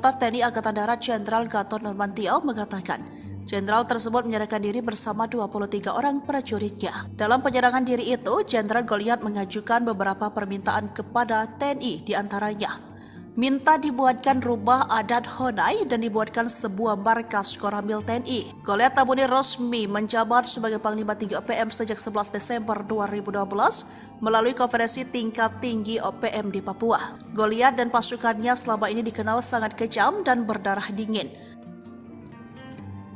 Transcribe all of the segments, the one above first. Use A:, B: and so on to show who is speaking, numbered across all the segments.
A: Staf TNI Angkatan Darat Jenderal Gatot Nurmantio mengatakan, Jenderal tersebut menyerahkan diri bersama 23 orang prajuritnya. Dalam penyerangan diri itu, Jenderal Goliat mengajukan beberapa permintaan kepada TNI, diantaranya minta dibuatkan rubah adat Honai dan dibuatkan sebuah markas Koramil TNI. Goliat Tabuni resmi menjabat sebagai Panglima Tinggi OPM sejak 11 Desember 2012 melalui konferensi tingkat tinggi OPM di Papua. Goliat dan pasukannya selama ini dikenal sangat kejam dan berdarah dingin.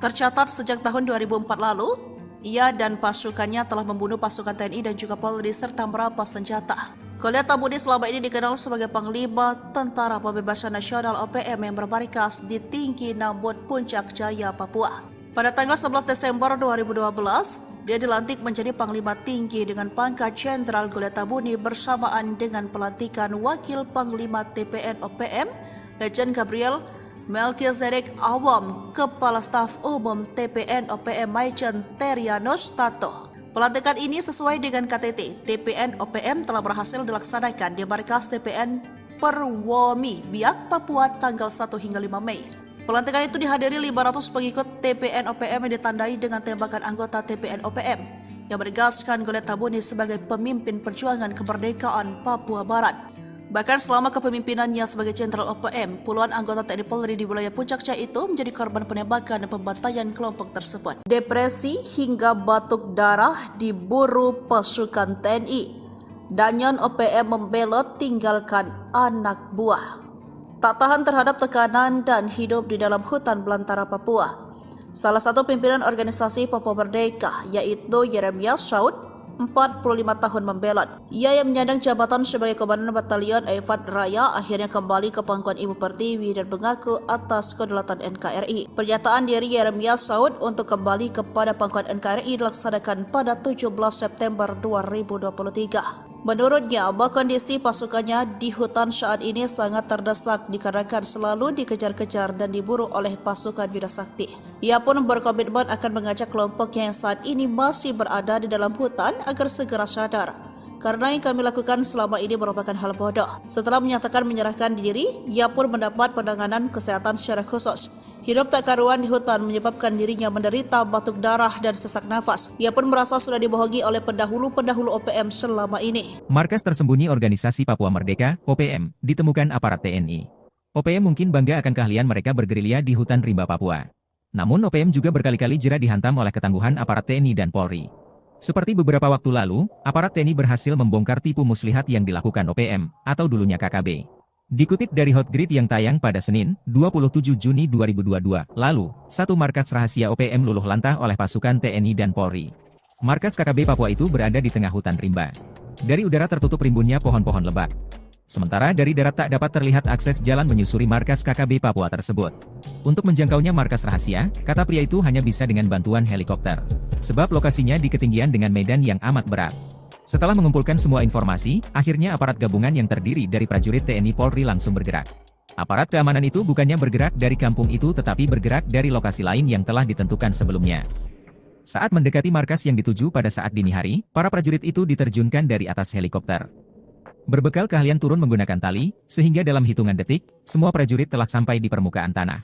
A: Tercatat sejak tahun 2004 lalu, ia dan pasukannya telah membunuh pasukan TNI dan juga Polri serta merampas senjata. Goliat Tabuni selama ini dikenal sebagai Panglima Tentara Pembebasan Nasional OPM yang bermarkas di Tinggi Nambut, Puncak Jaya, Papua. Pada tanggal 11 Desember 2012, dia dilantik menjadi Panglima Tinggi dengan pangkat Jenderal Goliat Tabuni bersamaan dengan pelantikan Wakil Panglima TPN OPM, Lejen Gabriel Melchizedek Awam, Kepala Staf Umum TPN OPM Maijen Terianus Tato. Pelantikan ini sesuai dengan KTT, TPN OPM telah berhasil dilaksanakan di markas TPN Perwomi, Biak, Papua tanggal 1 hingga 5 Mei. Pelantikan itu dihadiri 500 pengikut TPN OPM yang ditandai dengan tembakan anggota TPN OPM yang menegaskan Goliat Tabuni sebagai pemimpin perjuangan kemerdekaan Papua Barat. Bahkan selama kepemimpinannya sebagai Jenderal OPM, puluhan anggota TNI Polri di wilayah Puncak Jaya itu menjadi korban penembakan dan pembantaian kelompok tersebut. Depresi hingga batuk darah diburu pasukan TNI. Danyon OPM membelot tinggalkan anak buah. Tak tahan terhadap tekanan dan hidup di dalam hutan belantara Papua. Salah satu pimpinan organisasi Papua Merdeka yaitu Yeremias Saud, 45 tahun membelot. Ia yang menyandang jabatan sebagai Komandan Batalion Eifat Raya akhirnya kembali ke pangkuan Ibu Pertiwi dan mengaku atas kedaulatan NKRI. Pernyataan dari Yeremias Saud untuk kembali kepada pangkuan NKRI dilaksanakan pada 17 September 2023. Menurutnya, bahwa kondisi pasukannya di hutan saat ini sangat terdesak dikarenakan selalu dikejar-kejar dan diburu oleh pasukan Yuda Sakti. Ia pun berkomitmen akan mengajak kelompoknya yang saat ini masih berada di dalam hutan agar segera sadar. Karena yang kami lakukan selama ini merupakan hal bodoh. Setelah menyatakan menyerahkan diri, ia pun mendapat penanganan kesehatan secara khusus. Hidup tak karuan di hutan menyebabkan dirinya menderita batuk darah dan sesak nafas. Ia pun merasa sudah dibohongi oleh pendahulu-pendahulu OPM selama ini.
B: Markas tersembunyi Organisasi Papua Merdeka, OPM, ditemukan aparat TNI. OPM mungkin bangga akan keahlian mereka bergerilya di hutan rimba Papua. Namun OPM juga berkali-kali jera dihantam oleh ketangguhan aparat TNI dan Polri. Seperti beberapa waktu lalu, aparat TNI berhasil membongkar tipu muslihat yang dilakukan OPM, atau dulunya KKB. Dikutip dari Hotgrid yang tayang pada Senin, 27 Juni 2022, lalu, satu markas rahasia OPM luluh lantah oleh pasukan TNI dan Polri. Markas KKB Papua itu berada di tengah hutan rimba. Dari udara tertutup rimbunnya pohon-pohon lebat. Sementara dari darat tak dapat terlihat akses jalan menyusuri markas KKB Papua tersebut. Untuk menjangkaunya markas rahasia, kata pria itu hanya bisa dengan bantuan helikopter. Sebab lokasinya di ketinggian dengan medan yang amat berat. Setelah mengumpulkan semua informasi, akhirnya aparat gabungan yang terdiri dari prajurit TNI Polri langsung bergerak. Aparat keamanan itu bukannya bergerak dari kampung itu tetapi bergerak dari lokasi lain yang telah ditentukan sebelumnya. Saat mendekati markas yang dituju pada saat dini hari, para prajurit itu diterjunkan dari atas helikopter. Berbekal keahlian turun menggunakan tali, sehingga dalam hitungan detik, semua prajurit telah sampai di permukaan tanah.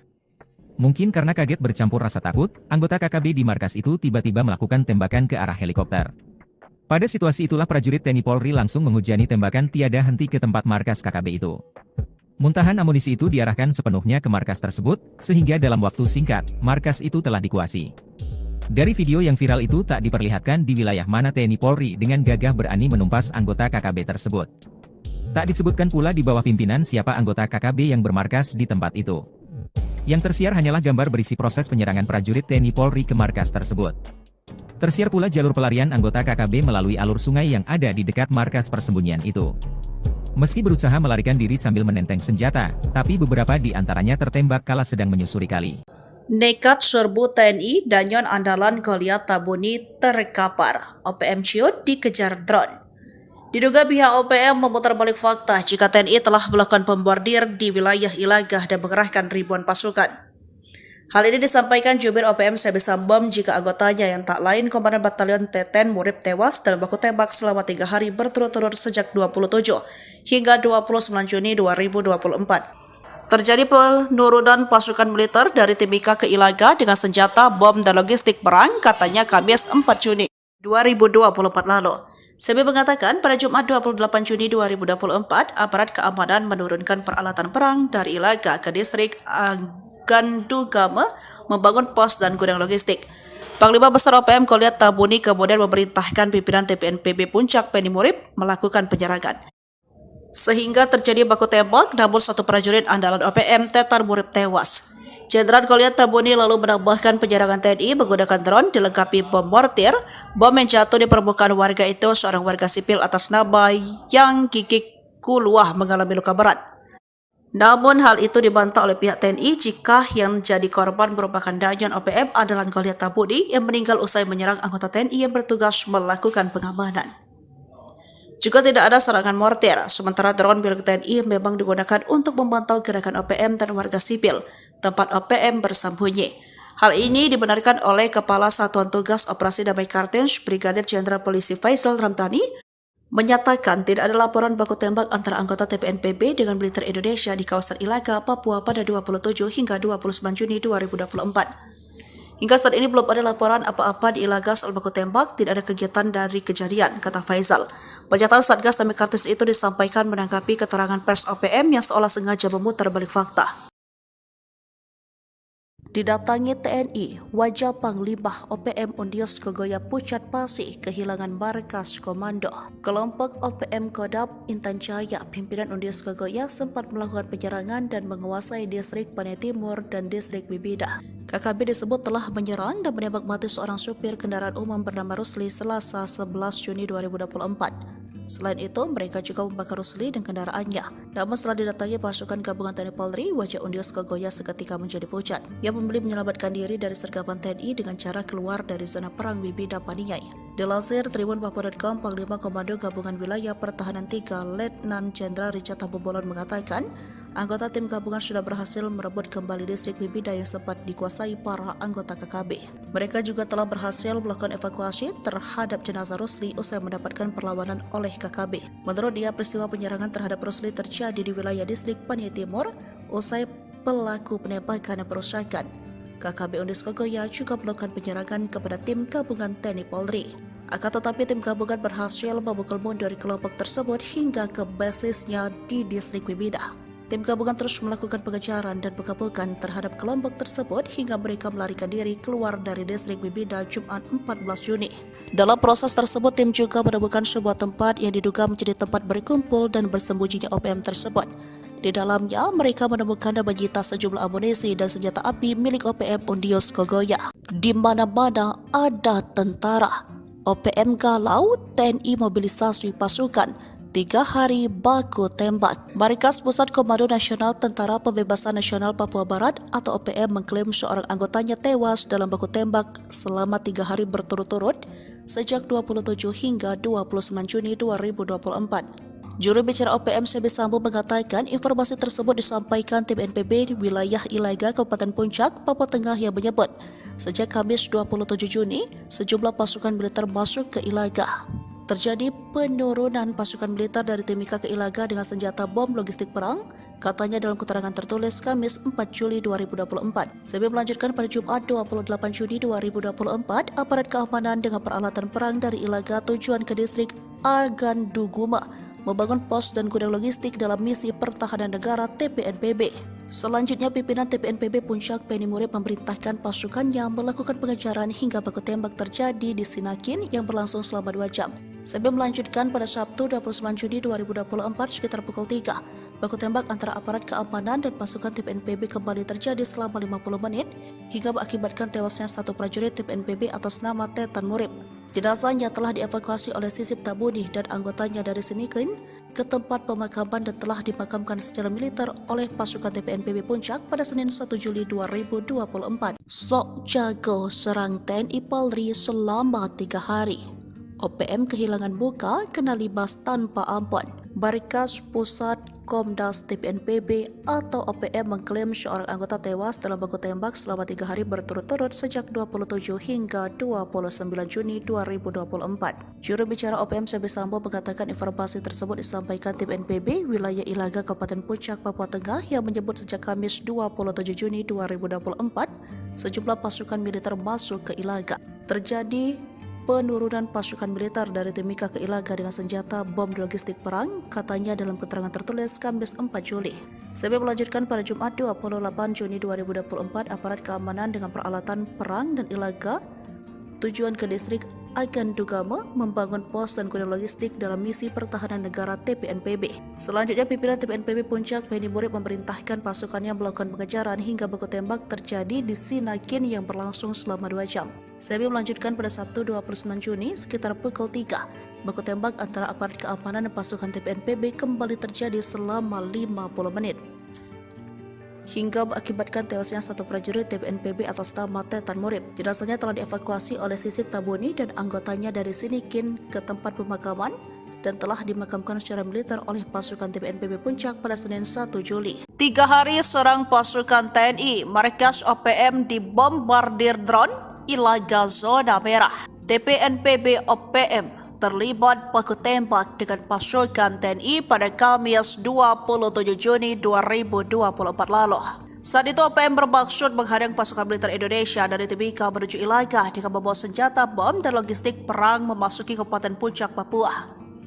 B: Mungkin karena kaget bercampur rasa takut, anggota KKB di markas itu tiba-tiba melakukan tembakan ke arah helikopter. Pada situasi itulah prajurit TNI Polri langsung menghujani tembakan tiada henti ke tempat markas KKB itu. Muntahan amunisi itu diarahkan sepenuhnya ke markas tersebut, sehingga dalam waktu singkat, markas itu telah dikuasai. Dari video yang viral itu tak diperlihatkan di wilayah mana TNI Polri dengan gagah berani menumpas anggota KKB tersebut. Tak disebutkan pula di bawah pimpinan siapa anggota KKB yang bermarkas di tempat itu. Yang tersiar hanyalah gambar berisi proses penyerangan prajurit TNI Polri ke markas tersebut. Tersiar pula jalur pelarian anggota KKB melalui alur sungai yang ada di dekat markas persembunyian itu. Meski berusaha melarikan diri sambil menenteng senjata, tapi beberapa di antaranya tertembak kala sedang menyusuri kali.
A: Nekat serbu TNI, Danyon andalan Goliat Tabuni terkapar. OPM ciut dikejar drone. Diduga pihak OPM memutar balik fakta jika TNI telah melakukan pembordir di wilayah Ilagah dan mengerahkan ribuan pasukan. Hal ini disampaikan Jubir OPM Sebi Sambam jika anggotanya yang tak lain Komandan Batalion Teten Murib tewas dalam baku tembak selama 3 hari berturut-turut sejak 27 hingga 29 Juni 2024. Terjadi penurunan pasukan militer dari Timika ke Ilaga dengan senjata, bom, dan logistik perang, katanya Kamis 4 Juni 2024 lalu. CB mengatakan pada Jumat 28 Juni 2024, aparat keamanan menurunkan peralatan perang dari Ilaga ke distrik Gandugama membangun pos dan gudang logistik. Panglima Besar OPM Goliat Tabuni kemudian memerintahkan pimpinan TPNPB Puncak Penny Murib melakukan penyerangan. Sehingga terjadi baku tembak, namun satu prajurit andalan OPM Tetar Murib tewas. Jenderal Goliat Tabuni lalu menambahkan penyerangan TNI menggunakan drone dilengkapi bom mortir. Bom yang jatuh di permukaan warga itu seorang warga sipil atas nama Yang Gigik Kuluah mengalami luka berat. Namun hal itu dibantah oleh pihak TNI jika yang jadi korban merupakan Danyon OPM andalan Goliat Tabuni yang meninggal usai menyerang anggota TNI yang bertugas melakukan pengamanan. Juga tidak ada serangan mortir, sementara drone milik TNI memang digunakan untuk memantau gerakan OPM dan warga sipil, tempat OPM bersembunyi. Hal ini dibenarkan oleh Kepala Satuan Tugas Operasi Damai Kartens, Brigadir Jenderal Polisi Faisal Ramdhani, menyatakan tidak ada laporan baku tembak antara anggota TPNPB dengan militer Indonesia di kawasan Ilaga, Papua pada 27 hingga 29 Juni 2024. Hingga saat ini belum ada laporan apa-apa di Ilaga soal baku tembak, tidak ada kegiatan dari kejadian, kata Faisal. Pernyataan Satgas Damai Kartens itu disampaikan menanggapi keterangan pers OPM yang seolah sengaja memutar balik fakta. Didatangi TNI, wajah Panglima OPM Undios Kogoya Pucat Pasi kehilangan markas komando. Kelompok OPM Kodam Intan Jaya, pimpinan Undios Kogoya sempat melakukan penyerangan dan menguasai distrik Panai Timur dan distrik Bibida. KKB disebut telah menyerang dan menembak mati seorang supir kendaraan umum bernama Rusli Selasa 11 Juni 2024. Selain itu, mereka juga membakar Rusli dan kendaraannya. Namun setelah didatangi pasukan gabungan TNI Polri, wajah Undios Kogoya seketika menjadi pucat. Ia memilih menyelamatkan diri dari sergapan TNI dengan cara keluar dari zona perang Bibida Paniai. Dilansir tribunpapua.com, Panglima Komando Gabungan Wilayah Pertahanan 3, Letnan Jenderal Richard Tambubolon mengatakan, anggota tim gabungan sudah berhasil merebut kembali distrik Bibida yang sempat dikuasai para anggota KKB. Mereka juga telah berhasil melakukan evakuasi terhadap jenazah Rusli usai mendapatkan perlawanan oleh KKB. Menurut dia, peristiwa penyerangan terhadap Rusli terjadi di wilayah distrik Panai Timur usai pelaku penembakan dan perusakan. KKB Undios Kogoya juga melakukan penyerangan kepada tim gabungan TNI Polri. Akan tetapi tim gabungan berhasil memukul mundur kelompok tersebut hingga ke basisnya di distrik Bibida. Tim gabungan terus melakukan pengejaran dan pengepungan terhadap kelompok tersebut hingga mereka melarikan diri keluar dari distrik Bibida Jumat 14 Juni. Dalam proses tersebut, tim juga menemukan sebuah tempat yang diduga menjadi tempat berkumpul dan bersembunyinya OPM tersebut. Di dalamnya, mereka menemukan dan menyita sejumlah amunisi dan senjata api milik OPM Undios Kogoya. Di mana-mana ada tentara. OPM galau, TNI mobilisasi pasukan. 3 hari baku tembak. Markas Pusat Komando Nasional Tentara Pembebasan Nasional Papua Barat atau OPM mengklaim seorang anggotanya tewas dalam baku tembak selama 3 hari berturut-turut sejak 27 hingga 29 Juni 2024. Juru bicara OPM CB Sambo mengatakan informasi tersebut disampaikan tim NPB di wilayah Ilaga, Kabupaten Puncak, Papua Tengah yang menyebut sejak Kamis 27 Juni sejumlah pasukan militer masuk ke Ilaga. Terjadi penurunan pasukan militer dari Timika ke Ilaga dengan senjata bom logistik perang, katanya dalam keterangan tertulis Kamis 4 Juli 2024. CB melanjutkan pada Jumat 28 Juni 2024, aparat keamanan dengan peralatan perang dari Ilaga tujuan ke distrik Aganduguma membangun pos dan gudang logistik dalam misi pertahanan negara TPNPB. Selanjutnya, pimpinan TPNPB Puncak Penny Murib memerintahkan pasukannya melakukan pengejaran hingga baku tembak terjadi di Sinakin yang berlangsung selama 2 jam. CB melanjutkan pada Sabtu 29 Juni 2024 sekitar pukul 3. Baku tembak antara aparat keamanan dan pasukan TPNPB kembali terjadi selama 50 menit hingga mengakibatkan tewasnya satu prajurit TPNPB atas nama Tetan Murib. Jenazahnya telah dievakuasi oleh Sisip Tabuni dan anggotanya dari Sinikin ke tempat pemakaman dan telah dimakamkan secara militer oleh pasukan TPNPB Puncak pada Senin 1 Juli 2024. Sok jago serang TNI Polri selama 3 hari. OPM kehilangan muka kena libas tanpa ampun. Barikas Pusat Komdas TPNPB atau OPM mengklaim seorang anggota tewas dalam baku tembak selama 3 hari berturut-turut sejak 27 hingga 29 Juni 2024. Juru bicara OPM Sebi Sambo mengatakan informasi tersebut disampaikan TPNPB wilayah Ilaga Kabupaten Puncak, Papua Tengah yang menyebut sejak Kamis 27 Juni 2024 sejumlah pasukan militer masuk ke Ilaga. Terjadi penurunan pasukan militer dari Timika ke Ilaga dengan senjata bom logistik perang, katanya dalam keterangan tertulis Kamis 4 Juli. Sebi melanjutkan pada Jumat 28 Juni 2024, aparat keamanan dengan peralatan perang dan Ilaga tujuan ke distrik Agan Dugama membangun pos dan gudang logistik dalam misi pertahanan negara TPNPB. Selanjutnya, pimpinan TPNPB Puncak Beni Murid memerintahkan pasukannya melakukan pengejaran hingga baku tembak terjadi di Sinakin yang berlangsung selama 2 jam. Sebi melanjutkan pada Sabtu 29 Juni sekitar pukul 3. Baku tembak antara aparat keamanan dan pasukan TPNPB kembali terjadi selama 50 menit. Hingga mengakibatkan tewasnya satu prajurit TPNPB atas nama Tetan Murib. Jenazahnya telah dievakuasi oleh Sisip Tabuni dan anggotanya dari Sinikin ke tempat pemakaman dan telah dimakamkan secara militer oleh pasukan TPNPB Puncak pada Senin 1 Juli. 3 hari serang pasukan TNI, markas OPM dibombardir drone, Ilaga zona merah. TPNPB OPM terlibat baku tembak dengan pasukan TNI pada Kamis 27 Juni 2024 lalu. Saat itu OPM bermaksud menghadang pasukan militer Indonesia dari Timika menuju Ilaga dengan membawa senjata bom dan logistik perang memasuki Kabupaten Puncak, Papua.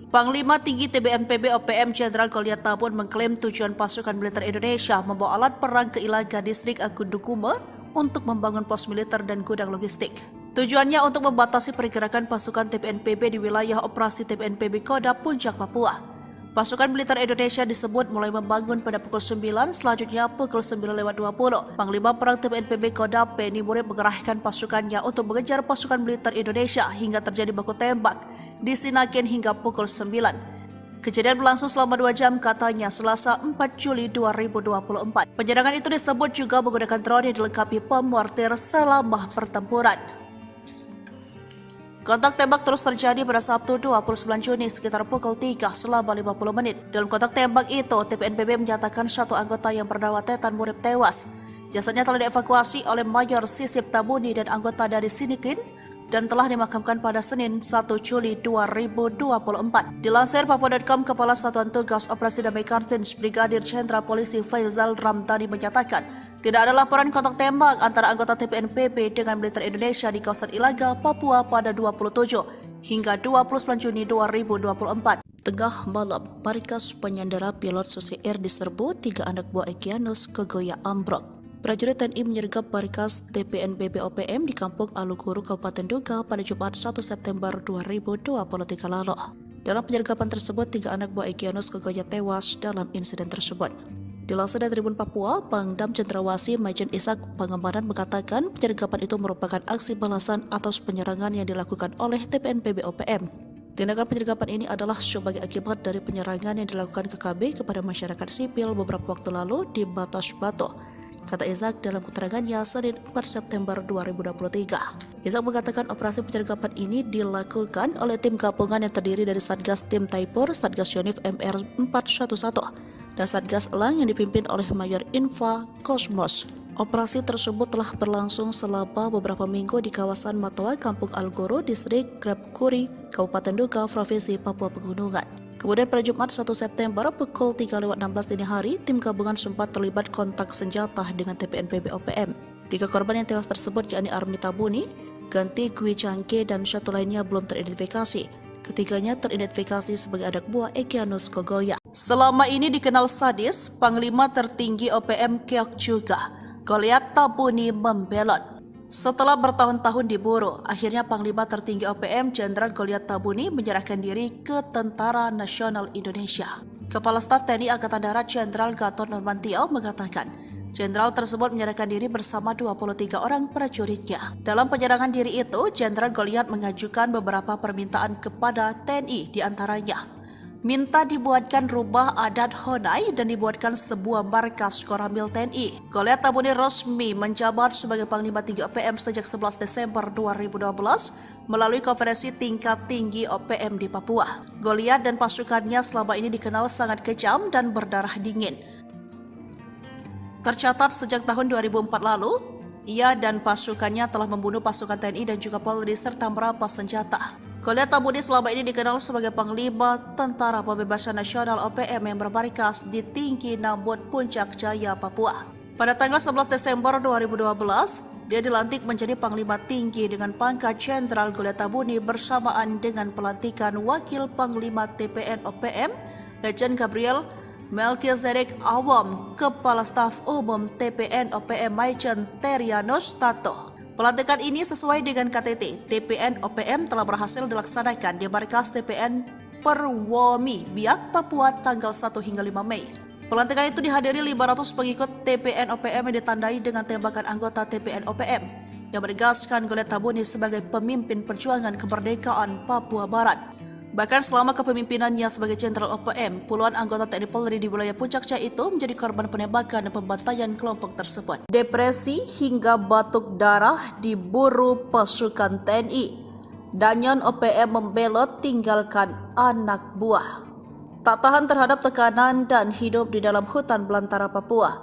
A: Panglima Tinggi TPNPB OPM Jenderal Goliat Tabun mengklaim tujuan pasukan militer Indonesia membawa alat perang ke Ilaga distrik Agundukume untuk membangun pos militer dan gudang logistik. Tujuannya untuk membatasi pergerakan pasukan TPNPB di wilayah operasi TPNPB Kodam Puncak, Papua. Pasukan militer Indonesia disebut mulai membangun pada pukul 9, selanjutnya pukul 9.20. Panglima Perang TPNPB Kodam Beni Murid mengerahkan pasukannya untuk mengejar pasukan militer Indonesia hingga terjadi baku tembak di Sinakin hingga pukul 9. Kejadian berlangsung selama 2 jam, katanya Selasa 4 Juli 2024. Penyerangan itu disebut juga menggunakan drone yang dilengkapi bom mortir selama pertempuran. Kontak tembak terus terjadi pada Sabtu 29 Juni sekitar pukul 3 selama 50 menit. Dalam kontak tembak itu, TPNPB menyatakan satu anggota yang bernama Tetan Murib tewas. Jasadnya telah dievakuasi oleh Mayor Sisip Tabuni dan anggota dari Sinikin dan telah dimakamkan pada Senin 1 Juli 2024. Dilansir Papua.com, Kepala Satuan Tugas Operasi Damai Kartins Brigadir Jenderal Polisi Faizal Ramdhani menyatakan tidak ada laporan kontak tembak antara anggota TPNPB dengan militer Indonesia di kawasan Ilaga, Papua pada 27 hingga 29 Juni 2024. Tengah malam, markas penyandera pilot Susi Air diserbu 3 anak buah Egyanus Kogoya ambruk. Prajurit TNI menyergap markas TPNPB OPM di Kampung Aluguru, Kabupaten Duga pada Jumat 1 September 2023 lalu. Dalam penyergapan tersebut, 3 anak buah Egyanus Kogoya tewas dalam insiden tersebut. Dilansir dari Tribun Papua, Pangdam Cendrawasih Majen Ishak Pangemanan mengatakan penyergapan itu merupakan aksi balasan atas penyerangan yang dilakukan oleh TPNPB OPM. Tindakan penyergapan ini adalah sebagai akibat dari penyerangan yang dilakukan KKB kepada masyarakat sipil beberapa waktu lalu di Batas Batu, kata Ishak dalam keterangannya Senin 4 September 2023. Ishak mengatakan operasi penyergapan ini dilakukan oleh tim gabungan yang terdiri dari Satgas Tim Taipur, Satgas Yonif MR 411, dan Satgas Elang yang dipimpin oleh Mayor Infa Kosmos. Operasi tersebut telah berlangsung selama beberapa minggu di kawasan Matoa, Kampung Algoro, Distrik Grabkuri, Kabupaten Duga, Provinsi Papua Pegunungan. Kemudian pada Jumat 1 September pukul 3.16 dini hari, tim gabungan sempat terlibat kontak senjata dengan TPNPB OPM. 3 korban yang tewas tersebut yakni Army Tabuni, Ganti Gwi Cangke, dan satu lainnya belum teridentifikasi. Ketiganya teridentifikasi sebagai anak buah Egyanus Kogoya. Selama ini dikenal sadis, Panglima tertinggi OPM keok juga. Goliat Tabuni membelot. Setelah bertahun-tahun diburu, akhirnya Panglima tertinggi OPM Jenderal Goliat Tabuni menyerahkan diri ke Tentara Nasional Indonesia. Kepala Staf TNI Angkatan Darat Jenderal Gatot Nurmantio mengatakan, Jenderal tersebut menyerahkan diri bersama 23 orang prajuritnya. Dalam penyerangan diri itu, Jenderal Goliat mengajukan beberapa permintaan kepada TNI, diantaranya minta dibuatkan rubah adat Honai dan dibuatkan sebuah markas Koramil TNI. Goliat Tabuni resmi menjabat sebagai Panglima Tinggi OPM sejak 11 Desember 2012 melalui konferensi tingkat tinggi OPM di Papua. Goliat dan pasukannya selama ini dikenal sangat kejam dan berdarah dingin. Tercatat sejak tahun 2004 lalu, ia dan pasukannya telah membunuh pasukan TNI dan juga Polri serta merampas senjata. Goliat Tabuni selama ini dikenal sebagai Panglima Tentara Pembebasan Nasional OPM yang bermarkas di Tinggi Nambut, Puncak Jaya, Papua. Pada tanggal 11 Desember 2012, dia dilantik menjadi Panglima Tinggi dengan pangkat Jenderal Goliat Tabuni bersamaan dengan pelantikan Wakil Panglima TPN OPM, Letjen Gabriel Melchizedek Awam, Kepala Staf Umum TPN OPM Maijen Terianus Tato. Pelantikan ini sesuai dengan KTT, TPN OPM telah berhasil dilaksanakan di markas TPN Perwomi, Biak, Papua tanggal 1 hingga 5 Mei. Pelantikan itu dihadiri 500 pengikut TPN OPM yang ditandai dengan tembakan anggota TPN OPM yang menegaskan Goliat Tabuni sebagai pemimpin perjuangan kemerdekaan Papua Barat. Bahkan selama kepemimpinannya sebagai Jenderal OPM, puluhan anggota TNI Polri di wilayah Puncak Jaya itu menjadi korban penembakan dan pembantaian kelompok tersebut. Depresi hingga batuk darah diburu pasukan TNI. Danyon OPM membelot tinggalkan anak buah. Tak tahan terhadap tekanan dan hidup di dalam hutan belantara Papua.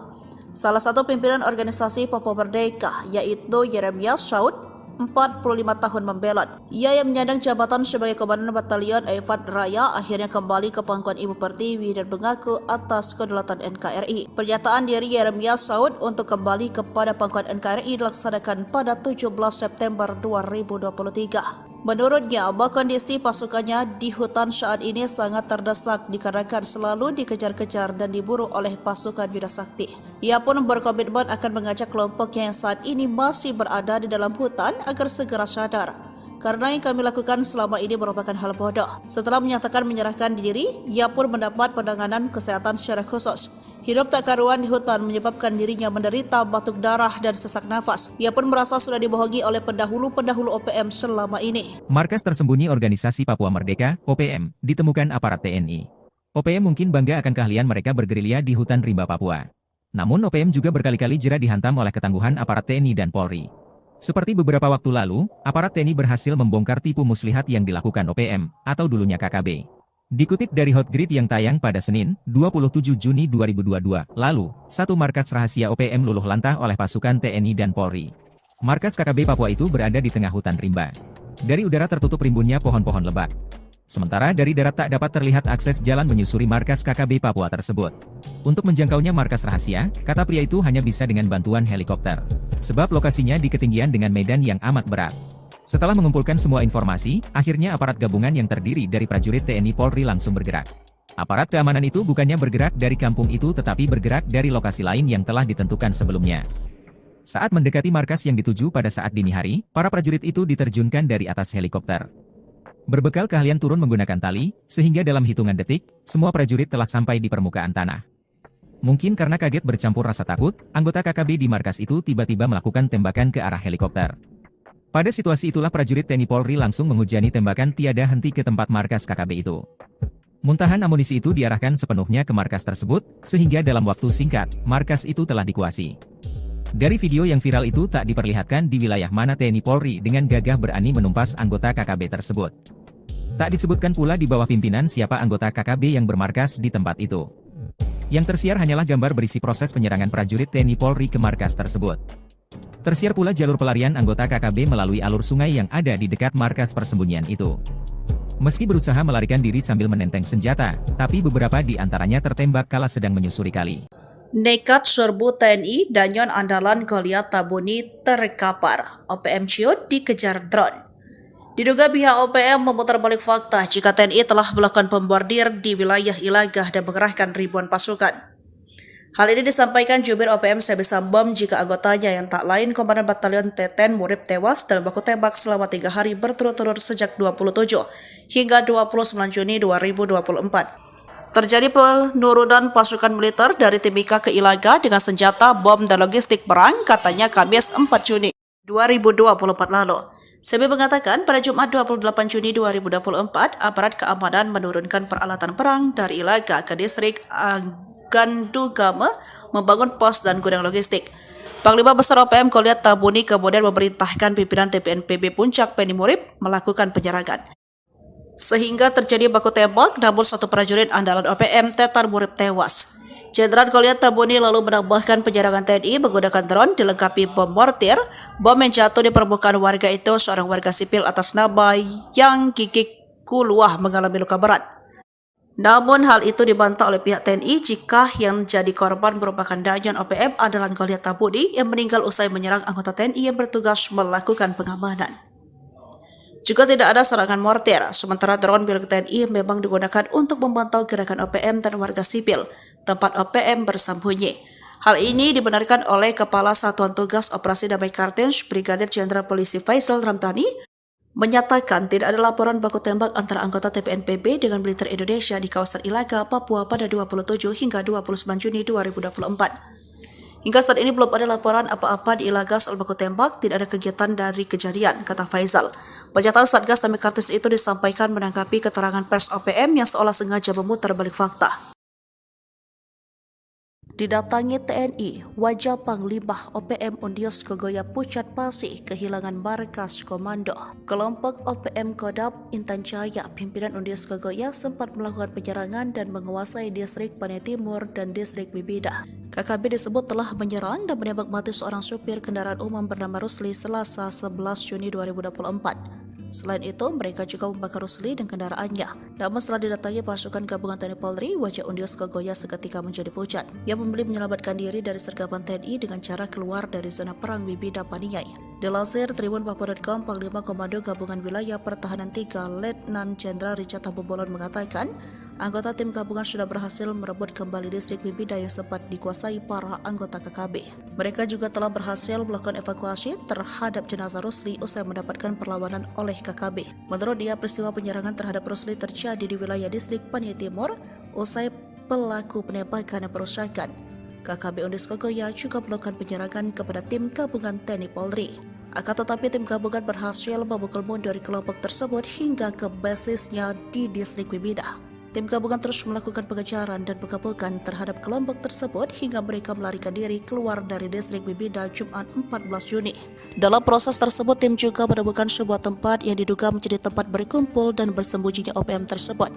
A: Salah satu pimpinan organisasi Papua Merdeka yaitu Yeremias Saud, 45 tahun membelot. Ia yang menyandang jabatan sebagai Komandan Batalion Efat Raya akhirnya kembali ke pangkuan Ibu Pertiwi dan mengaku atas kedaulatan NKRI. Pernyataan diri Yeremias Saud untuk kembali kepada pangkuan NKRI dilaksanakan pada 17 September 2023. Menurutnya, bahwa kondisi pasukannya di hutan saat ini sangat terdesak dikarenakan selalu dikejar-kejar dan diburu oleh pasukan Yuda Sakti. Ia pun berkomitmen akan mengajak kelompoknya yang saat ini masih berada di dalam hutan agar segera sadar. Karena yang kami lakukan selama ini merupakan hal bodoh. Setelah menyatakan menyerahkan diri, ia pun mendapat penanganan kesehatan secara khusus. Hidup tak karuan di hutan menyebabkan dirinya menderita batuk darah dan sesak nafas. Ia pun merasa sudah dibohongi oleh pendahulu-pendahulu OPM selama ini.
B: Markas tersembunyi Organisasi Papua Merdeka, OPM, ditemukan aparat TNI. OPM mungkin bangga akan keahlian mereka bergerilya di hutan rimba Papua. Namun OPM juga berkali-kali jera dihantam oleh ketangguhan aparat TNI dan Polri. Seperti beberapa waktu lalu, aparat TNI berhasil membongkar tipu muslihat yang dilakukan OPM, atau dulunya KKB. Dikutip dari Hotgrid yang tayang pada Senin, 27 Juni 2022, lalu, satu markas rahasia OPM luluh lantah oleh pasukan TNI dan Polri. Markas KKB Papua itu berada di tengah hutan rimba. Dari udara tertutup rimbunnya pohon-pohon lebat. Sementara dari darat tak dapat terlihat akses jalan menyusuri markas KKB Papua tersebut. Untuk menjangkaunya markas rahasia, kata pria itu hanya bisa dengan bantuan helikopter. Sebab lokasinya di ketinggian dengan medan yang amat berat. Setelah mengumpulkan semua informasi, akhirnya aparat gabungan yang terdiri dari prajurit TNI Polri langsung bergerak. Aparat keamanan itu bukannya bergerak dari kampung itu tetapi bergerak dari lokasi lain yang telah ditentukan sebelumnya. Saat mendekati markas yang dituju pada saat dini hari, para prajurit itu diterjunkan dari atas helikopter. Berbekal keahlian turun menggunakan tali, sehingga dalam hitungan detik, semua prajurit telah sampai di permukaan tanah. Mungkin karena kaget bercampur rasa takut, anggota KKB di markas itu tiba-tiba melakukan tembakan ke arah helikopter. Pada situasi itulah prajurit TNI Polri langsung menghujani tembakan tiada henti ke tempat markas KKB itu. Muntahan amunisi itu diarahkan sepenuhnya ke markas tersebut, sehingga dalam waktu singkat, markas itu telah dikuasai. Dari video yang viral itu tak diperlihatkan di wilayah mana TNI Polri dengan gagah berani menumpas anggota KKB tersebut. Tak disebutkan pula di bawah pimpinan siapa anggota KKB yang bermarkas di tempat itu. Yang tersiar hanyalah gambar berisi proses penyerangan prajurit TNI Polri ke markas tersebut. Tersiar pula jalur pelarian anggota KKB melalui alur sungai yang ada di dekat markas persembunyian itu. Meski berusaha melarikan diri sambil menenteng senjata, tapi beberapa di antaranya tertembak kala sedang menyusuri kali.
A: Nekat serbu TNI, Danyon andalan Goliat Tabuni terkapar. OPM ciut dikejar drone. Diduga pihak OPM memutar balik fakta jika TNI telah melakukan bombardir di wilayah Ilagah dan mengerahkan ribuan pasukan. Hal ini disampaikan jubir OPM Sebi Sambam jika anggotanya yang tak lain Komandan Batalion Teten Murib tewas dalam baku tembak selama 3 hari berturut-turut sejak 27 hingga 29 Juni 2024. Terjadi penurunan pasukan militer dari Timika ke Ilaga dengan senjata, bom, dan logistik perang, katanya Kamis 4 Juni. 2024 lalu. SEBI mengatakan pada Jumat 28 Juni 2024, aparat keamanan menurunkan peralatan perang dari Ilaga ke distrik Gandugama membangun pos dan gudang logistik. Panglima Besar OPM Goliat Tabuni kemudian memerintahkan pimpinan TPNPB Puncak Penny Murib melakukan penyerangan. Sehingga terjadi baku tembak, namun satu prajurit andalan OPM Tetan Murib tewas. Jenderal Goliat Tabuni lalu menambahkan penyerangan TNI menggunakan drone dilengkapi bom mortir. Bom yang jatuh di permukaan warga itu seorang warga sipil atas nama Yang Gigik Kuluah mengalami luka berat. Namun hal itu dibantah oleh pihak TNI jika yang jadi korban merupakan danjen OPM andalan Goliat Tabuni yang meninggal usai menyerang anggota TNI yang bertugas melakukan pengamanan. Juga tidak ada serangan mortir, sementara drone milik TNI memang digunakan untuk memantau gerakan OPM dan warga sipil, tempat OPM bersembunyi. Hal ini dibenarkan oleh Kepala Satuan Tugas Operasi Damai Kartens, Brigadir Jenderal Polisi Faisal Ramdhani, menyatakan tidak ada laporan baku tembak antara anggota TPNPB dengan militer Indonesia di kawasan Ilaga, Papua pada 27 hingga 29 Juni 2024. Hingga saat ini belum ada laporan apa-apa di Ilaga soal baku tembak, tidak ada kegiatan dari kejadian, kata Faisal. Pernyataan Satgas Damai Kartens itu disampaikan menanggapi keterangan pers OPM yang seolah sengaja memutar balik fakta. Didatangi TNI, wajah Panglima OPM Undios Kogoya Pucat Pasih kehilangan markas komando. Kelompok OPM Kodam Intan Jaya, pimpinan Undios Kogoya sempat melakukan penyerangan dan menguasai distrik Panai Timur dan distrik Bibida. KKB disebut telah menyerang dan menembak mati seorang supir kendaraan umum bernama Rusli Selasa 11 Juni 2024. Selain itu, mereka juga membakar Rusli dan kendaraannya. Namun setelah didatangi pasukan gabungan TNI Polri, wajah Undios Kogoya seketika menjadi pucat. Ia memilih menyelamatkan diri dari sergapan TNI dengan cara keluar dari zona perang Bibida Paniai. Dilansir tribunpapua.com, Panglima Komando Gabungan Wilayah Pertahanan 3 Letnan Jenderal Richard Tambubolon mengatakan, anggota tim gabungan sudah berhasil merebut kembali distrik Bibida yang sempat dikuasai para anggota KKB. Mereka juga telah berhasil melakukan evakuasi terhadap jenazah Rusli usai mendapatkan perlawanan oleh KKB. Menurut dia, peristiwa penyerangan terhadap Rusli terjadi di wilayah distrik Panai Timur usai pelaku penembakan dan perusakan. KKB Undios Kogoya juga melakukan penyerangan kepada tim gabungan TNI Polri. Akan tetapi tim gabungan berhasil memukul mundur kelompok tersebut hingga ke basisnya di distrik Bibida. Tim gabungan terus melakukan pengejaran dan pengepungan terhadap kelompok tersebut hingga mereka melarikan diri keluar dari distrik Bibida Jumat 14 Juni. Dalam proses tersebut, tim juga menemukan sebuah tempat yang diduga menjadi tempat berkumpul dan bersembunyinya OPM tersebut.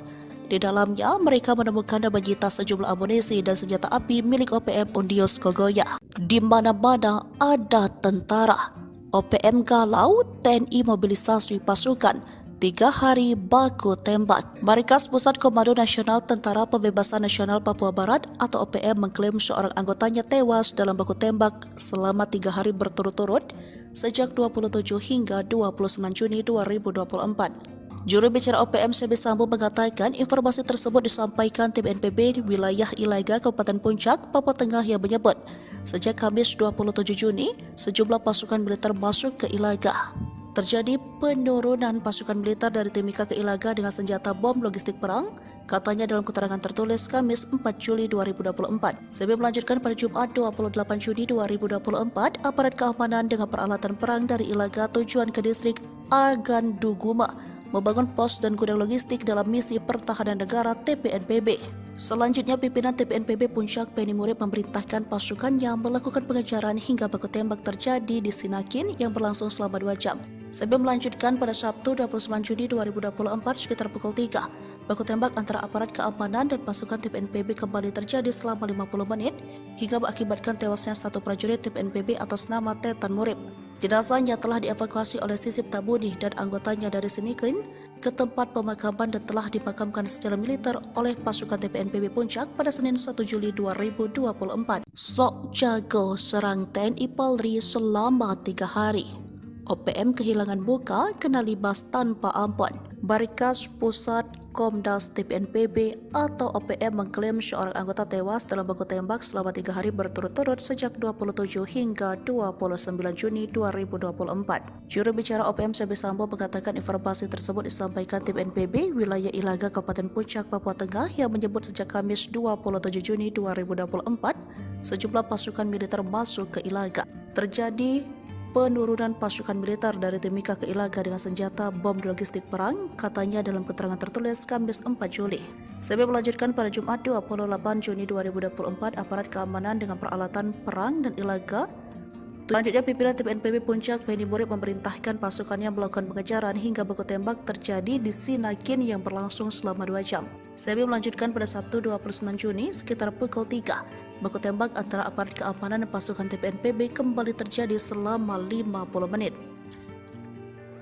A: Di dalamnya, mereka menemukan dan menyita sejumlah amunisi dan senjata api milik OPM Undios Kogoya. Di mana-mana ada tentara. OPM galau, TNI mobilisasi pasukan. 3 hari baku tembak. Markas Pusat Komando Nasional Tentara Pembebasan Nasional Papua Barat atau OPM mengklaim seorang anggotanya tewas dalam baku tembak selama 3 hari berturut-turut sejak 27 hingga 29 Juni 2024. Juru bicara OPM Sebi Sambo mengatakan informasi tersebut disampaikan tim NPB di wilayah Ilaga, Kabupaten Puncak, Papua Tengah yang menyebut sejak Kamis 27 Juni sejumlah pasukan militer masuk ke Ilaga. Terjadi penurunan pasukan militer dari Timika ke Ilaga dengan senjata bom logistik perang, katanya dalam keterangan tertulis Kamis 4 Juli 2024. Sebi melanjutkan pada Jumat 28 Juni 2024, aparat keamanan dengan peralatan perang dari Ilaga tujuan ke distrik Aganduguma membangun pos dan gudang logistik dalam misi pertahanan negara TPNPB. Selanjutnya, pimpinan TPNPB Puncak Penny Murib memerintahkan pasukannya melakukan pengejaran hingga baku tembak terjadi di Sinakin yang berlangsung selama 2 jam. Sebelum melanjutkan pada Sabtu 29 Juni 2024 sekitar pukul 3. Baku tembak antara aparat keamanan dan pasukan TPNPB kembali terjadi selama 50 menit hingga mengakibatkan tewasnya satu prajurit TPNPB atas nama Tetan Murib. Jenazahnya telah dievakuasi oleh Sisip Tabuni dan anggotanya dari Sinikin ke tempat pemakaman dan telah dimakamkan secara militer oleh pasukan TPNPB Puncak pada Senin 1 Juli 2024. Sok jago serang TNI Polri selama 3 hari. OPM kehilangan muka kena libas tanpa ampun. Markas Pusat Komdas TPNPB atau OPM mengklaim seorang anggota tewas dalam baku tembak selama 3 hari berturut-turut sejak 27 hingga 29 Juni 2024. Juru bicara OPM Sebi Sambo mengatakan informasi tersebut disampaikan tim NPB wilayah Ilaga Kabupaten Puncak, Papua Tengah yang menyebut sejak Kamis 27 Juni 2024 sejumlah pasukan militer masuk ke Ilaga. Terjadi penurunan pasukan militer dari Timika ke Ilaga dengan senjata bom logistik perang, katanya dalam keterangan tertulis Kamis 4 Juli. Sebelum melanjutkan pada Jumat 28 Juni 2024, aparat keamanan dengan peralatan perang dan Ilaga. Selanjutnya, pimpinan TPNPB Puncak Beni Murid memerintahkan pasukannya melakukan pengejaran hingga baku tembak terjadi di Sinakin yang berlangsung selama 2 jam. Sebelum melanjutkan pada Sabtu 29 Juni sekitar pukul 3. Baku tembak antara aparat keamanan dan pasukan TPNPB kembali terjadi selama 50 menit.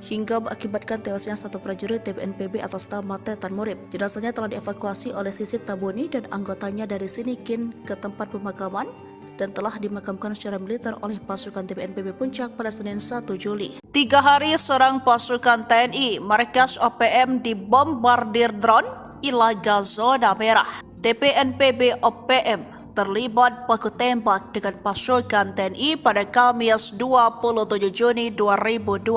A: Hingga mengakibatkan tewasnya satu prajurit TPNPB atas nama Tetan Murib. Jenazahnya telah dievakuasi oleh Sisip Tabuni dan anggotanya dari Sinikin ke tempat pemakaman dan telah dimakamkan secara militer oleh pasukan TPNPB Puncak pada Senin 1 Juli. 3 hari serang pasukan TNI, markas OPM dibombardir drone, Ilaga zona merah. TPNPB OPM terlibat baku tembak dengan pasukan TNI pada Kamis 27 Juni 2024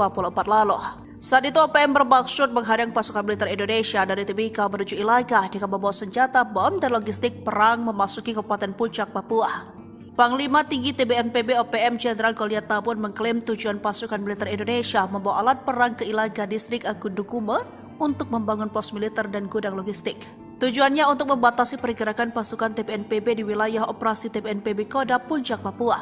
A: lalu. Saat itu OPM bermaksud menghadang pasukan militer Indonesia dari Timika menuju Ilaga dengan membawa senjata bom dan logistik perang memasuki Kabupaten Puncak, Papua. Panglima Tinggi TPNPB OPM Jenderal Goliat Tabun mengklaim tujuan pasukan militer Indonesia membawa alat perang ke Ilaga distrik Akundukume untuk membangun pos militer dan gudang logistik. Tujuannya untuk membatasi pergerakan pasukan TPNPB di wilayah operasi TPNPB Kodam Puncak, Papua.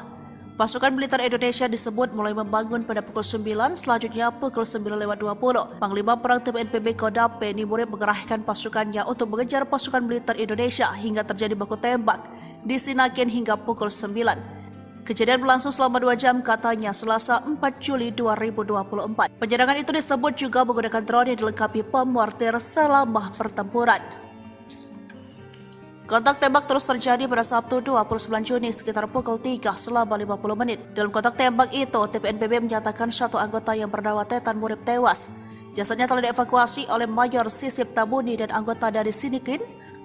A: Pasukan militer Indonesia disebut mulai membangun pada pukul 9, selanjutnya pukul 9.20. Panglima Perang TPNPB Kodam Beni Murid mengerahkan pasukannya untuk mengejar pasukan militer Indonesia hingga terjadi baku tembak di Sinakin hingga pukul 9. Kejadian berlangsung selama 2 jam, katanya Selasa 4 Juli 2024. Penyerangan itu disebut juga menggunakan drone yang dilengkapi pemortir selama pertempuran. Kontak tembak terus terjadi pada Sabtu 29 Juni sekitar pukul 3 selama 50 menit. Dalam kontak tembak itu, TPNPB menyatakan satu anggota yang bernama Tetan Murib tewas. Jasadnya telah dievakuasi oleh Mayor Sisip Tabuni dan anggota dari Sinikin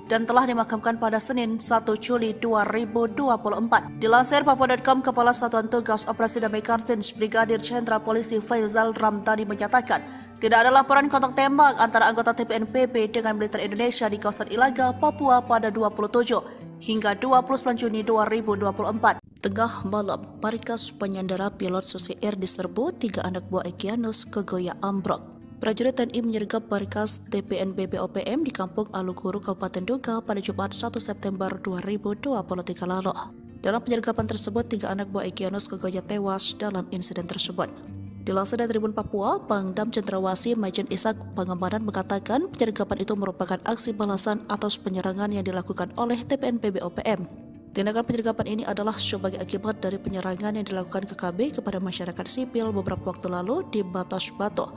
A: dan telah dimakamkan pada Senin 1 Juli 2024. Dilansir Papua.com, Kepala Satuan Tugas Operasi Damai Kartens Brigadir Jenderal Polisi Faizal Ramdhani menyatakan tidak ada laporan kontak tembak antara anggota TPNPB dengan militer Indonesia di kawasan Ilaga, Papua pada 27 hingga 29 Juni 2024. Tengah malam, markas penyandera pilot Susi Air diserbu 3 anak buah Egyanus Kogoya ambruk. Prajurit TNI menyergap markas TPNPB OPM di Kampung Aluguru, Kabupaten Duga pada Jumat 1 September 2023 lalu. Dalam penyergapan tersebut, 3 anak buah Egyanus Kogoya tewas dalam insiden tersebut. Dilansir dari Tribun Papua, Pangdam Cendrawasih Majen Ishak Pangemanan mengatakan penyergapan itu merupakan aksi balasan atas penyerangan yang dilakukan oleh TPNPB OPM. Tindakan penyergapan ini adalah sebagai akibat dari penyerangan yang dilakukan KKB kepada masyarakat sipil beberapa waktu lalu di Batas Batu,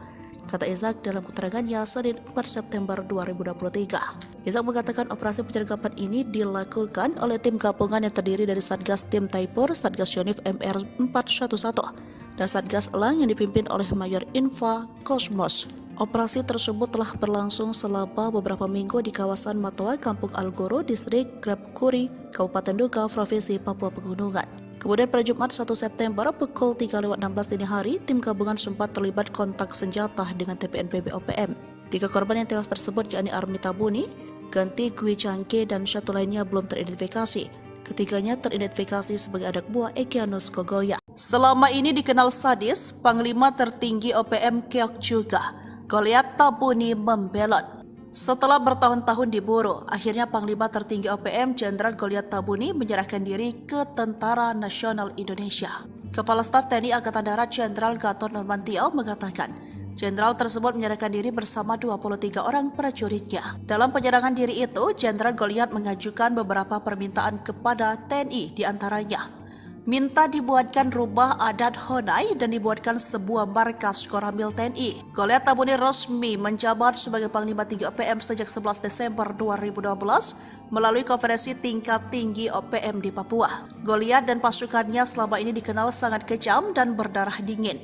A: kata Ishak dalam keterangannya Senin 4 September 2023. Ishak mengatakan operasi penyergapan ini dilakukan oleh tim gabungan yang terdiri dari Satgas Tim Taipur, Satgas Yonif MR 411, dan Satgas Elang yang dipimpin oleh Mayor Infa Kosmos. Operasi tersebut telah berlangsung selama beberapa minggu di kawasan Matoa, Kampung Aluguru, Distrik Grabkuri, Kabupaten Duga, Provinsi Papua Pegunungan. Kemudian pada Jumat 1 September pukul 3.16 dini hari, tim gabungan sempat terlibat kontak senjata dengan TPNPB OPM. 3 korban yang tewas tersebut yakni Army Tabuni, Ganti Gwi Cangke, dan satu lainnya belum teridentifikasi. Ketiganya teridentifikasi sebagai anak buah Egyanus Kogoya. Selama ini dikenal sadis, Panglima tertinggi OPM Keok juga, Goliat Tabuni membelot. Setelah bertahun-tahun diburu, akhirnya Panglima tertinggi OPM Jenderal Goliat Tabuni menyerahkan diri ke Tentara Nasional Indonesia. Kepala Staf TNI Angkatan Darat Jenderal Gatot Nurmantio mengatakan, Jenderal tersebut menyerahkan diri bersama 23 orang prajuritnya. Dalam penyerangan diri itu, Jenderal Goliat mengajukan beberapa permintaan kepada TNI, diantaranya minta dibuatkan rubah adat Honai dan dibuatkan sebuah markas Koramil TNI. Goliat Tabuni resmi menjabat sebagai Panglima Tinggi OPM sejak 11 Desember 2012 melalui konferensi tingkat tinggi OPM di Papua. Goliat dan pasukannya selama ini dikenal sangat kejam dan berdarah dingin.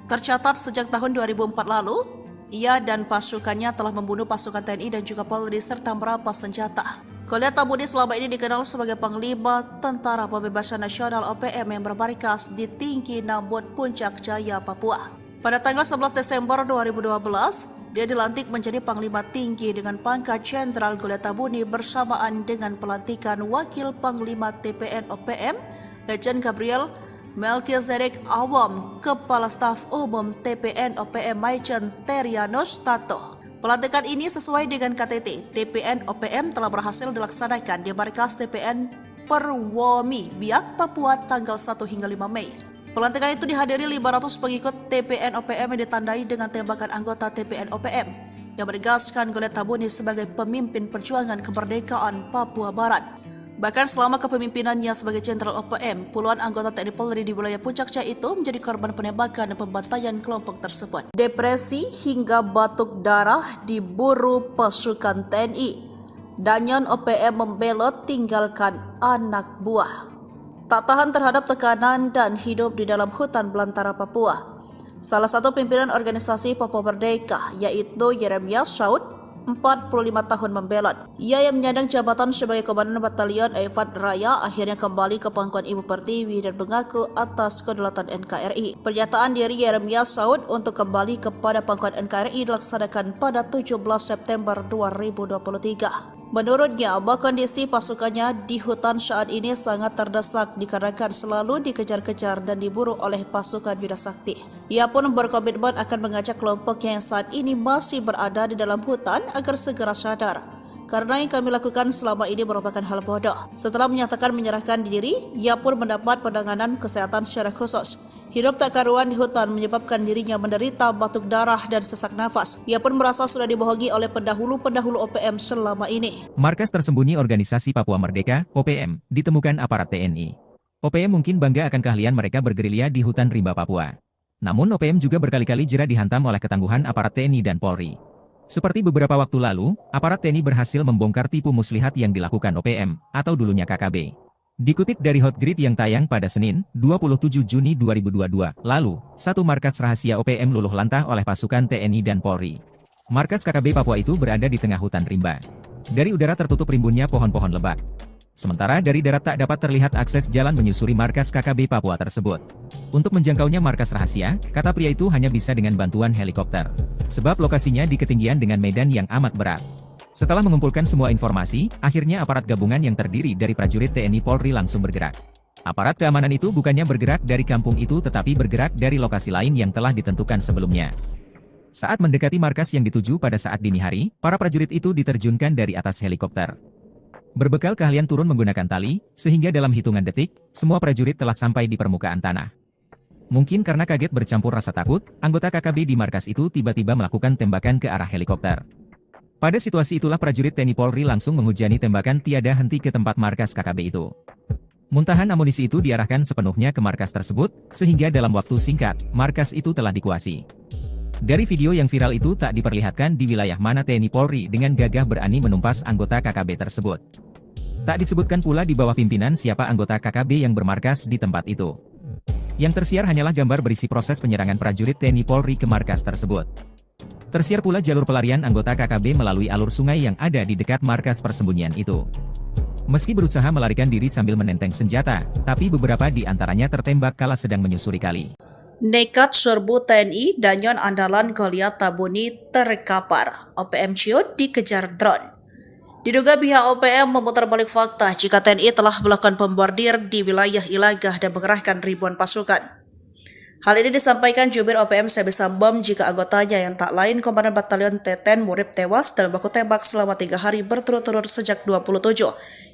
A: Tercatat sejak tahun 2004 lalu, ia dan pasukannya telah membunuh pasukan TNI dan juga Polri serta merampas senjata. Goliat Tabuni selama ini dikenal sebagai Panglima Tentara Pembebasan Nasional OPM yang bermarkas di Tinggi Nambut, Puncak Jaya, Papua. Pada tanggal 11 Desember 2012, dia dilantik menjadi Panglima Tinggi dengan pangkat Jenderal Goliat Tabuni bersamaan dengan pelantikan Wakil Panglima TPN OPM, Lejen Gabriel Melkisedek Awam, Kepala Staf Umum TPN OPM Maichen Terianus Tato. Pelantikan ini sesuai dengan KTT. TPN OPM telah berhasil dilaksanakan di markas TPN Perwomi, Biak, Papua tanggal 1 hingga 5 Mei. Pelantikan itu dihadiri 500 pengikut TPN OPM yang ditandai dengan tembakan anggota TPN OPM yang menegaskan Goliat Tabuni sebagai pemimpin perjuangan kemerdekaan Papua Barat. Bahkan selama kepemimpinannya sebagai Jenderal OPM, puluhan anggota TNI Polri di wilayah Puncak Jaya itu menjadi korban penembakan dan pembantaian kelompok tersebut. Depresi hingga batuk darah diburu pasukan TNI. Danyon OPM membelot tinggalkan anak buah. Tak tahan terhadap tekanan dan hidup di dalam hutan belantara Papua. Salah satu pimpinan organisasi Papua Merdeka yaitu Yeremias Saud, 45 tahun membelot. Ia yang menyandang jabatan sebagai Komandan Batalion Eifat Raya akhirnya kembali ke pangkuan Ibu Pertiwi dan mengaku atas kedaulatan NKRI. Pernyataan dari Yeremias Saud untuk kembali kepada pangkuan NKRI dilaksanakan pada 17 September 2023. Menurutnya, bahwa kondisi pasukannya di hutan saat ini sangat terdesak dikarenakan selalu dikejar-kejar dan diburu oleh pasukan Yuda Sakti. Ia pun berkomitmen akan mengajak kelompoknya yang saat ini masih berada di dalam hutan agar segera sadar. Karena yang kami lakukan selama ini merupakan hal bodoh. Setelah menyatakan menyerahkan diri, ia pun mendapat penanganan kesehatan secara khusus. Hidup tak karuan di hutan menyebabkan dirinya menderita batuk darah dan sesak nafas. Ia pun merasa sudah dibohongi oleh pendahulu-pendahulu OPM selama ini.
B: Markas tersembunyi Organisasi Papua Merdeka, OPM, ditemukan aparat TNI. OPM mungkin bangga akan keahlian mereka bergerilya di hutan rimba Papua. Namun OPM juga berkali-kali jera dihantam oleh ketangguhan aparat TNI dan Polri. Seperti beberapa waktu lalu, aparat TNI berhasil membongkar tipu muslihat yang dilakukan OPM, atau dulunya KKB. Dikutip dari Hotgrid yang tayang pada Senin, 27 Juni 2022, lalu, satu markas rahasia OPM luluh lantah oleh pasukan TNI dan Polri. Markas KKB Papua itu berada di tengah hutan rimba. Dari udara tertutup rimbunnya pohon-pohon lebat. Sementara dari darat tak dapat terlihat akses jalan menyusuri markas KKB Papua tersebut. Untuk menjangkaunya markas rahasia, kata pria itu hanya bisa dengan bantuan helikopter. Sebab lokasinya di ketinggian dengan medan yang amat berat. Setelah mengumpulkan semua informasi, akhirnya aparat gabungan yang terdiri dari prajurit TNI Polri langsung bergerak. Aparat keamanan itu bukannya bergerak dari kampung itu tetapi bergerak dari lokasi lain yang telah ditentukan sebelumnya. Saat mendekati markas yang dituju pada saat dini hari, para prajurit itu diterjunkan dari atas helikopter. Berbekal keahlian turun menggunakan tali, sehingga dalam hitungan detik, semua prajurit telah sampai di permukaan tanah. Mungkin karena kaget bercampur rasa takut, anggota KKB di markas itu tiba-tiba melakukan tembakan ke arah helikopter. Pada situasi itulah prajurit TNI Polri langsung menghujani tembakan tiada henti ke tempat markas KKB itu. Muntahan amunisi itu diarahkan sepenuhnya ke markas tersebut, sehingga dalam waktu singkat, markas itu telah dikuasai. Dari video yang viral itu tak diperlihatkan di wilayah mana TNI Polri dengan gagah berani menumpas anggota KKB tersebut. Tak disebutkan pula di bawah pimpinan siapa anggota KKB yang bermarkas di tempat itu. Yang tersiar hanyalah gambar berisi proses penyerangan prajurit TNI Polri ke markas tersebut. Tersiar pula jalur pelarian anggota KKB melalui alur sungai yang ada di dekat markas persembunyian itu. Meski berusaha melarikan diri sambil menenteng senjata, tapi beberapa di antaranya tertembak kala sedang menyusuri kali.
A: Nekat serbu TNI, Danyon andalan Goliat Tabuni terkapar. OPM ciut dikejar drone. Diduga pihak OPM memutar balik fakta jika TNI telah melakukan pembordir di wilayah Ilagah dan mengerahkan ribuan pasukan. Hal ini disampaikan Jubir OPM Sebi Sambam jika anggotanya yang tak lain Komandan Batalion Teten Murib tewas dalam baku tembak selama 3 hari berturut-turut sejak 27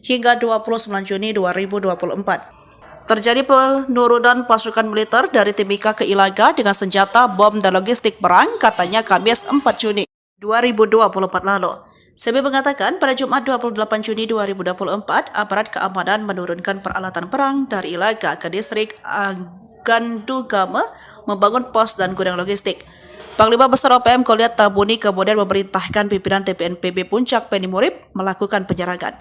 A: hingga 29 Juni 2024. Terjadi penurunan pasukan militer dari Timika ke Ilaga dengan senjata, bom, dan logistik perang, katanya Kamis 4 Juni 2024 lalu. Sebi mengatakan pada Jumat 28 Juni 2024, aparat keamanan menurunkan peralatan perang dari Ilaga ke distrik Gandugama membangun pos dan gudang logistik. Panglima Besar OPM Goliat Tabuni kemudian memerintahkan pimpinan TPNPB Puncak Penny Murib melakukan penyerangan.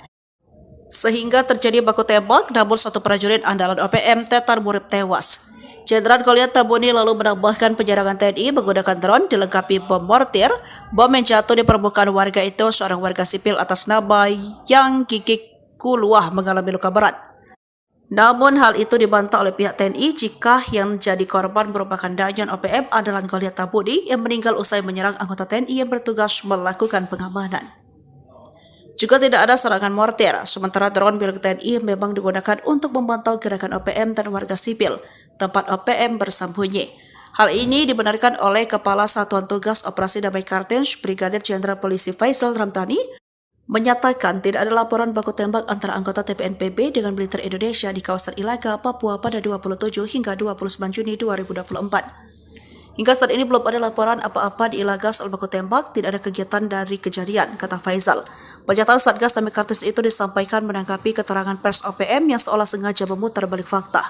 A: Sehingga terjadi baku tembak, namun satu prajurit andalan OPM Tetar Murib tewas. Jenderal Goliat Tabuni lalu menambahkan penyerangan TNI menggunakan drone dilengkapi bom mortir. Bom yang jatuh di permukaan warga itu seorang warga sipil atas nama Yang Gigik Kuluah mengalami luka berat. Namun hal itu dibantah oleh pihak TNI jika yang jadi korban merupakan Danyon OPM andalan Goliat Tabuni yang meninggal usai menyerang anggota TNI yang bertugas melakukan pengamanan. Juga tidak ada serangan mortir, sementara drone milik TNI memang digunakan untuk memantau gerakan OPM dan warga sipil, tempat OPM bersembunyi. Hal ini dibenarkan oleh Kepala Satuan Tugas Operasi Damai Kartens, Brigadir Jenderal Polisi Faisal Ramdhani, menyatakan tidak ada laporan baku tembak antara anggota TPNPB dengan militer Indonesia di kawasan Ilaga, Papua pada 27 hingga 29 Juni 2024. Hingga saat ini belum ada laporan apa-apa di Ilaga soal baku tembak, tidak ada kegiatan dari kejadian, kata Faisal. Pernyataan Satgas Damai Kartens itu disampaikan menanggapi keterangan pers OPM yang seolah sengaja memutar balik fakta.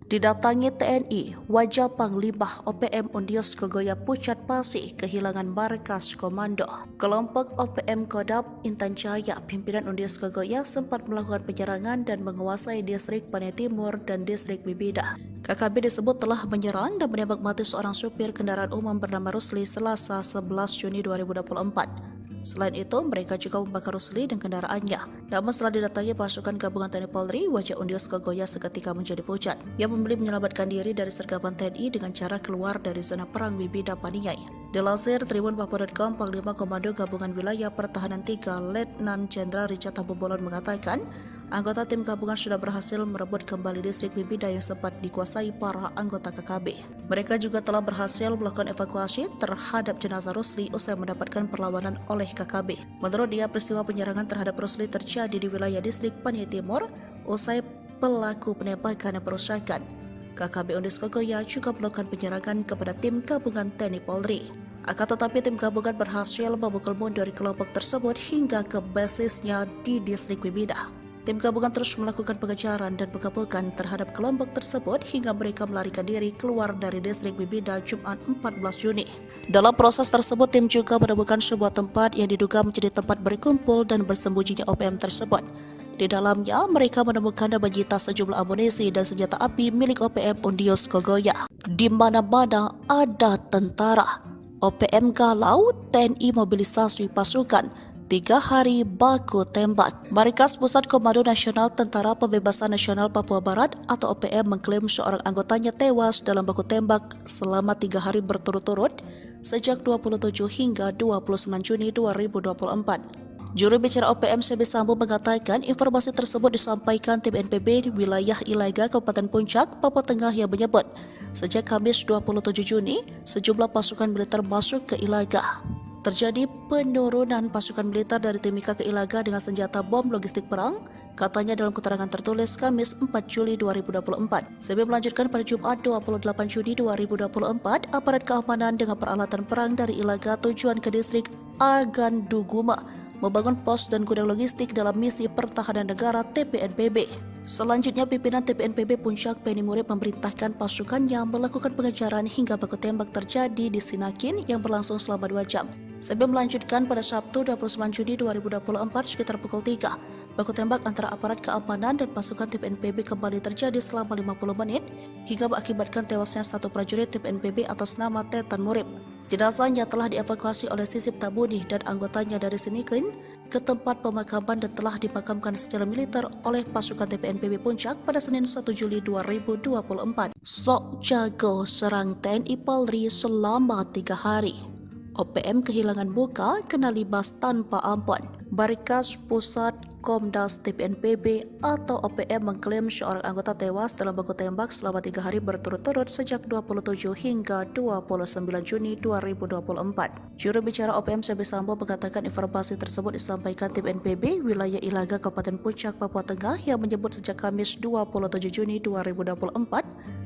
A: Didatangi TNI, wajah Panglima OPM Undios Kogoya Pucat Pasi kehilangan markas komando. Kelompok OPM Kodam Intan Jaya, pimpinan Undios Kogoya sempat melakukan penyerangan dan menguasai distrik Panai Timur dan distrik Bibida. KKB disebut telah menyerang dan menembak mati seorang supir kendaraan umum bernama Rusli Selasa 11 Juni 2024. Selain itu, mereka juga membakar Rusli dan kendaraannya. Namun setelah didatangi pasukan gabungan TNI Polri, wajah Undios Kogoya seketika menjadi pucat. Ia memilih menyelamatkan diri dari sergapan TNI dengan cara keluar dari zona perang Bibida Paniai. Dilansir tribunpapua.com, Panglima Komando Gabungan Wilayah Pertahanan 3, Letnan Jenderal Richard Tambubolon mengatakan, anggota tim gabungan sudah berhasil merebut kembali distrik Bibida yang sempat dikuasai para anggota KKB. Mereka juga telah berhasil melakukan evakuasi terhadap jenazah Rusli usai mendapatkan perlawanan oleh KKB. Menurut dia, peristiwa penyerangan terhadap Rusli terjadi di wilayah distrik Panai Timur usai pelaku penembakan dan perusakan. KKB Undios Kogoya juga melakukan penyerangan kepada tim gabungan TNI Polri. Akan tetapi tim gabungan berhasil memukul mundur kelompok tersebut hingga ke basisnya di distrik Bibida. Tim gabungan terus melakukan pengejaran dan pengepungan terhadap kelompok tersebut hingga mereka melarikan diri keluar dari distrik Bibida Jumat 14 Juni. Dalam proses tersebut, tim juga menemukan sebuah tempat yang diduga menjadi tempat berkumpul dan bersembunyinya OPM tersebut. Di dalamnya, mereka menemukan dan menyita sejumlah amunisi dan senjata api milik OPM Undios Kogoya. Di mana-mana ada tentara. OPM galau, TNI mobilisasi pasukan. 3 hari baku tembak. Markas Pusat Komando Nasional Tentara Pembebasan Nasional Papua Barat atau OPM mengklaim seorang anggotanya tewas dalam baku tembak selama 3 hari berturut-turut sejak 27 hingga 29 Juni 2024. Juru bicara OPM Sebi Sambo mengatakan informasi tersebut disampaikan tim NPB di wilayah Ilaga, Kabupaten Puncak, Papua Tengah yang menyebut sejak Kamis 27 Juni sejumlah pasukan militer masuk ke Ilaga. Terjadi penurunan pasukan militer dari Timika ke Ilaga dengan senjata bom logistik perang, katanya dalam keterangan tertulis Kamis 4 Juli 2024. Sebi melanjutkan pada Jumat 28 Juni 2024, aparat keamanan dengan peralatan perang dari Ilaga tujuan ke distrik Aganduguma membangun pos dan gudang logistik dalam misi pertahanan negara TPNPB. Selanjutnya, pimpinan TPNPB Puncak Penny Murib memerintahkan pasukannya melakukan pengejaran hingga baku tembak terjadi di Sinakin yang berlangsung selama 2 jam. Sebelum melanjutkan pada Sabtu 29 Juni 2024 sekitar pukul 3, baku tembak antara aparat keamanan dan pasukan TPNPB kembali terjadi selama 50 menit hingga mengakibatkan tewasnya satu prajurit TPNPB atas nama Tetan Murib. Jenazahnya telah dievakuasi oleh Sisip Tabuni dan anggotanya dari Sinikin ke tempat pemakaman dan telah dimakamkan secara militer oleh pasukan TPNPB Puncak pada Senin 1 Juli 2024. Sok jago serang TNI Polri selama 3 hari. OPM kehilangan muka kena libas tanpa ampun. Markas Pusat Komdas TPNPB atau OPM mengklaim seorang anggota tewas dalam baku tembak selama 3 hari berturut-turut sejak 27 hingga 29 Juni 2024. Juru bicara OPM Sebi Sambo mengatakan informasi tersebut disampaikan tim NPB wilayah Ilaga Kabupaten Puncak, Papua Tengah yang menyebut sejak Kamis 27 Juni 2024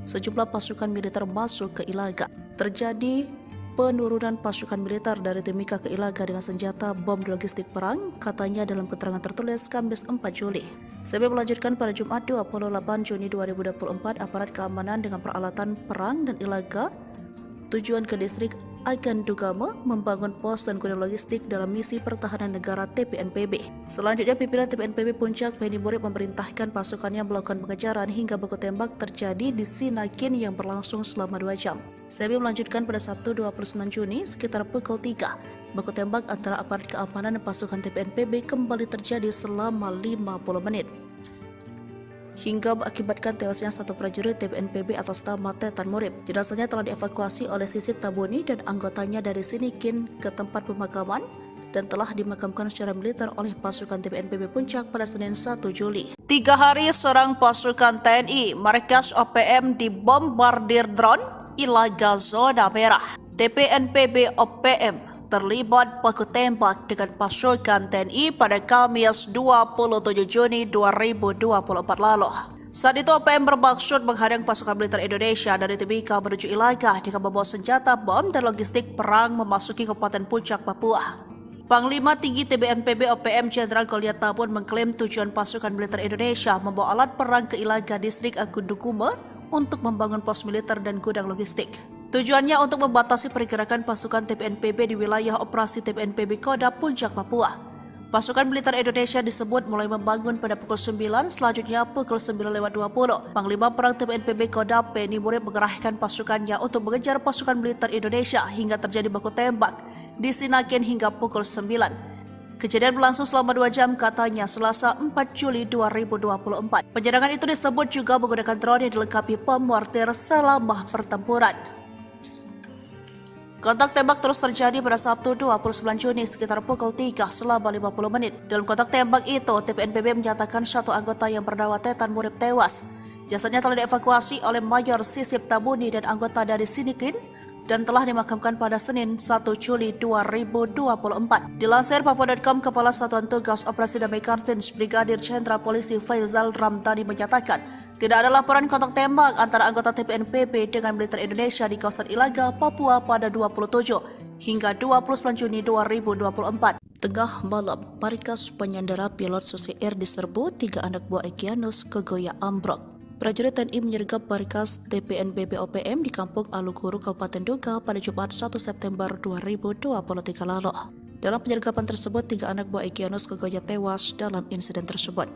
A: sejumlah pasukan militer masuk ke Ilaga. Terjadi penurunan pasukan militer dari Timika ke Ilaga dengan senjata bom logistik perang, katanya dalam keterangan tertulis Kamis 4 Juli. Sebi melanjutkan pada Jumat 28 Juni 2024, aparat keamanan dengan peralatan perang dan Ilaga tujuan ke distrik Agandugama membangun pos dan gudang logistik dalam misi pertahanan negara TPNPB. Selanjutnya, pimpinan TPNPB Puncak Penny Murib memerintahkan pasukannya melakukan pengejaran hingga baku tembak terjadi di Sinakin yang berlangsung selama 2 jam. Sebi melanjutkan pada Sabtu 29 Juni sekitar pukul 3. Baku tembak antara aparat keamanan dan pasukan TPNPB kembali terjadi selama 50 menit. Hingga mengakibatkan tewasnya satu prajurit TPNPB atas nama Tetan Murib. Jenazahnya telah dievakuasi oleh Sisip Tabuni dan anggotanya dari Sinikin ke tempat pemakaman dan telah dimakamkan secara militer oleh pasukan TPNPB Puncak pada Senin 1 Juli. 3 hari serang pasukan TNI, markas OPM dibombardir drone Ilaga zona merah. TPNPB OPM terlibat baku tembak dengan pasukan TNI pada Kamis 27 Juni 2024 lalu. Saat itu OPM bermaksud menghadang pasukan militer Indonesia dari Timika menuju Ilaga dengan membawa senjata bom dan logistik perang memasuki Kabupaten Puncak, Papua. Panglima Tinggi TPNPB OPM Jenderal Goliat Tabun mengklaim tujuan pasukan militer Indonesia membawa alat perang ke Ilaga Distrik Akundukume untuk membangun pos militer dan gudang logistik. Tujuannya untuk membatasi pergerakan pasukan TPNPB di wilayah operasi TPNPB Kodam Puncak, Papua. Pasukan militer Indonesia disebut mulai membangun pada pukul 9, selanjutnya pukul 9.20. Panglima Perang TPNPB Kodam Penny Murib mengerahkan pasukannya untuk mengejar pasukan militer Indonesia hingga terjadi baku tembak di Sinagen hingga pukul 9. Kejadian berlangsung selama 2 jam katanya Selasa 4 Juli 2024. Penyerangan itu disebut juga menggunakan drone yang dilengkapi pemortir selama pertempuran. Kontak tembak terus terjadi pada Sabtu 29 Juni sekitar pukul 3 selama 50 menit. Dalam kontak tembak itu, TPNPB menyatakan satu anggota yang bernama Tetan Murib tewas. Jasadnya telah dievakuasi oleh Mayor Sisip Tabuni dan anggota dari Sinikin dan telah dimakamkan pada Senin 1 Juli 2024. Dilansir Papua.com, Kepala Satuan Tugas Operasi Damai Kartins Brigadir Jenderal Polisi Faizal Ramdhani menyatakan tidak ada laporan kontak tembak antara anggota TPNPB dengan militer Indonesia di kawasan Ilaga, Papua pada 27 hingga 29 Juni 2024. Tengah malam, markas penyandera pilot Susi Air diserbu 3 anak buah Egyanus Kogoya ambruk. Prajurit TNI menyergap markas TPNPB OPM di Kampung Aluguru, Kabupaten Duga pada Jumat 1 September 2023 lalu. Dalam penyergapan tersebut, 3 anak buah Egyanus Kogoya tewas dalam insiden tersebut.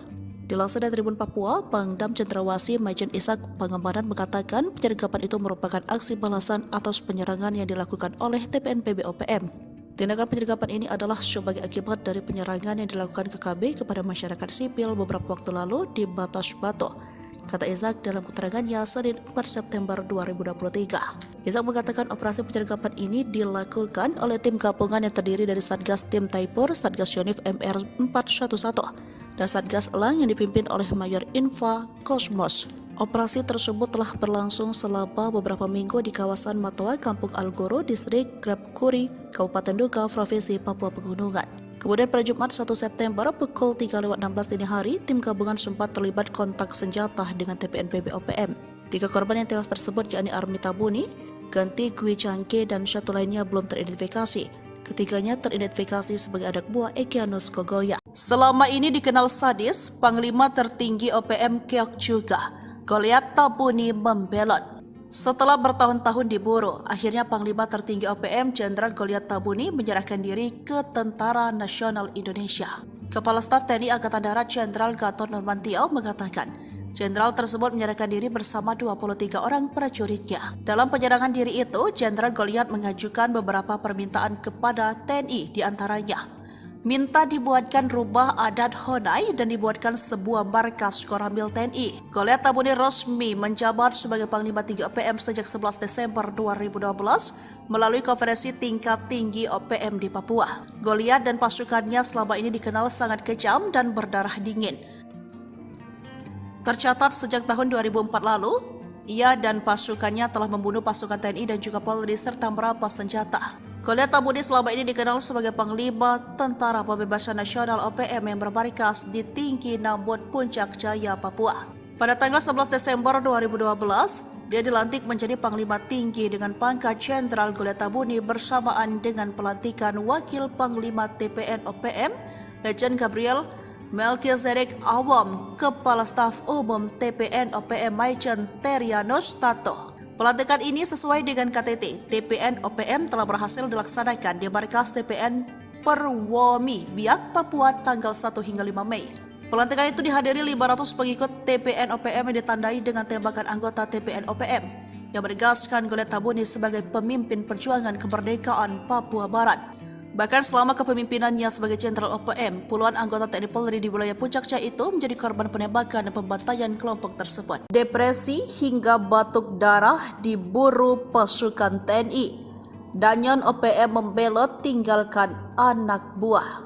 A: Dilansir dari Tribun Papua, Pangdam Cendrawasih Majen Ishak Pangemanan mengatakan penyergapan itu merupakan aksi balasan atas penyerangan yang dilakukan oleh TPNPB OPM. Tindakan penyergapan ini adalah sebagai akibat dari penyerangan yang dilakukan KKB kepada masyarakat sipil beberapa waktu lalu di Batas Batu, kata Ishak dalam keterangannya Senin 4 September 2023. Ishak mengatakan operasi penyergapan ini dilakukan oleh tim gabungan yang terdiri dari Satgas Tim Taipur, Satgas Yonif MR 411, dan Satgas Elang yang dipimpin oleh Mayor Infa Kosmos. Operasi tersebut telah berlangsung selama beberapa minggu di kawasan Matoa, Kampung Algoro, Distrik Grabkuri, Kabupaten Duga, Provinsi Papua Pegunungan. Kemudian pada Jumat 1 September pukul 3.16 dini hari, tim gabungan sempat terlibat kontak senjata dengan TPNPB OPM. 3 korban yang tewas tersebut yakni Army Tabuni, Ganti Gwi Changke, dan satu lainnya belum teridentifikasi. Ketiganya teridentifikasi sebagai anak buah Egyanus Kogoya. Selama ini dikenal sadis, Panglima tertinggi OPM Keok juga, Goliat Tabuni membelot. Setelah bertahun-tahun diburu, akhirnya Panglima tertinggi OPM Jenderal Goliat Tabuni menyerahkan diri ke Tentara Nasional Indonesia. Kepala Staf TNI Angkatan Darat Jenderal Gatot Nurmantio mengatakan, Jenderal tersebut menyerahkan diri bersama 23 orang prajuritnya. Dalam penyerangan diri itu, Jenderal Goliat mengajukan beberapa permintaan kepada TNI, diantaranya minta dibuatkan rubah adat Honai dan dibuatkan sebuah markas Koramil TNI. Goliat Tabuni resmi menjabat sebagai Panglima Tinggi OPM sejak 11 Desember 2012 melalui konferensi tingkat tinggi OPM di Papua. Goliat dan pasukannya selama ini dikenal sangat kejam dan berdarah dingin. Tercatat sejak tahun 2004 lalu, ia dan pasukannya telah membunuh pasukan TNI dan juga Polri serta merampas senjata. Goliat Tabuni selama ini dikenal sebagai Panglima Tentara Pembebasan Nasional OPM yang bermarkas di Tinggi Nambut, Puncak Jaya, Papua. Pada tanggal 11 Desember 2012, dia dilantik menjadi Panglima Tinggi dengan pangkat Jenderal Goliat Tabuni bersamaan dengan pelantikan Wakil Panglima TPN OPM, Legend Gabriel Melchizedek Awam, Kepala Staf Umum TPN OPM Maijen Terianus Tato. Pelantikan ini sesuai dengan KTT, TPN OPM telah berhasil dilaksanakan di markas TPN Perwomi, Biak, Papua tanggal 1 hingga 5 Mei. Pelantikan itu dihadiri 500 pengikut TPN OPM yang ditandai dengan tembakan anggota TPN OPM yang menegaskan Goliat Tabuni sebagai pemimpin perjuangan kemerdekaan Papua Barat. Bahkan selama kepemimpinannya sebagai Jenderal OPM, puluhan anggota TNI Polri di wilayah Puncak Jaya itu menjadi korban penembakan dan pembantaian kelompok tersebut. Depresi hingga batuk darah diburu pasukan TNI. Danyon OPM membelot tinggalkan anak buah.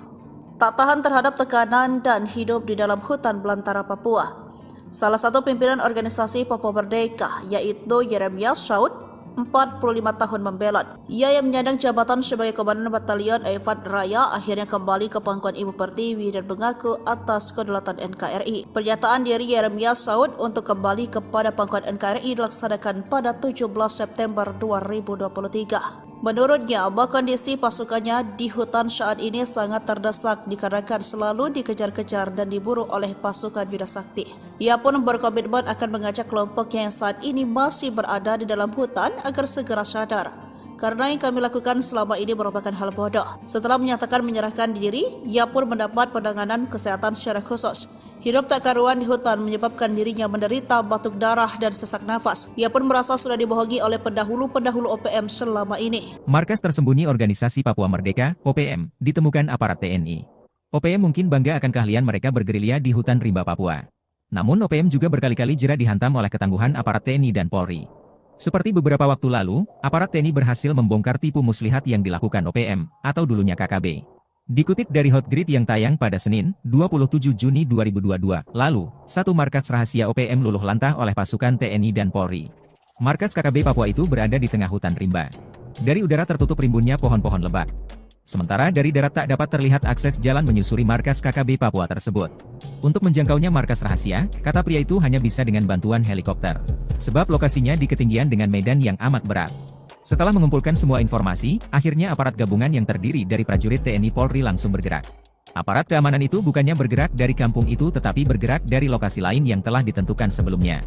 A: Tak tahan terhadap tekanan dan hidup di dalam hutan belantara Papua. Salah satu pimpinan organisasi Papua Merdeka yaitu Yeremias Saud, 45 tahun membelot. Ia yang menyandang jabatan sebagai Komandan Batalion Eifat Raya akhirnya kembali ke pangkuan Ibu Pertiwi dan mengaku atas kedaulatan NKRI. Pernyataan diri Yeremias Saud untuk kembali kepada pangkuan NKRI dilaksanakan pada 17 September 2023. Menurutnya, kondisi pasukannya di hutan saat ini sangat terdesak dikarenakan selalu dikejar-kejar dan diburu oleh pasukan Yuda Sakti. Ia pun berkomitmen akan mengajak kelompoknya yang saat ini masih berada di dalam hutan agar segera sadar. Karena yang kami lakukan selama ini merupakan hal bodoh. Setelah menyatakan menyerahkan diri, ia pun mendapat penanganan kesehatan secara khusus. Hidup tak karuan di hutan menyebabkan dirinya menderita batuk darah dan sesak nafas. Ia pun merasa sudah dibohongi oleh pendahulu-pendahulu OPM selama ini.
B: Markas tersembunyi Organisasi Papua Merdeka, OPM, ditemukan aparat TNI. OPM mungkin bangga akan keahlian mereka bergerilya di hutan rimba Papua. Namun OPM juga berkali-kali jera dihantam oleh ketangguhan aparat TNI dan Polri. Seperti beberapa waktu lalu, aparat TNI berhasil membongkar tipu muslihat yang dilakukan OPM, atau dulunya KKB. Dikutip dari Hotgrid yang tayang pada Senin, 27 Juni 2022, lalu, satu markas rahasia OPM luluh lantah oleh pasukan TNI dan Polri. Markas KKB Papua itu berada di tengah hutan rimba. Dari udara tertutup rimbunnya pohon-pohon lebat. Sementara dari darat tak dapat terlihat akses jalan menyusuri markas KKB Papua tersebut. Untuk menjangkaunya markas rahasia, kata pria itu hanya bisa dengan bantuan helikopter. Sebab lokasinya di ketinggian dengan medan yang amat berat. Setelah mengumpulkan semua informasi, akhirnya aparat gabungan yang terdiri dari prajurit TNI Polri langsung bergerak. Aparat keamanan itu bukannya bergerak dari kampung itu tetapi bergerak dari lokasi lain yang telah ditentukan sebelumnya.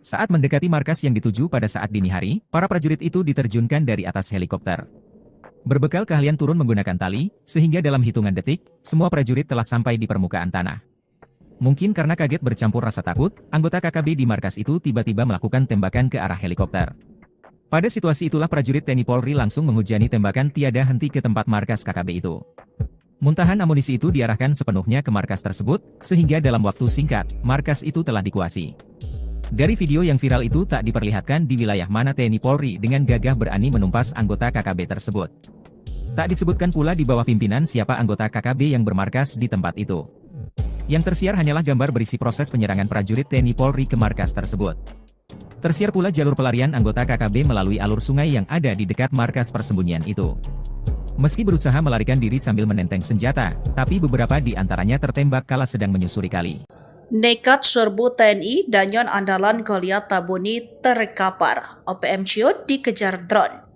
B: Saat mendekati markas yang dituju pada saat dini hari, para prajurit itu diterjunkan dari atas helikopter. Berbekal keahlian turun menggunakan tali, sehingga dalam hitungan detik, semua prajurit telah sampai di permukaan tanah. Mungkin karena kaget bercampur rasa takut, anggota KKB di markas itu tiba-tiba melakukan tembakan ke arah helikopter. Pada situasi itulah prajurit TNI Polri langsung menghujani tembakan tiada henti ke tempat markas KKB itu. Muntahan amunisi itu diarahkan sepenuhnya ke markas tersebut, sehingga dalam waktu singkat, markas itu telah dikuasai. Dari video yang viral itu tak diperlihatkan di wilayah mana TNI Polri dengan gagah berani menumpas anggota KKB tersebut. Tak disebutkan pula di bawah pimpinan siapa anggota KKB yang bermarkas di tempat itu. Yang tersiar hanyalah gambar berisi proses penyerangan prajurit TNI Polri ke markas tersebut. Tersiar pula jalur pelarian anggota KKB melalui alur sungai yang ada di dekat markas persembunyian itu. Meski berusaha melarikan diri sambil menenteng senjata, tapi beberapa di antaranya tertembak kala sedang menyusuri kali.
A: Nekat serbu TNI, Danyon andalan Goliat Tabuni terkapar. OPM ciut dikejar drone.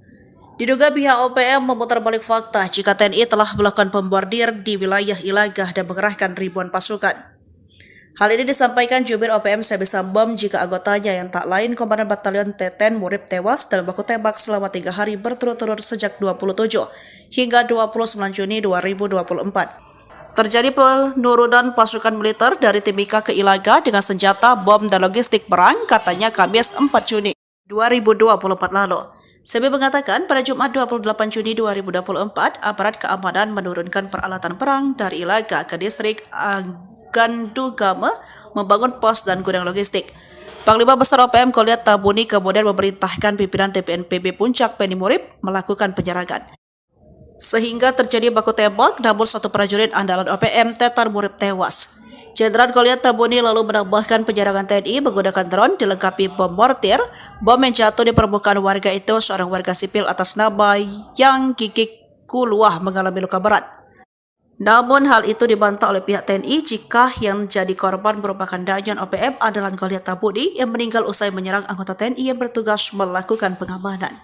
A: Diduga pihak OPM memutar balik fakta jika TNI telah melakukan pembordir di wilayah Ilagah dan mengerahkan ribuan pasukan. Hal ini disampaikan jubir OPM Sebi Sambom jika anggotanya yang tak lain Komandan Batalion Teten Murib tewas dalam baku tembak selama 3 hari berturut-turut sejak 27 hingga 29 Juni 2024. Terjadi penurunan pasukan militer dari Timika ke Ilaga dengan senjata, bom, dan logistik perang, katanya Kamis 4 Juni 2024 lalu. Sebi mengatakan pada Jumat 28 Juni 2024, aparat keamanan menurunkan peralatan perang dari Ilaga ke distrik Gandugama membangun pos dan gudang logistik. Panglima Besar OPM Goliat Tabuni kemudian memerintahkan pimpinan TPNPB Puncak Penny Murib melakukan penyerangan. Sehingga terjadi baku tembak, namun satu prajurit andalan OPM Tetar Murib tewas. Jenderal Goliat Tabuni lalu menambahkan penyerangan TNI menggunakan drone dilengkapi bom mortir. Bom yang jatuh di permukaan warga itu seorang warga sipil atas nama Yang Gigik Kuluah mengalami luka berat. Namun hal itu dibantah oleh pihak TNI jika yang jadi korban merupakan Danyon OPM andalan Goliat Tabuni yang meninggal usai menyerang anggota TNI yang bertugas melakukan pengamanan.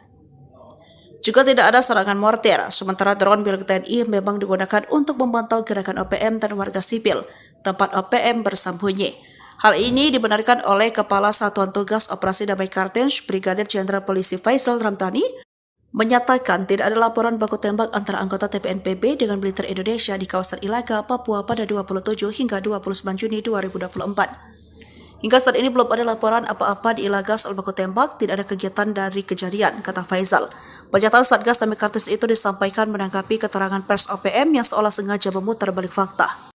A: Juga tidak ada serangan mortir, sementara drone milik TNI memang digunakan untuk memantau gerakan OPM dan warga sipil, tempat OPM bersembunyi. Hal ini dibenarkan oleh Kepala Satuan Tugas Operasi Damai Kartens Brigadir Jenderal Polisi Faisal Ramdhani, menyatakan tidak ada laporan baku tembak antara anggota TPNPB dengan militer Indonesia di kawasan Ilaga, Papua pada 27 hingga 29 Juni 2024. Hingga saat ini belum ada laporan apa-apa di Ilaga soal baku tembak, tidak ada kegiatan dari kejadian, kata Faisal. Pernyataan Satgas Damai Kartens itu disampaikan menanggapi keterangan pers OPM yang seolah sengaja memutar balik fakta.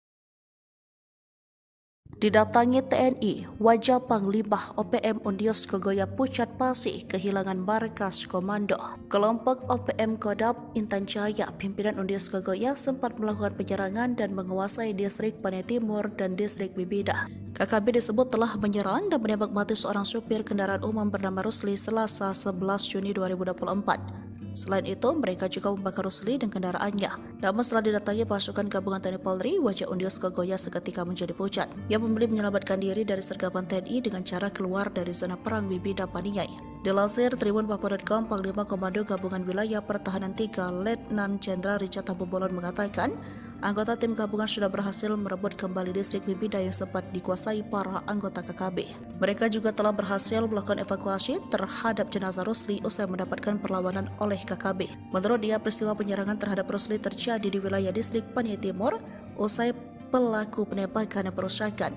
A: Didatangi TNI, wajah Panglima OPM Undios Kogoya Pucat Pasih kehilangan markas komando. Kelompok OPM Kodam Intan Jaya, pimpinan Undios Kogoya sempat melakukan penyerangan dan menguasai distrik Panai Timur dan distrik Bibida. KKB disebut telah menyerang dan menembak mati seorang supir kendaraan umum bernama Rusli Selasa 11 Juni 2024. Selain itu, mereka juga membakar Rusli dan kendaraannya. Namun setelah didatangi pasukan gabungan TNI Polri, wajah Undios Kogoya seketika menjadi pucat. Ia memilih menyelamatkan diri dari sergapan TNI dengan cara keluar dari zona perang Bibida Paniai. Dilansir tribunpapua.com, Panglima Komando Gabungan Wilayah Pertahanan 3, Letnan Jenderal Richard Tambubolon mengatakan, anggota tim gabungan sudah berhasil merebut kembali distrik Bibida yang sempat dikuasai para anggota KKB. Mereka juga telah berhasil melakukan evakuasi terhadap jenazah Rusli usai mendapatkan perlawanan oleh KKB. Menurut dia, peristiwa penyerangan terhadap Rusli terjadi di wilayah distrik Panai Timur usai pelaku penembakan dan perusakan.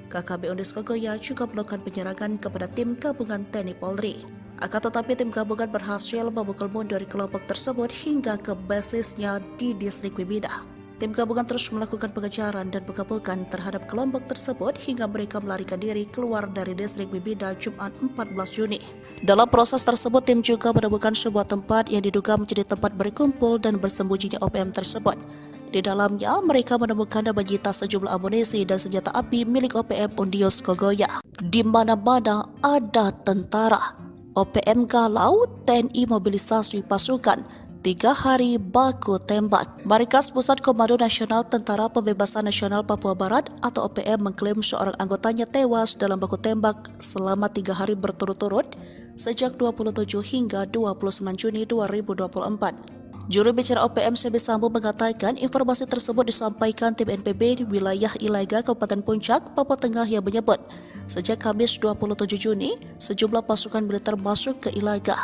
A: KKB Undios Kogoya juga melakukan penyerangan kepada tim gabungan TNI Polri. Akan tetapi tim gabungan berhasil memukul mundur kelompok tersebut hingga ke basisnya di distrik Bibida. Tim gabungan terus melakukan pengejaran dan pengepungan terhadap kelompok tersebut hingga mereka melarikan diri keluar dari distrik Bibida Jumat 14 Juni. Dalam proses tersebut, tim juga menemukan sebuah tempat yang diduga menjadi tempat berkumpul dan bersembunyinya OPM tersebut. Di dalamnya, mereka menemukan dan menyita sejumlah amunisi dan senjata api milik OPM Undios Kogoya. Di mana-mana ada tentara. OPM galau, TNI mobilisasi pasukan. 3 hari baku tembak. Markas Pusat Komando Nasional Tentara Pembebasan Nasional Papua Barat atau OPM mengklaim seorang anggotanya tewas dalam baku tembak selama 3 hari berturut-turut sejak 27 hingga 29 Juni 2024. Juru bicara OPM Sebi Sambo mengatakan informasi tersebut disampaikan tim NPB di wilayah Ilaga, Kabupaten Puncak, Papua Tengah yang menyebut sejak Kamis 27 Juni sejumlah pasukan militer masuk ke Ilaga.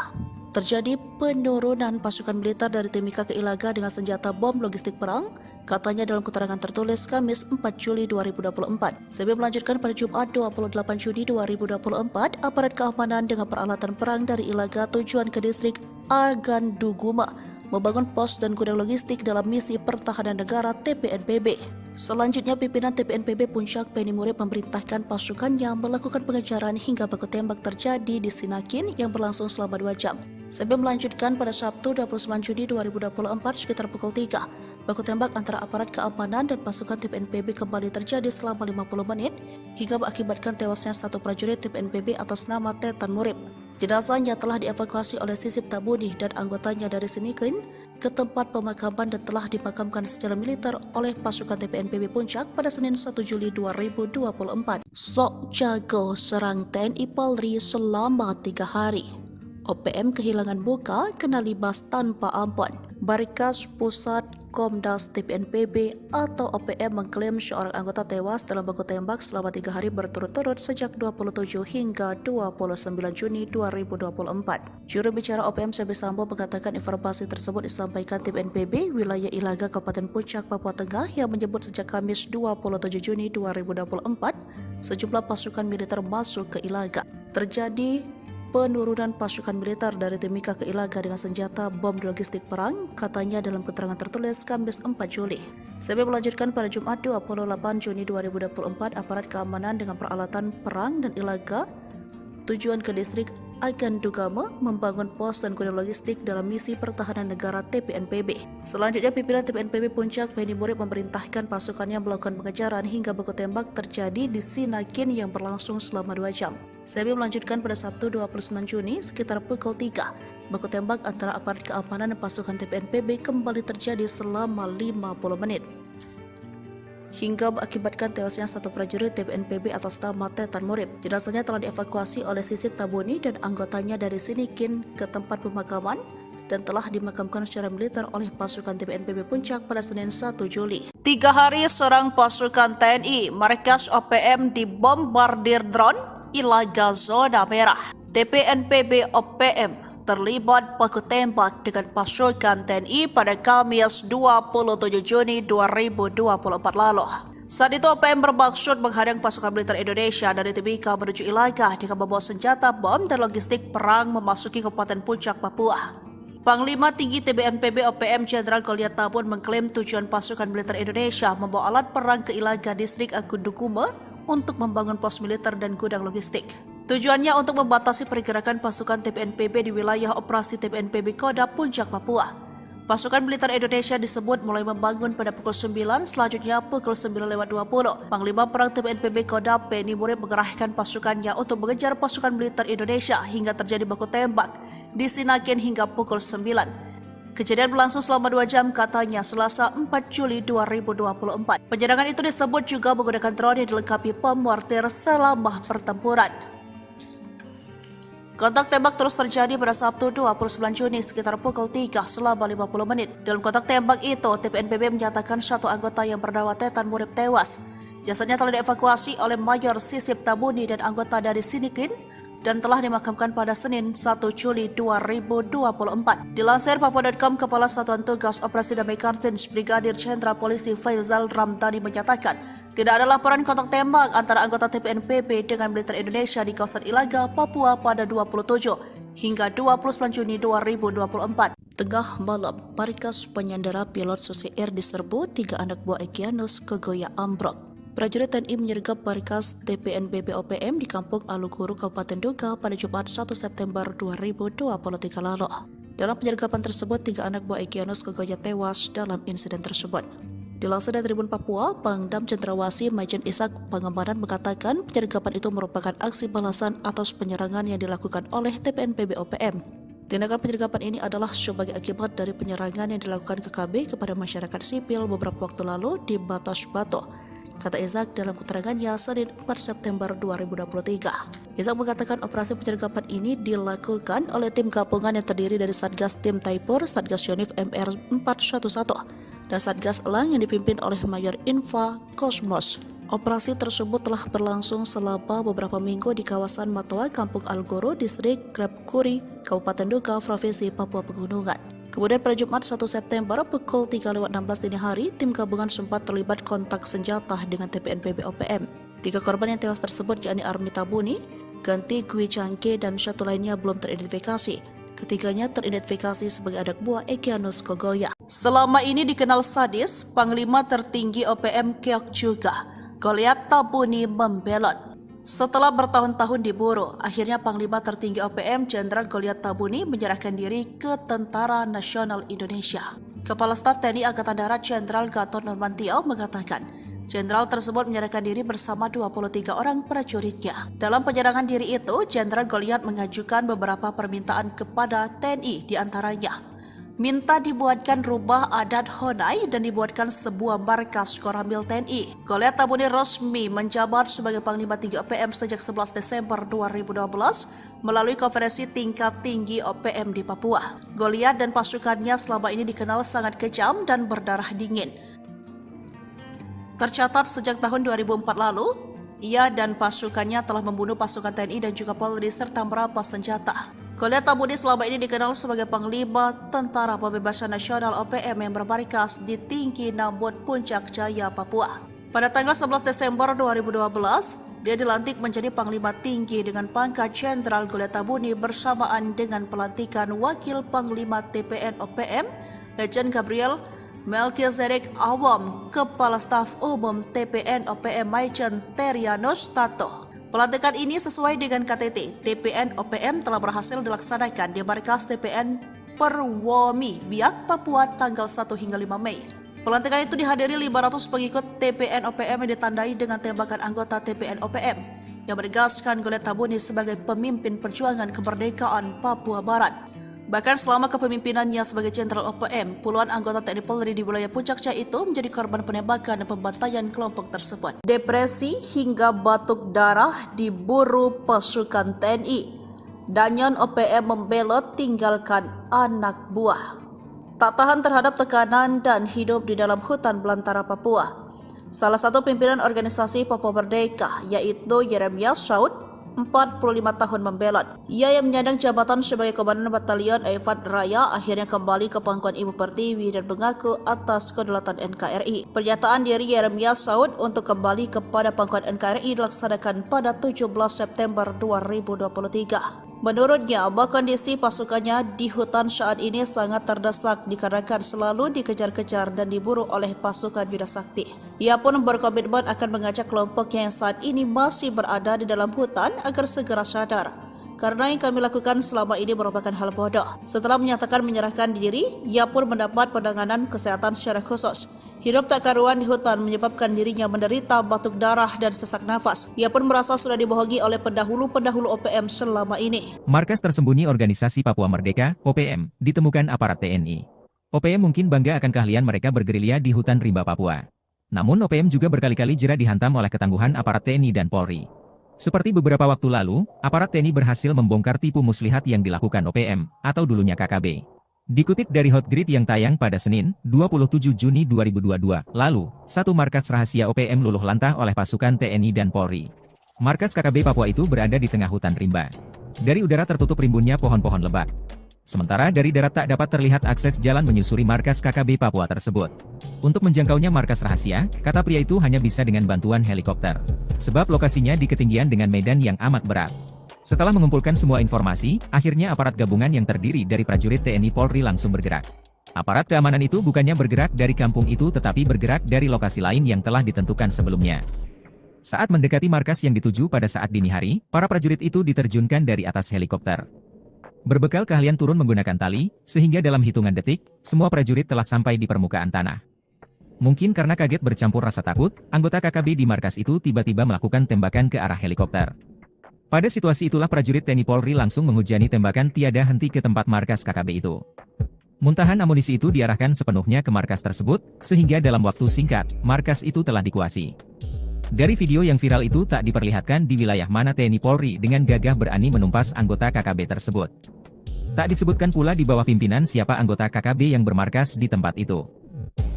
A: Terjadi penurunan pasukan militer dari Timika ke Ilaga dengan senjata bom logistik perang, katanya dalam keterangan tertulis Kamis 4 Juli 2024. Sebi melanjutkan pada Jumat 28 Juni 2024, aparat keamanan dengan peralatan perang dari Ilaga tujuan ke distrik Aganduguma membangun pos dan gudang logistik dalam misi pertahanan negara TPNPB. Selanjutnya, pimpinan TPNPB Puncak Penny Murib memerintahkan pasukannya melakukan pengejaran hingga baku tembak terjadi di Sinakin yang berlangsung selama 2 jam. Sebi melanjutkan pada Sabtu 29 Juni 2024 sekitar pukul 3. Baku tembak antara aparat keamanan dan pasukan TPNPB kembali terjadi selama 50 menit hingga mengakibatkan tewasnya satu prajurit TPNPB atas nama Tetan Murib. Jenazahnya telah dievakuasi oleh Sisip Tabuni dan anggotanya dari Sinikin ke tempat pemakaman dan telah dimakamkan secara militer oleh pasukan TPNPB Puncak pada Senin 1 Juli 2024. Sok jago serang TNI Polri selama 3 hari. OPM kehilangan muka kena libas tanpa ampun. Markas Pusat Komdas TPNPB atau OPM mengklaim seorang anggota tewas dalam baku tembak selama 3 hari berturut-turut sejak 27 hingga 29 Juni 2024. Juru bicara OPM Sebi Sambo mengatakan informasi tersebut disampaikan tim NPB wilayah Ilaga Kabupaten Puncak, Papua Tengah yang menyebut sejak Kamis 27 Juni 2024 sejumlah pasukan militer masuk ke Ilaga. Terjadi penurunan pasukan militer dari Timika ke Ilaga dengan senjata bom logistik perang, katanya dalam keterangan tertulis Kamis 4 Juli. Sebi melanjutkan pada Jumat 28 Juni 2024, aparat keamanan dengan peralatan perang dan Ilaga tujuan ke distrik Agandugama membangun pos dan gudang logistik dalam misi pertahanan negara TPNPB. Selanjutnya, pimpinan TPNPB Puncak Penny Murib memerintahkan pasukannya melakukan pengejaran hingga baku tembak terjadi di Sinakin yang berlangsung selama 2 jam. Sebi melanjutkan pada Sabtu 29 Juni sekitar pukul 3. Baku tembak antara aparat keamanan dan pasukan TPNPB kembali terjadi selama 50 menit. Hingga mengakibatkan tewasnya satu prajurit TPNPB atas nama Tetan Murib. Jenazahnya telah dievakuasi oleh Sisip Tabuni dan anggotanya dari Sinikin ke tempat pemakaman dan telah dimakamkan secara militer oleh pasukan TPNPB Puncak pada Senin 1 Juli. 3 hari serang pasukan TNI, markas OPM dibombardir drone Ilaga zona merah. TPNPB OPM terlibat baku tembak dengan pasukan TNI pada Kamis 27 Juni 2024 lalu. Saat itu OPM bermaksud menghadang pasukan militer Indonesia dari Timika menuju Ilaga dengan membawa senjata bom dan logistik perang memasuki Kabupaten Puncak, Papua. Panglima Tinggi TPNPB OPM Jenderal Goliat Tabun mengklaim tujuan pasukan militer Indonesia membawa alat perang ke Ilaga distrik Aganduguma untuk membangun pos militer dan gudang logistik. Tujuannya untuk membatasi pergerakan pasukan TPNPB di wilayah operasi TPNPB Kodam Puncak, Papua. Pasukan militer Indonesia disebut mulai membangun pada pukul 9, selanjutnya pukul 9.20. Panglima Perang TPNPB Kodam Penny Murib mengerahkan pasukannya untuk mengejar pasukan militer Indonesia hingga terjadi baku tembak di Sinaken hingga pukul 9. Kejadian berlangsung selama 2 jam katanya Selasa 4 Juli 2024. Penyerangan itu disebut juga menggunakan drone yang dilengkapi pemortir selama pertempuran. Kontak tembak terus terjadi pada Sabtu 29 Juni sekitar pukul 3 selama 50 menit. Dalam kontak tembak itu, TPNPB menyatakan satu anggota yang bernama Tetan Murib tewas. Jasadnya telah dievakuasi oleh Mayor Sisip Tabuni dan anggota dari Sinikin dan telah dimakamkan pada Senin 1 Juli 2024. Dilansir Papua.com, Kepala Satuan Tugas Operasi Damai Kartens Brigadir Jenderal Polisi Faizal Ramdhani menyatakan, tidak ada laporan kontak tembak antara anggota TPNPB dengan militer Indonesia di kawasan Ilaga, Papua pada 27 hingga 29 Juni 2024. Tengah malam, markas penyandera pilot Susi Air diserbu 3 anak buah Egyanus Kogoya ambruk. Prajurit TNI menyergap markas TPNPB OPM di Kampung Aluguru, Kabupaten Duga pada Jumat 1 September 2023 lalu. Dalam penyergapan tersebut, 3 anak buah Egyanus Kogoya tewas dalam insiden tersebut. Dilansir dari Tribun Papua, Pangdam Cendrawasih Majen Ishak Pangemanan mengatakan penyergapan itu merupakan aksi balasan atas penyerangan yang dilakukan oleh TPNPB OPM. Tindakan penyergapan ini adalah sebagai akibat dari penyerangan yang dilakukan KKB kepada masyarakat sipil beberapa waktu lalu di Batas Batu, kata Ishak dalam keterangannya Senin 4 September 2023. Ishak mengatakan operasi penyergapan ini dilakukan oleh tim gabungan yang terdiri dari Satgas Tim Taipur, Satgas Yonif MR 411, dan Satgas Elang yang dipimpin oleh Mayor Infa Kosmos. Operasi tersebut telah berlangsung selama beberapa minggu di kawasan Matoa, Kampung Aluguru, Distrik Krepkuri, Kabupaten Duga, Provinsi Papua Pegunungan. Kemudian pada Jumat 1 September pukul 3.16 dini hari, tim gabungan sempat terlibat kontak senjata dengan TPNPB OPM. 3 korban yang tewas tersebut yakni Army Tabuni, Ganti Gwi Changke, dan satu lainnya belum teridentifikasi. Ketiganya teridentifikasi sebagai anak buah Egyanus Kogoya. Selama ini dikenal sadis, Panglima tertinggi OPM Keok juga, Goliat Tabuni membelot. Setelah bertahun-tahun diburu, akhirnya Panglima tertinggi OPM Jenderal Goliat Tabuni menyerahkan diri ke Tentara Nasional Indonesia. Kepala Staf TNI Angkatan Darat Jenderal Gatot Nurmantio mengatakan, Jenderal tersebut menyerahkan diri bersama 23 orang prajuritnya. Dalam penyerangan diri itu, Jenderal Goliat mengajukan beberapa permintaan kepada TNI, diantaranya minta dibuatkan rubah adat Honai dan dibuatkan sebuah markas Koramil TNI. Goliat Tabuni resmi menjabat sebagai Panglima Tinggi OPM sejak 11 Desember 2012 melalui konferensi tingkat tinggi OPM di Papua. Goliat dan pasukannya selama ini dikenal sangat kejam dan berdarah dingin. Tercatat sejak tahun 2004 lalu, ia dan pasukannya telah membunuh pasukan TNI dan juga Polri serta merampas senjata. Goliat Tabuni selama ini dikenal sebagai Panglima Tentara Pembebasan Nasional OPM yang bermarkas di Tinggi Nambut, Puncak Jaya, Papua. Pada tanggal 11 Desember 2012, dia dilantik menjadi Panglima Tinggi dengan pangkat Jenderal Goliat Tabuni bersamaan dengan pelantikan Wakil Panglima TPN OPM, Letjen Gabriel Melchizedek Awam, Kepala Staf Umum TPN OPM Majen Terianus Tato. Pelantikan ini sesuai dengan KTT. TPN OPM telah berhasil dilaksanakan di markas TPN Perwomi, Biak, Papua tanggal 1 hingga 5 Mei. Pelantikan itu dihadiri 500 pengikut TPN OPM yang ditandai dengan tembakan anggota TPN OPM yang menegaskan Goliat Tabuni sebagai pemimpin perjuangan kemerdekaan Papua Barat. Bahkan selama kepemimpinannya sebagai Jenderal OPM, puluhan anggota TNI Polri di wilayah Puncak Jaya itu menjadi korban penembakan dan pembantaian kelompok tersebut. Depresi hingga batuk darah diburu pasukan TNI. Danyon OPM membelot tinggalkan anak buah. Tak tahan terhadap tekanan dan hidup di dalam hutan belantara Papua. Salah satu pimpinan organisasi Papua Merdeka yaitu Yeremias Saud, 45 tahun membelot. Ia yang menyandang jabatan sebagai Komandan Batalion Eifat Raya akhirnya kembali ke pangkuan Ibu Pertiwi dan mengaku atas kedaulatan NKRI. Pernyataan dari Yeremias Saud untuk kembali kepada pangkuan NKRI dilaksanakan pada 17 September 2023. Menurutnya, bahwa kondisi pasukannya di hutan saat ini sangat terdesak dikarenakan selalu dikejar-kejar dan diburu oleh pasukan Bida Sakti. Ia pun berkomitmen akan mengajak kelompoknya yang saat ini masih berada di dalam hutan agar segera sadar. Karena yang kami lakukan selama ini merupakan hal bodoh. Setelah menyatakan menyerahkan diri, ia pun mendapat penanganan kesehatan secara khusus. Hidup tak karuan di hutan menyebabkan dirinya menderita batuk darah dan sesak nafas. Ia pun merasa sudah dibohongi oleh pendahulu-pendahulu OPM selama ini.
B: Markas tersembunyi Organisasi Papua Merdeka, OPM, ditemukan aparat TNI. OPM mungkin bangga akan keahlian mereka bergerilya di hutan rimba Papua. Namun OPM juga berkali-kali jera dihantam oleh ketangguhan aparat TNI dan Polri. Seperti beberapa waktu lalu, aparat TNI berhasil membongkar tipu muslihat yang dilakukan OPM, atau dulunya KKB. Dikutip dari Hotgrid yang tayang pada Senin, 27 Juni 2022, lalu, satu markas rahasia OPM luluh lantah oleh pasukan TNI dan Polri. Markas KKB Papua itu berada di tengah hutan rimba. Dari udara tertutup rimbunnya pohon-pohon lebat. Sementara dari darat tak dapat terlihat akses jalan menyusuri markas KKB Papua tersebut. Untuk menjangkaunya markas rahasia, kata pria itu hanya bisa dengan bantuan helikopter. Sebab lokasinya di ketinggian dengan medan yang amat berat. Setelah mengumpulkan semua informasi, akhirnya aparat gabungan yang terdiri dari prajurit TNI Polri langsung bergerak. Aparat keamanan itu bukannya bergerak dari kampung itu tetapi bergerak dari lokasi lain yang telah ditentukan sebelumnya. Saat mendekati markas yang dituju pada saat dini hari, para prajurit itu diterjunkan dari atas helikopter. Berbekal keahlian turun menggunakan tali, sehingga dalam hitungan detik, semua prajurit telah sampai di permukaan tanah. Mungkin karena kaget bercampur rasa takut, anggota KKB di markas itu tiba-tiba melakukan tembakan ke arah helikopter. Pada situasi itulah prajurit TNI Polri langsung menghujani tembakan tiada henti ke tempat markas KKB itu. Muntahan amunisi itu diarahkan sepenuhnya ke markas tersebut, sehingga dalam waktu singkat, markas itu telah dikuasai. Dari video yang viral itu tak diperlihatkan di wilayah mana TNI Polri dengan gagah berani menumpas anggota KKB tersebut. Tak disebutkan pula di bawah pimpinan siapa anggota KKB yang bermarkas di tempat itu.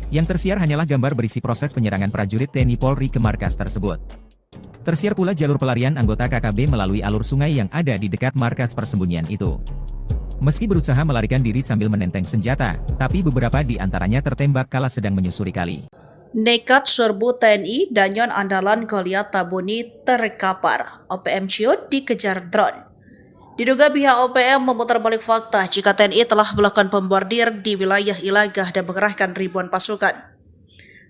B: Yang tersiar hanyalah gambar berisi proses penyerangan prajurit TNI Polri ke markas tersebut. Tersiar pula jalur pelarian anggota KKB melalui alur sungai yang ada di dekat markas persembunyian itu. Meski berusaha melarikan diri sambil menenteng senjata, tapi beberapa di antaranya tertembak kala sedang menyusuri kali.
A: Nekat serbu TNI Danyon andalan Goliat Tabuni terkapar. OPM ciut dikejar drone. Diduga pihak OPM memutar balik fakta jika TNI telah melakukan pembordir di wilayah Ilagah dan mengerahkan ribuan pasukan.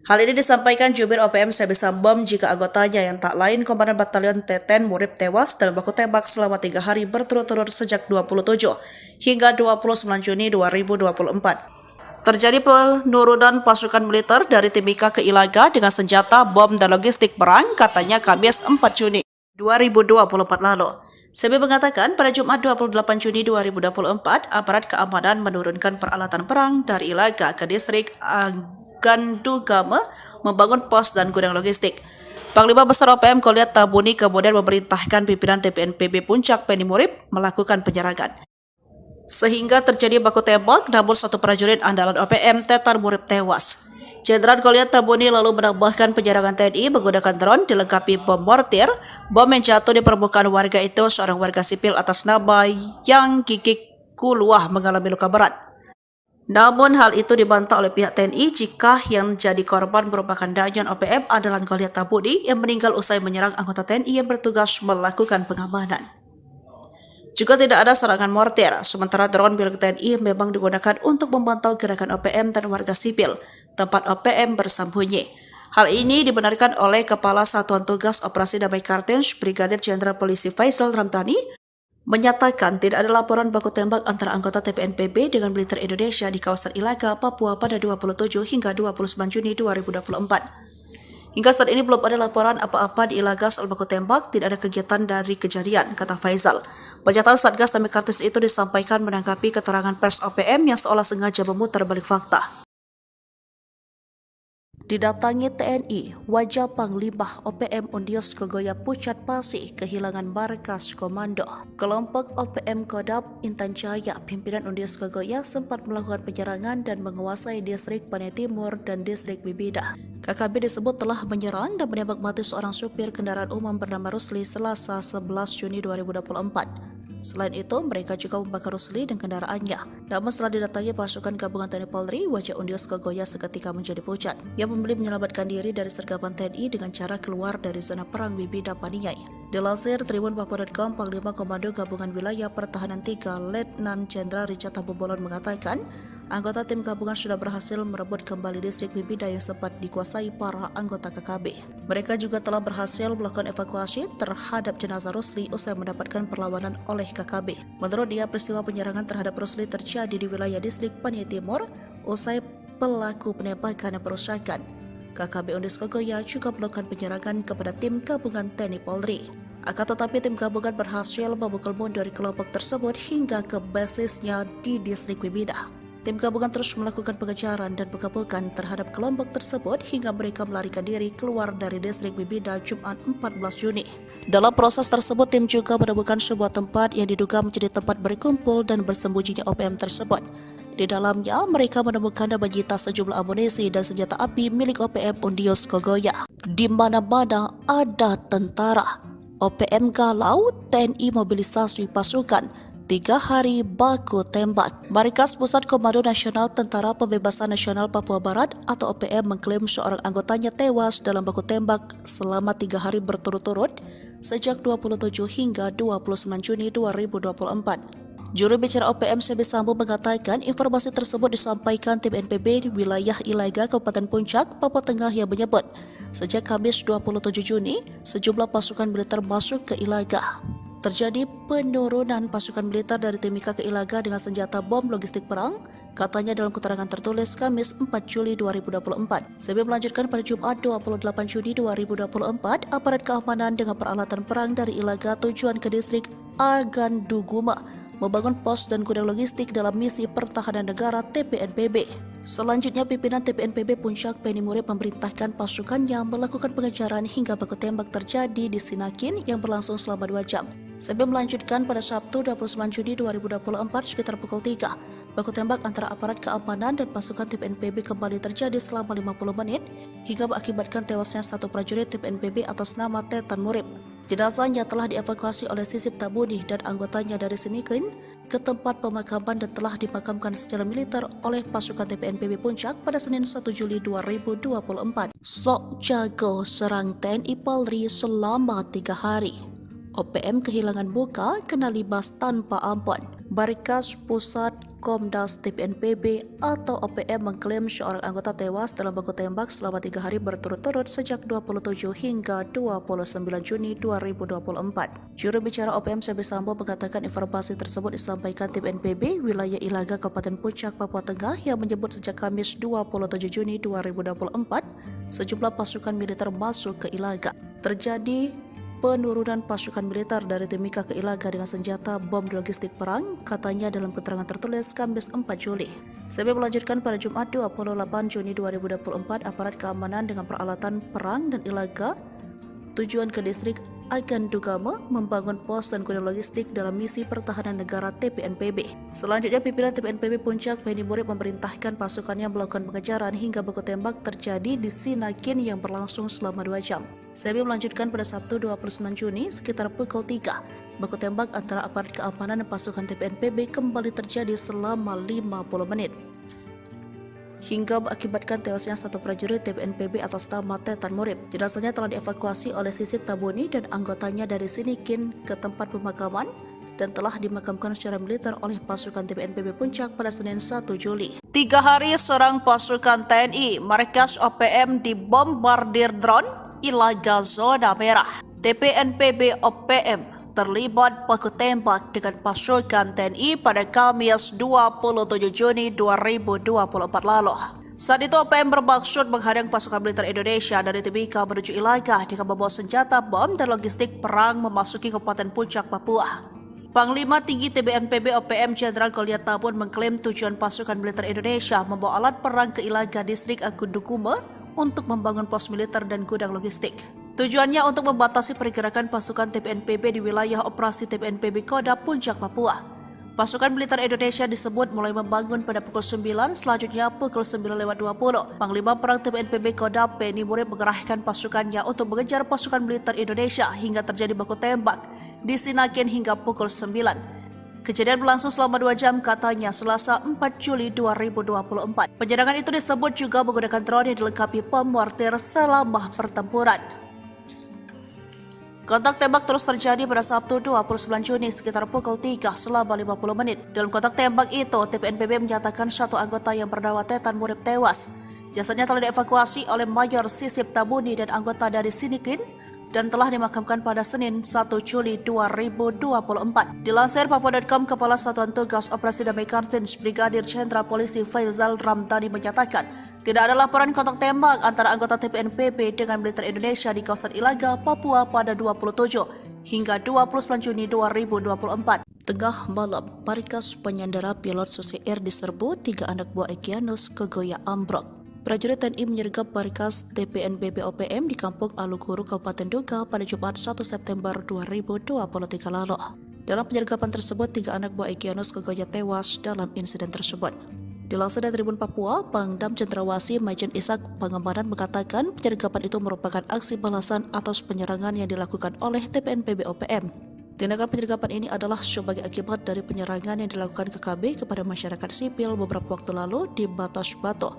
A: Hal ini disampaikan Jubir OPM Sebi Sambom jika anggotanya yang tak lain Komandan Batalion Teten Murib tewas dalam baku tembak selama 3 hari berturut-turut sejak 27 hingga 29 Juni 2024. Terjadi penurunan pasukan militer dari Timika ke Ilaga dengan senjata, bom, dan logistik perang, katanya Kamis 4 Juni 2024 lalu. Sebi mengatakan pada Jumat 28 Juni 2024, aparat keamanan menurunkan peralatan perang dari Ilaga ke distrik Gandugama membangun pos dan gudang logistik. Panglima Besar OPM Goliat Tabuni kemudian memerintahkan pimpinan TPNPB Puncak Penny Murib melakukan penyerangan. Sehingga terjadi baku tembak, namun satu prajurit andalan OPM Tetar Murib tewas. Jenderal Goliat Tabuni lalu menambahkan penyerangan TNI menggunakan drone dilengkapi bom mortir. Bom yang jatuh di permukaan warga itu seorang warga sipil atas nama Yang Gigik Kuluah mengalami luka berat. Namun hal itu dibantah oleh pihak TNI jika yang jadi korban merupakan Danyon OPM andalan Goliat Tabuni yang meninggal usai menyerang anggota TNI yang bertugas melakukan pengamanan. Juga tidak ada serangan mortir, sementara drone milik TNI memang digunakan untuk memantau gerakan OPM dan warga sipil, tempat OPM bersembunyi. Hal ini dibenarkan oleh Kepala Satuan Tugas Operasi Damai Kartens, Brigadir Jenderal Polisi Faisal Ramdhani, menyatakan tidak ada laporan baku tembak antara anggota TPNPB dengan militer Indonesia di kawasan Ilaga, Papua pada 27 hingga 29 Juni 2024. Hingga saat ini belum ada laporan apa-apa di Ilaga soal baku tembak, tidak ada kegiatan dari kejadian, kata Faisal. Pernyataan Satgas Damai Kartens itu disampaikan menanggapi keterangan pers OPM yang seolah sengaja memutar balik fakta. Didatangi TNI, wajah Panglima OPM Undios Kogoya Pucat Pasi kehilangan markas komando. Kelompok OPM Kodam Intan Jaya, pimpinan Undios Kogoya sempat melakukan penyerangan dan menguasai distrik Panai Timur dan distrik Bibida. KKB disebut telah menyerang dan menembak mati seorang supir kendaraan umum bernama Rusli Selasa 11 Juni 2024. Selain itu, mereka juga membakar Rusli dan kendaraannya. Namun setelah didatangi pasukan gabungan TNI Polri, wajah Undios Kogoya seketika menjadi pucat. Ia memilih menyelamatkan diri dari sergapan TNI dengan cara keluar dari zona perang Bibida Paniai. Dilansir tribunpapua.com, Panglima Komando Gabungan Wilayah Pertahanan 3 Letnan Jenderal Richard Tambubolon mengatakan, anggota tim gabungan sudah berhasil merebut kembali distrik Bibida yang sempat dikuasai para anggota KKB. Mereka juga telah berhasil melakukan evakuasi terhadap jenazah Rusli usai mendapatkan perlawanan oleh KKB. Menurut dia, peristiwa penyerangan terhadap Rusli terjadi di wilayah distrik Paniai Timur usai pelaku penembakan dan perusakan. KKB Undis Kogoya juga melakukan penyerangan kepada tim gabungan TNI Polri. Akan tetapi tim gabungan berhasil memukul mundur kelompok tersebut hingga ke basisnya di distrik Bibida. Tim gabungan terus melakukan pengejaran dan pengepungan terhadap kelompok tersebut hingga mereka melarikan diri keluar dari distrik Bibida Jumat 14 Juni. Dalam proses tersebut, tim juga menemukan sebuah tempat yang diduga menjadi tempat berkumpul dan bersembunyinya OPM tersebut. Di dalamnya, mereka menemukan dan menyita sejumlah amunisi dan senjata api milik OPM Undios Kogoya. Di mana-mana ada tentara. OPM galau, TNI mobilisasi pasukan. 3 hari baku tembak. Markas Pusat Komando Nasional Tentara Pembebasan Nasional Papua Barat atau OPM mengklaim seorang anggotanya tewas dalam baku tembak selama 3 hari berturut-turut sejak 27 hingga 29 Juni 2024. Juru bicara OPM Sebi Sambo mengatakan informasi tersebut disampaikan tim NPB di wilayah Ilaga, Kabupaten Puncak, Papua Tengah yang menyebut sejak Kamis 27 Juni, sejumlah pasukan militer masuk ke Ilaga. Terjadi penurunan pasukan militer dari Timika ke Ilaga dengan senjata bom logistik perang, katanya dalam keterangan tertulis Kamis 4 Juli 2024. Sebi melanjutkan pada Jumat 28 Juni 2024, aparat keamanan dengan peralatan perang dari Ilaga tujuan ke distrik Aganduguma membangun pos dan gudang logistik dalam misi pertahanan negara TPNPB. Selanjutnya, pimpinan TPNPB Puncak Penny Murib memerintahkan pasukannya melakukan pengejaran hingga baku tembak terjadi di Sinakin yang berlangsung selama 2 jam. Sebelum melanjutkan pada Sabtu 29 Juni 2024 sekitar pukul 3. Baku tembak antara aparat keamanan dan pasukan TPNPB kembali terjadi selama 50 menit hingga mengakibatkan tewasnya satu prajurit TPNPB atas nama Tetan Murib. Jenazahnya telah dievakuasi oleh Sisip Tabuni dan anggotanya dari Sinikin ke tempat pemakaman dan telah dimakamkan secara militer oleh pasukan TPNPB Puncak pada Senin 1 Juli 2024. Sok jago serang TNI Polri selama 3 hari. OPM kehilangan muka kena libas tanpa ampun. Markas Pusat Komdas TPNPB atau OPM mengklaim seorang anggota tewas dalam baku tembak selama 3 hari berturut-turut sejak 27 hingga 29 Juni 2024. Juru bicara OPM Sebi Sambo mengatakan informasi tersebut disampaikan tim NPB wilayah Ilaga Kabupaten Puncak, Papua Tengah yang menyebut sejak Kamis 27 Juni 2024 sejumlah pasukan militer masuk ke Ilaga. Terjadi penurunan pasukan militer dari Timika ke Ilaga dengan senjata bom logistik perang, katanya dalam keterangan tertulis Kamis 4 Juli. Sebi melanjutkan pada Jumat 28 Juni 2024, aparat keamanan dengan peralatan perang dan Ilaga tujuan ke distrik Agandugama membangun pos dan gudang logistik dalam misi pertahanan negara TPNPB. Selanjutnya, pimpinan TPNPB Puncak Penny Murib memerintahkan pasukannya melakukan pengejaran hingga baku tembak terjadi di Sinakin yang berlangsung selama 2 jam. Sebi melanjutkan pada Sabtu 29 Juni sekitar pukul 3. Baku tembak antara aparat keamanan dan pasukan TPNPB kembali terjadi selama 50 menit. Hingga mengakibatkan tewasnya satu prajurit TPNPB atas nama Tetan Murib. Jenazahnya telah dievakuasi oleh Sisip Tabuni dan anggotanya dari Sinikin ke tempat pemakaman dan telah dimakamkan secara militer oleh pasukan TPNPB Puncak pada Senin 1 Juli. 3 hari serang pasukan TNI, markas OPM dibombardir drone, Ilaga zona merah. TPNPB OPM terlibat baku tembak dengan pasukan TNI pada Kamis 27 Juni 2024 lalu. Saat itu OPM bermaksud menghadang pasukan militer Indonesia dari Timika menuju Ilaga dengan membawa senjata bom dan logistik perang memasuki Kabupaten Puncak, Papua. Panglima Tinggi TPNPB OPM Jenderal Goliat Tabun mengklaim tujuan pasukan militer Indonesia membawa alat perang ke Ilaga distrik Aganduguma untuk membangun pos militer dan gudang logistik. Tujuannya untuk membatasi pergerakan pasukan TPNPB di wilayah operasi TPNPB Kodam Puncak, Papua. Pasukan militer Indonesia disebut mulai membangun pada pukul 9, selanjutnya pukul 9.20. Panglima Perang TPNPB Kodam Penny Murib mengerahkan pasukannya untuk mengejar pasukan militer Indonesia hingga terjadi baku tembak di Sinakin hingga pukul 9. Kejadian berlangsung selama 2 jam, katanya Selasa 4 Juli 2024. Penyerangan itu disebut juga menggunakan drone yang dilengkapi pemortir selama pertempuran. Kontak tembak terus terjadi pada Sabtu 29 Juni sekitar pukul 3 selama 50 menit. Dalam kontak tembak itu, TPNPB menyatakan satu anggota yang bernama Tetan Murib tewas. Jasadnya telah dievakuasi oleh Mayor Sisip Tabuni dan anggota dari Sinikin dan telah dimakamkan pada Senin 1 Juli 2024. Dilansir Papua.com, Kepala Satuan Tugas Operasi Damai Kartins Brigadir Jenderal Polisi Faizal Ramdhani menyatakan, tidak ada laporan kontak tembak antara anggota TPNPB dengan militer Indonesia di kawasan Ilaga, Papua pada 27 hingga 29 Juni 2024. Tengah malam, markas penyandera pilot Susi Air diserbu 3 anak buah Egyanus Kogoya ambruk. Prajurit TNI menyergap markas TPNPB OPM di Kampung Aluguru, Kabupaten Duga pada Jumat 1 September 2023 lalu. Dalam penyergapan tersebut, 3 anak buah Egyanus Kogoya tewas dalam insiden tersebut. Dilansir dari Tribun Papua, Pangdam Cendrawasih Majen Ishak Pangemanan mengatakan penyergapan itu merupakan aksi balasan atas penyerangan yang dilakukan oleh TPNPB OPM. Tindakan penyergapan ini adalah sebagai akibat dari penyerangan yang dilakukan KKB kepada masyarakat sipil beberapa waktu lalu di Batas Batu,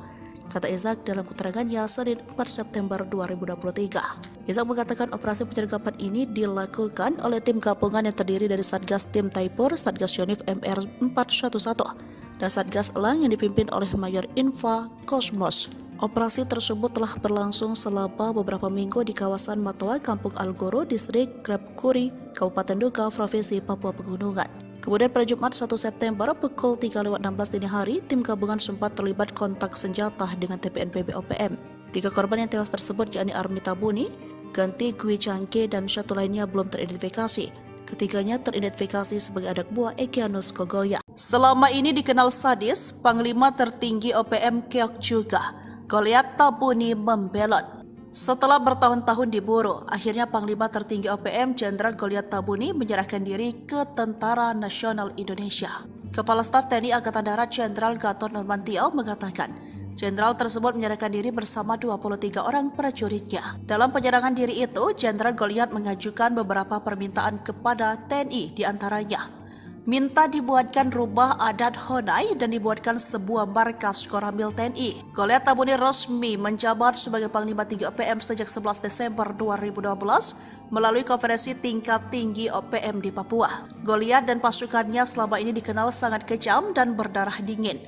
A: kata Ishak dalam keterangannya Senin 4 September 2023. Ishak mengatakan operasi penyergapan ini dilakukan oleh tim gabungan yang terdiri dari Satgas Tim Taipur, Satgas Yonif MR 411, dan Satgas Elang yang dipimpin oleh Mayor Infa Kosmos. Operasi tersebut telah berlangsung selama beberapa minggu di kawasan Matoa, Kampung Aluguru, Distrik Krepkuri, Kabupaten Duga, Provinsi Papua Pegunungan. Kemudian pada Jumat 1 September pukul 3:16 dini hari, tim gabungan sempat terlibat kontak senjata dengan TPNPB OPM. 3 korban yang tewas tersebut yakni Army Tabuni, Ganti Gwi Cangke, dan satu lainnya belum teridentifikasi. Ketiganya teridentifikasi sebagai anak buah Egyanus Kogoya. Selama ini dikenal sadis, Panglima tertinggi OPM Keok juga, Goliat Tabuni membelot. Setelah bertahun-tahun diburu, akhirnya Panglima tertinggi OPM Jenderal Goliat Tabuni menyerahkan diri ke Tentara Nasional Indonesia. Kepala Staf TNI Angkatan Darat Jenderal Gatot Nurmantio mengatakan, Jenderal tersebut menyerahkan diri bersama 23 orang prajuritnya. Dalam penyerangan diri itu, Jenderal Goliat mengajukan beberapa permintaan kepada TNI, diantaranya minta dibuatkan rubah adat Honai dan dibuatkan sebuah markas Koramil TNI. Goliat Tabuni resmi menjabat sebagai Panglima Tinggi OPM sejak 11 Desember 2012 melalui konferensi tingkat tinggi OPM di Papua. Goliat dan pasukannya selama ini dikenal sangat kejam dan berdarah dingin.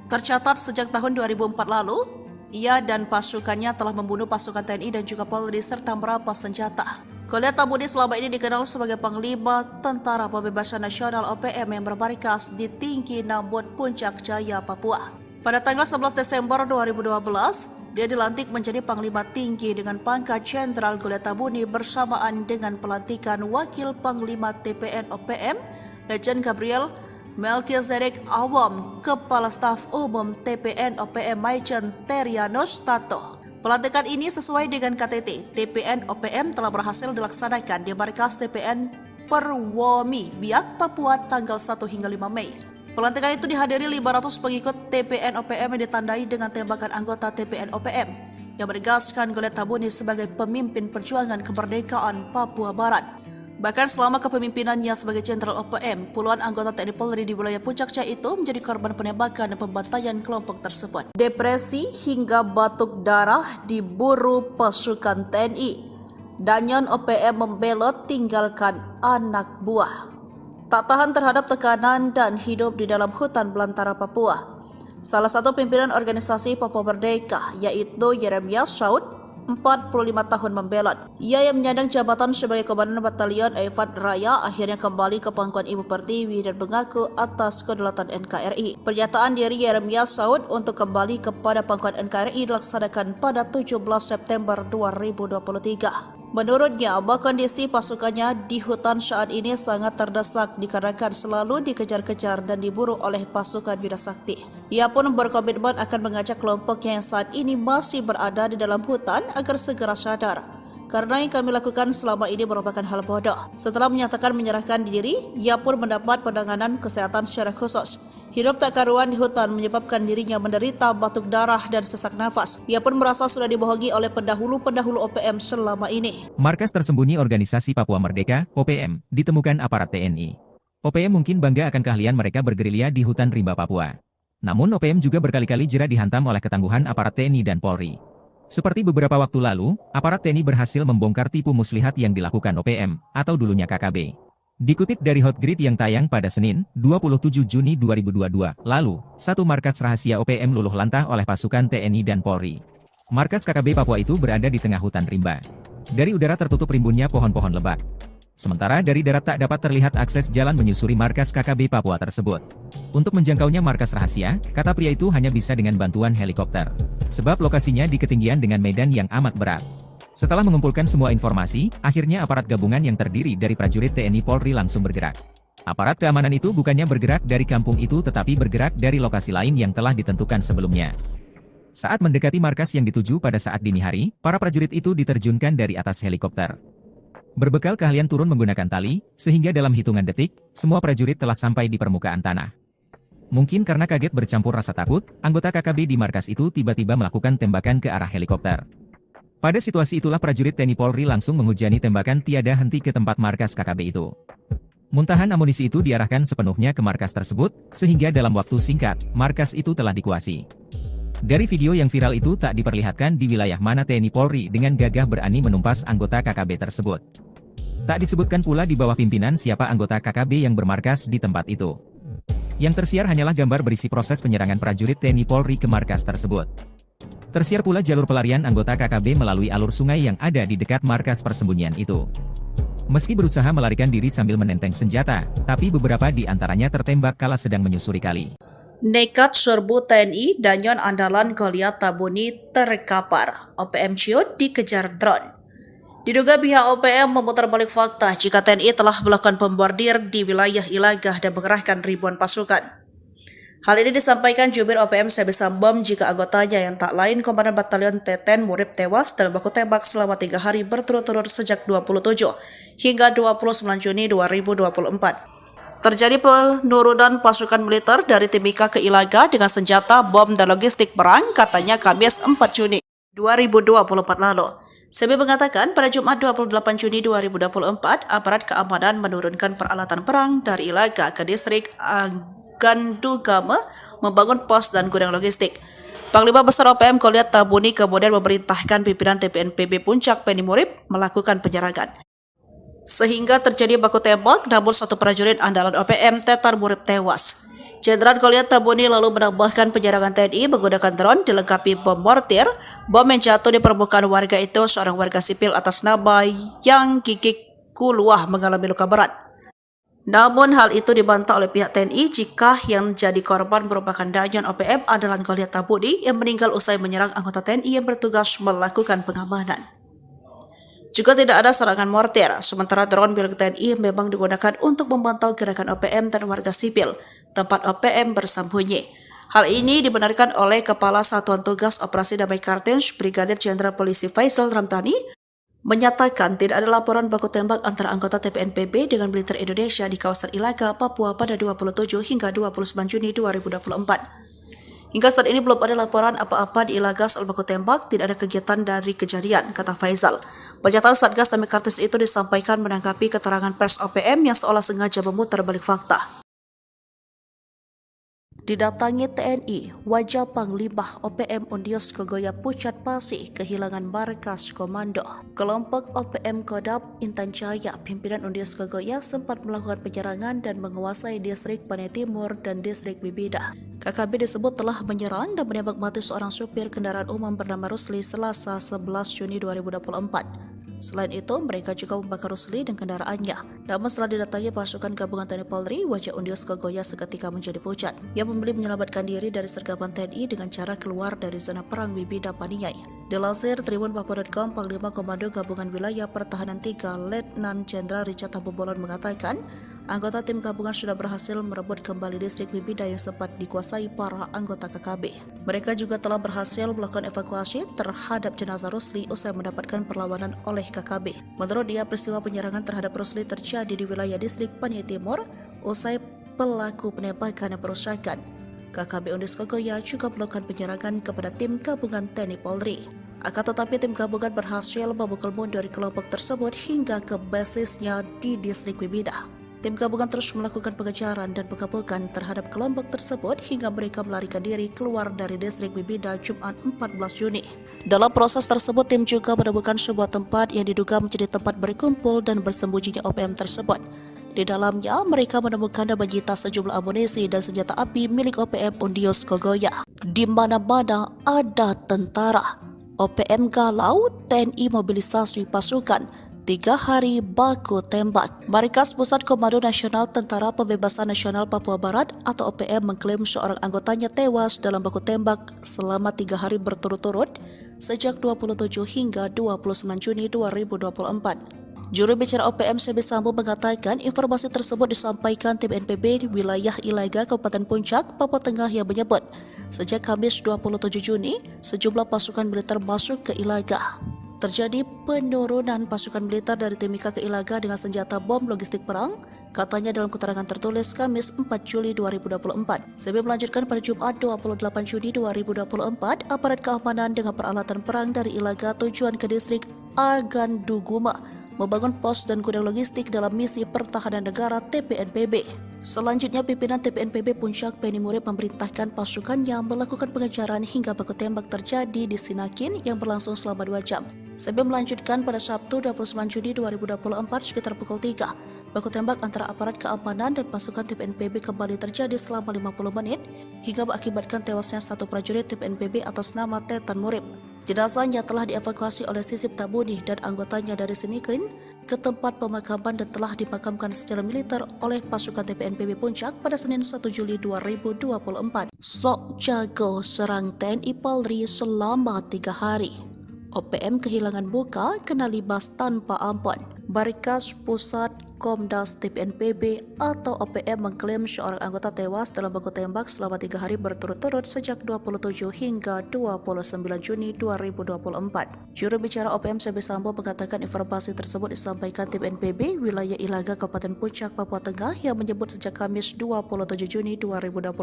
A: Tercatat sejak tahun 2004 lalu, ia dan pasukannya telah membunuh pasukan TNI dan juga Polri serta merampas senjata. Goliat Tabuni selama ini dikenal sebagai Panglima Tentara Pembebasan Nasional OPM yang bermarkas di Tinggi Nambut, Puncak Jaya, Papua. Pada tanggal 11 Desember 2012, dia dilantik menjadi Panglima Tinggi dengan pangkat Jenderal Goliat Tabuni bersamaan dengan pelantikan Wakil Panglima TPN OPM, Lejen Gabriel Melchizedek Awam, Kepala Staf Umum TPN OPM Maijen Terianus Tato. Pelantikan ini sesuai dengan KTT, TPN OPM telah berhasil dilaksanakan di markas TPN Perwomi, Biak, Papua tanggal 1 hingga 5 Mei. Pelantikan itu dihadiri 500 pengikut TPN OPM yang ditandai dengan tembakan anggota TPN OPM yang menegaskan Goliat Tabuni sebagai pemimpin perjuangan kemerdekaan Papua Barat. Bahkan selama kepemimpinannya sebagai Jenderal OPM, puluhan anggota TNI Polri di wilayah Puncak Jaya itu menjadi korban penembakan dan pembantaian kelompok tersebut. Depresi hingga batuk darah diburu pasukan TNI. Danyon OPM membelot tinggalkan anak buah. Tak tahan terhadap tekanan dan hidup di dalam hutan belantara Papua. Salah satu pimpinan organisasi Papua Merdeka yaitu Yeremias Saud, 45 tahun membelot. Ia yang menyandang jabatan sebagai Komandan Batalion Eifat Raya akhirnya kembali ke pangkuan Ibu Pertiwi dan mengaku atas kedaulatan NKRI. Pernyataan diri Yeremias Saud untuk kembali kepada pangkuan NKRI dilaksanakan pada 17 September 2023. Menurutnya, kondisi pasukannya di hutan saat ini sangat terdesak dikarenakan selalu dikejar-kejar dan diburu oleh pasukan Yuda Sakti. Ia pun berkomitmen akan mengajak kelompoknya yang saat ini masih berada di dalam hutan agar segera sadar. Karena yang kami lakukan selama ini merupakan hal bodoh. Setelah menyatakan menyerahkan diri, ia pun mendapat penanganan kesehatan secara khusus. Hidup tak karuan di hutan menyebabkan dirinya menderita batuk darah dan sesak nafas. Ia pun merasa sudah dibohongi oleh pendahulu-pendahulu OPM selama ini.
B: Markas tersembunyi Organisasi Papua Merdeka, OPM, ditemukan aparat TNI. OPM mungkin bangga akan keahlian mereka bergerilya di hutan rimba Papua. Namun OPM juga berkali-kali jerat dihantam oleh ketangguhan aparat TNI dan Polri. Seperti beberapa waktu lalu, aparat TNI berhasil membongkar tipu muslihat yang dilakukan OPM, atau dulunya KKB. Dikutip dari Hotgrid yang tayang pada Senin, 27 Juni 2022, lalu, satu markas rahasia OPM luluh lantah oleh pasukan TNI dan Polri. Markas KKB Papua itu berada di tengah hutan rimba. Dari udara tertutup rimbunnya pohon-pohon lebat. Sementara dari darat tak dapat terlihat akses jalan menyusuri markas KKB Papua tersebut. Untuk menjangkaunya markas rahasia, kata pria itu hanya bisa dengan bantuan helikopter. Sebab lokasinya di ketinggian dengan medan yang amat berat. Setelah mengumpulkan semua informasi, akhirnya aparat gabungan yang terdiri dari prajurit TNI Polri langsung bergerak. Aparat keamanan itu bukannya bergerak dari kampung itu tetapi bergerak dari lokasi lain yang telah ditentukan sebelumnya. Saat mendekati markas yang dituju pada saat dini hari, para prajurit itu diterjunkan dari atas helikopter. Berbekal keahlian turun menggunakan tali, sehingga dalam hitungan detik, semua prajurit telah sampai di permukaan tanah. Mungkin karena kaget bercampur rasa takut, anggota KKB di markas itu tiba-tiba melakukan tembakan ke arah helikopter. Pada situasi itulah prajurit TNI Polri langsung menghujani tembakan tiada henti ke tempat markas KKB itu. Muntahan amunisi itu diarahkan sepenuhnya ke markas tersebut, sehingga dalam waktu singkat, markas itu telah dikuasai. Dari video yang viral itu tak diperlihatkan di wilayah mana TNI Polri dengan gagah berani menumpas anggota KKB tersebut. Tak disebutkan pula di bawah pimpinan siapa anggota KKB yang bermarkas di tempat itu. Yang tersiar hanyalah gambar berisi proses penyerangan prajurit TNI Polri ke markas tersebut. Tersiar pula jalur pelarian anggota KKB melalui alur sungai yang ada di dekat markas persembunyian itu. Meski berusaha melarikan diri sambil menenteng senjata, tapi beberapa di antaranya tertembak kala sedang menyusuri kali.
A: Nekat serbu TNI Danyon andalan Goliat Tabuni terkapar. OPM ciut dikejar drone. Diduga pihak OPM memutar balik fakta jika TNI telah melakukan pembordir di wilayah Ilagah dan mengerahkan ribuan pasukan. Hal ini disampaikan Jubir OPM Sebi Sambom jika anggotanya yang tak lain Komandan Batalion Teten Murib tewas dalam baku tembak selama 3 hari berturut-turut sejak 27 hingga 29 Juni 2024. Terjadi penurunan pasukan militer dari Timika ke Ilaga dengan senjata, bom, dan logistik perang, katanya Kamis 4 Juni 2024 lalu. Sebi mengatakan pada Jumat 28 Juni 2024, aparat keamanan menurunkan peralatan perang dari Ilaga ke distrik Gandugame membangun pos dan gudang logistik. Panglima Besar OPM Goliat Tabuni kemudian memerintahkan pimpinan TPNPB Puncak Penny Murib melakukan penyerangan. Sehingga terjadi baku tembak, namun satu prajurit andalan OPM Tetar Murib tewas. Jenderal Goliat Tabuni lalu menambahkan penyerangan TNI menggunakan drone dilengkapi bom mortir. Bom yang jatuh di permukaan warga itu seorang warga sipil atas nama Yang Gigik Kuluah mengalami luka berat. Namun hal itu dibantah oleh pihak TNI jika yang jadi korban merupakan Danyon OPM andalan Goliat Tabuni yang meninggal usai menyerang anggota TNI yang bertugas melakukan pengamanan. Juga tidak ada serangan mortir, sementara drone milik TNI memang digunakan untuk memantau gerakan OPM dan warga sipil, tempat OPM bersembunyi. Hal ini dibenarkan oleh Kepala Satuan Tugas Operasi Damai Kartens, Brigadir Jenderal Polisi Faisal Ramdhani, menyatakan tidak ada laporan baku tembak antara anggota TPNPB dengan militer Indonesia di kawasan Ilaga, Papua pada 27 hingga 29 Juni 2024. Hingga saat ini belum ada laporan apa-apa di Ilaga soal baku tembak, tidak ada kegiatan dari kejadian, kata Faisal. Pernyataan Satgas Damai Kartens itu disampaikan menanggapi keterangan pers OPM yang seolah sengaja memutar balik fakta. Didatangi TNI, wajah Panglima OPM Undios Kogoya Pucat Pasih kehilangan markas komando. Kelompok OPM Kodam Intan Jaya, pimpinan Undios Kogoya sempat melakukan penyerangan dan menguasai distrik Panai Timur dan distrik Bibida. KKB disebut telah menyerang dan menembak mati seorang supir kendaraan umum bernama Rusli Selasa 11 Juni 2024. Selain itu, mereka juga membakar Rusli dan kendaraannya. Namun setelah didatangi pasukan gabungan TNI Polri, wajah Undios Kogoya seketika menjadi pucat. Ia memilih menyelamatkan diri dari sergapan TNI dengan cara keluar dari zona perang Bibida Paniai. Dilansir tribunpapua.com, Panglima Komando Gabungan Wilayah Pertahanan 3 Letnan Jenderal Richard Tambubolon mengatakan, anggota tim gabungan sudah berhasil merebut kembali distrik Bibida yang sempat dikuasai para anggota KKB. Mereka juga telah berhasil melakukan evakuasi terhadap jenazah Rusli usai mendapatkan perlawanan oleh KKB. Menurut dia, peristiwa penyerangan terhadap Rusli terjadi di wilayah distrik Panai Timur usai pelaku penembakan dan perusakan. KKB Undios Kogoya juga melakukan penyerangan kepada tim gabungan TNI Polri. Akan tetapi tim gabungan berhasil memukul mundur kelompok tersebut hingga ke basisnya di distrik Bibida. Tim gabungan terus melakukan pengejaran dan pengepungan terhadap kelompok tersebut hingga mereka melarikan diri keluar dari distrik Bibida Jumat 14 Juni. Dalam proses tersebut, tim juga menemukan sebuah tempat yang diduga menjadi tempat berkumpul dan bersembunyinya OPM tersebut. Di dalamnya, mereka menemukan dan menyita sejumlah amunisi dan senjata api milik OPM Undios Kogoya. Di mana-mana ada tentara. OPM galau, TNI mobilisasi pasukan. 3 hari baku tembak. Markas Pusat Komando Nasional Tentara Pembebasan Nasional Papua Barat atau OPM mengklaim seorang anggotanya tewas dalam baku tembak selama 3 hari berturut-turut sejak 27 hingga 29 Juni 2024. Juru bicara OPM Sebi Sambo mengatakan informasi tersebut disampaikan tim NPB di wilayah Ilaga, Kabupaten Puncak, Papua Tengah yang menyebut sejak Kamis 27 Juni sejumlah pasukan militer masuk ke Ilaga. Terjadi penurunan pasukan militer dari Timika ke Ilaga dengan senjata bom logistik perang, katanya dalam keterangan tertulis Kamis 4 Juli 2024. Sebi melanjutkan pada Jumat 28 Juni 2024, aparat keamanan dengan peralatan perang dari Ilaga tujuan ke distrik Aganduguma membangun pos dan gudang logistik dalam misi pertahanan negara TPNPB. Selanjutnya, pimpinan TPNPB Puncak Penny Murib memerintahkan pasukannya melakukan pengejaran hingga baku tembak terjadi di Sinakin yang berlangsung selama 2 jam. Sebi melanjutkan pada Sabtu 29 Juni 2024 sekitar pukul 3. Baku tembak antara aparat keamanan dan pasukan TPNPB kembali terjadi selama 50 menit hingga mengakibatkan tewasnya satu prajurit TPNPB atas nama Tetan Murib. Jenazahnya telah dievakuasi oleh Sisip Tabuni dan anggotanya dari Sinikin ke tempat pemakaman dan telah dimakamkan secara militer oleh pasukan TPNPB Puncak pada Senin 1 Juli 2024. Sok jago serang TNI Polri selama 3 hari. OPM kehilangan muka kena libas tanpa ampun. Markas Pusat Komdas TPNPB atau OPM mengklaim seorang anggota tewas dalam baku tembak selama 3 hari berturut-turut sejak 27 hingga 29 Juni 2024. Juru bicara OPM Sebi Sambo mengatakan informasi tersebut disampaikan tim NPB wilayah Ilaga Kabupaten Puncak, Papua Tengah yang menyebut sejak Kamis 27 Juni 2024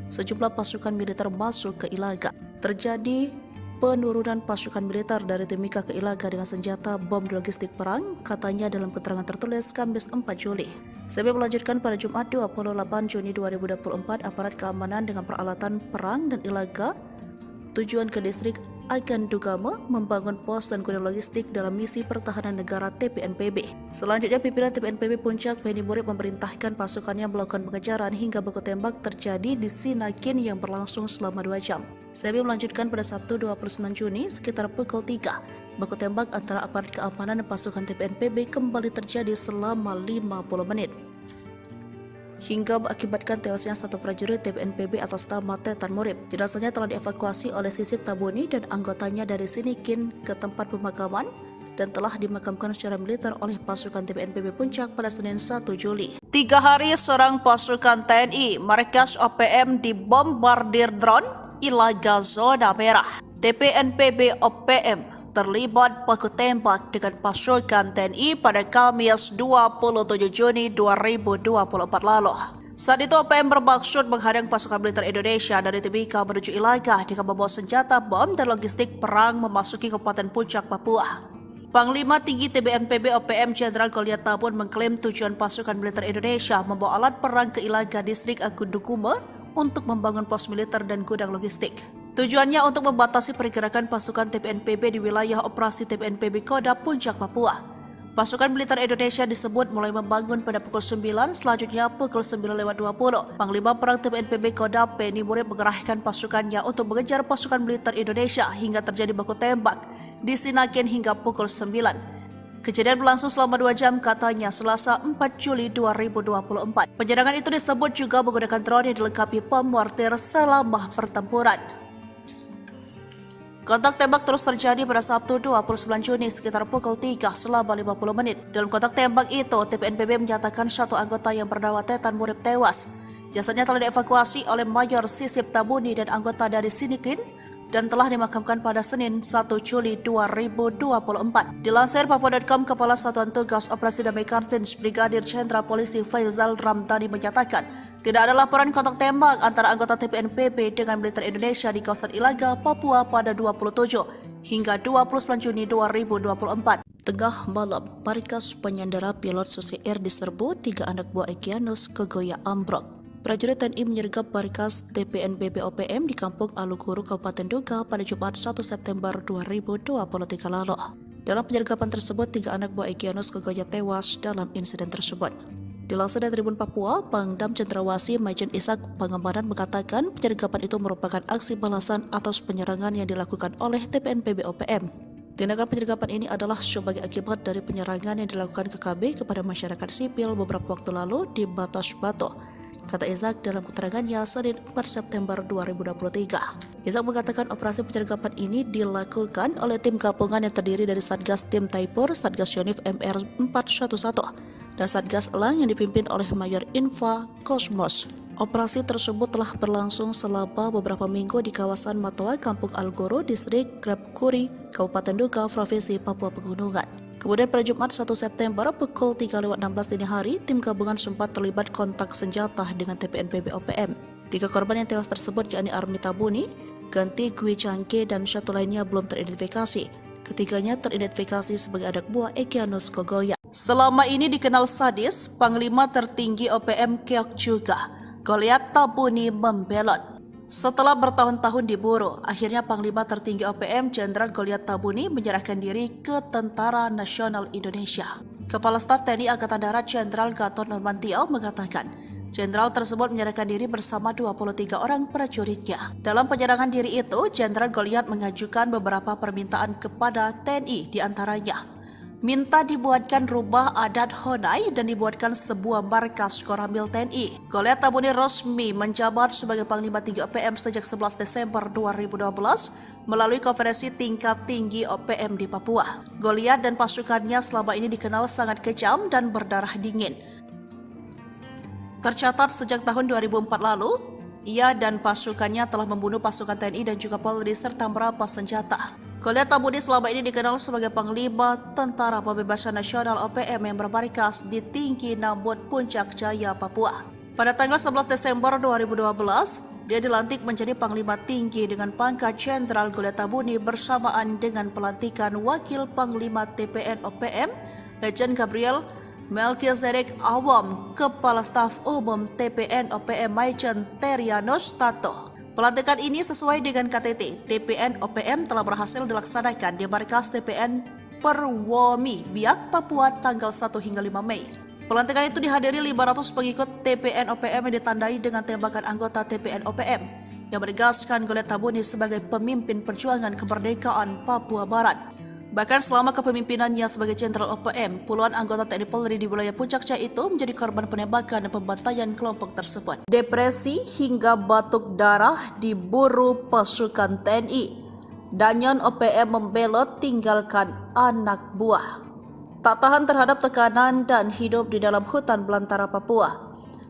A: sejumlah pasukan militer masuk ke Ilaga. Terjadi penurunan pasukan militer dari Timika ke Ilaga dengan senjata bom logistik perang, katanya dalam keterangan tertulis Kamis 4 Juli. Sebi melanjutkan pada Jumat 28 Juni 2024, aparat keamanan dengan peralatan perang dan Ilaga tujuan ke distrik Agandugama membangun pos dan gudang logistik dalam misi pertahanan negara TPNPB. Selanjutnya, pimpinan TPNPB Puncak Penny Murib memerintahkan pasukannya melakukan pengejaran hingga baku tembak terjadi di Sinakin yang berlangsung selama 2 jam. Sebi melanjutkan pada Sabtu 29 Juni sekitar pukul 3. Baku tembak antara aparat keamanan dan pasukan TPNPB kembali terjadi selama 50 menit. Hingga mengakibatkan tewasnya satu prajurit TPNPB atas nama Tetan Murib. Jenazahnya telah dievakuasi oleh Sisip Tabuni dan anggotanya dari Sinikin ke tempat pemakaman dan telah dimakamkan secara militer oleh pasukan TPNPB Puncak pada Senin 1 Juli. 3 hari serang pasukan TNI, markas OPM dibombardir drone Ilaga zona merah. TPNPB OPM terlibat baku tembak dengan pasukan TNI pada Kamis 27 Juni 2024 lalu. Saat itu OPM bermaksud menghadang pasukan militer Indonesia dari Timika menuju Ilaga dengan membawa senjata bom dan logistik perang memasuki Kabupaten Puncak, Papua. Panglima Tinggi TPNPB OPM Jenderal Goliat Tabun mengklaim tujuan pasukan militer Indonesia membawa alat perang ke Ilaga distrik Aganduguma untuk membangun pos militer dan gudang logistik. Tujuannya untuk membatasi pergerakan pasukan TPNPB di wilayah operasi TPNPB Kodam Puncak, Papua. Pasukan militer Indonesia disebut mulai membangun pada pukul 9, selanjutnya pukul 9.20. Panglima Perang TPNPB Kodam Penny Murib mengerahkan pasukannya untuk mengejar pasukan militer Indonesia hingga terjadi baku tembak di Sinakin hingga pukul 9. Kejadian berlangsung selama 2 jam, katanya Selasa 4 Juli 2024. Penyerangan itu disebut juga menggunakan drone yang dilengkapi bom mortir selama pertempuran. Kontak tembak terus terjadi pada Sabtu 29 Juni sekitar pukul 3 selama 50 menit. Dalam kontak tembak itu, TPNPB menyatakan satu anggota yang bernama Tetan Murib tewas. Jasadnya telah dievakuasi oleh Mayor Sisip Tabuni dan anggota dari Sinikin dan telah dimakamkan pada Senin 1 Juli 2024. Dilansir Papua.com, Kepala Satuan Tugas Operasi Damai Kartens Brigadir Jenderal Polisi Faizal Ramdhani menyatakan tidak ada laporan kontak tembak antara anggota TPNPB dengan militer Indonesia di kawasan Ilaga, Papua pada 27 hingga 29 Juni 2024. Tengah malam, markas penyandera pilot Susi Air diserbu 3 anak buah Egyanus Kogoya ambruk. Prajurit TNI menyergap markas TPNPB OPM di Kampung Aluguru, Kabupaten Duga pada Jumat 1 September 2023 lalu. Dalam penyergapan tersebut, 3 anak buah Egyanus Kogoya tewas dalam insiden tersebut. Dilansir dari Tribun Papua, Pangdam Cendrawasih Majen Ishak Pangemanan mengatakan penyergapan itu merupakan aksi balasan atas penyerangan yang dilakukan oleh TPNPB OPM. Tindakan penyergapan ini adalah sebagai akibat dari penyerangan yang dilakukan KKB kepada masyarakat sipil beberapa waktu lalu di Batas Batu, kata Ishak dalam keterangannya Senin 4 September 2023. Ishak mengatakan operasi penyergapan ini dilakukan oleh tim gabungan yang terdiri dari Satgas Tim Taipur, Satgas Yonif MR 411, dan Satgas Elang yang dipimpin oleh Mayor Infa Kosmos. Operasi tersebut telah berlangsung selama beberapa minggu di kawasan Matoa, Kampung Aluguru, Distrik Grabkuri, Kabupaten Duga, Provinsi Papua Pegunungan. Kemudian pada Jumat 1 September pukul 3:16 dini hari, tim gabungan sempat terlibat kontak senjata dengan TPNPB OPM. 3 korban yang tewas tersebut yakni Armita Buni, Ganti Gwi Cangke, dan 1 lainnya belum teridentifikasi. Ketiganya teridentifikasi sebagai anak buah Egyanus Kogoya. Selama ini dikenal sadis, Panglima tertinggi OPM Keok juga, Goliat Tabuni membelot. Setelah bertahun-tahun diburu, akhirnya Panglima tertinggi OPM Jenderal Goliat Tabuni menyerahkan diri ke Tentara Nasional Indonesia. Kepala Staf TNI Angkatan Darat Jenderal Gatot Nurmantio mengatakan, Jenderal tersebut menyerahkan diri bersama 23 orang prajuritnya. Dalam penyerangan diri itu, Jenderal Goliat mengajukan beberapa permintaan kepada TNI, diantaranya minta dibuatkan rubah adat Honai dan dibuatkan sebuah markas Koramil TNI. Goliat Tabuni resmi menjabat sebagai Panglima Tinggi OPM sejak 11 Desember 2012 melalui konferensi tingkat tinggi OPM di Papua. Goliat dan pasukannya selama ini dikenal sangat kejam dan berdarah dingin. Tercatat sejak tahun 2004 lalu, ia dan pasukannya telah membunuh pasukan TNI dan juga Polri serta merampas senjata. Goliat Tabuni selama ini dikenal sebagai Panglima Tentara Pembebasan Nasional OPM yang bermarkas di Tinggi Nambut, Puncak Jaya, Papua. Pada tanggal 11 Desember 2012, dia dilantik menjadi Panglima Tinggi dengan pangkat Jenderal. Goliat Tabuni bersamaan dengan pelantikan Wakil Panglima TPN OPM, Lejen Gabriel Melkizedek Awam, Kepala Staf Umum TPN OPM Majen Terianus Tato. Pelantikan ini sesuai dengan KTT, TPN OPM telah berhasil dilaksanakan di markas TPN Perwomi, Biak, Papua tanggal 1 hingga 5 Mei. Pelantikan itu dihadiri 500 pengikut TPN OPM yang ditandai dengan tembakan anggota TPN OPM yang menegaskan Goliat Tabuni sebagai pemimpin perjuangan kemerdekaan Papua Barat. Bahkan selama kepemimpinannya sebagai Jenderal OPM, puluhan anggota TNI Polri di wilayah Puncak Jaya itu menjadi korban penembakan dan pembantaian kelompok tersebut. Depresi hingga batuk darah diburu pasukan TNI. Danyon OPM membelot tinggalkan anak buah. Tak tahan terhadap tekanan dan hidup di dalam hutan belantara Papua.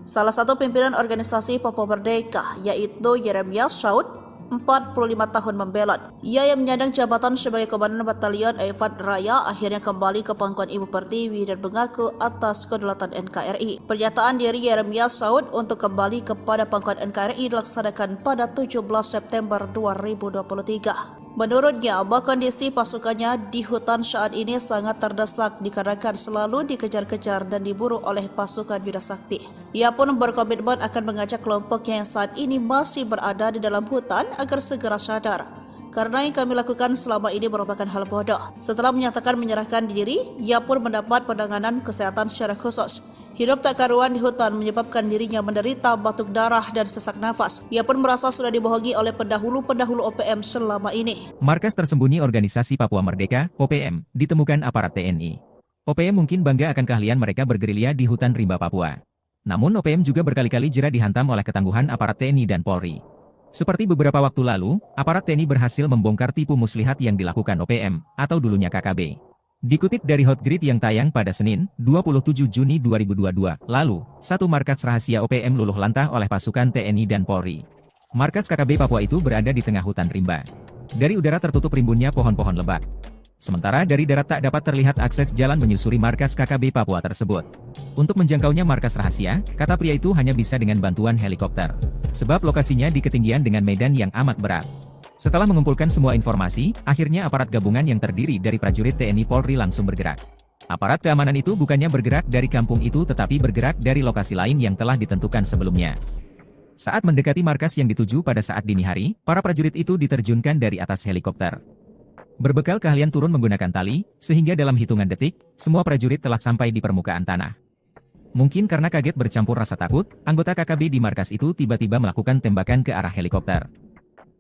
A: Salah satu pimpinan organisasi Papua Merdeka yaitu Yeremias Saud, 45 tahun membelot. Ia yang menyandang jabatan sebagai Komandan Batalion Efat Raya akhirnya kembali ke pangkuan Ibu Pertiwi dan mengaku atas kedaulatan NKRI. Pernyataan diri Yeremias Saud untuk kembali kepada pangkuan NKRI dilaksanakan pada 17 September 2023. Menurutnya, kondisi pasukannya di hutan saat ini sangat terdesak dikarenakan selalu dikejar-kejar dan diburu oleh pasukan Yuda Sakti. Ia pun berkomitmen akan mengajak kelompoknya yang saat ini masih berada di dalam hutan agar segera sadar, karena yang kami lakukan selama ini merupakan hal bodoh. Setelah menyatakan menyerahkan diri, ia pun mendapat penanganan kesehatan secara khusus. Hidup tak karuan di hutan menyebabkan dirinya menderita batuk darah dan sesak nafas. Ia pun merasa sudah dibohongi oleh pendahulu-pendahulu OPM selama ini.
B: Markas tersembunyi Organisasi Papua Merdeka, OPM, ditemukan aparat TNI. OPM mungkin bangga akan keahlian mereka bergerilya di hutan rimba Papua. Namun OPM juga berkali-kali jera dihantam oleh ketangguhan aparat TNI dan Polri. Seperti beberapa waktu lalu, aparat TNI berhasil membongkar tipu muslihat yang dilakukan OPM, atau dulunya KKB. Dikutip dari Hotgrid yang tayang pada Senin, 27 Juni 2022, lalu, satu markas rahasia OPM luluh lantah oleh pasukan TNI dan Polri. Markas KKB Papua itu berada di tengah hutan rimba. Dari udara tertutup rimbunnya pohon-pohon lebat. Sementara dari darat tak dapat terlihat akses jalan menyusuri markas KKB Papua tersebut. Untuk menjangkaunya markas rahasia, kata pria itu hanya bisa dengan bantuan helikopter. Sebab lokasinya di ketinggian dengan medan yang amat berat. Setelah mengumpulkan semua informasi, akhirnya aparat gabungan yang terdiri dari prajurit TNI Polri langsung bergerak. Aparat keamanan itu bukannya bergerak dari kampung itu tetapi bergerak dari lokasi lain yang telah ditentukan sebelumnya. Saat mendekati markas yang dituju pada saat dini hari, para prajurit itu diterjunkan dari atas helikopter. Berbekal keahlian turun menggunakan tali, sehingga dalam hitungan detik, semua prajurit telah sampai di permukaan tanah. Mungkin karena kaget bercampur rasa takut, anggota KKB di markas itu tiba-tiba melakukan tembakan ke arah helikopter.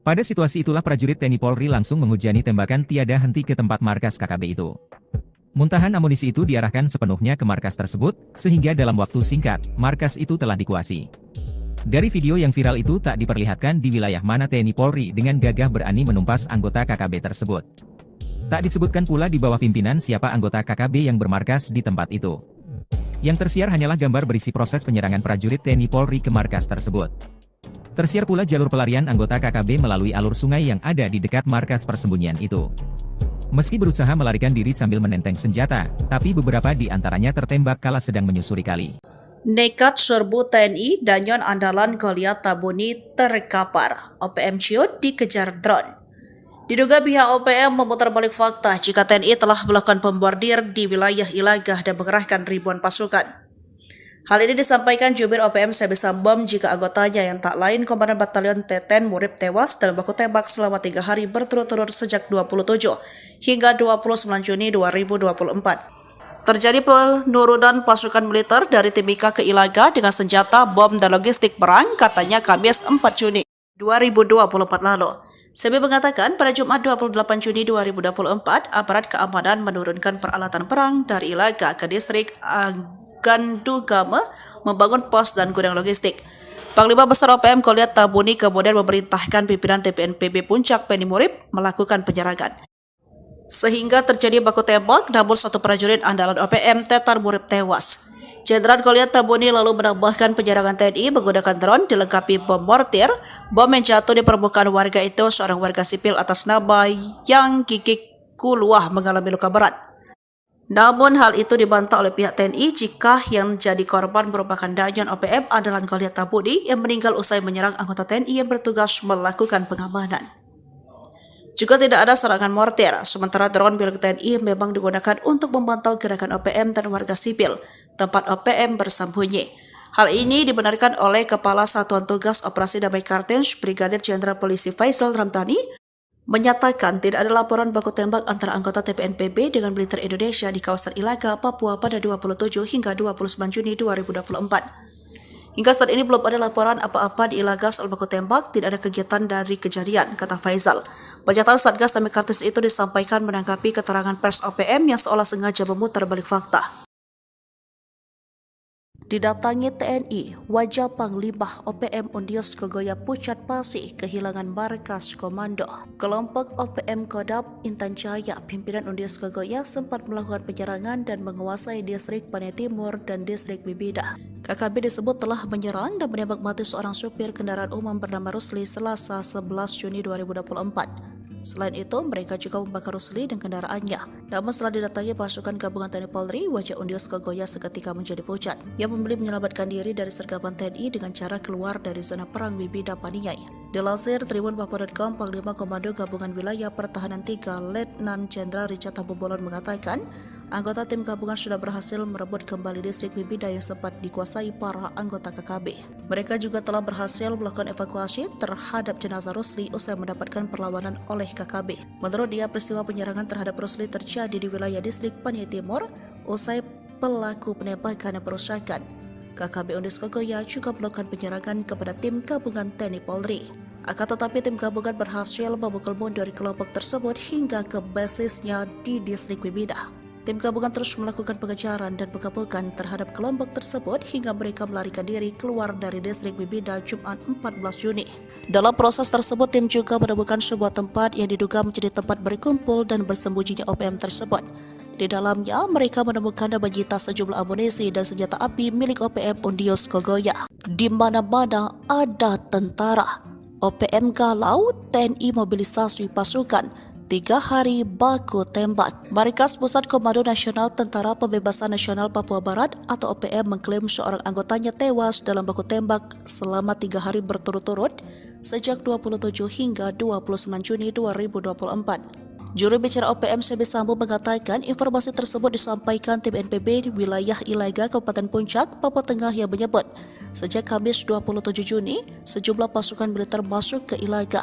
B: Pada situasi itulah prajurit TNI Polri langsung menghujani tembakan tiada henti ke tempat markas KKB itu. Muntahan amunisi itu diarahkan sepenuhnya ke markas tersebut, sehingga dalam waktu singkat, markas itu telah dikuasai. Dari video yang viral itu tak diperlihatkan di wilayah mana TNI Polri dengan gagah berani menumpas anggota KKB tersebut. Tak disebutkan pula di bawah pimpinan siapa anggota KKB yang bermarkas di tempat itu. Yang tersiar hanyalah gambar berisi proses penyerangan prajurit TNI Polri ke markas tersebut. Tersiar pula jalur pelarian anggota KKB melalui alur sungai yang ada di dekat markas persembunyian itu. Meski berusaha melarikan diri sambil menenteng senjata, tapi beberapa di antaranya tertembak kala sedang menyusuri kali.
A: Nekat serbu TNI Danyon andalan Goliat Tabuni terkapar. OPM ciut dikejar drone. Diduga pihak OPM memutar balik fakta jika TNI telah melakukan pembombardir di wilayah Ilagah dan mengerahkan ribuan pasukan. Hal ini disampaikan jubir OPM Sebi Sambom jika anggotanya yang tak lain Komandan Batalion Teten Murib tewas dalam baku tembak selama 3 hari berturut-turut sejak 27 hingga 29 Juni 2024. Terjadi penurunan pasukan militer dari Timika ke Ilaga dengan senjata, bom, dan logistik perang, katanya Kamis 4 Juni 2024 lalu. Sebi mengatakan pada Jumat 28 Juni 2024, aparat keamanan menurunkan peralatan perang dari Ilaga ke distrik Gandugama membangun pos dan gudang logistik. Panglima Besar OPM Goliat Tabuni kemudian memerintahkan pimpinan TPNPB Puncak Penny Murib melakukan penyerangan. Sehingga terjadi baku tembak, namun satu prajurit andalan OPM Tetar Murib tewas. Jenderal Goliat Tabuni lalu menambahkan penyerangan TNI menggunakan drone dilengkapi bom mortir. Bom yang jatuh di permukaan warga itu seorang warga sipil atas nama Yang Gigik Kuluah mengalami luka berat. Namun hal itu dibantah oleh pihak TNI jika yang jadi korban merupakan Danyon OPM andalan Goliat Tabuni yang meninggal usai menyerang anggota TNI yang bertugas melakukan pengamanan. Juga tidak ada serangan mortir, sementara drone milik TNI memang digunakan untuk memantau gerakan OPM dan warga sipil, tempat OPM bersembunyi. Hal ini dibenarkan oleh Kepala Satuan Tugas Operasi Damai Kartens, Brigadir Jenderal Polisi Faisal Ramdhani, menyatakan tidak ada laporan baku tembak antara anggota TPNPB dengan militer Indonesia di kawasan Ilaga, Papua pada 27 hingga 29 Juni 2024. Hingga saat ini belum ada laporan apa-apa di Ilaga soal baku tembak, tidak ada kegiatan dari kejadian, kata Faisal. Pernyataan Satgas Damai Kartens itu disampaikan menanggapi keterangan pers OPM yang seolah sengaja memutar balik fakta. Didatangi TNI, wajah Panglima OPM Undios Kogoya Pucat Pasih kehilangan markas komando. Kelompok OPM Kodam Intan Jaya, pimpinan Undios Kogoya sempat melakukan penyerangan dan menguasai distrik Panai Timur dan distrik Bibida. KKB disebut telah menyerang dan menembak mati seorang supir kendaraan umum bernama Rusli Selasa 11 Juni 2024. Selain itu, mereka juga membakar Rusli dan kendaraannya. Namun setelah didatangi pasukan gabungan TNI Polri, wajah Undios Kogoya seketika menjadi pucat. Ia memilih menyelamatkan diri dari sergapan TNI dengan cara keluar dari zona perang Bibida Paniai. Dilansir tribunpapua.com, Panglima Komando Gabungan Wilayah Pertahanan 3 Letnan Jenderal Richard Tambubolon mengatakan, anggota tim gabungan sudah berhasil merebut kembali distrik Bibida yang sempat dikuasai para anggota KKB. Mereka juga telah berhasil melakukan evakuasi terhadap jenazah Rusli usai mendapatkan perlawanan oleh KKB. Menurut dia, peristiwa penyerangan terhadap Rusli terjadi di wilayah distrik Panai Timur usai pelaku penembakan dan perusakan. KKB Undios Kogoya juga melakukan penyerangan kepada tim gabungan TNI Polri. Akan tetapi tim gabungan berhasil memukul mundur kelompok tersebut hingga ke basisnya di distrik Bibida. Tim gabungan terus melakukan pengejaran dan pengepungan terhadap kelompok tersebut hingga mereka melarikan diri keluar dari distrik Bibida Jumat 14 Juni. Dalam proses tersebut, tim juga menemukan sebuah tempat yang diduga menjadi tempat berkumpul dan bersembunyinya OPM tersebut. Di dalamnya, mereka menemukan dan menyita sejumlah amunisi dan senjata api milik OPM Undios Kogoya. Di mana-mana ada tentara. OPM galau, TNI mobilisasi pasukan, 3 hari baku tembak. Markas Pusat Komando Nasional Tentara Pembebasan Nasional Papua Barat atau OPM mengklaim seorang anggotanya tewas dalam baku tembak selama 3 hari berturut-turut sejak 27 hingga 29 Juni 2024. Juru bicara OPM Sebi Sambo mengatakan informasi tersebut disampaikan tim NPB di wilayah Ilaga, Kabupaten Puncak, Papua Tengah yang menyebut sejak Kamis 27 Juni sejumlah pasukan militer masuk ke Ilaga.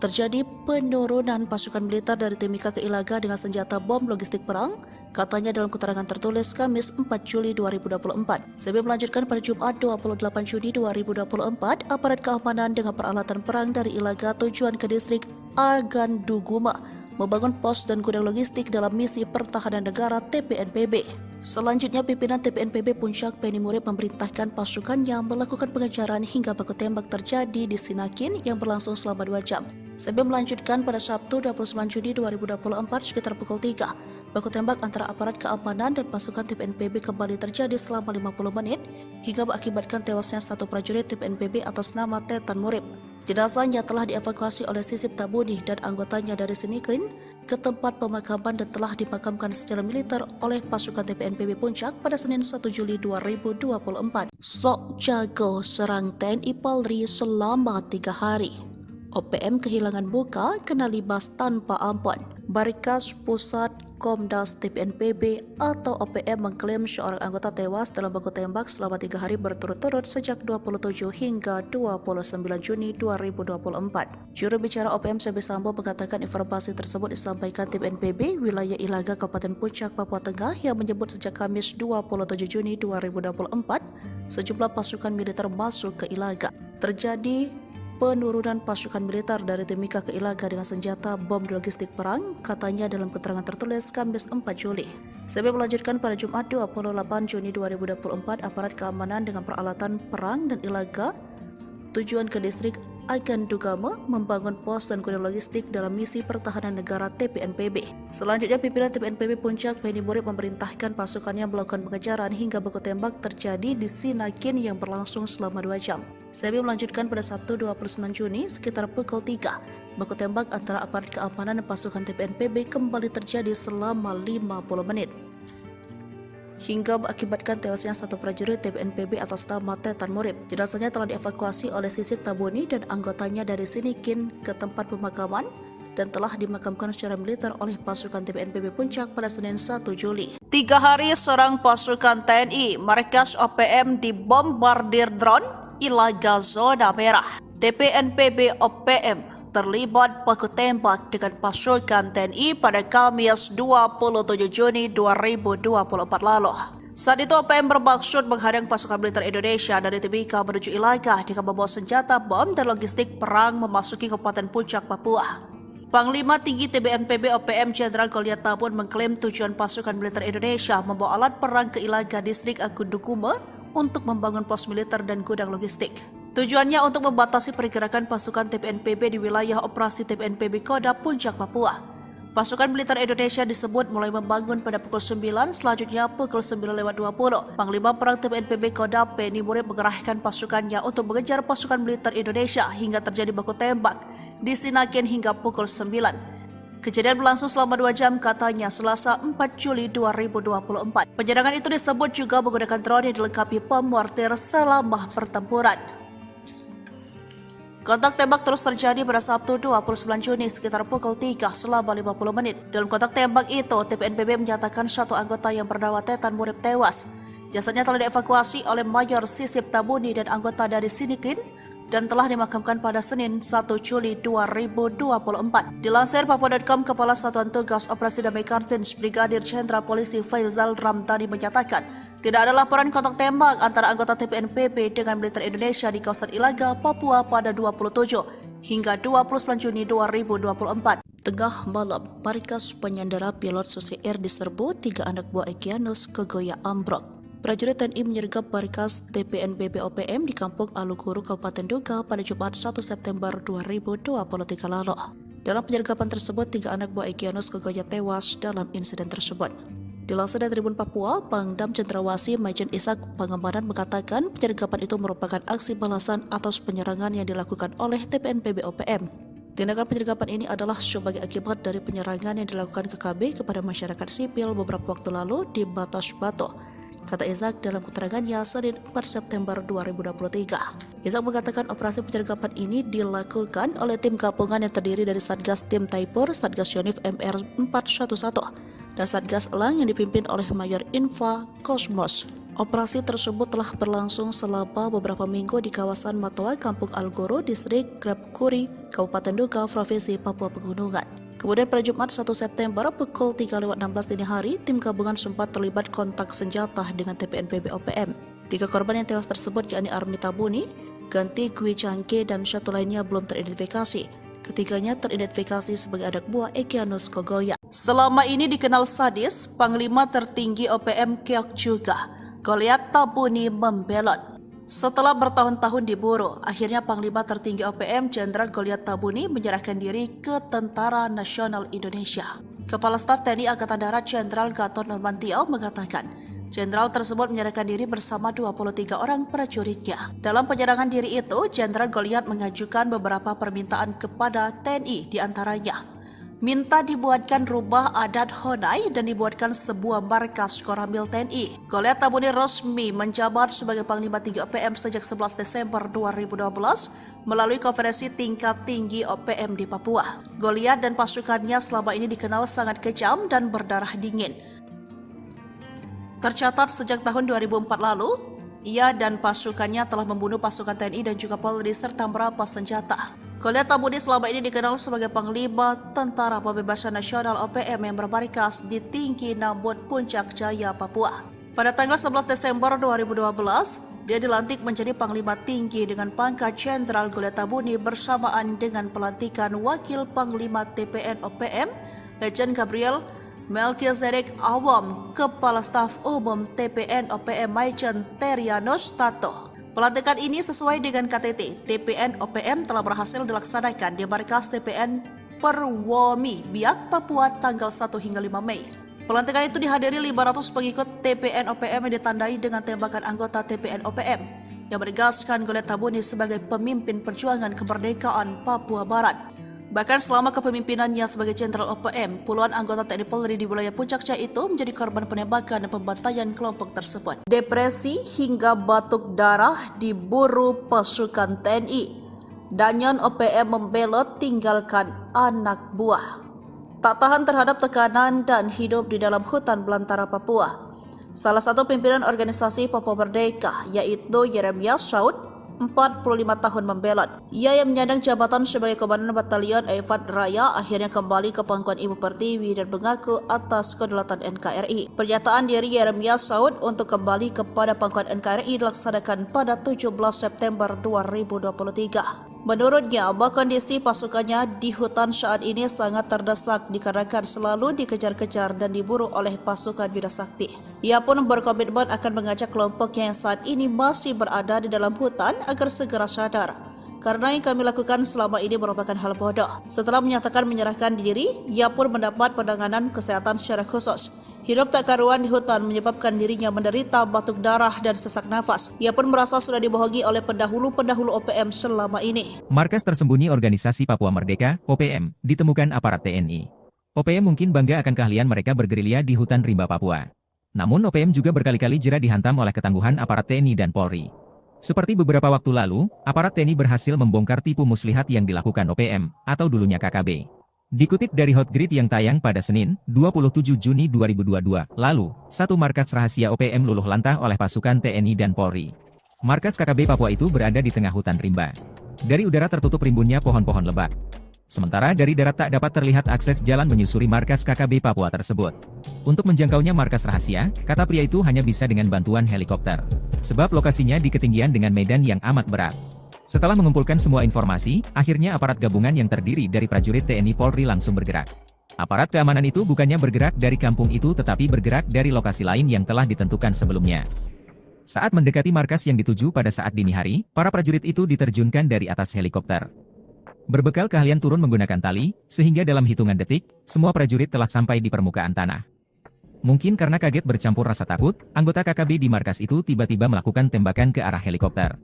A: Terjadi penurunan pasukan militer dari Timika ke Ilaga dengan senjata bom logistik perang, katanya dalam keterangan tertulis Kamis 4 Juli 2024. Sebi melanjutkan pada Jumat 28 Juni 2024, aparat keamanan dengan peralatan perang dari Ilaga tujuan ke distrik Aganduguma membangun pos dan gudang logistik dalam misi pertahanan negara TPNPB. Selanjutnya, pimpinan TPNPB Puncak Penny Murib memerintahkan pasukannya melakukan pengejaran hingga baku tembak terjadi di Sinakin yang berlangsung selama 2 jam. Sebi melanjutkan pada Sabtu 29 Juni 2024 sekitar pukul 3. Baku tembak antara aparat keamanan dan pasukan TPNPB kembali terjadi selama 50 menit hingga mengakibatkan tewasnya satu prajurit TPNPB atas nama Tetan Murib. Jenazahnya telah dievakuasi oleh Sisip Tabuni dan anggotanya dari Sinikin ke tempat pemakaman dan telah dimakamkan secara militer oleh pasukan TPNPB Puncak pada Senin 1 Juli 2024. Sok jago serang TNI Polri selama 3 hari. OPM kehilangan muka kena libas tanpa ampun. Markas Pusat Komdas TPNPB atau OPM mengklaim seorang anggota tewas dalam baku tembak selama 3 hari berturut-turut sejak 27 hingga 29 Juni 2024. Juru bicara OPM Sebi Sambo mengatakan informasi tersebut disampaikan tim NPB wilayah Ilaga Kabupaten Puncak, Papua Tengah yang menyebut sejak Kamis 27 Juni 2024 sejumlah pasukan militer masuk ke Ilaga. Terjadi penurunan pasukan militer dari Timika ke Ilaga dengan senjata bom logistik perang, katanya dalam keterangan tertulis Kamis 4 Juli. Sebi melanjutkan pada Jumat 28 Juni 2024, aparat keamanan dengan peralatan perang dan Ilaga tujuan ke distrik Agandugama membangun pos dan gudang logistik dalam misi pertahanan negara TPNPB. Selanjutnya, pimpinan TPNPB Puncak Penny Murib memerintahkan pasukannya melakukan pengejaran hingga baku tembak terjadi di Sinakin yang berlangsung selama 2 jam. Sebi melanjutkan pada Sabtu 29 Juni sekitar pukul 3. Baku tembak antara aparat keamanan dan pasukan TPNPB kembali terjadi selama 50 menit. Hingga mengakibatkan tewasnya satu prajurit TPNPB atas nama Tetan Murib. Jenazahnya telah dievakuasi oleh Sisip Tabuni dan anggotanya dari Sinikin ke tempat pemakaman dan telah dimakamkan secara militer oleh pasukan TPNPB Puncak pada Senin 1 Juli. 3 hari serang pasukan TNI, markas OPM dibombardir drone Ilaga zona merah. TPNPB OPM terlibat baku tembak dengan pasukan TNI pada Kamis 27 Juni 2024 lalu. Saat itu OPM bermaksud menghadang pasukan militer Indonesia dari Timika menuju Ilaga dengan membawa senjata bom dan logistik perang memasuki Kabupaten Puncak, Papua. Panglima Tinggi TPNPB OPM Jenderal Goliat Tabun mengklaim tujuan pasukan militer Indonesia membawa alat perang ke Ilaga distrik Aganduguma untuk membangun pos militer dan gudang logistik. Tujuannya untuk membatasi pergerakan pasukan TPNPB di wilayah operasi TPNPB Kodam Puncak, Papua. Pasukan militer Indonesia disebut mulai membangun pada pukul 9, selanjutnya pukul 9:20. Panglima Perang TPNPB Kodam Penny Murib mengerahkan pasukannya untuk mengejar pasukan militer Indonesia hingga terjadi baku tembak di Sinakin hingga pukul 9. Kejadian berlangsung selama 2 jam, katanya Selasa 4 Juli 2024. Penyerangan itu disebut juga menggunakan drone yang dilengkapi pemortir selama pertempuran. Kontak tembak terus terjadi pada Sabtu 29 Juni sekitar pukul 3 selama 50 menit. Dalam kontak tembak itu, TPNPB menyatakan satu anggota yang bernama Tetan Murib tewas. Jasadnya telah dievakuasi oleh Mayor Sisip Tabuni dan anggota dari Sinikin dan telah dimakamkan pada Senin 1 Juli 2024. Dilansir Papua.com, Kepala Satuan Tugas Operasi Damai Kartens Brigadir Jenderal Polisi Faizal Ramdhani menyatakan tidak ada laporan kontak tembak antara anggota TPNPB dengan militer Indonesia di kawasan Ilaga, Papua pada 27 hingga 29 Juni 2024. Tengah malam, markas penyandera pilot Susi Air diserbu 3 anak buah Egyanus Kegoya ambruk. Prajurit TNI menyergap markas TPNPB OPM di Kampung Aluguru, Kabupaten Duga pada Jumat 1 September 2023 lalu. Dalam penyergapan tersebut, 3 anak buah Egyanus Kegoya tewas dalam insiden tersebut. Dilansir dari Tribun Papua, Pangdam Cendrawasih Majen Ishak Pangemanan mengatakan penyergapan itu merupakan aksi balasan atas penyerangan yang dilakukan oleh TPNPB OPM. Tindakan penyergapan ini adalah sebagai akibat dari penyerangan yang dilakukan KKB kepada masyarakat sipil beberapa waktu lalu di Batas Batu, kata Izak dalam keterangannya Senin 4 September 2023. Izak mengatakan operasi penyergapan ini dilakukan oleh tim gabungan yang terdiri dari Satgas Tim Taipur, Satgas Yonif MR 411, dan Satgas Elang yang dipimpin oleh Mayor Infa Kosmos. Operasi tersebut telah berlangsung selama beberapa minggu di kawasan Matoa, Kampung Algoro, Distrik Grabkuri, Kabupaten Duga, Provinsi Papua Pegunungan. Kemudian pada Jumat 1 September pukul 3.16 dini hari, tim gabungan sempat terlibat kontak senjata dengan TPN PB OPM. 3 korban yang tewas tersebut yakni Armita Buni, Ganti Gwi Changke, dan satu lainnya belum teridentifikasi. Ketiganya teridentifikasi sebagai anak buah Egyanus Kogoya. Selama ini dikenal sadis, Panglima tertinggi OPM Keok juga, Goliat Tabuni, membelot. Setelah bertahun-tahun diburu, akhirnya Panglima tertinggi OPM Jenderal Goliat Tabuni menyerahkan diri ke Tentara Nasional Indonesia. Kepala Staf TNI Angkatan Darat Jenderal Gatot Nurmantio mengatakan, Jenderal tersebut menyerahkan diri bersama 23 orang prajuritnya. Dalam penyerangan diri itu, Jenderal Goliat mengajukan beberapa permintaan kepada TNI, diantaranya minta dibuatkan rubah adat Honai dan dibuatkan sebuah markas Koramil TNI. Goliat Tabuni resmi menjabat sebagai Panglima Tinggi OPM sejak 11 Desember 2012 melalui konferensi tingkat tinggi OPM di Papua. Goliat dan pasukannya selama ini dikenal sangat kejam dan berdarah dingin. Tercatat sejak tahun 2004 lalu, ia dan pasukannya telah membunuh pasukan TNI dan juga Polri serta merampas senjata. Goliat Tabuni selama ini dikenal sebagai Panglima Tentara Pembebasan Nasional OPM yang bermarkas di Tinggi Nambut, Puncak Jaya, Papua. Pada tanggal 11 Desember 2012, dia dilantik menjadi Panglima Tinggi dengan pangkat Jenderal Goliat Tabuni bersamaan dengan pelantikan Wakil Panglima TPN OPM, Lejen Gabriel Melchizedek Awam, Kepala Staf Umum TPN OPM Maijen Terianus Tato. Pelantikan ini sesuai dengan KTT, TPN OPM telah berhasil dilaksanakan di markas TPN Perwomi, Biak, Papua tanggal 1 hingga 5 Mei. Pelantikan itu dihadiri 500 pengikut TPN OPM yang ditandai dengan tembakan anggota TPN OPM yang menegaskan Goliat Tabuni sebagai pemimpin perjuangan kemerdekaan Papua Barat. Bahkan selama kepemimpinannya sebagai Jenderal OPM, puluhan anggota TNI Polri di wilayah Puncak Jaya itu menjadi korban penembakan dan pembantaian kelompok tersebut. Depresi hingga batuk darah diburu pasukan TNI. Danyon OPM membelot tinggalkan anak buah. Tak tahan terhadap tekanan dan hidup di dalam hutan belantara Papua. Salah satu pimpinan organisasi Papua Merdeka yaitu Yeremias Saud, 45 tahun membelot. Ia yang menyandang jabatan sebagai Komandan Batalion Eifat Raya akhirnya kembali ke pangkuan Ibu Pertiwi dan mengaku atas kedaulatan NKRI. Pernyataan diri Yeremias Saud untuk kembali kepada pangkuan NKRI dilaksanakan pada 17 September 2023. Menurutnya, kondisi pasukannya di hutan saat ini sangat terdesak dikarenakan selalu dikejar-kejar dan diburu oleh pasukan Bida Sakti. Ia pun berkomitmen akan mengajak kelompoknya yang saat ini masih berada di dalam hutan agar segera sadar. Karena yang kami lakukan selama ini merupakan hal bodoh. Setelah menyatakan menyerahkan diri, ia pun mendapat penanganan kesehatan secara khusus. Hidup tak karuan di hutan menyebabkan dirinya menderita batuk darah dan sesak nafas. Ia pun merasa sudah dibohongi oleh pendahulu-pendahulu OPM selama ini.
B: Markas tersembunyi Organisasi Papua Merdeka, OPM, ditemukan aparat TNI. OPM mungkin bangga akan keahlian mereka bergerilya di hutan rimba Papua. Namun OPM juga berkali-kali jera dihantam oleh ketangguhan aparat TNI dan Polri. Seperti beberapa waktu lalu, aparat TNI berhasil membongkar tipu muslihat yang dilakukan OPM, atau dulunya KKB. Dikutip dari Hotgrid yang tayang pada Senin, 27 Juni 2022, lalu, satu markas rahasia OPM luluh lantah oleh pasukan TNI dan Polri. Markas KKB Papua itu berada di tengah hutan rimba. Dari udara tertutup rimbunnya pohon-pohon lebat. Sementara dari darat tak dapat terlihat akses jalan menyusuri markas KKB Papua tersebut. Untuk menjangkaunya markas rahasia, kata pria itu hanya bisa dengan bantuan helikopter. Sebab lokasinya di ketinggian dengan medan yang amat berat. Setelah mengumpulkan semua informasi, akhirnya aparat gabungan yang terdiri dari prajurit TNI Polri langsung bergerak. Aparat keamanan itu bukannya bergerak dari kampung itu tetapi bergerak dari lokasi lain yang telah ditentukan sebelumnya. Saat mendekati markas yang dituju pada saat dini hari, para prajurit itu diterjunkan dari atas helikopter. Berbekal keahlian turun menggunakan tali, sehingga dalam hitungan detik, semua prajurit telah sampai di permukaan tanah. Mungkin karena kaget bercampur rasa takut, anggota KKB di markas itu tiba-tiba melakukan tembakan ke arah helikopter.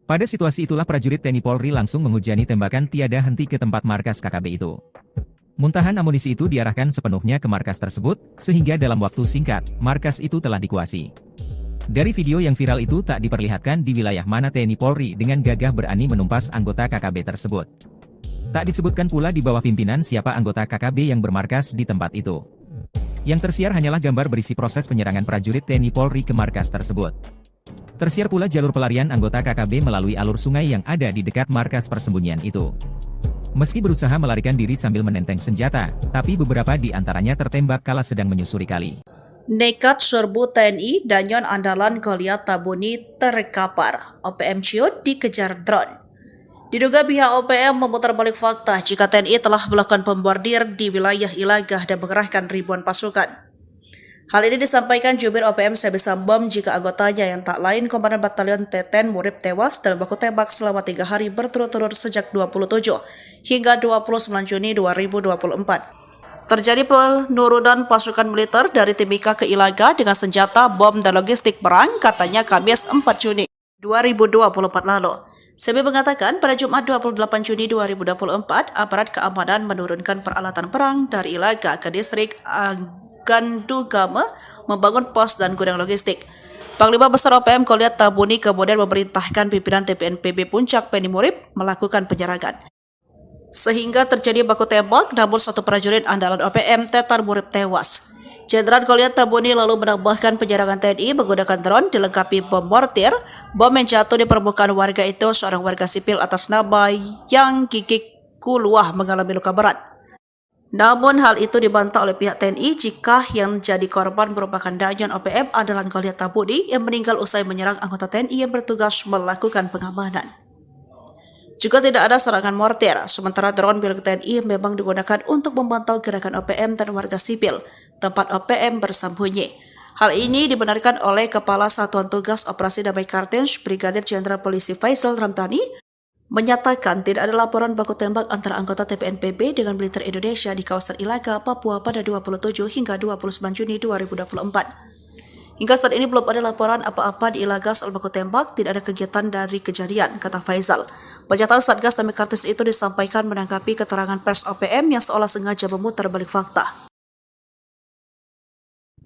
B: Pada situasi itulah prajurit TNI Polri langsung menghujani tembakan tiada henti ke tempat markas KKB itu. Muntahan amunisi itu diarahkan sepenuhnya ke markas tersebut, sehingga dalam waktu singkat, markas itu telah dikuasai. Dari video yang viral itu tak diperlihatkan di wilayah mana TNI Polri dengan gagah berani menumpas anggota KKB tersebut. Tak disebutkan pula di bawah pimpinan siapa anggota KKB yang bermarkas di tempat itu. Yang tersiar hanyalah gambar berisi proses penyerangan prajurit TNI Polri ke markas tersebut. Tersiar pula jalur pelarian anggota KKB melalui alur sungai yang ada di dekat markas persembunyian itu. Meski berusaha melarikan diri sambil menenteng senjata, tapi beberapa di antaranya tertembak kala sedang menyusuri kali.
A: Nekat serbu TNI Danyon andalan Goliat Tabuni terkapar. OPM ciut dikejar drone. Diduga pihak OPM memutar balik fakta jika TNI telah melakukan pembordir di wilayah Ilagah dan mengerahkan ribuan pasukan. Hal ini disampaikan Jubir OPM Sebi Sambom jika anggotanya yang tak lain Komandan Batalion Teten Murib tewas dalam baku tembak selama 3 hari berturut-turut sejak 27 hingga 29 Juni 2024. Terjadi penurunan pasukan militer dari Timika ke Ilaga dengan senjata, bom, dan logistik perang, katanya Kamis 4 Juni 2024 lalu. Sebi mengatakan pada Jumat 28 Juni 2024, aparat keamanan menurunkan peralatan perang dari Ilaga ke distrik Gandugama membangun pos dan gudang logistik. Panglima Besar OPM Goliat Tabuni kemudian memerintahkan pimpinan TPNPB Puncak Penny Murib melakukan penyerangan. Sehingga terjadi baku tembak, namun satu prajurit andalan OPM Tetar Murib tewas. Jenderal Goliat Tabuni lalu menambahkan penyerangan TNI menggunakan drone dilengkapi bom mortir. Bom yang jatuh di permukaan warga itu seorang warga sipil atas nama Yang Gigik Kuluah mengalami luka berat. Namun hal itu dibantah oleh pihak TNI jika yang jadi korban merupakan Danyon OPM andalan Goliat Tabuni yang meninggal usai menyerang anggota TNI yang bertugas melakukan pengamanan. Juga tidak ada serangan mortir, sementara drone milik TNI memang digunakan untuk memantau gerakan OPM dan warga sipil, tempat OPM bersembunyi. Hal ini dibenarkan oleh Kepala Satuan Tugas Operasi Damai Kartens Brigadir Jenderal Polisi Faisal Ramdhani, menyatakan tidak ada laporan baku tembak antara anggota TPNPB dengan militer Indonesia di kawasan Ilaga, Papua pada 27 hingga 29 Juni 2024. Hingga saat ini belum ada laporan apa-apa di Ilaga soal baku tembak, tidak ada kegiatan dari kejadian, kata Faisal. Pernyataan Satgas Damai Kartens itu disampaikan menanggapi keterangan pers OPM yang seolah sengaja memutar balik fakta.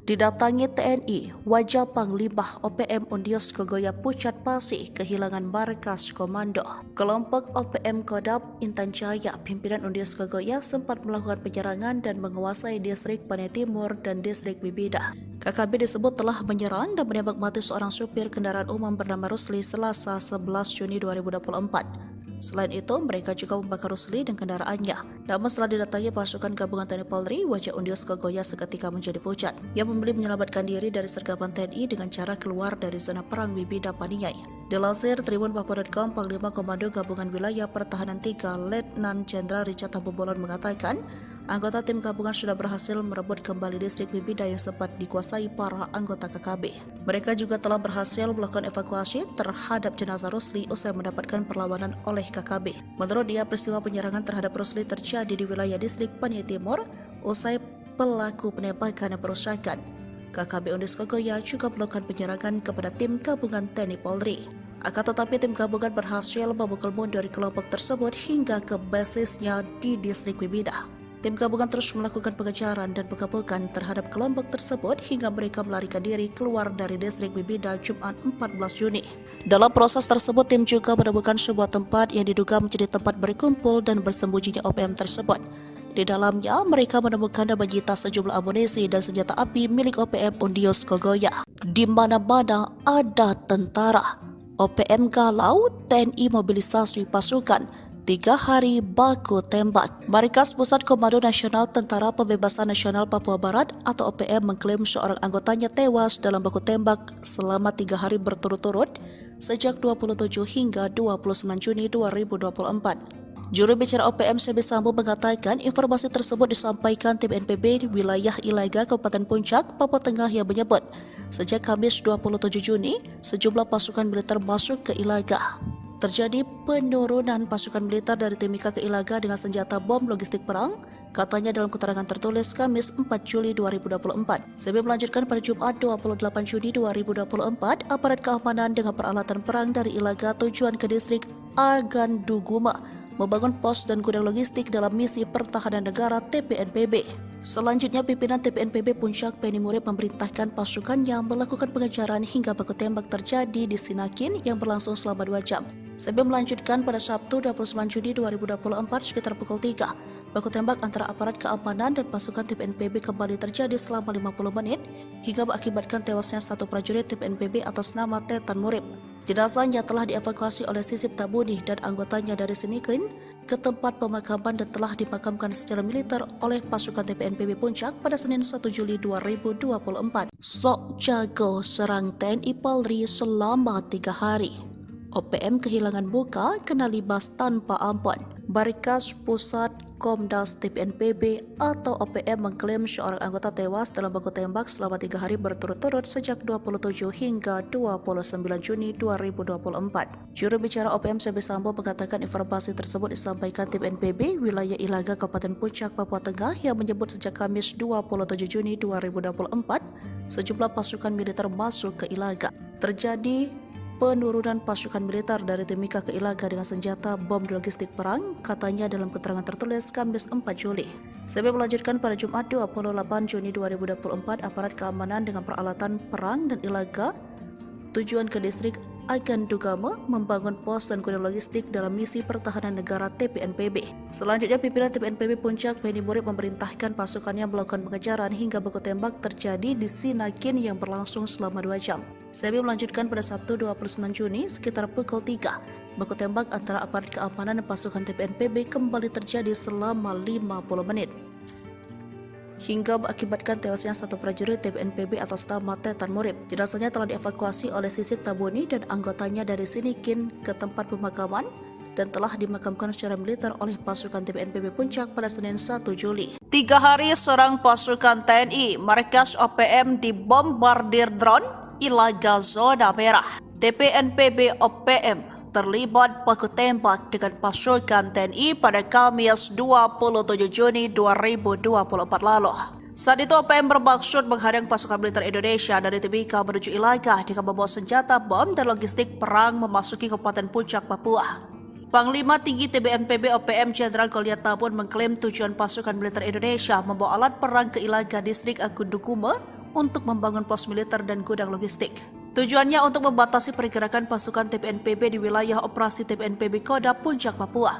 A: Didatangi TNI, wajah Panglima OPM Undios Kogoya Pucat Pasih kehilangan markas komando. Kelompok OPM Kodam Intan Jaya, pimpinan Undios Kogoya sempat melakukan penyerangan dan menguasai distrik Panai Timur dan distrik Bibida. KKB disebut telah menyerang dan menembak mati seorang supir kendaraan umum bernama Rusli Selasa 11 Juni 2024. Selain itu, mereka juga membakar Rusli dan kendaraannya. Namun setelah didatangi pasukan gabungan TNI Polri, wajah Undios Kogoya seketika menjadi pucat. Ia memilih menyelamatkan diri dari sergapan TNI dengan cara keluar dari zona perang Bibida Paniai. Dilansir Tribun Papua.com, Panglima Komando Gabungan Wilayah Pertahanan 3 Letnan Jenderal Richard Tambobolon mengatakan, anggota tim gabungan sudah berhasil merebut kembali distrik Bibida yang sempat dikuasai para anggota KKB. Mereka juga telah berhasil melakukan evakuasi terhadap jenazah Rusli usai mendapatkan perlawanan oleh KKB. Menurut dia, peristiwa penyerangan terhadap Rusli terjadi di wilayah distrik Panai Timur usai pelaku penembakan dan perusakan. KKB Undios Kogoya juga melakukan penyerangan kepada tim gabungan TNI Polri. Akan tetapi tim gabungan berhasil memukul mundur kelompok tersebut hingga ke basisnya di distrik Bibida. Tim gabungan terus melakukan pengejaran dan pengepungan terhadap kelompok tersebut hingga mereka melarikan diri keluar dari distrik Bibida Jumat 14 Juni. Dalam proses tersebut, tim juga menemukan sebuah tempat yang diduga menjadi tempat berkumpul dan bersembunyinya OPM tersebut. Di dalamnya, mereka menemukan dan menyita sejumlah amunisi dan senjata api milik OPM Undios Kogoya. Di mana-mana ada tentara. OPM galau, TNI mobilisasi pasukan. 3 hari baku tembak. Markas Pusat Komando Nasional Tentara Pembebasan Nasional Papua Barat atau OPM mengklaim seorang anggotanya tewas dalam baku tembak selama 3 hari berturut-turut sejak 27 hingga 29 Juni 2024. Juru bicara OPM Sebi Sambo mengatakan informasi tersebut disampaikan tim NPB di wilayah Ilaga, Kabupaten Puncak, Papua Tengah yang menyebut sejak Kamis 27 Juni sejumlah pasukan militer masuk ke Ilaga. Terjadi penurunan pasukan militer dari Timika ke Ilaga dengan senjata bom logistik perang, Katanya dalam keterangan tertulis Kamis 4 Juli 2024. Sebelum melanjutkan pada Jumat 28 Juni 2024, aparat keamanan dengan peralatan perang dari Ilaga tujuan ke distrik Aganduguma membangun pos dan gudang logistik dalam misi pertahanan negara TPNPB. Selanjutnya, pimpinan TPNPB Puncak Penny Murib memerintahkan pasukannya melakukan pengejaran hingga baku tembak terjadi di Sinakin yang berlangsung selama 2 jam. Sebelum melanjutkan pada Sabtu 29 Juni 2024 sekitar pukul 3, baku tembak antara aparat keamanan dan pasukan TPNPB kembali terjadi selama 50 menit hingga mengakibatkan tewasnya satu prajurit TPNPB atas nama Tetan Murib. Jenazahnya telah dievakuasi oleh Sisip Tabuni dan anggotanya dari Sinikin ke tempat pemakaman dan telah dimakamkan secara militer oleh pasukan TPNPB Puncak pada Senin 1 Juli 2024. Sok jago serang TNI Polri selama 3 hari. OPM kehilangan muka kena libas tanpa ampun. Barikas Pusat Komdas TPNPB atau OPM mengklaim seorang anggota tewas dalam baku tembak selama 3 hari berturut-turut sejak 27 hingga 29 Juni 2024. Juru bicara OPM Sebi Sambo mengatakan informasi tersebut disampaikan TPNPB wilayah Ilaga Kabupaten Puncak, Papua Tengah yang menyebut sejak Kamis 27 Juni 2024 sejumlah pasukan militer masuk ke Ilaga. Terjadi penurunan pasukan militer dari Timika ke Ilaga dengan senjata bom logistik perang, katanya dalam keterangan tertulis Kamis 4 Juli. Sebelum melanjutkan pada Jumat 28 Juni 2024, aparat keamanan dengan peralatan perang dan Ilaga tujuan ke distrik Agandugama membangun pos dan gudang logistik dalam misi pertahanan negara TPNPB. Selanjutnya, pimpinan TPNPB Puncak Penny Murib memerintahkan pasukannya melakukan pengejaran hingga baku tembak terjadi di Sinakin yang berlangsung selama 2 jam. Sebelum melanjutkan pada Sabtu 29 Juni sekitar pukul 3, baku tembak antara aparat keamanan dan pasukan TPNPB kembali terjadi selama 50 menit. Hingga mengakibatkan tewasnya satu prajurit TPNPB atas nama Tetan Murib. Jenazahnya telah dievakuasi oleh Sisip Tabuni dan anggotanya dari Sinikin ke tempat pemakaman dan telah dimakamkan secara militer oleh pasukan TPNPB Puncak pada Senin 1 Juli. 3 hari serang pasukan TNI, markas OPM dibombardir drone Ilaga zona merah. TPNPB OPM terlibat baku tembak dengan pasukan TNI pada Kamis 27 Juni 2024 lalu. Saat itu OPM bermaksud menghadang pasukan militer Indonesia dari Timika menuju Ilaga dengan membawa senjata bom dan logistik perang memasuki Kabupaten Puncak, Papua. Panglima Tinggi TPNPB OPM Jenderal Goliat Tabun mengklaim tujuan pasukan militer Indonesia membawa alat perang ke Ilaga distrik Aganduguma untuk membangun pos militer dan gudang logistik. Tujuannya untuk membatasi pergerakan pasukan TPNPB di wilayah operasi TPNPB Kodam Puncak, Papua.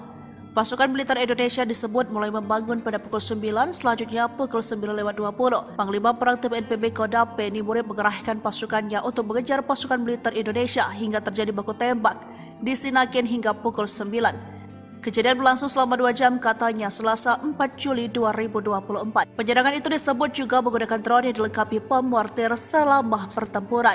A: Pasukan militer Indonesia disebut mulai membangun pada pukul 9, selanjutnya pukul 9.20. Panglima Perang TPNPB Kodam Penny Murib mengerahkan pasukannya untuk mengejar pasukan militer Indonesia hingga terjadi baku tembak di Sinakin hingga pukul 9. Kejadian berlangsung selama 2 jam, katanya Selasa 4 Juli 2024. Penyerangan itu disebut juga menggunakan drone yang dilengkapi bom mortir selama pertempuran.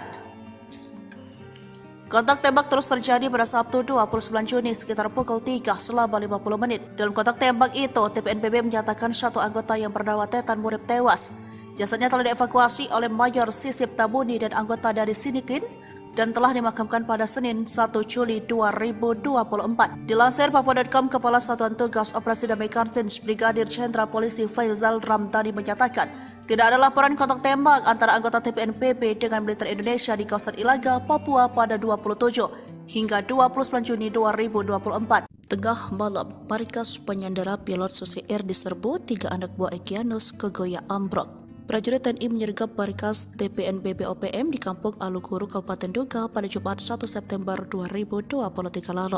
A: Kontak tembak terus terjadi pada Sabtu 29 Juni sekitar pukul 3 selama 50 menit. Dalam kontak tembak itu, TPNPB menyatakan satu anggota yang bernama Tetan Murib tewas. Jasadnya telah dievakuasi oleh Mayor Sisip Tabuni dan anggota dari Sinikin dan telah dimakamkan pada Senin 1 Juli 2024. Dilansir Papua.com, Kepala Satuan Tugas Operasi Damai Kartens Brigadir Jenderal Polisi Faizal Ramdhani menyatakan tidak ada laporan kontak tembak antara anggota TPNPB dengan militer Indonesia di kawasan Ilaga, Papua pada 27 hingga 29 Juni 2024. Tengah malam, markas penyandera pilot Susi Air diserbu 3 anak buah Egyanus Kegoya ambruk. Prajurit TNI menyergap markas TPNPB OPM di Kampung Aluguru, Kabupaten Duga pada Jumat 1 September 2023 lalu.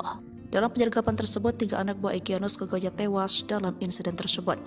A: Dalam penyergapan tersebut, 3 anak buah Egyanus Kegoya tewas dalam insiden tersebut.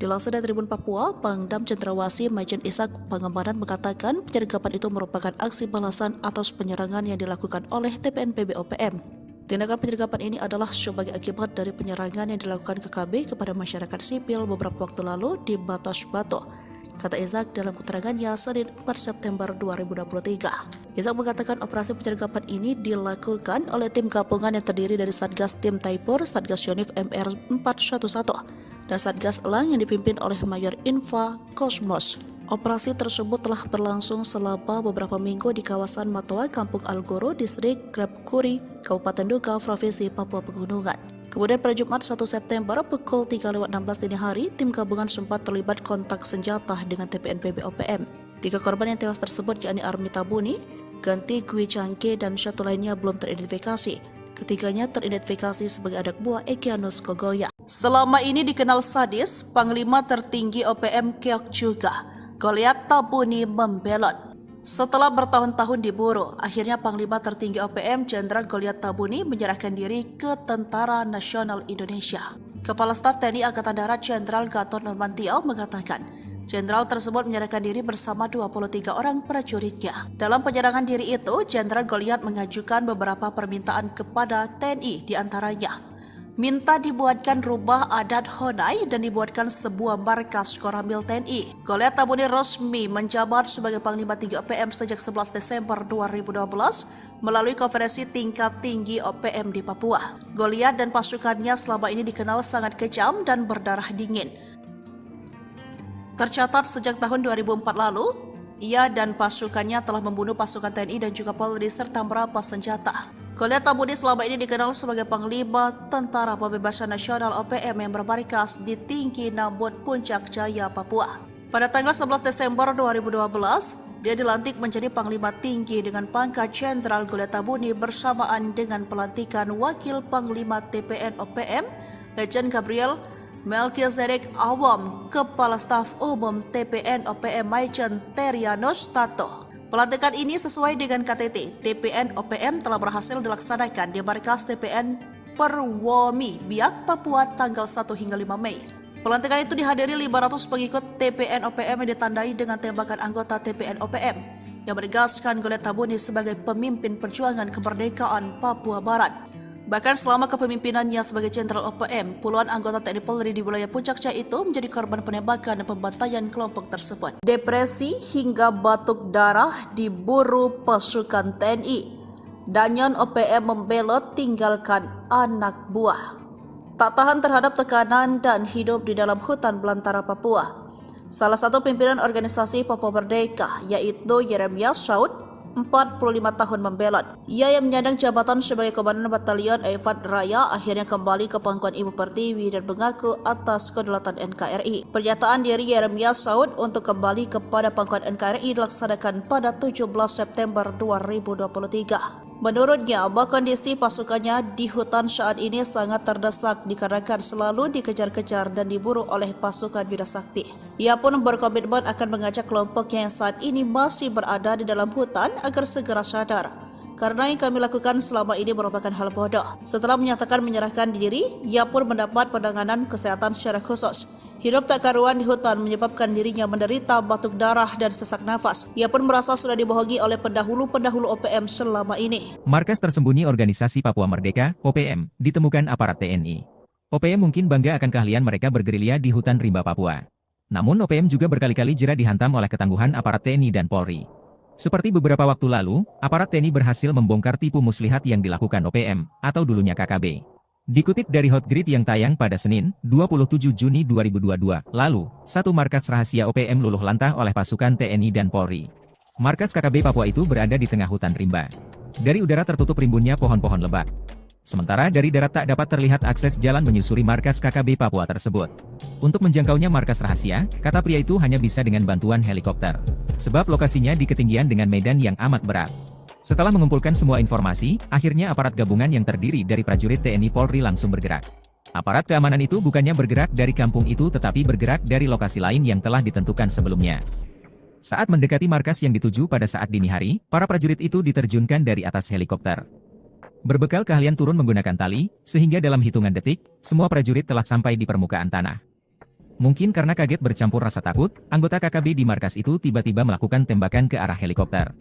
A: Dilansir dari Tribun Papua, Pangdam Cendrawasih Majen Ishak Pangemanan mengatakan penyergapan itu merupakan aksi balasan atas penyerangan yang dilakukan oleh TPNPB OPM. Tindakan penyergapan ini adalah sebagai akibat dari penyerangan yang dilakukan KKB kepada masyarakat sipil beberapa waktu lalu di Batas Batu, kata Ishak dalam keterangannya Senin 4 September 2023. Ishak mengatakan operasi penyergapan ini dilakukan oleh tim gabungan yang terdiri dari Satgas Tim Taipur, Satgas Yonif MR 411, dan Satgas Elang yang dipimpin oleh Mayor Infa Kosmos. Operasi tersebut telah berlangsung selama beberapa minggu di kawasan Matoa, Kampung Aluguru, Distrik Grabkuri, Kabupaten Duga, Provinsi Papua Pegunungan. Kemudian pada Jumat 1 September pukul 3.16 dini hari, tim gabungan sempat terlibat kontak senjata dengan TPNPB OPM. 3 korban yang tewas tersebut yakni Armita Buni, Ganti Gwi Changke, dan satu lainnya belum teridentifikasi. Ketiganya teridentifikasi sebagai anak buah Egyanus Kogoya. Selama ini dikenal sadis, Panglima tertinggi OPM Keok juga, Goliath Tabuni membelot. Setelah bertahun-tahun diburu, akhirnya Panglima tertinggi OPM Jenderal Goliath Tabuni menyerahkan diri ke Tentara Nasional Indonesia. Kepala Staf TNI Angkatan Darat Jenderal Gatot Nurmantio mengatakan, Jenderal tersebut menyerahkan diri bersama 23 orang prajuritnya. Dalam penyerangan diri itu, Jenderal Goliath mengajukan beberapa permintaan kepada TNI, diantaranya minta dibuatkan rubah adat Honai dan dibuatkan sebuah markas Koramil TNI. Goliath Tabuni resmi menjabat sebagai Panglima Tinggi OPM sejak 11 Desember 2012 melalui konferensi tingkat tinggi OPM di Papua. Goliath dan pasukannya selama ini dikenal sangat kejam dan berdarah dingin. Tercatat sejak tahun 2004 lalu, ia dan pasukannya telah membunuh pasukan TNI dan juga Polri serta merampas senjata. Goliath Tabuni selama ini dikenal sebagai Panglima Tentara Pembebasan Nasional OPM yang bermarkas di Tinggi Nambut, Puncak Jaya, Papua. Pada tanggal 11 Desember 2012, dia dilantik menjadi Panglima Tinggi dengan pangkat Jenderal. Goliath Tabuni bersamaan dengan pelantikan Wakil Panglima TPN OPM, Legend Gabriel Melchizedek Awam, Kepala Staf Umum TPN OPM Maijen Terianus Tato. Pelantikan ini sesuai dengan KTT, TPN OPM telah berhasil dilaksanakan di markas TPN Perwomi, Biak, Papua tanggal 1 hingga 5 Mei. Pelantikan itu dihadiri 500 pengikut TPN OPM yang ditandai dengan tembakan anggota TPN OPM yang menegaskan Goliath Tabuni sebagai pemimpin perjuangan kemerdekaan Papua Barat. Bahkan selama kepemimpinannya sebagai Jenderal OPM, puluhan anggota TNI Polri di wilayah Puncak Jaya itu menjadi korban penembakan dan pembantaian kelompok tersebut. Depresi hingga batuk darah diburu pasukan TNI. Danyon OPM membelot tinggalkan anak buah. Tak tahan terhadap tekanan dan hidup di dalam hutan belantara Papua. Salah satu pimpinan organisasi Papua Merdeka yaitu Yeremias Saud, 45 tahun membelot. Ia yang menyandang jabatan sebagai Komandan Batalion Efat Raya akhirnya kembali ke pangkuan Ibu Pertiwi dan mengaku atas kedaulatan NKRI. Pernyataan diri Yeremias Saud untuk kembali kepada pangkuan NKRI dilaksanakan pada 17 September 2023. Menurutnya, kondisi pasukannya di hutan saat ini sangat terdesak dikarenakan selalu dikejar-kejar dan diburu oleh pasukan Yuda Sakti. Ia pun berkomitmen akan mengajak kelompoknya yang saat ini masih berada di dalam hutan agar segera sadar. Karena yang kami lakukan selama ini merupakan hal bodoh. Setelah menyatakan menyerahkan diri, ia pun mendapat penanganan kesehatan secara khusus. Hidup tak karuan di hutan menyebabkan dirinya menderita batuk darah dan sesak nafas. Ia pun merasa sudah dibohongi oleh pendahulu-pendahulu OPM selama ini.
B: Markas tersembunyi Organisasi Papua Merdeka, OPM, ditemukan aparat TNI. OPM mungkin bangga akan keahlian mereka bergerilya di hutan rimba Papua. Namun OPM juga berkali-kali jera dihantam oleh ketangguhan aparat TNI dan Polri. Seperti beberapa waktu lalu, aparat TNI berhasil membongkar tipu muslihat yang dilakukan OPM, atau dulunya KKB. Dikutip dari Hotgrid yang tayang pada Senin, 27 Juni 2022, lalu, satu markas rahasia OPM luluh lantah oleh pasukan TNI dan Polri. Markas KKB Papua itu berada di tengah hutan rimba. Dari udara tertutup rimbunnya pohon-pohon lebat. Sementara dari darat tak dapat terlihat akses jalan menyusuri markas KKB Papua tersebut. Untuk menjangkaunya markas rahasia, kata pria itu hanya bisa dengan bantuan helikopter. Sebab lokasinya di ketinggian dengan medan yang amat berat. Setelah mengumpulkan semua informasi, akhirnya aparat gabungan yang terdiri dari prajurit TNI Polri langsung bergerak. Aparat keamanan itu bukannya bergerak dari kampung itu tetapi bergerak dari lokasi lain yang telah ditentukan sebelumnya. Saat mendekati markas yang dituju pada saat dini hari, para prajurit itu diterjunkan dari atas helikopter. Berbekal keahlian turun menggunakan tali, sehingga dalam hitungan detik, semua prajurit telah sampai di permukaan tanah. Mungkin karena kaget bercampur rasa takut, anggota KKB di markas itu tiba-tiba melakukan tembakan ke arah helikopter.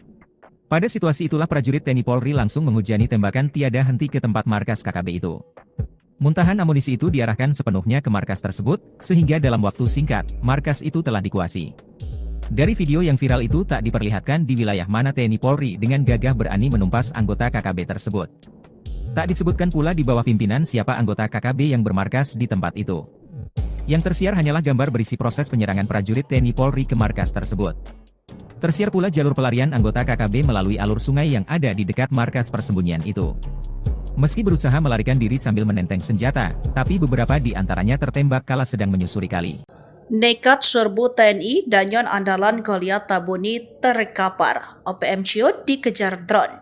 B: Pada situasi itulah prajurit TNI Polri langsung menghujani tembakan tiada henti ke tempat markas KKB itu. Muntahan amunisi itu diarahkan sepenuhnya ke markas tersebut, sehingga dalam waktu singkat, markas itu telah dikuasai. Dari video yang viral itu tak diperlihatkan di wilayah mana TNI Polri dengan gagah berani menumpas anggota KKB tersebut. Tak disebutkan pula di bawah pimpinan siapa anggota KKB yang bermarkas di tempat itu. Yang tersiar hanyalah gambar berisi proses penyerangan prajurit TNI Polri ke markas tersebut. Tersiar pula jalur pelarian anggota KKB melalui alur sungai yang ada di dekat markas persembunyian itu. Meski berusaha melarikan diri sambil menenteng senjata, tapi beberapa di antaranya tertembak kala sedang menyusuri kali.
A: Nekat serbu TNI Danyon andalan Goliat Tabuni terkapar. OPM ciut dikejar drone.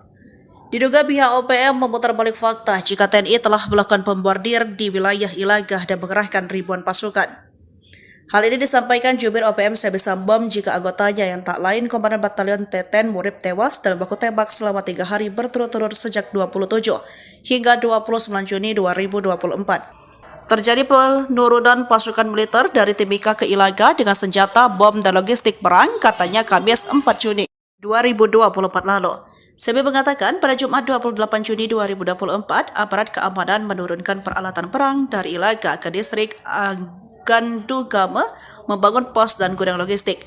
A: Diduga pihak OPM memutar balik fakta jika TNI telah melakukan pembordir di wilayah Ilagah dan mengerahkan ribuan pasukan. Hal ini disampaikan jubir OPM Sebi Sambom jika anggotanya yang tak lain Komandan Batalion Teten Murib tewas dalam baku tembak selama 3 hari berturut-turut sejak 27 hingga 29 Juni 2024. Terjadi penurunan pasukan militer dari Timika ke Ilaga dengan senjata, bom, dan logistik perang, katanya Kamis 4 Juni 2024 lalu. Sebi mengatakan pada Jumat 28 Juni 2024, aparat keamanan menurunkan peralatan perang dari Ilaga ke distrik Gandugame membangun pos dan gudang logistik.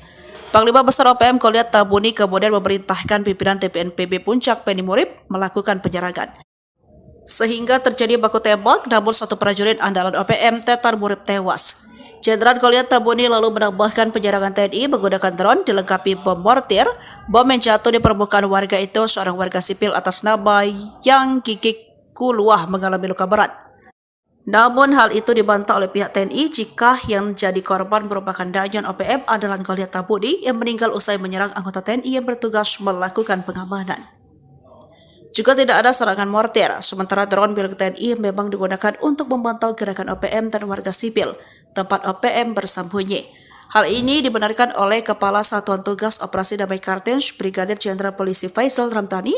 A: Panglima Besar OPM Goliat Tabuni kemudian memerintahkan pimpinan TPNPB Puncak Penny Murib melakukan penyerangan. Sehingga terjadi baku tembak, namun satu prajurit andalan OPM Tetar Murib tewas. Jenderal Goliat Tabuni lalu menambahkan penyerangan TNI menggunakan drone dilengkapi bom mortir. Bom yang jatuh di permukaan warga itu seorang warga sipil atas nama Yang Gigik Kuluah mengalami luka berat. Namun hal itu dibantah oleh pihak TNI jika yang jadi korban merupakan Danyon OPM andalan Goliat Tabuni yang meninggal usai menyerang anggota TNI yang bertugas melakukan pengamanan. Juga tidak ada serangan mortir, sementara drone milik TNI memang digunakan untuk memantau gerakan OPM dan warga sipil, tempat OPM bersembunyi. Hal ini dibenarkan oleh Kepala Satuan Tugas Operasi Damai Kartens, Brigadir Jenderal Polisi Faisal Ramdhani,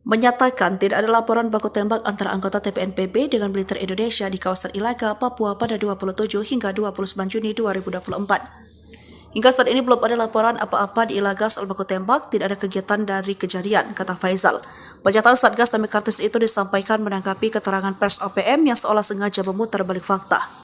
A: menyatakan tidak ada laporan baku tembak antara anggota TPNPB dengan militer Indonesia di kawasan Ilaga, Papua pada 27 hingga 29 Juni 2024. Hingga saat ini belum ada laporan apa-apa di Ilaga soal baku tembak, tidak ada kegiatan dari kejadian, kata Faisal. Pernyataan Satgas Damai Kartens itu disampaikan menanggapi keterangan pers OPM yang seolah sengaja memutar balik fakta.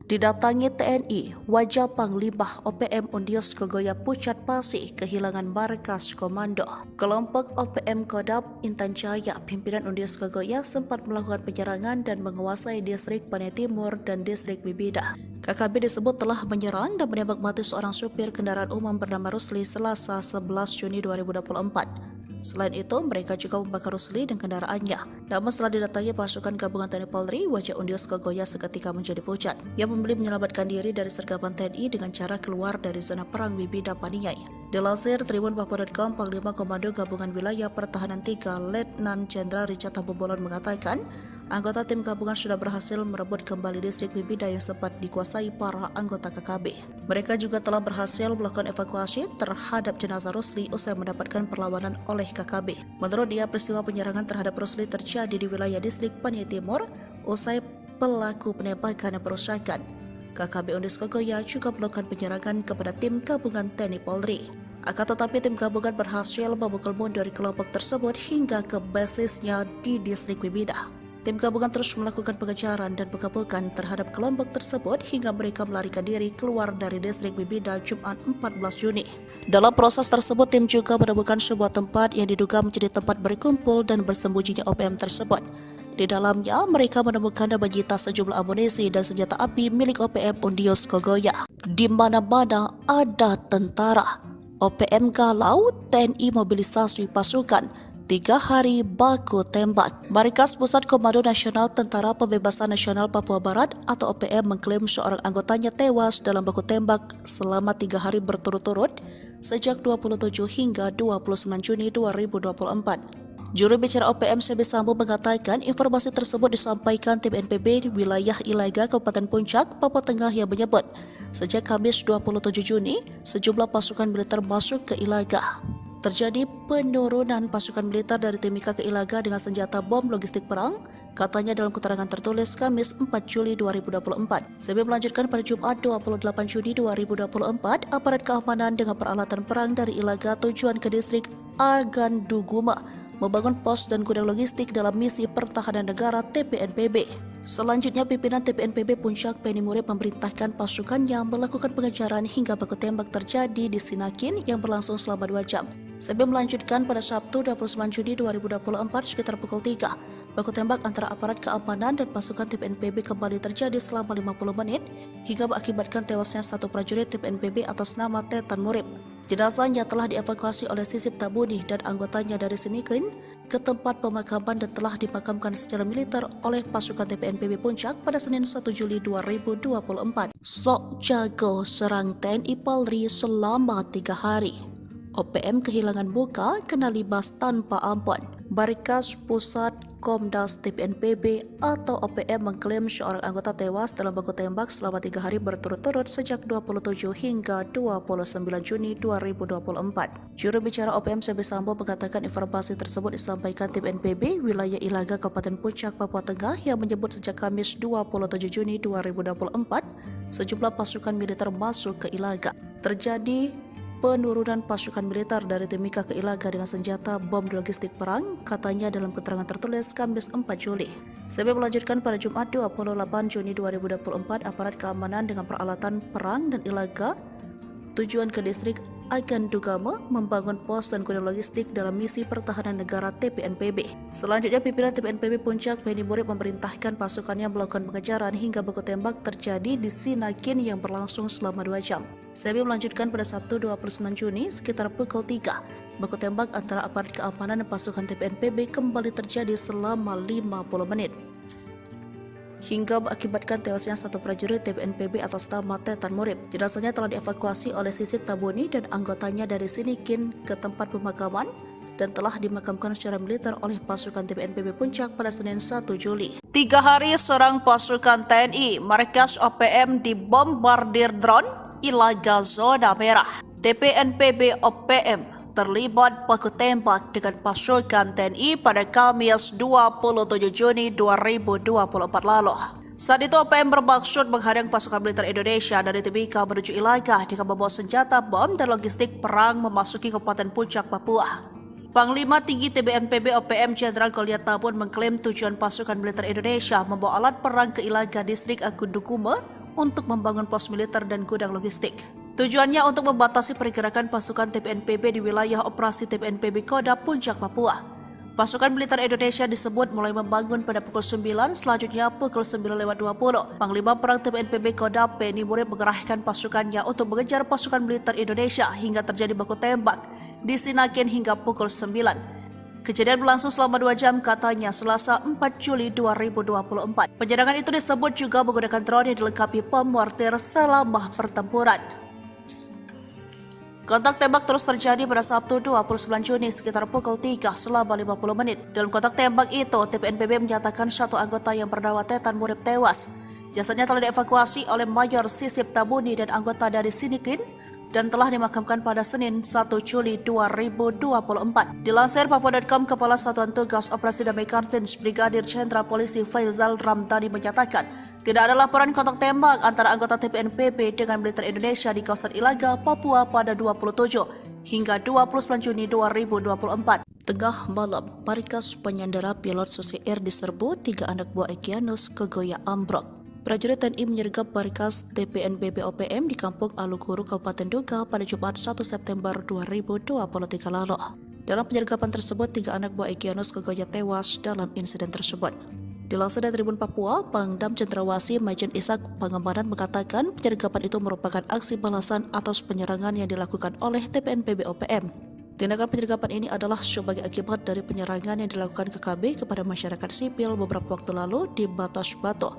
A: Didatangi TNI, wajah Panglima OPM Undios Kogoya Pucat Pasih kehilangan markas komando. Kelompok OPM Kodam Intan Jaya, pimpinan Undios Kogoya sempat melakukan penyerangan dan menguasai distrik Panai Timur dan distrik Bibida. KKB disebut telah menyerang dan menembak mati seorang supir kendaraan umum bernama Rusli Selasa 11 Juni 2024. Selain itu, mereka juga membakar Rusli dan kendaraannya. Namun setelah didatangi pasukan gabungan TNI Polri, wajah Undios Kogoya seketika menjadi pucat. Ia memilih menyelamatkan diri dari sergapan TNI dengan cara keluar dari zona perang Bibida Paniai. Dilansir tribunpapua.com, Panglima Komando Gabungan Wilayah Pertahanan 3 Letnan Jenderal Richard Tambubolon mengatakan, anggota tim gabungan sudah berhasil merebut kembali distrik Bibida yang sempat dikuasai para anggota KKB. Mereka juga telah berhasil melakukan evakuasi terhadap jenazah Rusli usai mendapatkan perlawanan oleh KKB. Menurut dia, peristiwa penyerangan terhadap Rusli terjadi di wilayah distrik Panai Timur usai pelaku penembakan dan perusakan. KKB Undios Kogoya juga melakukan penyerangan kepada tim gabungan TNI Polri. Akan tetapi tim gabungan berhasil memukul mundur kelompok tersebut hingga ke basisnya di distrik Bibida. Tim gabungan terus melakukan pengejaran dan pengepungan terhadap kelompok tersebut hingga mereka melarikan diri keluar dari distrik Bibida Jumat 14 Juni. Dalam proses tersebut, tim juga menemukan sebuah tempat yang diduga menjadi tempat berkumpul dan bersembunyinya OPM tersebut. Di dalamnya, mereka menemukan dan menyita sejumlah amunisi dan senjata api milik OPM Undios Kogoya. Di mana-mana ada tentara. OPM galau, TNI mobilisasi pasukan. 3 hari baku tembak. Markas Pusat Komando Nasional Tentara Pembebasan Nasional Papua Barat atau OPM mengklaim seorang anggotanya tewas dalam baku tembak selama 3 hari berturut-turut sejak 27 hingga 29 Juni 2024. Juru bicara OPM Sebi Sambo mengatakan informasi tersebut disampaikan tim NPB di wilayah Ilaga, Kabupaten Puncak, Papua Tengah yang menyebut sejak Kamis 27 Juni sejumlah pasukan militer masuk ke Ilaga. Terjadi penurunan pasukan militer dari Timika ke Ilaga dengan senjata bom logistik perang, katanya dalam keterangan tertulis Kamis 4 Juli 2024. Sebi melanjutkan pada Jumat 28 Juni 2024, aparat keamanan dengan peralatan perang dari Ilaga tujuan ke distrik Aganduguma membangun pos dan gudang logistik dalam misi pertahanan negara TPNPB. Selanjutnya, pimpinan TPNPB Puncak Penny Murib memerintahkan pasukannya melakukan pengejaran hingga baku tembak terjadi di Sinakin yang berlangsung selama 2 jam. Sebi melanjutkan pada Sabtu 29 Juni 2024 sekitar pukul 3. Baku tembak antara aparat keamanan dan pasukan TPNPB kembali terjadi selama 50 menit hingga mengakibatkan tewasnya satu prajurit TPNPB atas nama Tetan Murib. Jenazahnya telah dievakuasi oleh Sisip Tabuni dan anggotanya dari Sinikin ke tempat pemakaman dan telah dimakamkan secara militer oleh pasukan TPNPB Puncak pada Senin 1 Juli 2024. Sok jago serang TNI Polri selama 3 hari. OPM kehilangan muka kena libas tanpa ampun. Barikas Pusat Komdas TPNPB atau OPM mengklaim seorang anggota tewas dalam baku tembak selama 3 hari berturut-turut sejak 27 hingga 29 Juni 2024. Juru bicara OPM Sebi Sambo mengatakan informasi tersebut disampaikan TPNPB wilayah Ilaga Kabupaten Puncak, Papua Tengah yang menyebut sejak Kamis 27 Juni 2024 sejumlah pasukan militer masuk ke Ilaga. Terjadi penurunan pasukan militer dari Timika ke Ilaga dengan senjata bom logistik perang, katanya dalam keterangan tertulis Kamis 4 Juli. Sebi melanjutkan pada Jumat 28 Juni 2024, aparat keamanan dengan peralatan perang dan Ilaga tujuan ke distrik Agan Dugama membangun pos dan gudang logistik dalam misi pertahanan negara TPNPB. Selanjutnya, pimpinan TPNPB Puncak Beni Murid memerintahkan pasukannya melakukan pengejaran hingga baku tembak terjadi di Sinakin yang berlangsung selama 2 jam. Sebi melanjutkan pada Sabtu 29 Juni sekitar pukul 3. Baku tembak antara aparat keamanan dan pasukan TPNPB kembali terjadi selama 50 menit. Hingga mengakibatkan tewasnya satu prajurit TPNPB atas nama Tetan Murib. Jenazahnya telah dievakuasi oleh Sisip Tabuni dan anggotanya dari Sinikin ke tempat pemakaman dan telah dimakamkan secara militer oleh pasukan TPNPB Puncak pada Senin 1 Juli. 3 hari serang pasukan TNI, markas OPM dibombardir drone, Ilaga zona merah. TPNPB OPM terlibat baku tembak dengan pasukan TNI pada Kamis 27 Juni 2024 lalu. Saat itu OPM bermaksud menghadang pasukan militer Indonesia dari Timika menuju Ilaga dengan membawa senjata bom dan logistik perang memasuki Kabupaten Puncak, Papua. Panglima Tinggi TPNPB OPM Jenderal Goliat Tabun mengklaim tujuan pasukan militer Indonesia membawa alat perang ke Ilaga distrik Agundukume untuk membangun pos militer dan gudang logistik. Tujuannya untuk membatasi pergerakan pasukan TPNPB di wilayah operasi TPNPB Kodam Puncak, Papua. Pasukan militer Indonesia disebut mulai membangun pada pukul 9, selanjutnya pukul 9.20. Panglima Perang TPNPB Kodam Beni Murid mengerahkan pasukannya untuk mengejar pasukan militer Indonesia hingga terjadi baku tembak di Sinakin hingga pukul 9. Kejadian berlangsung selama 2 jam, katanya Selasa 4 Juli 2024. Penyerangan itu disebut juga menggunakan drone yang dilengkapi bom mortir selama pertempuran. Kontak tembak terus terjadi pada Sabtu 29 Juni sekitar pukul 3 selama 50 menit. Dalam kontak tembak itu, TPNPB menyatakan satu anggota yang bernama Tetan Murib tewas. Jasadnya telah dievakuasi oleh Mayor Sisip Tabuni dan anggota dari Sinikin dan telah dimakamkan pada Senin 1 Juli 2024. Dilansir Papua.com, Kepala Satuan Tugas Operasi Damai Kartens Brigadir Jenderal Polisi Faizal Ramdhani menyatakan tidak ada laporan kontak tembak antara anggota TPNPB dengan militer Indonesia di kawasan Ilaga, Papua pada 27 hingga 29 Juni 2024. Tengah malam, markas penyandera pilot Susi Air diserbu 3 anak buah Egyanus Kogoya ambruk. Prajurit TNI menyergap markas TPNPB OPM di Kampung Aluguru, Kabupaten Duga pada Jumat 1 September 2023 lalu. Dalam penyergapan tersebut, 3 anak buah Egyanus Kogoya tewas dalam insiden tersebut. Dilansir dari Tribun Papua, Pangdam Cendrawasih Majen Ishak Pangemanan mengatakan penyergapan itu merupakan aksi balasan atas penyerangan yang dilakukan oleh TPNPB OPM. Tindakan penyergapan ini adalah sebagai akibat dari penyerangan yang dilakukan KKB kepada masyarakat sipil beberapa waktu lalu di Batas Batu,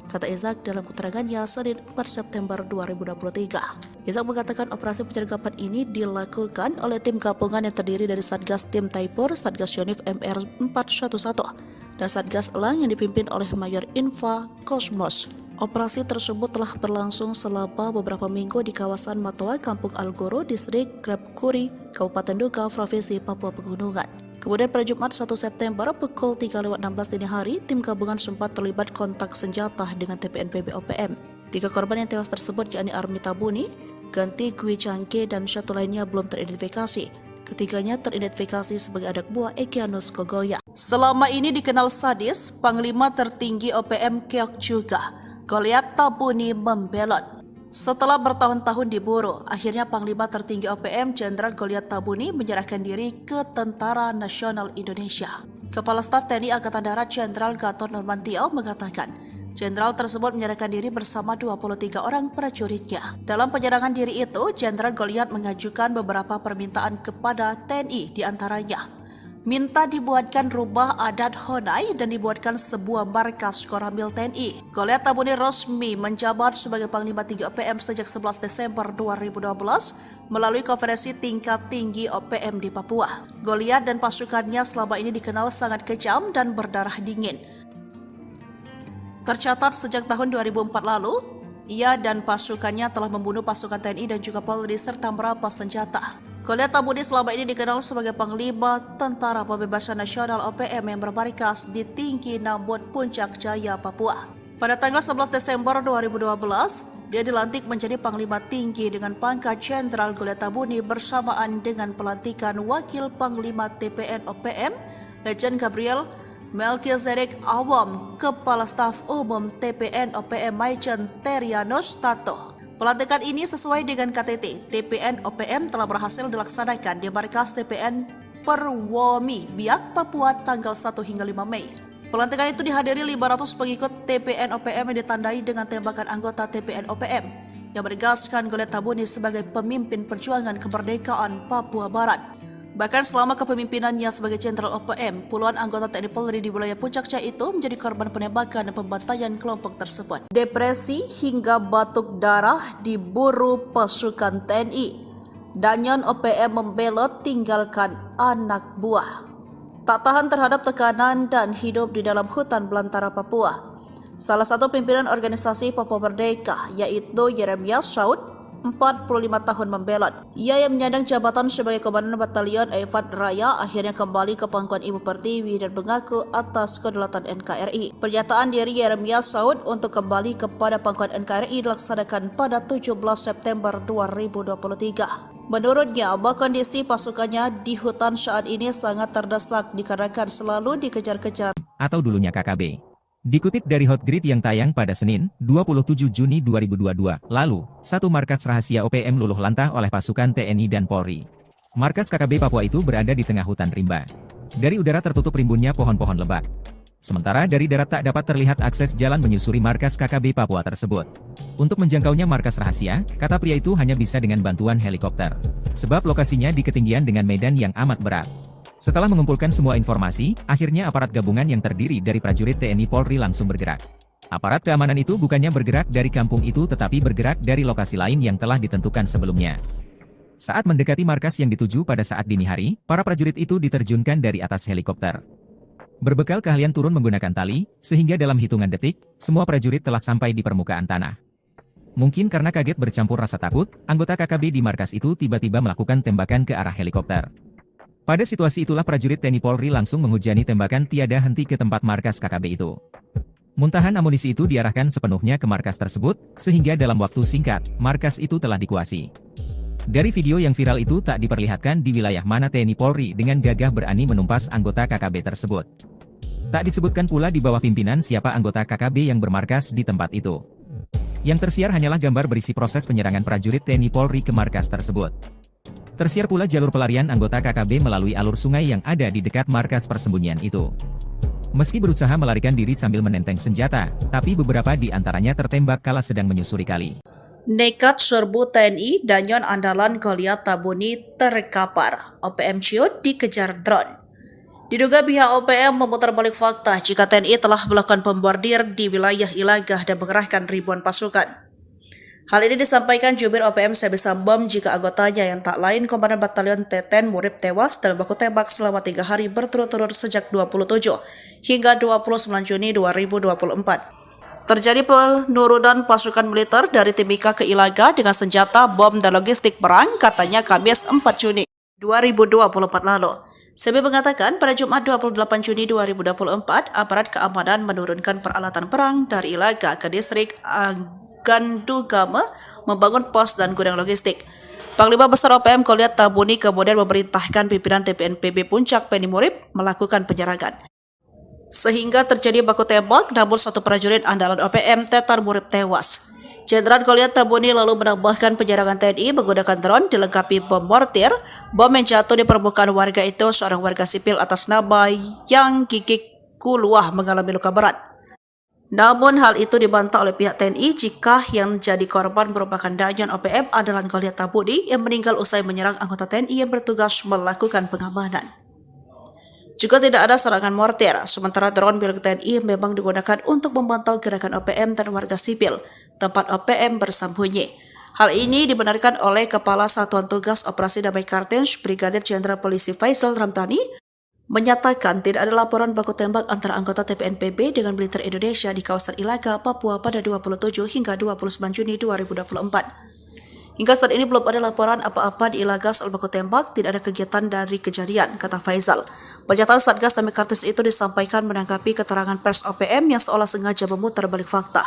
A: kata Ishak dalam keterangannya Senin 4 September 2023. Ishak mengatakan operasi penyergapan ini dilakukan oleh tim gabungan yang terdiri dari Satgas Tim Taipur, Satgas Yonif MR 411, dan Satgas Elang yang dipimpin oleh Mayor Infa Kosmos. Operasi tersebut telah berlangsung selama beberapa minggu di kawasan Matoa, Kampung Aluguru, Distrik Grabkuri, Kabupaten Duga, Provinsi Papua Pegunungan. Kemudian pada Jumat 1 September pukul 3.16 dini hari, tim gabungan sempat terlibat kontak senjata dengan TPNPB OPM. 3 korban yang tewas tersebut yakni Army Tabuni, Ganti Gwi Changke, dan satu lainnya belum teridentifikasi. Ketiganya teridentifikasi sebagai anak buah Egyanus Kogoya. Selama ini dikenal sadis, Panglima tertinggi OPM Keok juga, Goliat Tabuni membelot. Setelah bertahun-tahun diburu, akhirnya Panglima tertinggi OPM Jenderal Goliat Tabuni menyerahkan diri ke Tentara Nasional Indonesia. Kepala Staf TNI Angkatan Darat Jenderal Gatot Nurmantio mengatakan, Jenderal tersebut menyerahkan diri bersama 23 orang prajuritnya. Dalam penyerangan diri itu, Jenderal Goliat mengajukan beberapa permintaan kepada TNI, diantaranya minta dibuatkan rubah adat Honai dan dibuatkan sebuah markas Koramil TNI. Goliat Tabuni resmi menjabat sebagai Panglima 3 OPM sejak 11 Desember 2012 melalui konferensi tingkat tinggi OPM di Papua. Goliat dan pasukannya selama ini dikenal sangat kejam dan berdarah dingin. Tercatat sejak tahun 2004 lalu, ia dan pasukannya telah membunuh pasukan TNI dan juga Polri serta merampas senjata. Goliat Tabuni selama ini dikenal sebagai Panglima Tentara Pembebasan Nasional OPM yang bermarkas di Tinggi Nambut, Puncak Jaya, Papua. Pada tanggal 11 Desember 2012, dia dilantik menjadi Panglima Tinggi dengan pangkat Jenderal Goliat Tabuni bersamaan dengan pelantikan Wakil Panglima TPN OPM, Letjen Gabriel Melchizedek Awam, Kepala Staf Umum TPN OPM Maijen Terianus Tato. Pelantikan ini sesuai dengan KTT. TPN OPM telah berhasil dilaksanakan di markas TPN Perwomi, Biak, Papua tanggal 1 hingga 5 Mei. Pelantikan itu dihadiri 500 pengikut TPN OPM yang ditandai dengan tembakan anggota TPN OPM yang menegaskan Goliat Tabuni sebagai pemimpin perjuangan kemerdekaan Papua Barat. Bahkan selama kepemimpinannya sebagai Jenderal OPM, puluhan anggota TNI Polri di wilayah Puncak Jaya itu menjadi korban penembakan dan pembantaian kelompok tersebut. Depresi hingga batuk darah diburu pasukan TNI. Danyon OPM membelot tinggalkan anak buah. Tak tahan terhadap tekanan dan hidup di dalam hutan belantara Papua. Salah satu pimpinan organisasi Papua Merdeka yaitu Yeremias Saud, 45 tahun membelot. Ia yang menyandang jabatan sebagai Komandan Batalion Eifat Raya akhirnya kembali ke pangkuan Ibu Pertiwi dan mengaku atas kedaulatan NKRI. Pernyataan dari Yeremias Saud untuk kembali kepada pangkuan NKRI dilaksanakan pada 17 September 2023. Menurutnya, bahwa kondisi pasukannya di hutan saat ini sangat terdesak dikarenakan selalu dikejar-kejar
B: atau dulunya KKB. Dikutip dari Hotgrid yang tayang pada Senin, 27 Juni 2022, lalu, satu markas rahasia OPM luluh lantah oleh pasukan TNI dan Polri. Markas KKB Papua itu berada di tengah hutan rimba. Dari udara tertutup rimbunnya pohon-pohon lebat. Sementara dari darat tak dapat terlihat akses jalan menyusuri markas KKB Papua tersebut. Untuk menjangkaunya markas rahasia, kata pria itu hanya bisa dengan bantuan helikopter. Sebab lokasinya di ketinggian dengan medan yang amat berat. Setelah mengumpulkan semua informasi, akhirnya aparat gabungan yang terdiri dari prajurit TNI Polri langsung bergerak. Aparat keamanan itu bukannya bergerak dari kampung itu tetapi bergerak dari lokasi lain yang telah ditentukan sebelumnya. Saat mendekati markas yang dituju pada saat dini hari, para prajurit itu diterjunkan dari atas helikopter. Berbekal keahlian turun menggunakan tali, sehingga dalam hitungan detik, semua prajurit telah sampai di permukaan tanah. Mungkin karena kaget bercampur rasa takut, anggota KKB di markas itu tiba-tiba melakukan tembakan ke arah helikopter. Pada situasi itulah prajurit TNI Polri langsung menghujani tembakan tiada henti ke tempat markas KKB itu. Muntahan amunisi itu diarahkan sepenuhnya ke markas tersebut, sehingga dalam waktu singkat, markas itu telah dikuasai. Dari video yang viral itu tak diperlihatkan di wilayah mana TNI Polri dengan gagah berani menumpas anggota KKB tersebut. Tak disebutkan pula di bawah pimpinan siapa anggota KKB yang bermarkas di tempat itu. Yang tersiar hanyalah gambar berisi proses penyerangan prajurit TNI Polri ke markas tersebut. Tersiar pula jalur pelarian anggota KKB melalui alur sungai yang ada di dekat markas persembunyian itu. Meski berusaha melarikan diri sambil menenteng senjata, tapi beberapa di antaranya tertembak kala sedang menyusuri kali.
A: Nekat serbu TNI, Danyon andalan Goliat Tabuni terkapar. OPM Ciut dikejar drone. Diduga pihak OPM memutar balik fakta jika TNI telah melakukan pembombardir di wilayah Ilagah dan mengerahkan ribuan pasukan. Hal ini disampaikan jubir OPM Sebi Sambom jika anggotanya yang tak lain Komandan Batalion Teten Murib tewas dalam baku tembak selama 3 hari berturut-turut sejak 27 hingga 29 Juni 2024. Terjadi penurunan pasukan militer dari Timika ke Ilaga dengan senjata, bom, dan logistik perang, katanya Kamis 4 Juni 2024 lalu. Sebi mengatakan pada Jumat 28 Juni 2024, aparat keamanan menurunkan peralatan perang dari Ilaga ke distrik Gandugama membangun pos dan gudang logistik. Panglima Besar OPM Goliat Tabuni kemudian memerintahkan pimpinan TPNPB Puncak Penny Murib melakukan penyerangan. Sehingga terjadi baku tembak, namun satu prajurit andalan OPM Tetar Murib tewas. Jenderal Goliat Tabuni lalu menambahkan penyerangan TNI menggunakan drone dilengkapi bom mortir. Bom yang jatuh di permukaan warga itu seorang warga sipil atas nama Yang Gigik Kuluah mengalami luka berat. Namun hal itu dibantah oleh pihak TNI jika yang jadi korban merupakan Danjen OPM adalah Goliat Tabudi yang meninggal usai menyerang anggota TNI yang bertugas melakukan pengamanan. Juga tidak ada serangan mortir, sementara drone milik TNI memang digunakan untuk memantau gerakan OPM dan warga sipil, tempat OPM bersembunyi. Hal ini dibenarkan oleh Kepala Satuan Tugas Operasi Damai Kartens, Brigadir Jenderal Polisi Faisal Ramdhani, menyatakan tidak ada laporan baku tembak antara anggota TPNPB dengan militer Indonesia di kawasan Ilaga, Papua pada 27 hingga 29 Juni 2024. Hingga saat ini belum ada laporan apa-apa di Ilaga soal baku tembak, tidak ada kegiatan dari kejadian, kata Faisal. Pernyataan Satgas Damai Kartens itu disampaikan menanggapi keterangan pers OPM yang seolah sengaja memutar balik fakta.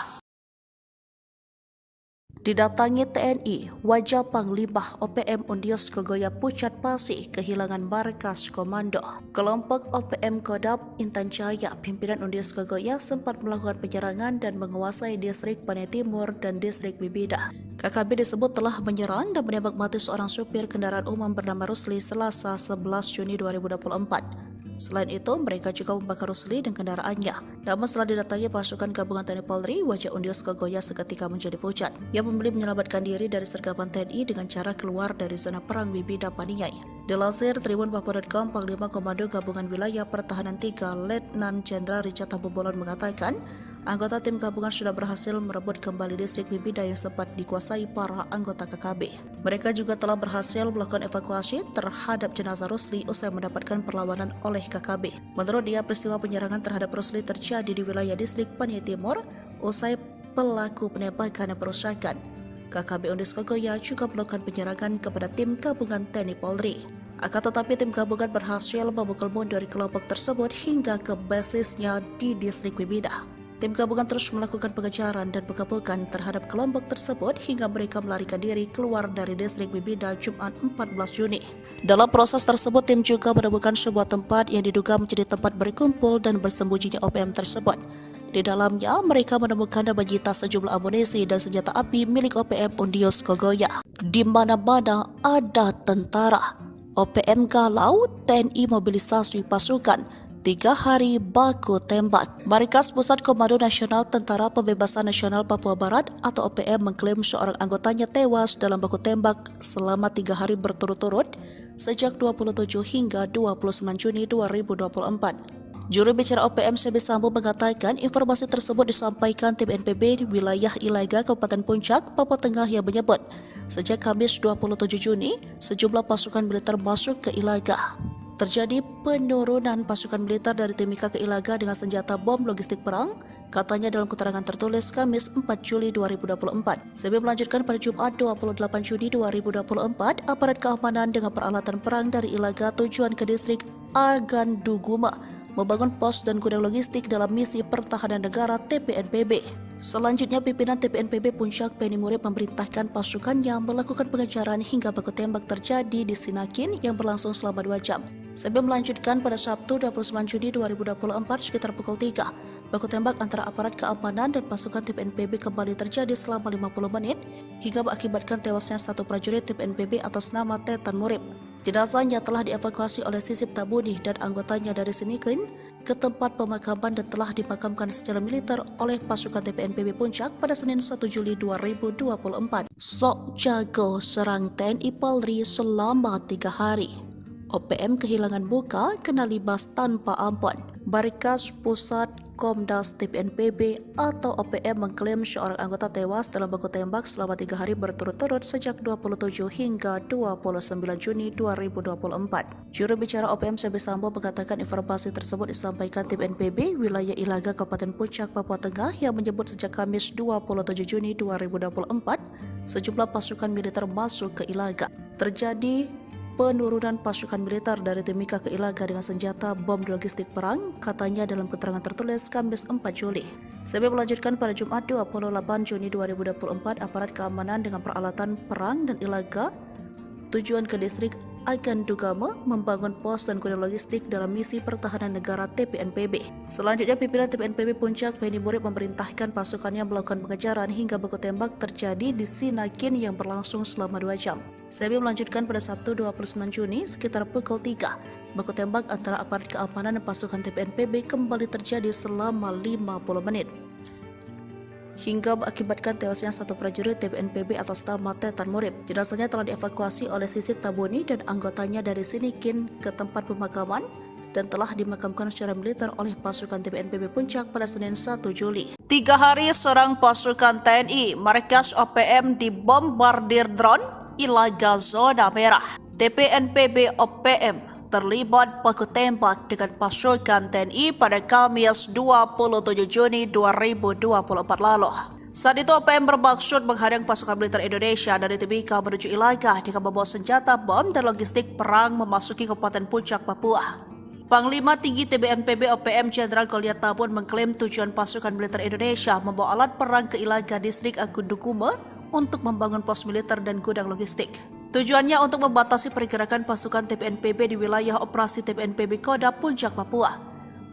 A: Didatangi TNI, wajah Panglima OPM Undios Kogoya Pucat Pasih kehilangan markas komando. Kelompok OPM Kodam Intan Jaya, pimpinan Undios Kogoya sempat melakukan penyerangan dan menguasai distrik Panai Timur dan distrik Bibida. KKB disebut telah menyerang dan menembak mati seorang supir kendaraan umum bernama Rusli Selasa 11 Juni 2024. Selain itu, mereka juga membakar Rusli dan kendaraannya. Namun setelah didatangi pasukan gabungan TNI Polri, wajah Undios Kogoya seketika menjadi pucat. Ia memilih menyelamatkan diri dari sergapan TNI dengan cara keluar dari zona perang Bibida Paniai. Dilansir tribunpapua.com, Panglima Komando Gabungan Wilayah Pertahanan 3 Letnan Jenderal Richard Tambubolon mengatakan, anggota tim gabungan sudah berhasil merebut kembali distrik Bibida yang sempat dikuasai para anggota KKB. Mereka juga telah berhasil melakukan evakuasi terhadap jenazah Rusli usai mendapatkan perlawanan oleh KKB. Menurut dia, peristiwa penyerangan terhadap Rusli terjadi di wilayah distrik Panai Timur usai pelaku penembakan dan perusakan. KKB Undios Kogoya juga melakukan penyerangan kepada tim gabungan TNI Polri. Akan tetapi tim gabungan berhasil memukul mundur kelompok tersebut hingga ke basisnya di distrik Bibida. Tim gabungan terus melakukan pengejaran dan pengepungan terhadap kelompok tersebut hingga mereka melarikan diri keluar dari distrik Bibida Jumat 14 Juni. Dalam proses tersebut, tim juga menemukan sebuah tempat yang diduga menjadi tempat berkumpul dan bersembunyinya OPM tersebut. Di dalamnya, mereka menemukan dan menyita sejumlah amunisi dan senjata api milik OPM Undios Kogoya. Di mana-mana ada tentara. OPM galau, TNI mobilisasi pasukan. 3 hari baku tembak. Markas Pusat Komando Nasional Tentara Pembebasan Nasional Papua Barat atau OPM mengklaim seorang anggotanya tewas dalam baku tembak selama 3 hari berturut-turut sejak 27 hingga 29 Juni 2024. Juru bicara OPM CB Sambo mengatakan informasi tersebut disampaikan tim NPB di wilayah Ilaga, Kabupaten Puncak, Papua Tengah yang menyebut sejak Kamis 27 Juni sejumlah pasukan militer masuk ke Ilaga. Terjadi penurunan pasukan militer dari Timika ke Ilaga dengan senjata bom logistik perang, katanya dalam keterangan tertulis Kamis 4 Juli 2024. CB melanjutkan pada Jumat 28 Juni 2024, aparat keamanan dengan peralatan perang dari Ilaga tujuan ke distrik Aganduguma membangun pos dan gudang logistik dalam misi pertahanan negara TPNPB. Selanjutnya, pimpinan TPNPB Puncak Penny Murib memerintahkan pasukannya melakukan pengejaran hingga baku tembak terjadi di Sinakin yang berlangsung selama 2 jam. Sebelum melanjutkan pada Sabtu 29 Juni 2024 sekitar pukul 3. Baku tembak antara aparat keamanan dan pasukan TPNPB kembali terjadi selama 50 menit hingga mengakibatkan tewasnya satu prajurit TPNPB atas nama Tetan Murib. Jenazahnya telah dievakuasi oleh Sisip Tabuni dan anggotanya dari Sinikin ke tempat pemakaman dan telah dimakamkan secara militer oleh pasukan TPNPB Puncak pada Senin 1 Juli 2024. Sok jago serang TNI Polri selama 3 hari. OPM kehilangan muka kena libas tanpa ampun. Markas Pusat Komdas TPNPB atau OPM mengklaim seorang anggota tewas dalam baku tembak selama 3 hari berturut-turut sejak 27 hingga 29 Juni 2024. Juru bicara OPM CB Sambo mengatakan informasi tersebut disampaikan tim NPB wilayah Ilaga Kabupaten Puncak Papua Tengah yang menyebut sejak Kamis 27 Juni 2024 sejumlah pasukan militer masuk ke Ilaga. Terjadi penurunan pasukan militer dari Timika ke Ilaga dengan senjata bom logistik perang, katanya dalam keterangan tertulis Kamis 4 Juli. CB melanjutkan pada Jumat 28 Juni 2024, aparat keamanan dengan peralatan perang dan Ilaga tujuan ke distrik Agandugama membangun pos dan gudang logistik dalam misi pertahanan negara TPNPB. Selanjutnya, pimpinan TPNPB Puncak Penny Murib memerintahkan pasukannya melakukan pengejaran hingga baku tembak terjadi di Sinakin yang berlangsung selama 2 jam. CB melanjutkan pada Sabtu 29 Juni sekitar pukul 3. Baku tembak antara aparat keamanan dan pasukan TPNPB kembali terjadi selama 50 menit. hingga mengakibatkan tewasnya satu prajurit TPNPB atas nama Tetan Murib. Jenazahnya telah dievakuasi oleh Sisip Tabuni dan anggotanya dari Sinikin ke tempat pemakaman dan telah dimakamkan secara militer oleh pasukan TPNPB Puncak pada Senin 1 Juli. 3 hari seorang pasukan TNI, markas OPM dibombardir drone Ilaga zona merah. TPNPB OPM terlibat baku tembak dengan pasukan TNI pada Kamis 27 Juni 2024 lalu. Saat itu OPM bermaksud menghadang pasukan militer Indonesia dari Timika menuju Ilaga dengan membawa senjata bom dan logistik perang memasuki Kabupaten Puncak, Papua. Panglima Tinggi TPNPB OPM Jenderal Goliat Tabun mengklaim tujuan pasukan militer Indonesia membawa alat perang ke Ilaga distrik Agundukume untuk membangun pos militer dan gudang logistik. Tujuannya untuk membatasi pergerakan pasukan TPNPB di wilayah operasi TPNPB Kodam Puncak, Papua.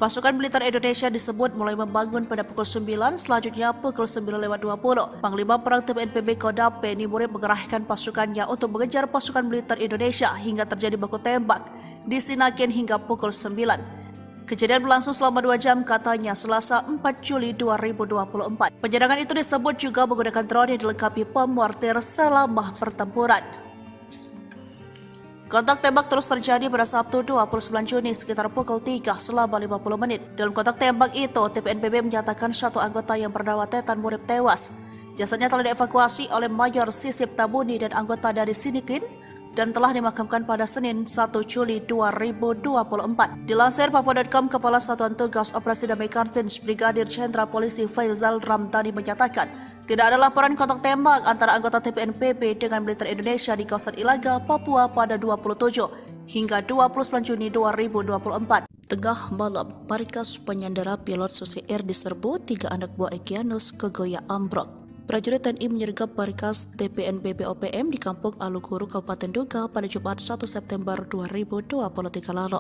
A: Pasukan militer Indonesia disebut mulai membangun pada pukul 9, selanjutnya pukul 9:20. Panglima Perang TPNPB Kodam Penny Murib mengerahkan pasukannya untuk mengejar pasukan militer Indonesia hingga terjadi baku tembak di Sinaken hingga pukul 9. Kejadian berlangsung selama 2 jam katanya Selasa 4 Juli 2024. Penyerangan itu disebut juga menggunakan drone yang dilengkapi bom mortir selama pertempuran. Kontak tembak terus terjadi pada Sabtu 29 Juni sekitar pukul 3 selama 50 menit. Dalam kontak tembak itu, TPNPB menyatakan satu anggota yang bernama Tetan Murib tewas. Jasadnya telah dievakuasi oleh Mayor Sisip Tabuni dan anggota dari Sinikin dan telah dimakamkan pada Senin 1 Juli 2024. Dilansir Papua.com, Kepala Satuan Tugas Operasi Damai Kartens Brigadir Jenderal Polisi Faizal Ramdhani menyatakan, tidak ada laporan kontak tembak antara anggota TPNPB dengan militer Indonesia di kawasan Ilaga, Papua pada 27 hingga 29 Juni 2024. Tengah malam, markas penyandera pilot Susi Air diserbu 3 anak buah Egyanus kegoyak ambruk. Prajurit TNI menyergap markas TPNPB OPM di Kampung Aluguru, Kabupaten Duga pada Jumat 1 September 2023 lalu.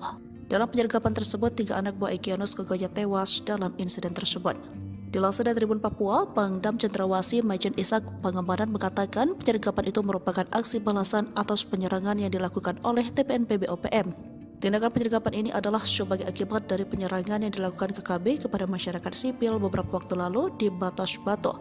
A: Dalam penyergapan tersebut, 3 anak buah Egyanus kegoyak tewas dalam insiden tersebut. Dilansir dari Tribun Papua, Pangdam Cendrawasih Majen Ishak Pangemanan mengatakan penyergapan itu merupakan aksi balasan atas penyerangan yang dilakukan oleh TPNPB OPM. Tindakan penyergapan ini adalah sebagai akibat dari penyerangan yang dilakukan KKB kepada masyarakat sipil beberapa waktu lalu di Batas Batu,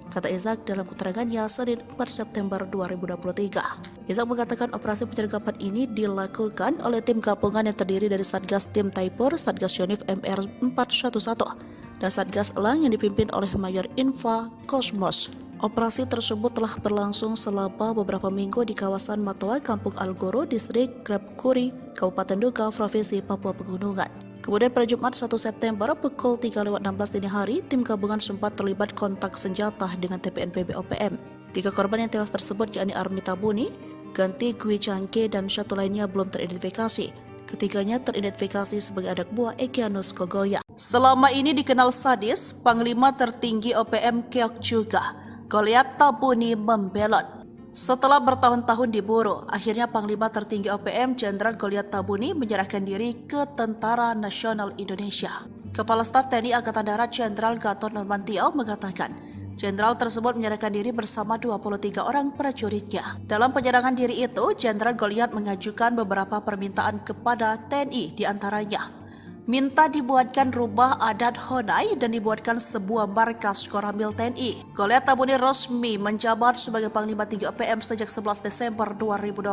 A: kata Ishak dalam keterangannya Senin 4 September 2023. Ishak mengatakan operasi penyergapan ini dilakukan oleh tim gabungan yang terdiri dari Satgas Tim Taipur, Satgas Yonif MR 411, dan Satgas Elang yang dipimpin oleh Mayor Infa Kosmos. Operasi tersebut telah berlangsung selama beberapa minggu di kawasan Matoa, Kampung Aluguru, Distrik Krepkuri, Kabupaten Duga, Provinsi Papua Pegunungan. Kemudian pada Jumat 1 September pukul 3:16 dini hari, tim gabungan sempat terlibat kontak senjata dengan TPNPB OPM. 3 korban yang tewas tersebut yakni Army Tabuni, Ganti Gwi Changke, dan satu lainnya belum teridentifikasi. Ketiganya teridentifikasi sebagai anak buah Egyanus Kogoya. Selama ini dikenal sadis, Panglima tertinggi OPM Keok juga, Goliat Tabuni membelot. Setelah bertahun-tahun diburu, akhirnya Panglima tertinggi OPM Jenderal Goliat Tabuni menyerahkan diri ke Tentara Nasional Indonesia. Kepala Staf TNI Angkatan Darat Jenderal Gatot Nurmantio mengatakan, Jenderal tersebut menyerahkan diri bersama 23 orang prajuritnya. Dalam penyerangan diri itu, Jenderal Goliat mengajukan beberapa permintaan kepada TNI, diantaranya minta dibuatkan rumah adat Honai dan dibuatkan sebuah markas Koramil TNI. Goliat Tabuni resmi menjabat sebagai Panglima Tinggi OPM sejak 11 Desember 2012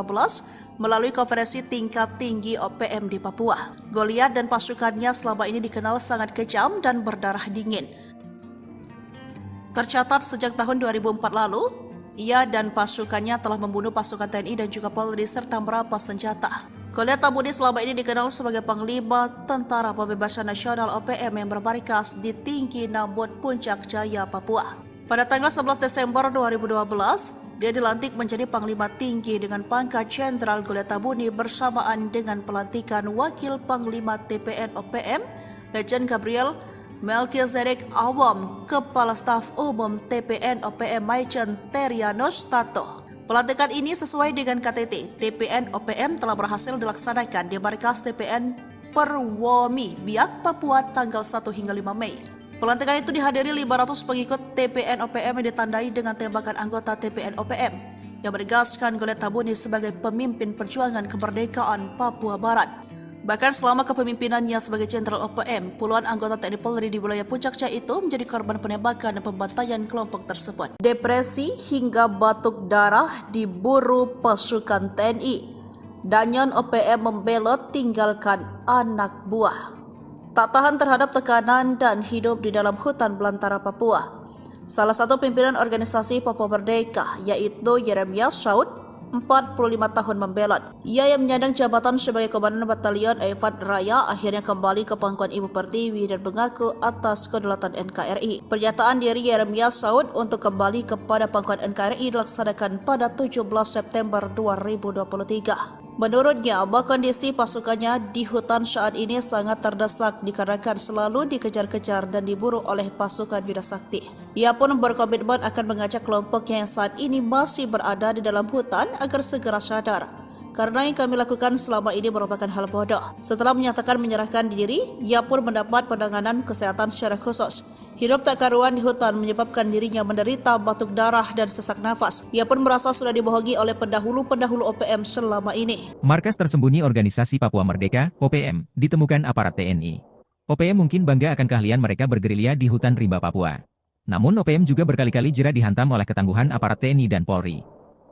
A: melalui konferensi tingkat tinggi OPM di Papua. Goliat dan pasukannya selama ini dikenal sangat kejam dan berdarah dingin. Tercatat sejak tahun 2004 lalu, ia dan pasukannya telah membunuh pasukan TNI dan juga Polri serta merampas senjata. Goliat Tabuni selama ini dikenal sebagai Panglima Tentara Pembebasan Nasional OPM yang bermarkas di Tinggi Nambut, Puncak Jaya, Papua. Pada tanggal 11 Desember 2012, dia dilantik menjadi Panglima Tinggi dengan pangkat Jenderal Goliat Tabuni bersamaan dengan pelantikan Wakil Panglima TPN OPM, Lejen Gabriel Melchizedek Awam, Kepala Staf Umum TPN OPM Maijen Terianus Tato. Pelantikan ini sesuai dengan KTT. TPN OPM telah berhasil dilaksanakan di markas TPN Perwomi, Biak, Papua tanggal 1 hingga 5 Mei. Pelantikan itu dihadiri 500 pengikut TPN OPM yang ditandai dengan tembakan anggota TPN OPM yang menegaskan Goliat Tabuni sebagai pemimpin perjuangan kemerdekaan Papua Barat. Bahkan selama kepemimpinannya sebagai Jenderal OPM, puluhan anggota TNI Polri di wilayah Puncak Jaya itu menjadi korban penembakan dan pembantaian kelompok tersebut. Depresi hingga batuk darah diburu pasukan TNI. Danyon OPM membelot tinggalkan anak buah. Tak tahan terhadap tekanan dan hidup di dalam hutan belantara Papua. Salah satu pimpinan organisasi Papua Merdeka yaitu Yeremias Saud, 45 tahun membelot. Ia yang menyandang jabatan sebagai Komandan Batalion Efat Raya akhirnya kembali ke pangkuan Ibu Pertiwi dan mengaku atas kedaulatan NKRI. Pernyataan dari Yeremias Saud untuk kembali kepada pangkuan NKRI dilaksanakan pada 17 September 2023. Menurutnya, bahwa kondisi pasukannya di hutan saat ini sangat terdesak dikarenakan selalu dikejar-kejar dan diburu oleh pasukan Yuda Sakti. Ia pun berkomitmen akan mengajak kelompoknya yang saat ini masih berada di dalam hutan agar segera sadar. Karena yang kami lakukan selama ini merupakan hal bodoh. Setelah menyatakan menyerahkan diri, ia pun mendapat penanganan kesehatan secara khusus. Hidup tak karuan di hutan menyebabkan dirinya menderita batuk darah dan sesak nafas. Ia pun merasa sudah dibohongi oleh pendahulu-pendahulu OPM selama ini.
B: Markas tersembunyi Organisasi Papua Merdeka, OPM, ditemukan aparat TNI. OPM mungkin bangga akan keahlian mereka bergerilya di hutan rimba Papua. Namun OPM juga berkali-kali jera dihantam oleh ketangguhan aparat TNI dan Polri.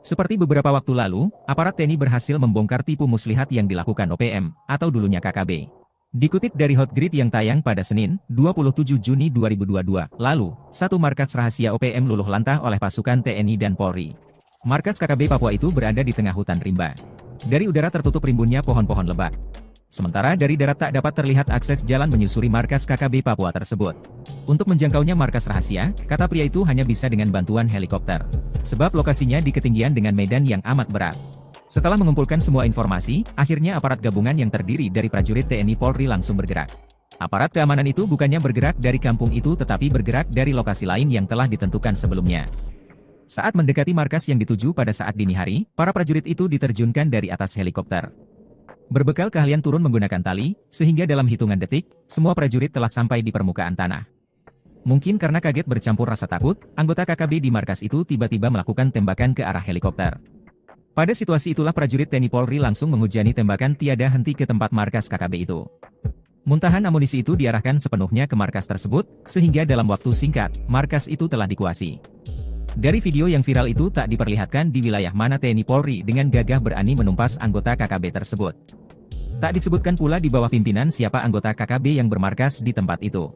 B: Seperti beberapa waktu lalu, aparat TNI berhasil membongkar tipu muslihat yang dilakukan OPM, atau dulunya KKB. Dikutip dari Hotgrid yang tayang pada Senin, 27 Juni 2022, lalu, satu markas rahasia OPM luluh lantah oleh pasukan TNI dan Polri. Markas KKB Papua itu berada di tengah hutan rimba. Dari udara tertutup rimbunnya pohon-pohon lebat. Sementara dari darat tak dapat terlihat akses jalan menyusuri markas KKB Papua tersebut. Untuk menjangkaunya markas rahasia, kata pria itu hanya bisa dengan bantuan helikopter. Sebab lokasinya di ketinggian dengan medan yang amat berat. Setelah mengumpulkan semua informasi, akhirnya aparat gabungan yang terdiri dari prajurit TNI Polri langsung bergerak. Aparat keamanan itu bukannya bergerak dari kampung itu tetapi bergerak dari lokasi lain yang telah ditentukan sebelumnya. Saat mendekati markas yang dituju pada saat dini hari, para prajurit itu diterjunkan dari atas helikopter. Berbekal keahlian turun menggunakan tali, sehingga dalam hitungan detik, semua prajurit telah sampai di permukaan tanah. Mungkin karena kaget bercampur rasa takut, anggota KKB di markas itu tiba-tiba melakukan tembakan ke arah helikopter. Pada situasi itulah prajurit TNI Polri langsung menghujani tembakan tiada henti ke tempat markas KKB itu. Muntahan amunisi itu diarahkan sepenuhnya ke markas tersebut, sehingga dalam waktu singkat, markas itu telah dikuasai. Dari video yang viral itu tak diperlihatkan di wilayah mana TNI Polri dengan gagah berani menumpas anggota KKB tersebut. Tak disebutkan pula di bawah pimpinan siapa anggota KKB yang bermarkas di tempat itu.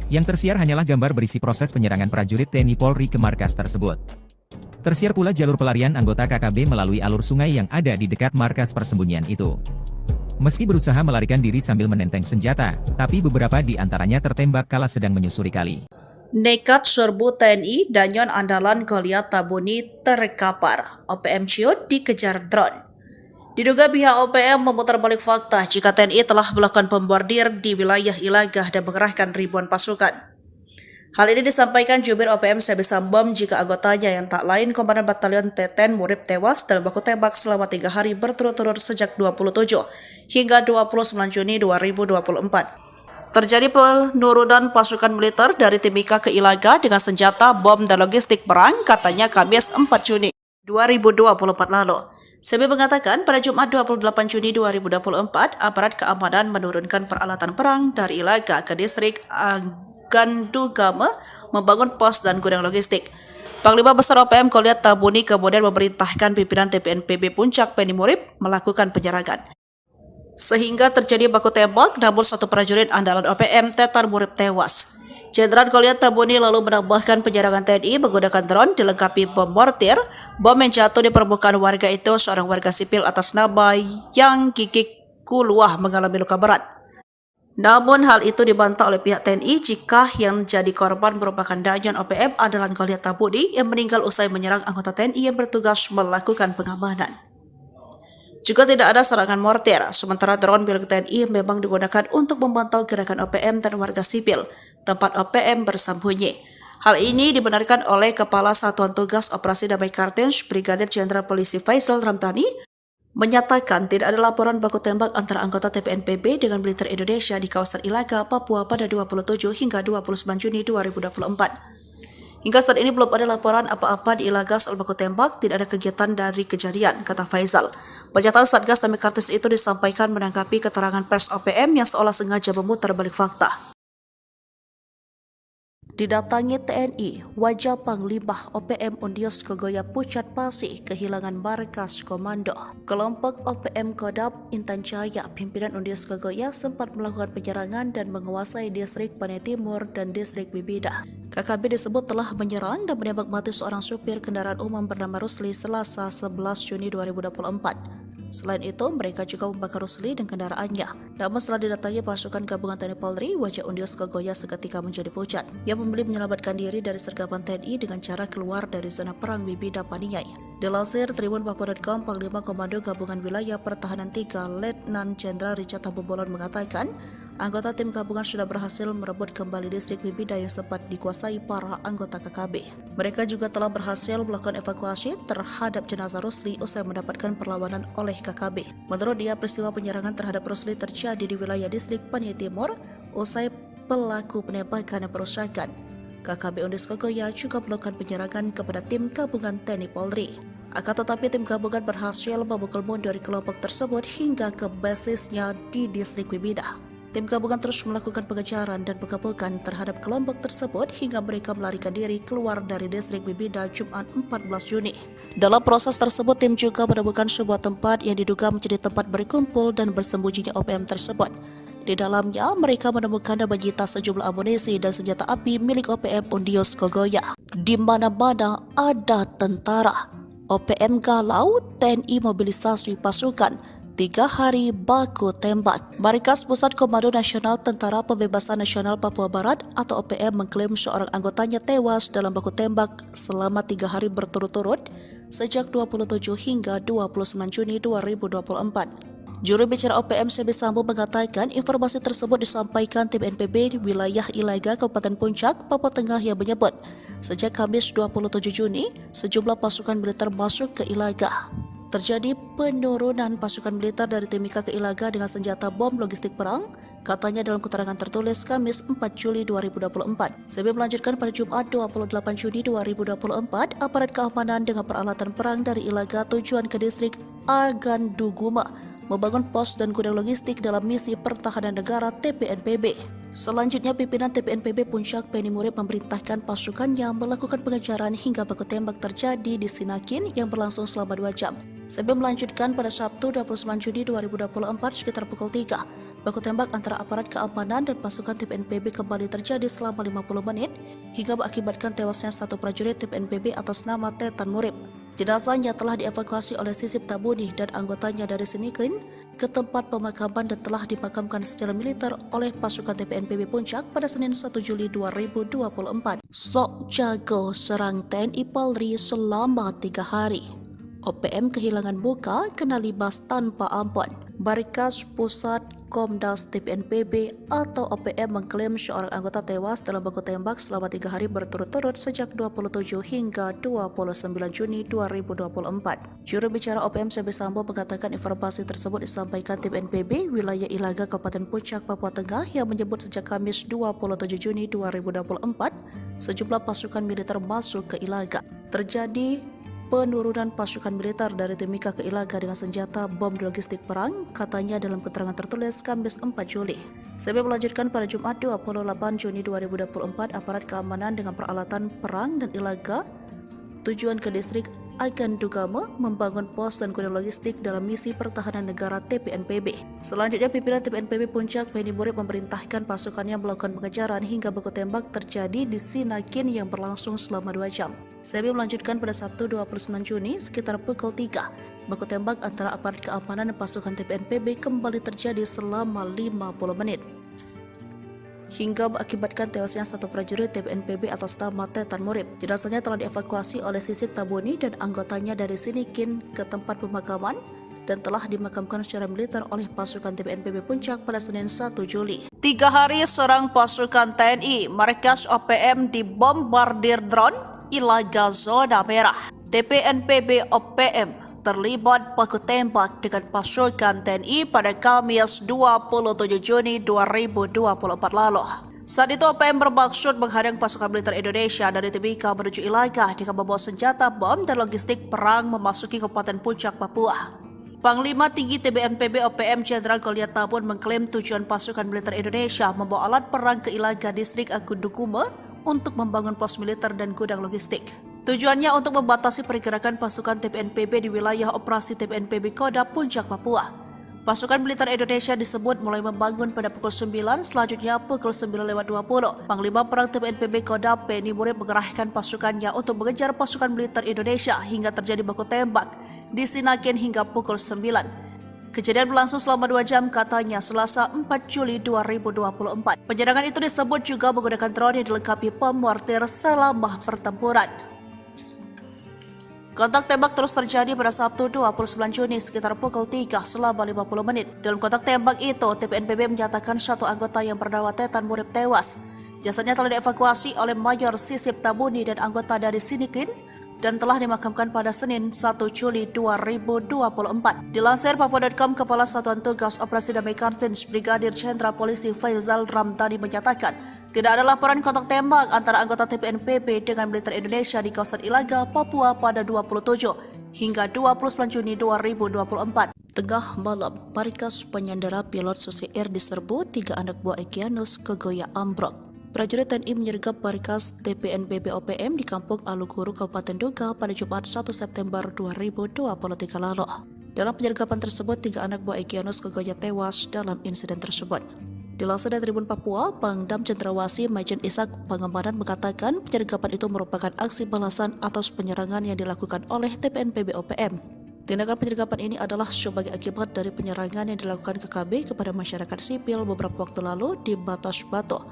B: Yang tersiar hanyalah gambar berisi proses penyerangan prajurit TNI Polri ke markas tersebut. Tersiar pula jalur pelarian anggota KKB melalui alur sungai yang ada di dekat markas persembunyian itu. Meski berusaha melarikan diri sambil menenteng senjata, tapi beberapa di antaranya tertembak kala sedang menyusuri kali.
A: Nekat serbu TNI, Danyon andalan Goliat Tabuni terkapar. OPM ciut dikejar drone. Diduga pihak OPM memutar balik fakta jika TNI telah melakukan pembordir di wilayah Ilagah dan mengerahkan ribuan pasukan. Hal ini disampaikan Jubir OPM Sebi Sambom jika anggotanya yang tak lain Komandan Batalion Teten Murib tewas dalam baku tembak selama 3 hari berturut-turut sejak 27 hingga 29 Juni 2024. Terjadi penurunan pasukan militer dari Timika ke Ilaga dengan senjata, bom, dan logistik perang, katanya Kamis 4 Juni 2024 lalu. Sebi mengatakan pada Jumat 28 Juni 2024, aparat keamanan menurunkan peralatan perang dari Ilaga ke distrik Gandugama membangun pos dan gudang logistik. Panglima Besar OPM Goliat Tabuni kemudian memerintahkan pimpinan TPNPB Puncak Penny Murib melakukan penyerangan. Sehingga terjadi baku tembak, namun satu prajurit andalan OPM Tetar Murib tewas. Jenderal Goliat Tabuni lalu menambahkan penyerangan TNI menggunakan drone dilengkapi bom mortir. Bom yang jatuh di permukaan warga itu seorang warga sipil atas nama Yang Gigik Kuluah mengalami luka berat. Namun hal itu dibantah oleh pihak TNI jika yang jadi korban merupakan Danyon OPM andalan Goliat Tabuni yang meninggal usai menyerang anggota TNI yang bertugas melakukan pengamanan. Juga tidak ada serangan mortir, sementara drone milik TNI memang digunakan untuk memantau gerakan OPM dan warga sipil, tempat OPM bersembunyi. Hal ini dibenarkan oleh Kepala Satuan Tugas Operasi Damai Kartens Brigadir Jenderal Polisi Faisal Ramdhani, menyatakan tidak ada laporan baku tembak antara anggota TPNPB dengan militer Indonesia di kawasan Ilaga, Papua pada 27 hingga 29 Juni 2024. Hingga saat ini belum ada laporan apa-apa di Ilaga soal baku tembak, tidak ada kegiatan dari kejadian, kata Faizal. Pernyataan Satgas Damai Kartens itu disampaikan menanggapi keterangan pers OPM yang seolah sengaja memutar balik fakta. Didatangi TNI, wajah Panglima OPM Undios Kogoya Pucat Pasi kehilangan markas komando. Kelompok OPM Kodam Intan Jaya, pimpinan Undios Kogoya sempat melakukan penyerangan dan menguasai distrik Panai Timur dan distrik Bibida. KKB disebut telah menyerang dan menembak mati seorang supir kendaraan umum bernama Rusli Selasa 11 Juni 2024. Selain itu, mereka juga membakar Rusli dan kendaraannya. Namun setelah didatangi pasukan gabungan TNI Polri, wajah Undios Kogoya seketika menjadi pucat. Ia memilih menyelamatkan diri dari sergapan TNI dengan cara keluar dari zona perang Bibida Paniai. Dilansir tribunpapua.com, Panglima Komando Gabungan Wilayah Pertahanan 3, Letnan Jenderal Richard Tambubolon mengatakan, anggota tim gabungan sudah berhasil merebut kembali distrik Bibida yang sempat dikuasai para anggota KKB. Mereka juga telah berhasil melakukan evakuasi terhadap jenazah Rusli usai mendapatkan perlawanan oleh KKB. Menurut dia, peristiwa penyerangan terhadap Rusli terjadi di wilayah distrik Panai Timur usai pelaku penembakan dan perusakan. KKB Undios Kogoya juga melakukan penyerangan kepada tim gabungan TNI Polri. Akan tetapi tim gabungan berhasil memukul mundur kelompok tersebut hingga ke basisnya di distrik Bibida. Tim gabungan terus melakukan pengejaran dan pengepungan terhadap kelompok tersebut hingga mereka melarikan diri keluar dari distrik Bibida Jumat 14 Juni. Dalam proses tersebut, tim juga menemukan sebuah tempat yang diduga menjadi tempat berkumpul dan bersembunyinya OPM tersebut. Di dalamnya, mereka menemukan dan menyita sejumlah amunisi dan senjata api milik OPM Undios Kogoya. Di mana-mana ada tentara. OPM galau, TNI mobilisasi pasukan. 3 hari baku tembak. Markas Pusat Komando Nasional Tentara Pembebasan Nasional Papua Barat atau OPM mengklaim seorang anggotanya tewas dalam baku tembak selama 3 hari berturut-turut sejak 27 hingga 29 Juni 2024. Juru bicara OPM Sebi Sambo mengatakan informasi tersebut disampaikan tim NPB di wilayah Ilaga, Kabupaten Puncak, Papua Tengah yang menyebut sejak Kamis 27 Juni sejumlah pasukan militer masuk ke Ilaga. Terjadi penurunan pasukan militer dari Timika ke Ilaga dengan senjata bom logistik perang, katanya dalam keterangan tertulis Kamis 4 Juli 2024. Sebi melanjutkan pada Jumat 28 Juni 2024, aparat keamanan dengan peralatan perang dari Ilaga tujuan ke distrik Aganduguma membangun pos dan gudang logistik dalam misi pertahanan negara TPNPB. Selanjutnya, pimpinan TPNPB Puncak Penny Murib memerintahkan pasukannya melakukan pengejaran hingga baku tembak terjadi di Sinakin yang berlangsung selama 2 jam. Sebelum melanjutkan pada Sabtu 29 Juni 2024 sekitar pukul 3. Baku tembak antara aparat keamanan dan pasukan TPNPB kembali terjadi selama 50 menit hingga mengakibatkan tewasnya satu prajurit TPNPB atas nama Tetan Murib. Jenazahnya telah dievakuasi oleh Sisip Tabuni dan anggotanya dari Sinikin ke tempat pemakaman dan telah dimakamkan secara militer oleh pasukan TPNPB Puncak pada Senin 1 Juli 2024. Sok jago serang TNI Polri selama 3 hari. OPM kehilangan muka kena libas tanpa ampun. Markas Pusat Komdas TPNPB atau OPM mengklaim seorang anggota tewas dalam baku tembak selama 3 hari berturut-turut sejak 27 hingga 29 Juni 2024. Juru bicara OPM Sebi Sambo mengatakan informasi tersebut disampaikan tim NPB wilayah Ilaga Kabupaten Puncak, Papua Tengah yang menyebut sejak Kamis 27 Juni 2024 sejumlah pasukan militer masuk ke Ilaga. Terjadi penurunan pasukan militer dari Timika ke Ilaga dengan senjata bom logistik perang, katanya dalam keterangan tertulis Kamis 4 Juli. Sebi melanjutkan pada Jumat 28 Juni 2024, aparat keamanan dengan peralatan perang dan Ilaga tujuan ke distrik Agandugama membangun pos dan gudang logistik dalam misi pertahanan negara TPNPB. Selanjutnya, pimpinan TPNPB Puncak Penny Murib memerintahkan pasukannya melakukan pengejaran hingga baku tembak terjadi di Sinakin yang berlangsung selama 2 jam. Sebi melanjutkan pada Sabtu 29 Juni sekitar pukul 3. Baku tembak antara aparat keamanan dan pasukan TPNPB kembali terjadi selama 50 menit. Hingga mengakibatkan tewasnya satu prajurit TPNPB atas nama Tetan Murib. Jenazahnya telah dievakuasi oleh Sisip Tabuni dan anggotanya dari Sinikin ke tempat pemakaman dan telah dimakamkan secara militer oleh pasukan TPNPB Puncak pada Senin 1 Juli. 3 hari serang pasukan TNI, markas OPM dibombardir drone, Ilaga zona merah. TPNPB OPM terlibat baku tembak dengan pasukan TNI pada Kamis 27 Juni 2024 lalu. Saat itu OPM bermaksud menghadang pasukan militer Indonesia dari Timika menuju Ilaga dengan membawa senjata bom dan logistik perang memasuki Kabupaten Puncak, Papua. Panglima Tinggi TBNPB OPM Jenderal Goliat Tabun mengklaim tujuan pasukan militer Indonesia membawa alat perang ke Ilaga Distrik Agudukume untuk membangun pos militer dan gudang logistik. Tujuannya untuk membatasi pergerakan pasukan TBNPB di wilayah operasi TBNPB Kodam Puncak, Papua. Pasukan militer Indonesia disebut mulai membangun pada pukul 9, selanjutnya pukul 9.20. Panglima Perang TBNPB Kodam Penny Murib mengerahkan pasukannya untuk mengejar pasukan militer Indonesia hingga terjadi baku tembak di Sinaken hingga pukul 9. Kejadian berlangsung selama 2 jam katanya Selasa 4 Juli 2024. Penyerangan itu disebut juga menggunakan drone yang dilengkapi pemortir selama pertempuran. Kontak tembak terus terjadi pada Sabtu 29 Juni sekitar pukul 3 selama 50 menit. Dalam kontak tembak itu, TBNPB menyatakan satu anggota yang bernama Tetan Murib tewas. Jasadnya telah dievakuasi oleh Mayor Sisip Tabuni dan anggota dari Sinikin dan telah dimakamkan pada Senin 1 Juli 2024. Dilansir Papua.com, Kepala Satuan Tugas Operasi Damai Kartins Brigadir Jenderal Polisi Faizal Ramdhani menyatakan tidak ada laporan kontak tembak antara anggota TBNPB dengan militer Indonesia di kawasan Ilaga, Papua pada 27 hingga 29 Juni 2024. Tengah malam, markas penyandera pilot Susi Air diserbu 3 anak buah Egyanus Kogoya ambruk. Prajurit TNI menyergap markas TBNPB OPM di Kampung Aluguru, Kabupaten Duga pada Jumat 1 September 2023 lalu. Dalam penyergapan tersebut, 3 anak buah Egyanus Kogoya tewas dalam insiden tersebut. Dilansir dari Tribun Papua, Pangdam Cendrawasih Majen Ishak Pangemanan mengatakan penyergapan itu merupakan aksi balasan atas penyerangan yang dilakukan oleh TBNPB OPM. Tindakan penyergapan ini adalah sebagai akibat dari penyerangan yang dilakukan KKB kepada masyarakat sipil beberapa waktu lalu di Batas Batu,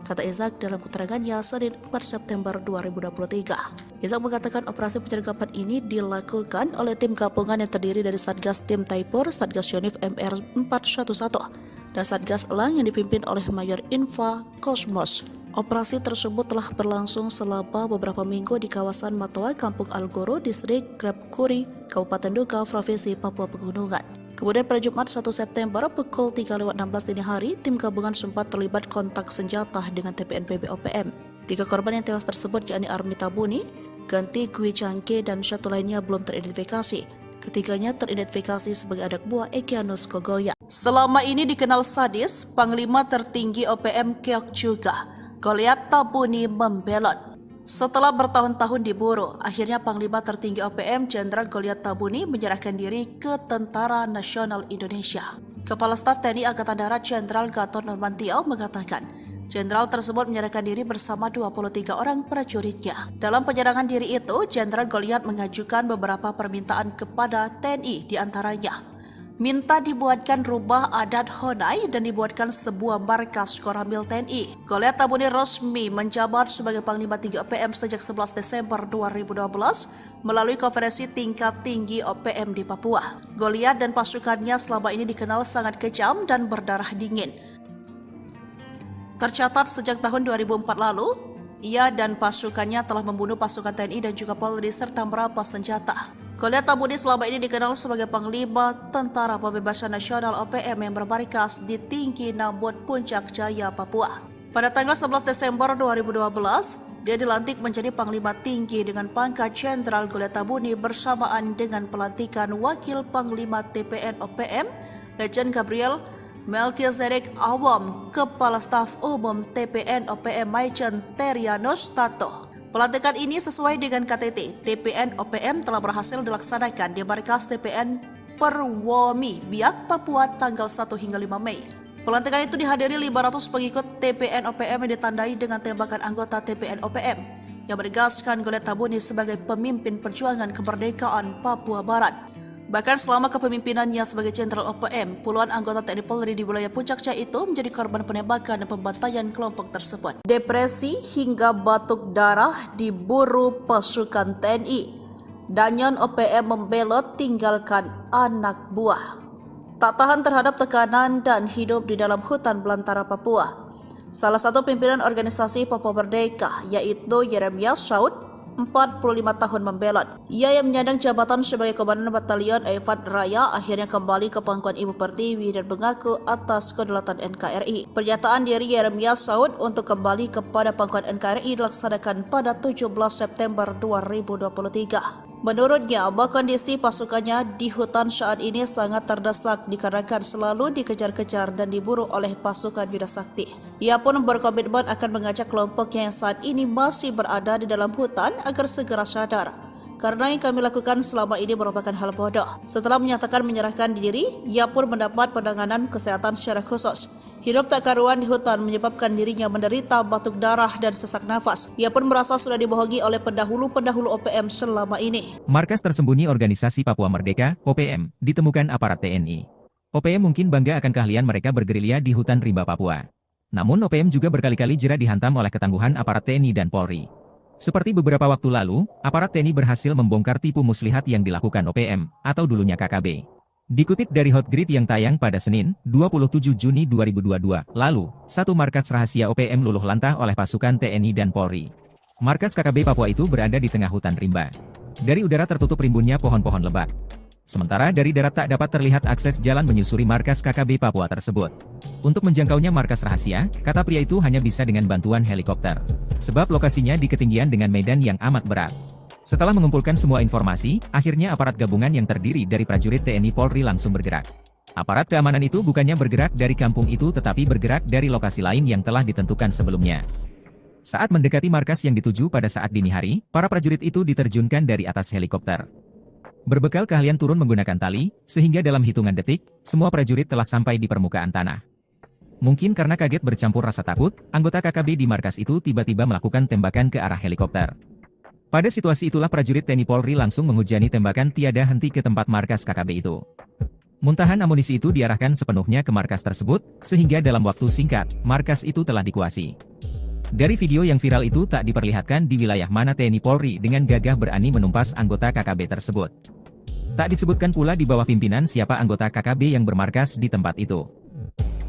A: kata Ishak dalam keterangannya Senin 4 September 2023. Ishak mengatakan operasi penyergapan ini dilakukan oleh tim gabungan yang terdiri dari Satgas Tim Taipur, Satgas Yonif MR 411, dan Satgas Elang yang dipimpin oleh Mayor Infa Kosmos. Operasi tersebut telah berlangsung selama beberapa minggu di kawasan Matoa, Kampung Aluguru, Distrik Krepkuri, Kabupaten Duga, Provinsi Papua Pegunungan. Kemudian pada Jumat 1 September pukul 3.16 dini hari, tim gabungan sempat terlibat kontak senjata dengan TBNPB OPM. 3 korban yang tewas tersebut yakni Army Tabuni, Ganti Gwi Changke, dan satu lainnya belum teridentifikasi. Ketiganya teridentifikasi sebagai anak buah Egyanus Kogoya. Selama ini dikenal sadis, Panglima tertinggi OPM Keok juga, Goliat Tabuni membelot. Setelah bertahun-tahun diburu, akhirnya Panglima tertinggi OPM Jenderal Goliat Tabuni menyerahkan diri ke Tentara Nasional Indonesia. Kepala Staf TNI Angkatan Darat Jenderal Gatot Nurmantio mengatakan, Jenderal tersebut menyerahkan diri bersama 23 orang prajuritnya. Dalam penyerangan diri itu, Jenderal Goliat mengajukan beberapa permintaan kepada TNI, diantaranya minta dibuatkan rubah adat Honai dan dibuatkan sebuah markas Koramil TNI. Goliat Tabuni resmi menjabat sebagai Panglima Tinggi OPM sejak 11 Desember 2012 melalui konferensi tingkat tinggi OPM di Papua. Goliat dan pasukannya selama ini dikenal sangat kejam dan berdarah dingin. Tercatat sejak tahun 2004 lalu, ia dan pasukannya telah membunuh pasukan TNI dan juga Polri serta merampas senjata. Goliat Tabuni selama ini dikenal sebagai Panglima Tentara Pembebasan Nasional OPM yang bermarkas di Tinggi Nambut, Puncak Jaya, Papua. Pada tanggal 11 Desember 2012, dia dilantik menjadi Panglima Tinggi dengan pangkat Jenderal Goliat Tabuni bersamaan dengan pelantikan Wakil Panglima TPN OPM, Legend Gabriel Melchizedek Awam, Kepala Staf Umum TPN OPM Maichen Terianus Tato. Pelantikan ini sesuai dengan KTT. TPN OPM telah berhasil dilaksanakan di markas TPN Perwomi, Biak, Papua tanggal 1 hingga 5 Mei. Pelantikan itu dihadiri 500 pengikut TPN OPM yang ditandai dengan tembakan anggota TPN OPM yang menegaskan Goliat Tabuni sebagai pemimpin perjuangan kemerdekaan Papua Barat. Bahkan selama kepemimpinannya sebagai Jenderal OPM, puluhan anggota TNI Polri di wilayah Puncak Jaya itu menjadi korban penembakan dan pembantaian kelompok tersebut. Depresi hingga batuk darah diburu pasukan TNI. Danyon OPM membelot tinggalkan anak buah. Tak tahan terhadap tekanan dan hidup di dalam hutan belantara Papua. Salah satu pimpinan organisasi Papua Merdeka yaitu Yeremias Saud 45 tahun membelot. Ia yang menyandang jabatan sebagai Komandan Batalion Efat Raya akhirnya kembali ke pangkuan Ibu Pertiwi dan mengaku atas kedaulatan NKRI. Pernyataan diri Yeremia Saud untuk kembali kepada pangkuan NKRI dilaksanakan pada 17 September 2023. Menurutnya, kondisi pasukannya di hutan saat ini sangat terdesak dikarenakan selalu dikejar-kejar dan diburu oleh pasukan Yuda Sakti. Ia pun berkomitmen akan mengajak kelompoknya yang saat ini masih berada di dalam hutan agar segera sadar, karena yang kami lakukan selama ini merupakan hal bodoh. Setelah menyatakan menyerahkan diri, ia pun mendapat penanganan kesehatan secara khusus. Hidup tak karuan di hutan menyebabkan dirinya menderita batuk darah dan sesak nafas. Ia pun merasa sudah dibohongi oleh pendahulu-pendahulu OPM selama ini.
B: Markas tersembunyi Organisasi Papua Merdeka, OPM, ditemukan aparat TNI. OPM mungkin bangga akan keahlian mereka bergerilya di hutan rimba Papua. Namun OPM juga berkali-kali jera dihantam oleh ketangguhan aparat TNI dan Polri. Seperti beberapa waktu lalu, aparat TNI berhasil membongkar tipu muslihat yang dilakukan OPM, atau dulunya KKB. Dikutip dari Hotgrid yang tayang pada Senin, 27 Juni 2022, lalu, satu markas rahasia OPM luluh lantah oleh pasukan TNI dan Polri. Markas KKB Papua itu berada di tengah hutan rimba. Dari udara tertutup rimbunnya pohon-pohon lebat. Sementara dari darat tak dapat terlihat akses jalan menyusuri markas KKB Papua tersebut. Untuk menjangkaunya markas rahasia, kata pria itu hanya bisa dengan bantuan helikopter. Sebab lokasinya di ketinggian dengan medan yang amat berat. Setelah mengumpulkan semua informasi, akhirnya aparat gabungan yang terdiri dari prajurit TNI Polri langsung bergerak. Aparat keamanan itu bukannya bergerak dari kampung itu tetapi bergerak dari lokasi lain yang telah ditentukan sebelumnya. Saat mendekati markas yang dituju pada saat dini hari, para prajurit itu diterjunkan dari atas helikopter. Berbekal keahlian turun menggunakan tali, sehingga dalam hitungan detik, semua prajurit telah sampai di permukaan tanah. Mungkin karena kaget bercampur rasa takut, anggota KKB di markas itu tiba-tiba melakukan tembakan ke arah helikopter. Pada situasi itulah prajurit TNI Polri langsung menghujani tembakan tiada henti ke tempat markas KKB itu. Muntahan amunisi itu diarahkan sepenuhnya ke markas tersebut, sehingga dalam waktu singkat, markas itu telah dikuasai. Dari video yang viral itu tak diperlihatkan di wilayah mana TNI Polri dengan gagah berani menumpas anggota KKB tersebut. Tak disebutkan pula di bawah pimpinan siapa anggota KKB yang bermarkas di tempat itu.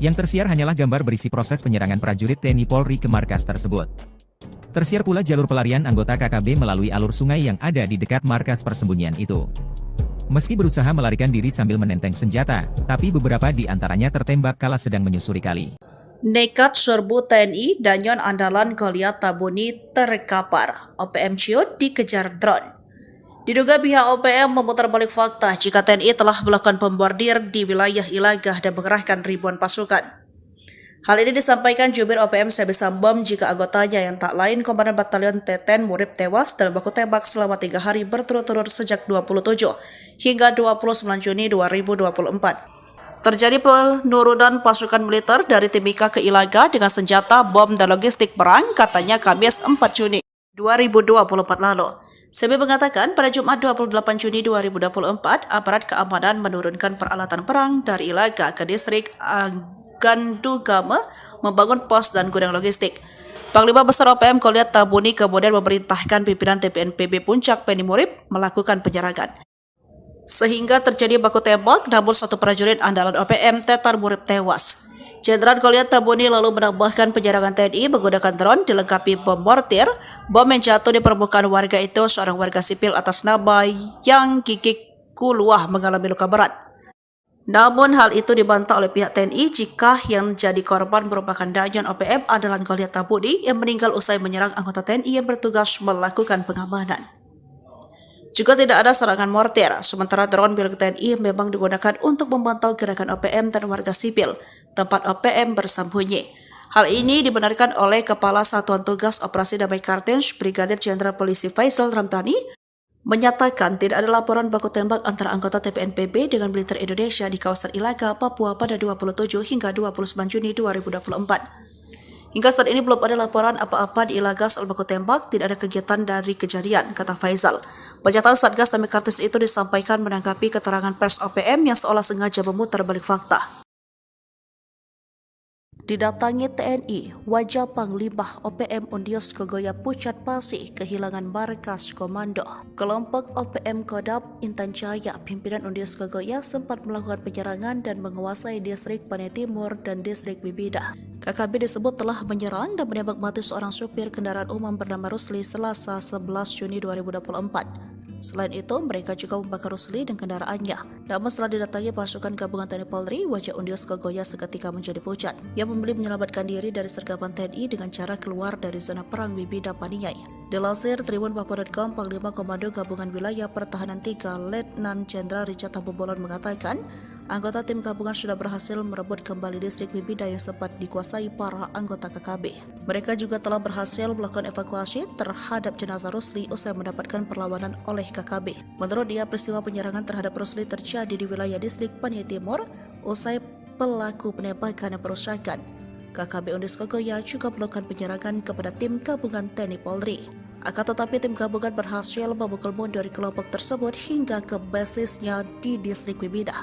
B: Yang tersiar hanyalah gambar berisi proses penyerangan prajurit TNI Polri ke markas tersebut. Tersiar pula jalur pelarian anggota KKB melalui alur sungai yang ada di dekat markas persembunyian itu. Meski berusaha melarikan diri sambil menenteng senjata, tapi beberapa di antaranya tertembak kala sedang menyusuri kali.
A: Nekat serbu TNI Danyon andalan Goliat Tabuni terkapar. OPM ciut dikejar drone. Diduga pihak OPM memutar balik fakta jika TNI telah melakukan pembordir di wilayah Ilagah dan mengerahkan ribuan pasukan. Hal ini disampaikan jubir OPM Sebi Sambom jika anggotanya yang tak lain Komandan Batalion Teten Murib tewas dalam baku tembak selama 3 hari berturut-turut sejak 27 hingga 29 Juni 2024. Terjadi penurunan pasukan militer dari Timika ke Ilaga dengan senjata, bom, dan logistik perang, katanya Kamis 4 Juni 2024 lalu. Sebi mengatakan pada Jumat 28 Juni 2024, aparat keamanan menurunkan peralatan perang dari Ilaga ke distrik Gandugama membangun pos dan gudang logistik. Panglima Besar OPM Goliat Tabuni kemudian memerintahkan pimpinan TPNPB Puncak Penny Murib melakukan penyerangan. Sehingga terjadi baku tembak, namun satu prajurit andalan OPM Tetar Murib tewas. Jenderal Goliat Tabuni lalu menambahkan penyerangan TNI menggunakan drone dilengkapi bom mortir. Bom yang jatuh di permukaan warga itu seorang warga sipil atas nama Yang Gigik Kuluah mengalami luka berat. Namun hal itu dibantah oleh pihak TNI jika yang jadi korban merupakan Danyon OPM andalan Goliat Tabuni yang meninggal usai menyerang anggota TNI yang bertugas melakukan pengamanan. Juga tidak ada serangan mortir, sementara drone milik TNI memang digunakan untuk memantau gerakan OPM dan warga sipil, tempat OPM bersembunyi. Hal ini dibenarkan oleh Kepala Satuan Tugas Operasi Damai Kartens Brigadir Jenderal Polisi Faisal Ramdhani, menyatakan tidak ada laporan baku tembak antara anggota TPNPB dengan militer Indonesia di kawasan Ilaga, Papua pada 27 hingga 29 Juni 2024. Hingga saat ini belum ada laporan apa-apa di Ilaga soal baku tembak, tidak ada kegiatan dari kejadian, kata Faisal. Pernyataan Satgas Damai Kartens itu disampaikan menanggapi keterangan pers OPM yang seolah sengaja memutar balik fakta. Didatangi TNI, wajah Panglima OPM Undios Kogoya Pucat Pasih kehilangan markas komando. Kelompok OPM Kodap Intan Jaya, pimpinan Undios Kogoya sempat melakukan penyerangan dan menguasai distrik Panai Timur dan distrik Bibida. KKB disebut telah menyerang dan menembak mati seorang supir kendaraan umum bernama Rusli Selasa 11 Juni 2024. Selain itu, mereka juga membakar Rusli dan kendaraannya. Namun setelah didatangi pasukan gabungan TNI Polri, wajah Undios Kogoya seketika menjadi pucat. Ia memilih menyelamatkan diri dari sergapan TNI dengan cara keluar dari zona perang Wibida Paniai. Dilansir tribunpapua.com, Panglima Komando Gabungan Wilayah Pertahanan 3, Letnan Jenderal Richard Tambubolon mengatakan, anggota tim gabungan sudah berhasil merebut kembali distrik Wibida yang sempat dikuasai para anggota KKB. Mereka juga telah berhasil melakukan evakuasi terhadap jenazah Rusli usai mendapatkan perlawanan oleh KKB. Menurut dia, peristiwa penyerangan terhadap Rusli terjadi di wilayah distrik Paniai Timur usai pelaku penembakan dan perusakan. KKB Undios Kogoya juga melakukan penyerangan kepada tim gabungan TNI Polri. Akan tetapi tim gabungan berhasil memukul mundur kelompok tersebut hingga ke basisnya di distrik Wibida.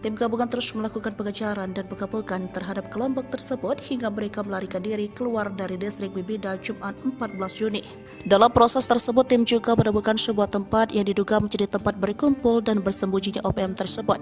A: Tim gabungan terus melakukan pengejaran dan pengepungan terhadap kelompok tersebut hingga mereka melarikan diri keluar dari distrik Wibida Jumat 14 Juni. Dalam proses tersebut, tim juga menemukan sebuah tempat yang diduga menjadi tempat berkumpul dan bersembunyinya OPM tersebut.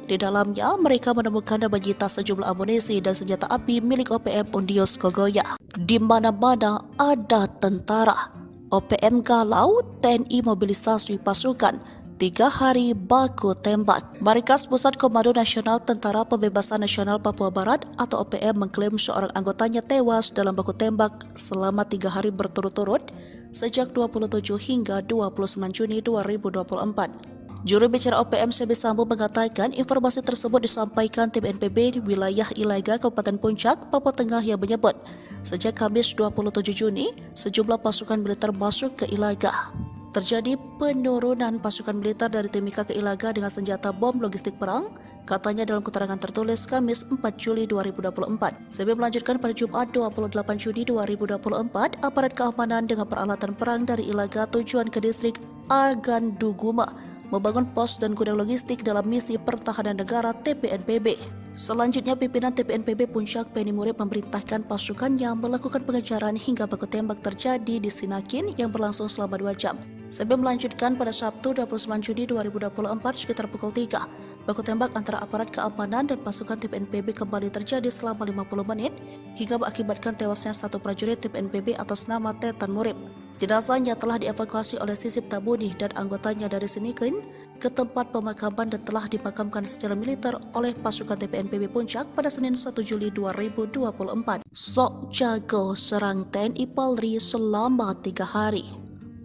A: Di dalamnya, mereka menemukan dan menyita sejumlah amunisi dan senjata api milik OPM Undios Kogoya. Di mana-mana ada tentara. OPM galau, TNI mobilisasi pasukan. 3 hari baku tembak. Markas Pusat Komando Nasional Tentara Pembebasan Nasional Papua Barat atau OPM mengklaim seorang anggotanya tewas dalam baku tembak selama 3 hari berturut-turut sejak 27 hingga 29 Juni 2024. Juru bicara OPM Sebi Sambo mengatakan informasi tersebut disampaikan tim NPB di wilayah Ilaga, Kabupaten Puncak, Papua Tengah yang menyebut sejak Kamis 27 Juni sejumlah pasukan militer masuk ke Ilaga. Terjadi penurunan pasukan militer dari Timika ke Ilaga dengan senjata bom logistik perang, katanya dalam keterangan tertulis Kamis 4 Juli 2024. Sebi melanjutkan pada Jumat 28 Juni 2024, aparat keamanan dengan peralatan perang dari Ilaga tujuan ke distrik Aganduguma membangun pos dan gudang logistik dalam misi pertahanan negara TPNPB. Selanjutnya, pimpinan TPNPB Puncak Penny Murib memerintahkan pasukannya melakukan pengejaran hingga baku tembak terjadi di Sinakin yang berlangsung selama 2 jam. Sebi melanjutkan pada Sabtu 29 Juni 2024 sekitar pukul 3. Baku tembak antara aparat keamanan dan pasukan TPNPB kembali terjadi selama 50 menit hingga mengakibatkan tewasnya satu prajurit TPNPB atas nama Tetan Murib. Jenazahnya telah dievakuasi oleh Sisip Tabuni dan anggotanya dari Sinikin ke tempat pemakaman dan telah dimakamkan secara militer oleh pasukan TPNPB Puncak pada Senin 1 Juli 2024. Sok jago serang TNI Polri selama 3 hari.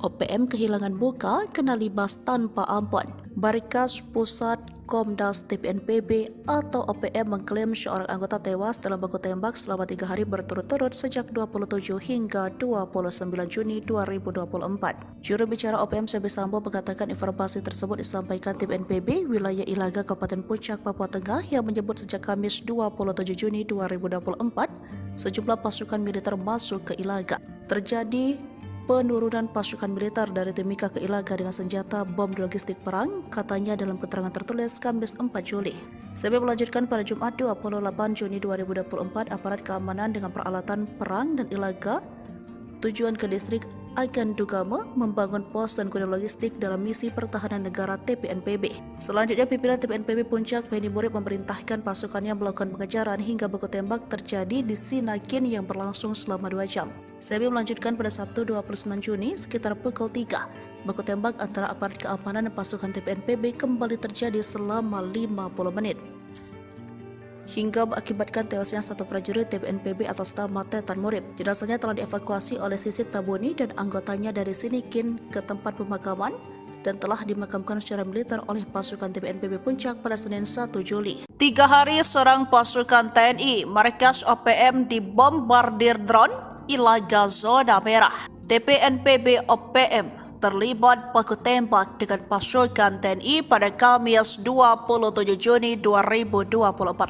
A: OPM kehilangan muka kena libas tanpa ampun. Markas Pusat Komdas TPNPB atau OPM mengklaim seorang anggota tewas dalam baku tembak selama 3 hari berturut-turut sejak 27 hingga 29 Juni 2024. Juru bicara OPM Sebi Sambo mengatakan informasi tersebut disampaikan tim NPB wilayah Ilaga Kabupaten Puncak, Papua Tengah yang menyebut sejak Kamis 27 Juni 2024 sejumlah pasukan militer masuk ke Ilaga. Terjadi penurunan pasukan militer dari Timika ke Ilaga dengan senjata bom logistik perang, katanya dalam keterangan tertulis Kamis 4 Juli. Sebi melanjutkan pada Jumat 28 Juni 2024, aparat keamanan dengan peralatan perang dan Ilaga tujuan ke distrik Agandugama membangun pos dan gudang logistik dalam misi pertahanan negara TPNPB. Selanjutnya, pimpinan TPNPB Puncak Penny Murib memerintahkan pasukannya melakukan pengejaran hingga baku tembak terjadi di Sinakin yang berlangsung selama 2 jam. Sebi melanjutkan pada Sabtu 29 Juni sekitar pukul 3. Baku tembak antara aparat keamanan dan pasukan TPNPB kembali terjadi selama 50 menit. Hingga mengakibatkan tewasnya satu prajurit TPNPB atas nama Tetan Murib. Jenazahnya telah dievakuasi oleh Sisip Tabuni dan anggotanya dari Sinikin ke tempat pemakaman dan telah dimakamkan secara militer oleh pasukan TPNPB Puncak pada Senin 1 Juli. 3 hari serang pasukan TNI, markas OPM dibombardir drone, Ilaga zona merah. TPNPB OPM terlibat baku tembak dengan pasukan TNI pada Kamis 27 Juni 2024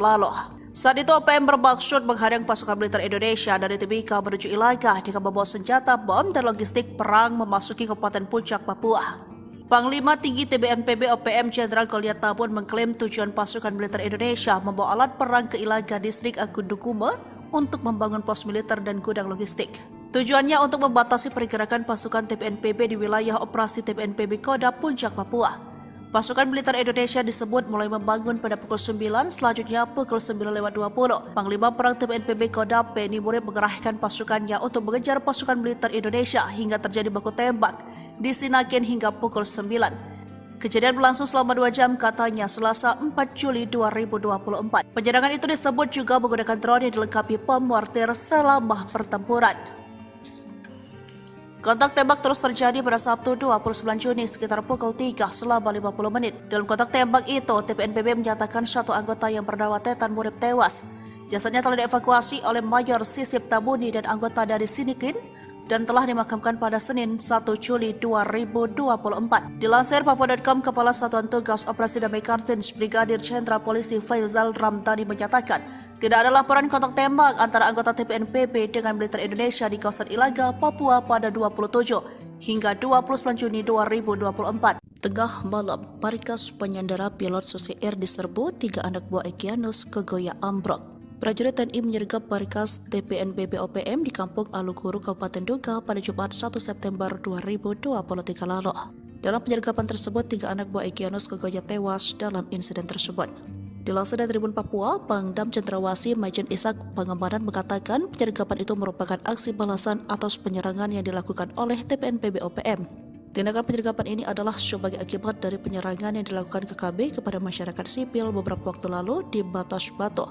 A: lalu. Saat itu OPM bermaksud menghadang pasukan militer Indonesia dari Timika menuju Ilaga dengan membawa senjata bom dan logistik perang memasuki Kabupaten Puncak, Papua. Panglima Tinggi TPNPB OPM Jenderal Goliat Tabun mengklaim tujuan pasukan militer Indonesia membawa alat perang ke Ilaga distrik Aganduguma untuk membangun pos militer dan gudang logistik. Tujuannya untuk membatasi pergerakan pasukan TPNPB di wilayah operasi TPNPB Kodam Puncak, Papua. Pasukan militer Indonesia disebut mulai membangun pada pukul 9, selanjutnya pukul 9.20. Panglima Perang TPNPB Kodam Penny Murib mengerahkan pasukannya untuk mengejar pasukan militer Indonesia hingga terjadi baku tembak di Sinaken hingga pukul 9. Kejadian berlangsung selama 2 jam katanya Selasa 4 Juli 2024. Penyerangan itu disebut juga menggunakan drone yang dilengkapi pemortir selama pertempuran. Kontak tembak terus terjadi pada Sabtu 29 Juni sekitar pukul 3 selama 50 menit. Dalam kontak tembak itu, TPNPB menyatakan satu anggota yang bernama Tetan Murib tewas. Jasadnya telah dievakuasi oleh Mayor Sisip Tabuni dan anggota dari Sinaken dan telah dimakamkan pada Senin 1 Juli 2024. Dilansir Papua.com, Kepala Satuan Tugas Operasi Damai Kartens Brigadir Jenderal Polisi Faizal Ramdhani menyatakan, tidak ada laporan kontak tembak antara anggota TPNPB dengan militer Indonesia di kawasan Ilaga, Papua pada 27 hingga 29 Juni 2024. Tengah malam, markas penyandera pilot Susi Air diserbu 3 anak buah Egyanus Kogoya ambruk. Prajurit TNI menyergap markas TPNPB OPM di Kampung Aluguru, Kabupaten Duga pada Jumat 1 September 2023 lalu. Dalam penyergapan tersebut, 3 anak buah Egyanus Kogoya tewas dalam insiden tersebut. Dilansir dari Tribun Papua, Pangdam Cendrawasih Majen Ishak Pangemanan mengatakan penyergapan itu merupakan aksi balasan atas penyerangan yang dilakukan oleh TPNPB OPM. Tindakan penyergapan ini adalah sebagai akibat dari penyerangan yang dilakukan KKB kepada masyarakat sipil beberapa waktu lalu di Batas Batu,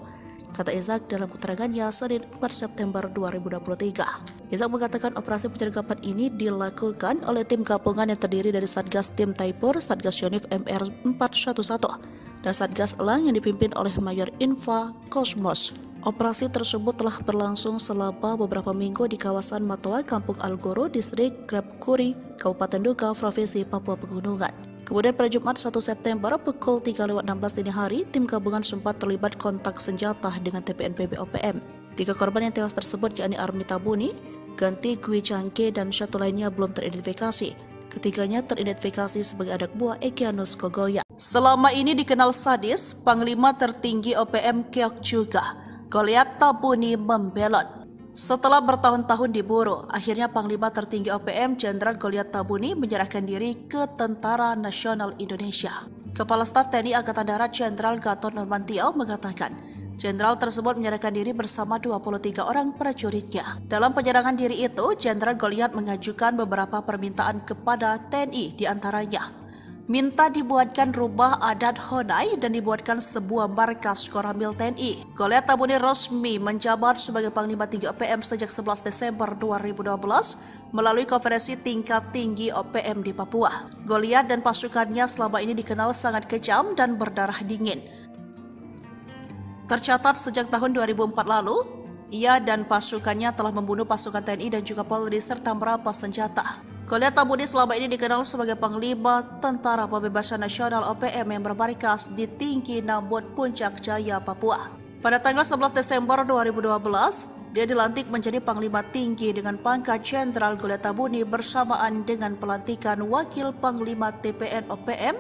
A: kata Ishak dalam keterangannya Senin 4 September 2023. Ishak mengatakan operasi penyergapan ini dilakukan oleh tim gabungan yang terdiri dari Satgas Tim Taipur, Satgas Yonif MR 411, dan Satgas Elang yang dipimpin oleh Mayor Infa Kosmos. Operasi tersebut telah berlangsung selama beberapa minggu di kawasan Matoa, Kampung Aluguru, Distrik Grabkuri, Kabupaten Duga, Provinsi Papua Pegunungan. Kemudian pada Jumat 1 September pukul 3.16 dini hari, tim gabungan sempat terlibat kontak senjata dengan TPNPB OPM. 3 korban yang tewas tersebut yakni Army Tabuni, Ganti Gwi Cangke, dan satu lainnya belum teridentifikasi. Ketiganya teridentifikasi sebagai anak buah Egyanus Kogoya. Selama ini dikenal sadis, Panglima tertinggi OPM Keok juga, Goliat Tabuni membelot. Setelah bertahun-tahun diburu, akhirnya Panglima tertinggi OPM Jenderal Goliat Tabuni menyerahkan diri ke Tentara Nasional Indonesia. Kepala Staf TNI Angkatan Darat Jenderal Gatot Nurmantio mengatakan, Jenderal tersebut menyerahkan diri bersama 23 orang prajuritnya. Dalam penyerangan diri itu, Jenderal Goliat mengajukan beberapa permintaan kepada TNI, diantaranya minta dibuatkan rubah adat Honai dan dibuatkan sebuah markas Koramil TNI. Goliat Tabuni resmi menjabat sebagai Panglima Tinggi OPM sejak 11 Desember 2012 melalui konferensi tingkat tinggi OPM di Papua. Goliat dan pasukannya selama ini dikenal sangat kejam dan berdarah dingin. Tercatat sejak tahun 2004 lalu, ia dan pasukannya telah membunuh pasukan TNI dan juga Polri serta merampas senjata. Goliat Tabuni selama ini dikenal sebagai Panglima Tentara Pembebasan Nasional OPM yang bermarkas di Tinggi Nambut, Puncak Jaya, Papua. Pada tanggal 11 Desember 2012, dia dilantik menjadi Panglima Tinggi dengan pangkat Jenderal. Goliat Tabuni bersamaan dengan pelantikan Wakil Panglima TPN OPM,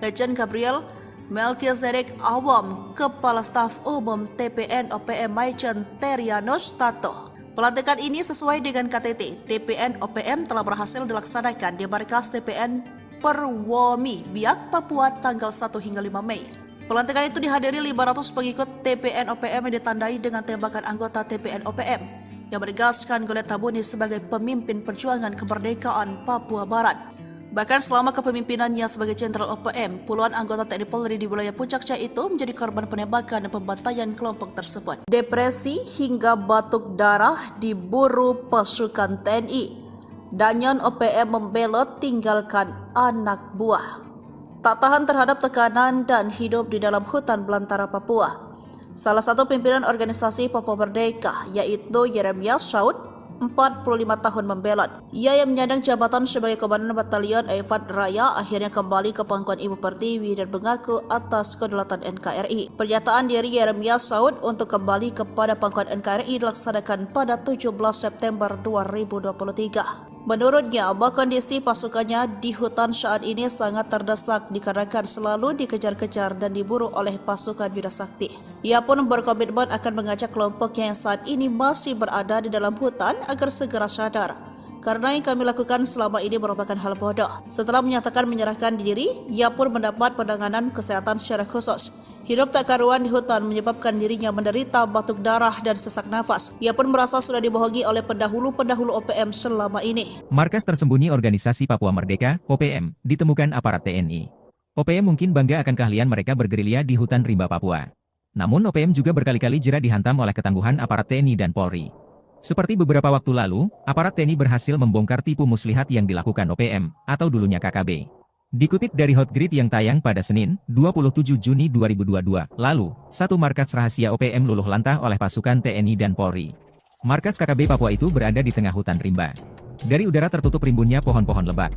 A: Lejen Gabriel Melchizedek Awam, Kepala Staf Umum TPN OPM Majen Terianus Tato. Pelantikan ini sesuai dengan KTT. TPN OPM telah berhasil dilaksanakan di markas TPN Perwomi, Biak, Papua tanggal 1 hingga 5 Mei. Pelantikan itu dihadiri 500 pengikut TPN OPM yang ditandai dengan tembakan anggota TPN OPM yang menegaskan Goliat Tabuni sebagai pemimpin perjuangan kemerdekaan Papua Barat. Bahkan selama kepemimpinannya sebagai Jenderal OPM, puluhan anggota TNI Polri di wilayah Puncak Jaya itu menjadi korban penembakan dan pembantaian kelompok tersebut. Depresi hingga batuk darah diburu pasukan TNI. Danyon OPM membelot tinggalkan anak buah. Tak tahan terhadap tekanan dan hidup di dalam hutan belantara Papua. Salah satu pimpinan organisasi Papua Merdeka yaitu Yeremias Saud, 45 tahun membelot. Ia yang menyandang jabatan sebagai Komandan Batalion Efat Raya akhirnya kembali ke pangkuan Ibu Pertiwi dan mengaku atas kedaulatan NKRI. Pernyataan diri Yeremias Saud untuk kembali kepada pangkuan NKRI dilaksanakan pada 17 September 2023. Menurutnya, kondisi pasukannya di hutan saat ini sangat terdesak dikarenakan selalu dikejar-kejar dan diburu oleh pasukan Bida Sakti. Ia pun berkomitmen akan mengajak kelompoknya yang saat ini masih berada di dalam hutan agar segera sadar karena yang kami lakukan selama ini merupakan hal bodoh. Setelah menyatakan menyerahkan diri, ia pun mendapat penanganan kesehatan secara khusus. Hidup tak karuan di hutan menyebabkan dirinya menderita batuk darah dan sesak nafas. Ia pun merasa sudah dibohongi oleh pendahulu-pendahulu OPM selama ini.
B: Markas tersembunyi Organisasi Papua Merdeka, OPM, ditemukan aparat TNI. OPM mungkin bangga akan keahlian mereka bergerilya di hutan rimba Papua. Namun OPM juga berkali-kali jera dihantam oleh ketangguhan aparat TNI dan Polri. Seperti beberapa waktu lalu, aparat TNI berhasil membongkar tipu muslihat yang dilakukan OPM, atau dulunya KKB. Dikutip dari Hotgrid yang tayang pada Senin, 27 Juni 2022, lalu, satu markas rahasia OPM luluh lantah oleh pasukan TNI dan Polri. Markas KKB Papua itu berada di tengah hutan rimba. Dari udara tertutup rimbunnya pohon-pohon lebat.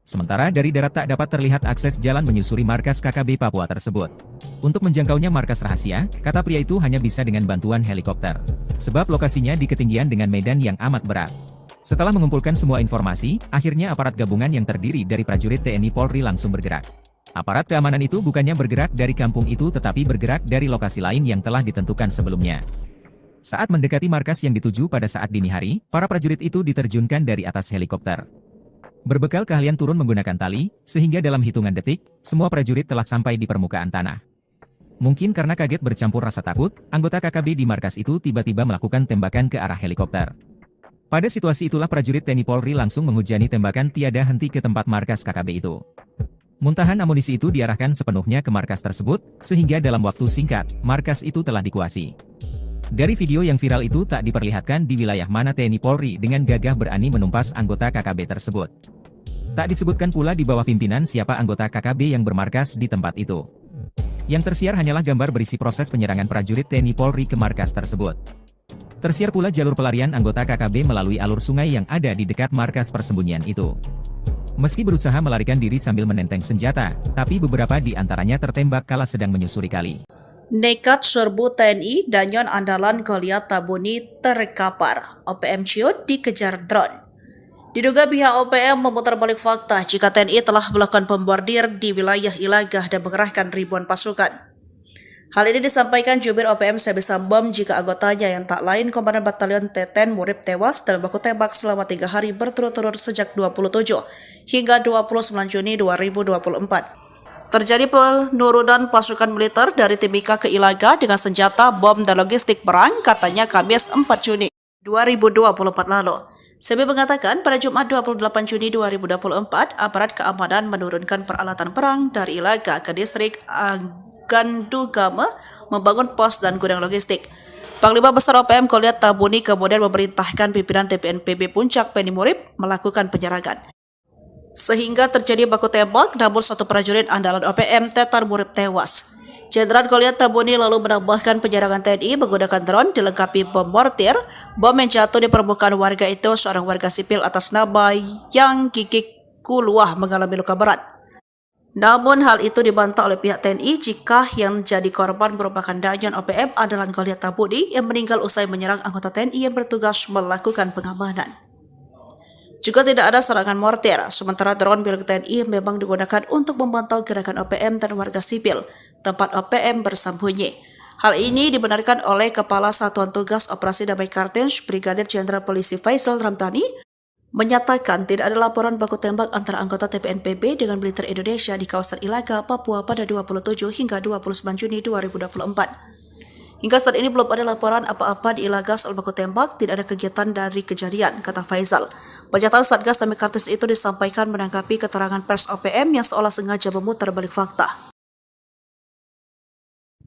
B: Sementara dari darat tak dapat terlihat akses jalan menyusuri markas KKB Papua tersebut. Untuk menjangkaunya markas rahasia, kata pria itu hanya bisa dengan bantuan helikopter. Sebab lokasinya di ketinggian dengan medan yang amat berat. Setelah mengumpulkan semua informasi, akhirnya aparat gabungan yang terdiri dari prajurit TNI Polri langsung bergerak. Aparat keamanan itu bukannya bergerak dari kampung itu tetapi bergerak dari lokasi lain yang telah ditentukan sebelumnya. Saat mendekati markas yang dituju pada saat dini hari, para prajurit itu diterjunkan dari atas helikopter. Berbekal keahlian turun menggunakan tali, sehingga dalam hitungan detik, semua prajurit telah sampai di permukaan tanah. Mungkin karena kaget bercampur rasa takut, anggota KKB di markas itu tiba-tiba melakukan tembakan ke arah helikopter. Pada situasi itulah prajurit TNI Polri langsung menghujani tembakan tiada henti ke tempat markas KKB itu. Muntahan amunisi itu diarahkan sepenuhnya ke markas tersebut, sehingga dalam waktu singkat, markas itu telah dikuasai. Dari video yang viral itu tak diperlihatkan di wilayah mana TNI Polri dengan gagah berani menumpas anggota KKB tersebut. Tak disebutkan pula di bawah pimpinan siapa anggota KKB yang bermarkas di tempat itu. Yang tersiar hanyalah gambar berisi proses penyerangan prajurit TNI Polri ke markas tersebut. Tersiar pula jalur pelarian anggota KKB melalui alur sungai yang ada di dekat markas persembunyian itu. Meski berusaha melarikan diri sambil menenteng senjata, tapi beberapa di antaranya tertembak kala sedang menyusuri kali.
A: Nekat serbu TNI Danyon andalan Goliat Tabuni terkapar. OPM ciut dikejar drone. Diduga pihak OPM memutar balik fakta jika TNI telah melakukan pembordir di wilayah Ilagah dan mengerahkan ribuan pasukan. Hal ini disampaikan jubir OPM Sebi Sambom jika anggotanya yang tak lain Komandan Batalion Teten Murib tewas dalam baku tembak selama 3 hari berturut-turut sejak 27 hingga 29 Juni 2024. Terjadi penurunan pasukan militer dari Timika ke Ilaga dengan senjata, bom, dan logistik perang, katanya Kamis 4 Juni 2024 lalu. Sebi mengatakan pada Jumat 28 Juni 2024, aparat keamanan menurunkan peralatan perang dari Ilaga ke distrik Gandugame membangun pos dan gudang logistik. Panglima Besar OPM Goliat Tabuni kemudian memerintahkan pimpinan TPNPB Puncak Penny Murib melakukan penyerangan. Sehingga terjadi baku tembak, namun satu prajurit andalan OPM Tetar Murib tewas. Jenderal Goliat Tabuni lalu menambahkan penyerangan TNI menggunakan drone dilengkapi bom mortir. Bom yang jatuh di permukaan warga itu seorang warga sipil atas nama Yang Gigik Kuluah mengalami luka berat. Namun hal itu dibantah oleh pihak TNI jika yang jadi korban merupakan Danyon OPM andalan Goliat Tabuni yang meninggal usai menyerang anggota TNI yang bertugas melakukan pengamanan. Juga tidak ada serangan mortir, sementara drone milik TNI memang digunakan untuk memantau gerakan OPM dan warga sipil, tempat OPM bersembunyi. Hal ini dibenarkan oleh Kepala Satuan Tugas Operasi Damai Kartens, Brigadir Jenderal Polisi Faisal Ramdhani, menyatakan tidak ada laporan baku tembak antara anggota TPNPB dengan militer Indonesia di kawasan Ilaga, Papua pada 27 hingga 29 Juni 2024. Hingga saat ini belum ada laporan apa-apa di Ilaga soal baku tembak, tidak ada kegiatan dari kejadian, kata Faisal. Pernyataan Satgas Damai Kartens itu disampaikan menanggapi keterangan pers OPM yang seolah sengaja memutar balik fakta.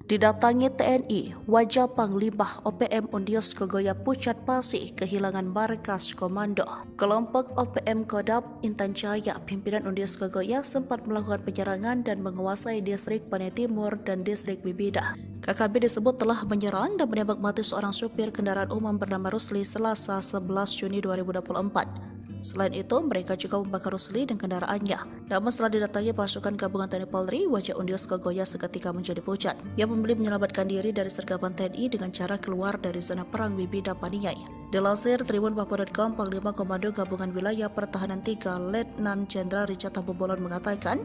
A: Didatangi TNI, wajah Panglima OPM Undios Kogoya Pucat Pasih kehilangan markas komando. Kelompok OPM Kodam Intan Jaya, pimpinan Undios Kogoya sempat melakukan penyerangan dan menguasai distrik Panai Timur dan distrik Bibida. KKB disebut telah menyerang dan menembak mati seorang supir kendaraan umum bernama Rusli Selasa 11 Juni 2024. Selain itu, mereka juga membakar Rusli dan kendaraannya. Namun setelah didatangi pasukan gabungan TNI Polri, wajah Undios Kogoya seketika menjadi pucat. Ia memilih menyelamatkan diri dari sergapan TNI dengan cara keluar dari zona perang Bibida Paniai. Dilansir Tribun Papua.com, Panglima Komando Gabungan Wilayah Pertahanan 3 Letnan Jenderal Richard Tambubolon mengatakan,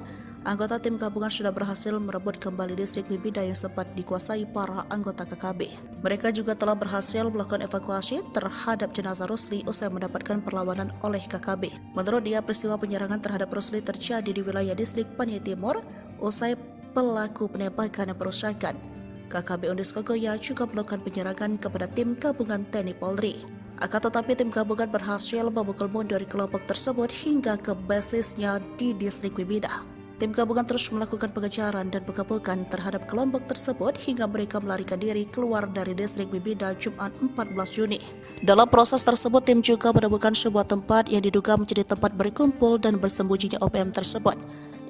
A: anggota tim gabungan sudah berhasil merebut kembali distrik Bibida yang sempat dikuasai para anggota KKB. Mereka juga telah berhasil melakukan evakuasi terhadap jenazah Rusli usai mendapatkan perlawanan oleh KKB. Menurut dia, peristiwa penyerangan terhadap Rusli terjadi di wilayah distrik Paniai Timur usai pelaku penembakan dan perusakan. KKB Undis Kogoya juga melakukan penyerangan kepada tim gabungan TNI Polri. Akan tetapi tim gabungan berhasil memukul mundur kelompok tersebut hingga ke basisnya di distrik Bibida. Tim gabungan terus melakukan pengejaran dan pengepungan terhadap kelompok tersebut hingga mereka melarikan diri keluar dari distrik Bibida Jumat 14 Juni. Dalam proses tersebut, tim juga menemukan sebuah tempat yang diduga menjadi tempat berkumpul dan bersembunyinya OPM tersebut.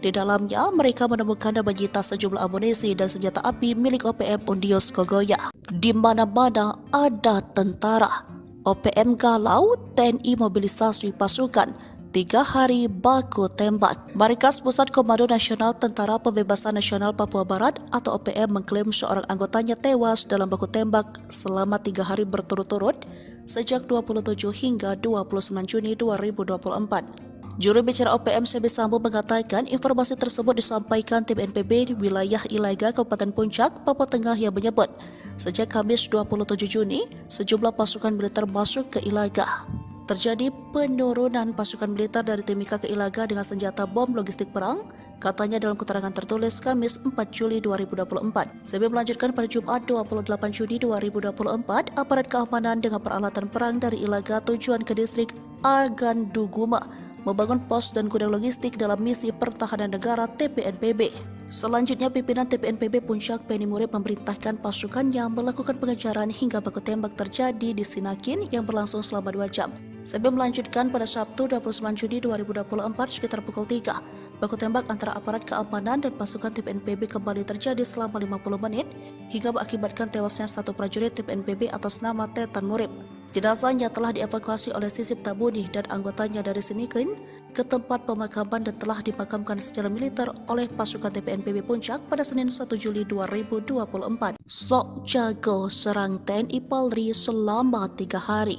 A: Di dalamnya, mereka menemukan dan menyita sejumlah amunisi dan senjata api milik OPM Undis Kogoya. Di mana-mana ada tentara. OPM galau, TNI mobilisasi pasukan. 3 hari baku tembak. Markas Pusat Komando Nasional Tentara Pembebasan Nasional Papua Barat atau OPM mengklaim seorang anggotanya tewas dalam baku tembak selama 3 hari berturut-turut sejak 27 hingga 29 Juni 2024. Juru bicara OPM Sebi Sambo mengatakan informasi tersebut disampaikan tim NPB di wilayah Ilaga, Kabupaten Puncak, Papua Tengah yang menyebut sejak Kamis 27 Juni, sejumlah pasukan militer masuk ke Ilaga. Terjadi penurunan pasukan militer dari Timika ke Ilaga dengan senjata bom logistik perang, katanya dalam keterangan tertulis Kamis 4 Juli 2024. Sebi melanjutkan pada Jumat 28 Juni 2024, aparat keamanan dengan peralatan perang dari Ilaga tujuan ke distrik Aganduguma membangun pos dan gudang logistik dalam misi pertahanan negara TPNPB. Selanjutnya, pimpinan TPNPB Puncak Penny Murib memerintahkan pasukannya melakukan pengejaran hingga baku tembak terjadi di Sinakin yang berlangsung selama 2 jam. Sebelum melanjutkan pada Sabtu 29 Juni 2024 sekitar pukul 3. Baku tembak antara aparat keamanan dan pasukan TPNPB kembali terjadi selama 50 menit hingga mengakibatkan tewasnya satu prajurit TPNPB atas nama Tetan Murib. Jenazahnya telah dievakuasi oleh Sisip Tabuni dan anggotanya dari Sinikin ke tempat pemakaman dan telah dimakamkan secara militer oleh pasukan TPNPB Puncak pada Senin 1 Juli 2024. Sok jago serang TNI Polri selama 3 hari.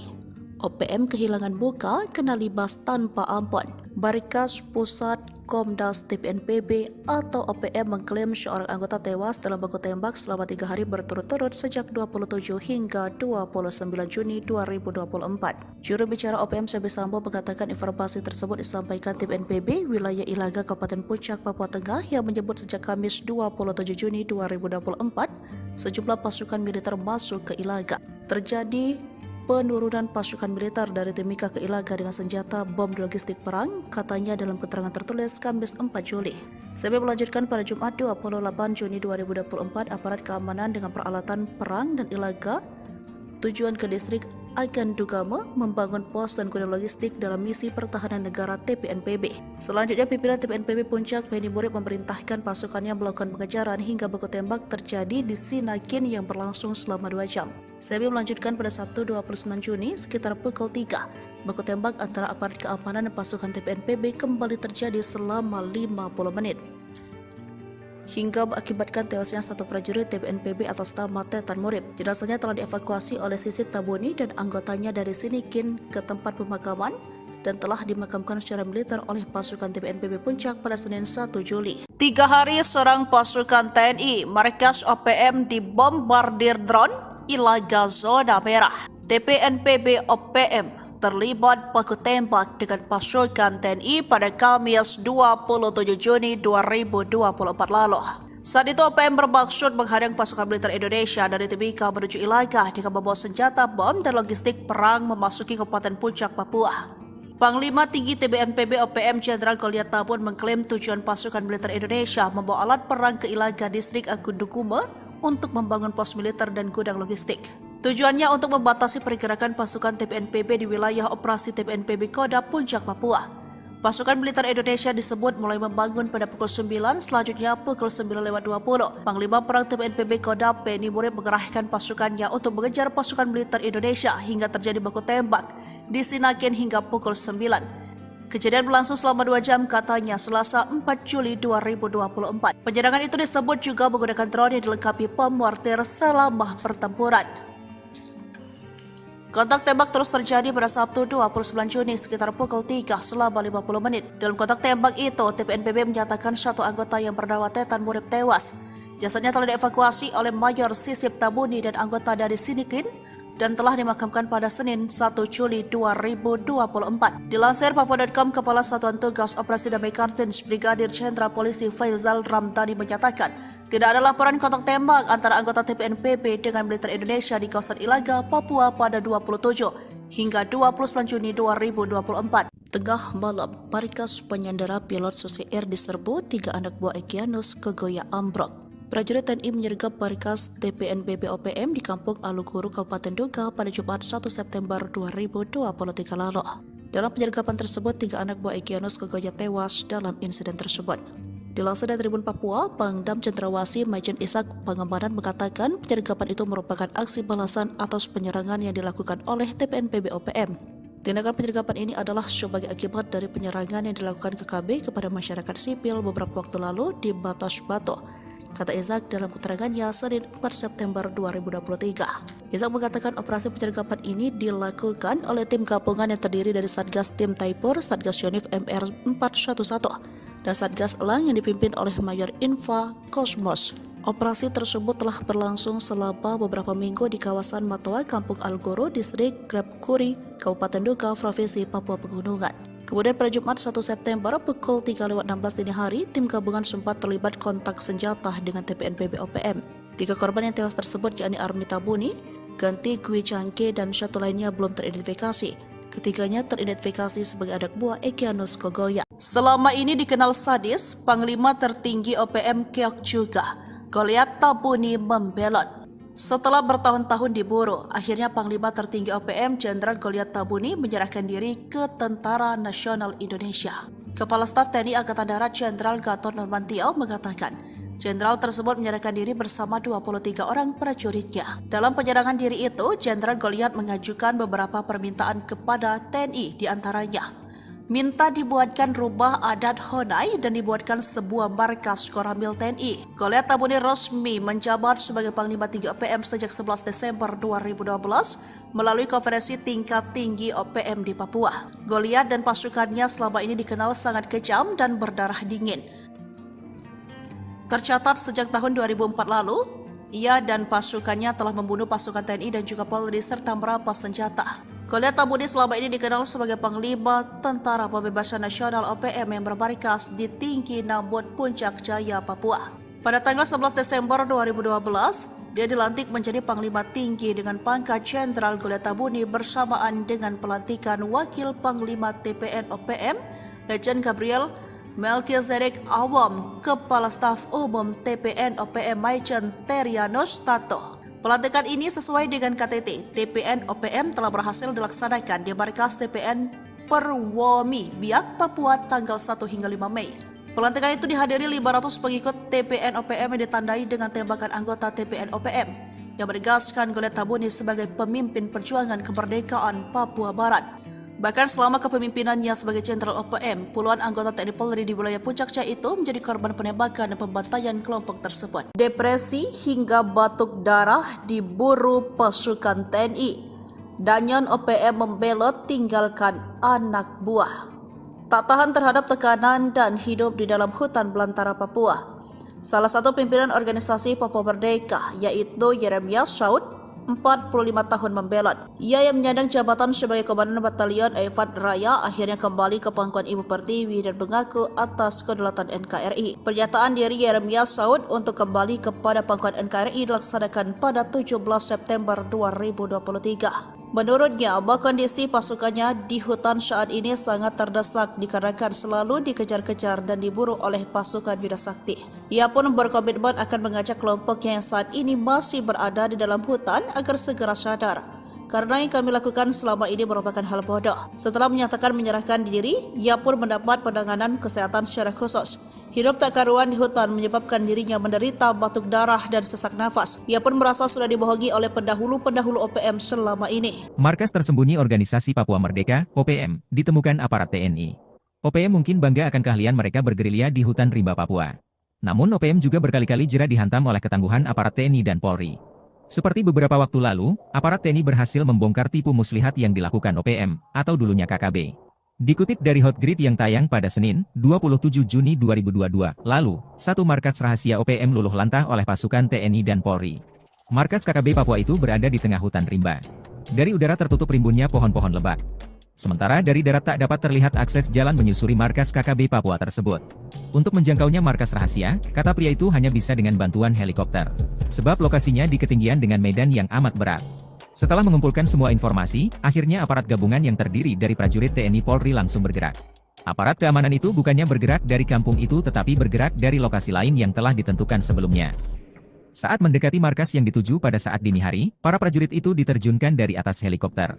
A: OPM kehilangan muka kena libas tanpa ampun. Markas Pusat Komdas TPNPB atau OPM mengklaim seorang anggota tewas dalam baku tembak selama 3 hari berturut-turut sejak 27 hingga 29 Juni 2024. Juru bicara OPM Sebi Sambo mengatakan informasi tersebut disampaikan tim NPB wilayah Ilaga Kabupaten Puncak, Papua Tengah yang menyebut sejak Kamis 27 Juni 2024 sejumlah pasukan militer masuk ke Ilaga. Terjadi penurunan pasukan militer dari Timika ke Ilaga dengan senjata bom logistik perang, katanya dalam keterangan tertulis Kamis 4 Juli. Sebi melanjutkan pada Jumat 28 Juni 2024, aparat keamanan dengan peralatan perang dan Ilaga tujuan ke distrik Agandugama membangun pos dan gudang logistik dalam misi pertahanan negara TPNPB. Selanjutnya, pimpinan TPNPB Puncak Penny Murib memerintahkan pasukannya melakukan pengejaran hingga baku tembak terjadi di Sinakin yang berlangsung selama 2 jam. Sebi melanjutkan pada Sabtu 29 Juni sekitar pukul 3. Baku tembak antara aparat keamanan dan pasukan TPNPB kembali terjadi selama 50 menit. Hingga mengakibatkan tewasnya satu prajurit TPNPB atas nama Tetan Murib. Jenazahnya telah dievakuasi oleh Sisip Tabuni dan anggotanya dari Sinikin ke tempat pemakaman dan telah dimakamkan secara militer oleh pasukan TPNPB Puncak pada Senin 1 Juli. 3 hari serang pasukan TNI, markas OPM dibombardir drone, Ilaga zona merah. TPNPB OPM terlibat baku tembak dengan pasukan TNI pada Kamis 27 Juni 2024 lalu. Saat itu OPM bermaksud menghadang pasukan militer Indonesia dari Timika menuju Ilaga dengan membawa senjata bom dan logistik perang memasuki Kabupaten Puncak, Papua. Panglima Tinggi TPNPB OPM Jenderal Goliat Tabun mengklaim tujuan pasukan militer Indonesia membawa alat perang ke Ilaga distrik Aganduguma untuk membangun pos militer dan gudang logistik. Tujuannya untuk membatasi pergerakan pasukan TPNPB di wilayah operasi TPNPB Kodam Puncak, Papua. Pasukan militer Indonesia disebut mulai membangun pada pukul 9, selanjutnya pukul 9.20. Panglima Perang TPNPB Kodam Penny Murib mengerahkan pasukannya untuk mengejar pasukan militer Indonesia hingga terjadi baku tembak di Sinakin hingga pukul 9. Kejadian berlangsung selama 2 jam, katanya Selasa 4 Juli 2024. Penyerangan itu disebut juga menggunakan drone yang dilengkapi bom mortir selama pertempuran. Kontak tembak terus terjadi pada Sabtu 29 Juni sekitar pukul 3 selama 50 menit. Dalam kontak tembak itu, TPNPB menyatakan satu anggota yang bernama Tetan Murib tewas. Jasadnya telah dievakuasi oleh Mayor Sisip Tabuni dan anggota dari Sinikin dan telah dimakamkan pada Senin 1 Juli 2024. Dilansir Papua.com, Kepala Satuan Tugas Operasi Damai Kartens Brigadir Jenderal Polisi Faizal Ramdhani menyatakan, tidak ada laporan kontak tembak antara anggota TPNPB dengan militer Indonesia di kawasan Ilaga, Papua pada 27 hingga 29 Juni 2024. Tengah malam, markas penyandera pilot Susi Air diserbu 3 anak buah Egyanus Kogoya ambruk. Prajurit TNI menyergap markas TPNPB OPM di Kampung Aluguru, Kabupaten Duga pada Jumat 1 September 2023 lalu. Dalam penyergapan tersebut, 3 anak buah Egyanus Kogoya tewas dalam insiden tersebut. Dilansir dari Tribun Papua, Pangdam Cendrawasih Majen Ishak Pangembaran mengatakan penyergapan itu merupakan aksi balasan atas penyerangan yang dilakukan oleh TPNPB OPM. Tindakan penyergapan ini adalah sebagai akibat dari penyerangan yang dilakukan KKB kepada masyarakat sipil beberapa waktu lalu di Batas Batu, kata Ishak dalam keterangannya Senin 4 September 2023. Ishak mengatakan operasi penyergapan ini dilakukan oleh tim gabungan yang terdiri dari Satgas Tim Taipur, Satgas Yonif MR 411, dan Satgas Elang yang dipimpin oleh Mayor Infa Kosmos. Operasi tersebut telah berlangsung selama beberapa minggu di kawasan Matoa, Kampung Aluguru, Distrik Grabkuri, Kabupaten Duga, Provinsi Papua Pegunungan. Kemudian pada Jumat 1 September pukul 3:16 dini hari, tim gabungan sempat terlibat kontak senjata dengan TPNPB OPM. 3 korban yang tewas tersebut yakni Armi Tabuni, Ganti Gwi Cangke, dan satu lainnya belum teridentifikasi. Ketiganya teridentifikasi sebagai anak buah Egyanus Kogoya. Selama ini dikenal sadis, Panglima tertinggi OPM keok juga. Goliat Tabuni membelot. Setelah bertahun-tahun diburu, akhirnya Panglima tertinggi OPM Jenderal Goliat Tabuni menyerahkan diri ke Tentara Nasional Indonesia. Kepala Staf TNI Angkatan Darat Jenderal Gatot Nurmantio mengatakan, Jenderal tersebut menyerahkan diri bersama 23 orang prajuritnya. Dalam penyerangan diri itu, Jenderal Goliat mengajukan beberapa permintaan kepada TNI, diantaranya minta dibuatkan rubah adat Honai dan dibuatkan sebuah markas Koramil TNI. Goliat Tabuni resmi menjabat sebagai Panglima Tinggi OPM sejak 11 Desember 2012 melalui konferensi tingkat tinggi OPM di Papua. Goliat dan pasukannya selama ini dikenal sangat kejam dan berdarah dingin. Tercatat sejak tahun 2004 lalu, ia dan pasukannya telah membunuh pasukan TNI dan juga Polri serta merampas senjata. Goliat Tabuni selama ini dikenal sebagai Panglima Tentara Pembebasan Nasional OPM yang bermarkas di Tinggi Nambut, Puncak Jaya, Papua. Pada tanggal 11 Desember 2012, dia dilantik menjadi Panglima Tinggi dengan pangkat Jenderal Goliat Tabuni bersamaan dengan pelantikan Wakil Panglima TPN OPM, Lejen Gabriel Melkizedek Awam, Kepala Staf Umum TPN OPM Majen Terianus Tato. Pelantikan ini sesuai dengan KTT, TPN OPM telah berhasil dilaksanakan di markas TPN Perwomi, Biak, Papua tanggal 1 hingga 5 Mei. Pelantikan itu dihadiri 500 pengikut TPN OPM yang ditandai dengan tembakan anggota TPN OPM yang menegaskan Goliat Tabuni sebagai pemimpin perjuangan kemerdekaan Papua Barat. Bahkan selama kepemimpinannya sebagai Jenderal OPM, puluhan anggota TNI Polri di wilayah Puncak Jaya itu menjadi korban penembakan dan pembantaian kelompok tersebut. Depresi hingga batuk darah diburu pasukan TNI. Danyon OPM membelot tinggalkan anak buah. Tak tahan terhadap tekanan dan hidup di dalam hutan belantara Papua. Salah satu pimpinan organisasi Papua Merdeka yaitu Yeremias Saud, 45 tahun membelot. Ia yang menyandang jabatan sebagai Komandan Batalion Eifat Raya akhirnya kembali ke pangkuan Ibu Pertiwi dan mengaku atas kedaulatan NKRI. Pernyataan diri Yeremias Saud untuk kembali kepada pangkuan NKRI dilaksanakan pada 17 September 2023. Menurutnya, kondisi pasukannya di hutan saat ini sangat terdesak dikarenakan selalu dikejar-kejar dan diburu oleh pasukan Yuda Sakti. Ia pun berkomitmen akan mengajak kelompoknya yang saat ini masih berada di dalam hutan agar segera sadar. Karena yang kami lakukan selama ini merupakan hal bodoh. Setelah menyatakan menyerahkan diri, ia pun mendapat penanganan kesehatan secara khusus. Hidup tak karuan di hutan menyebabkan dirinya menderita batuk darah dan sesak nafas. Ia pun merasa sudah dibohongi oleh pendahulu-pendahulu OPM selama ini.
B: Markas tersembunyi Organisasi Papua Merdeka, OPM, ditemukan aparat TNI. OPM mungkin bangga akan keahlian mereka bergerilya di hutan rimba Papua. Namun OPM juga berkali-kali jera dihantam oleh ketangguhan aparat TNI dan Polri. Seperti beberapa waktu lalu, aparat TNI berhasil membongkar tipu muslihat yang dilakukan OPM, atau dulunya KKB. Dikutip dari Hotgrid yang tayang pada Senin, 27 Juni 2022, lalu, satu markas rahasia OPM luluh lantah oleh pasukan TNI dan Polri. Markas KKB Papua itu berada di tengah hutan rimba. Dari udara tertutup rimbunnya pohon-pohon lebat. Sementara dari darat tak dapat terlihat akses jalan menyusuri markas KKB Papua tersebut. Untuk menjangkaunya markas rahasia, kata pria itu hanya bisa dengan bantuan helikopter. Sebab lokasinya di ketinggian dengan medan yang amat berat. Setelah mengumpulkan semua informasi, akhirnya aparat gabungan yang terdiri dari prajurit TNI Polri langsung bergerak. Aparat keamanan itu bukannya bergerak dari kampung itu tetapi bergerak dari lokasi lain yang telah ditentukan sebelumnya. Saat mendekati markas yang dituju pada saat dini hari, para prajurit itu diterjunkan dari atas helikopter.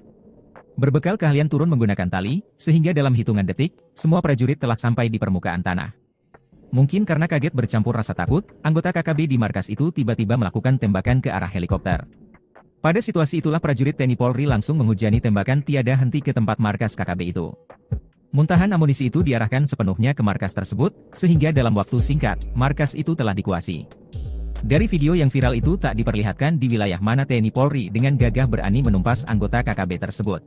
B: Berbekal keahlian turun menggunakan tali, sehingga dalam hitungan detik, semua prajurit telah sampai di permukaan tanah. Mungkin karena kaget bercampur rasa takut, anggota KKB di markas itu tiba-tiba melakukan tembakan ke arah helikopter. Pada situasi itulah prajurit TNI Polri langsung menghujani tembakan tiada henti ke tempat markas KKB itu. Muntahan amunisi itu diarahkan sepenuhnya ke markas tersebut, sehingga dalam waktu singkat, markas itu telah dikuasai. Dari video yang viral itu tak diperlihatkan di wilayah mana TNI Polri dengan gagah berani menumpas anggota KKB tersebut.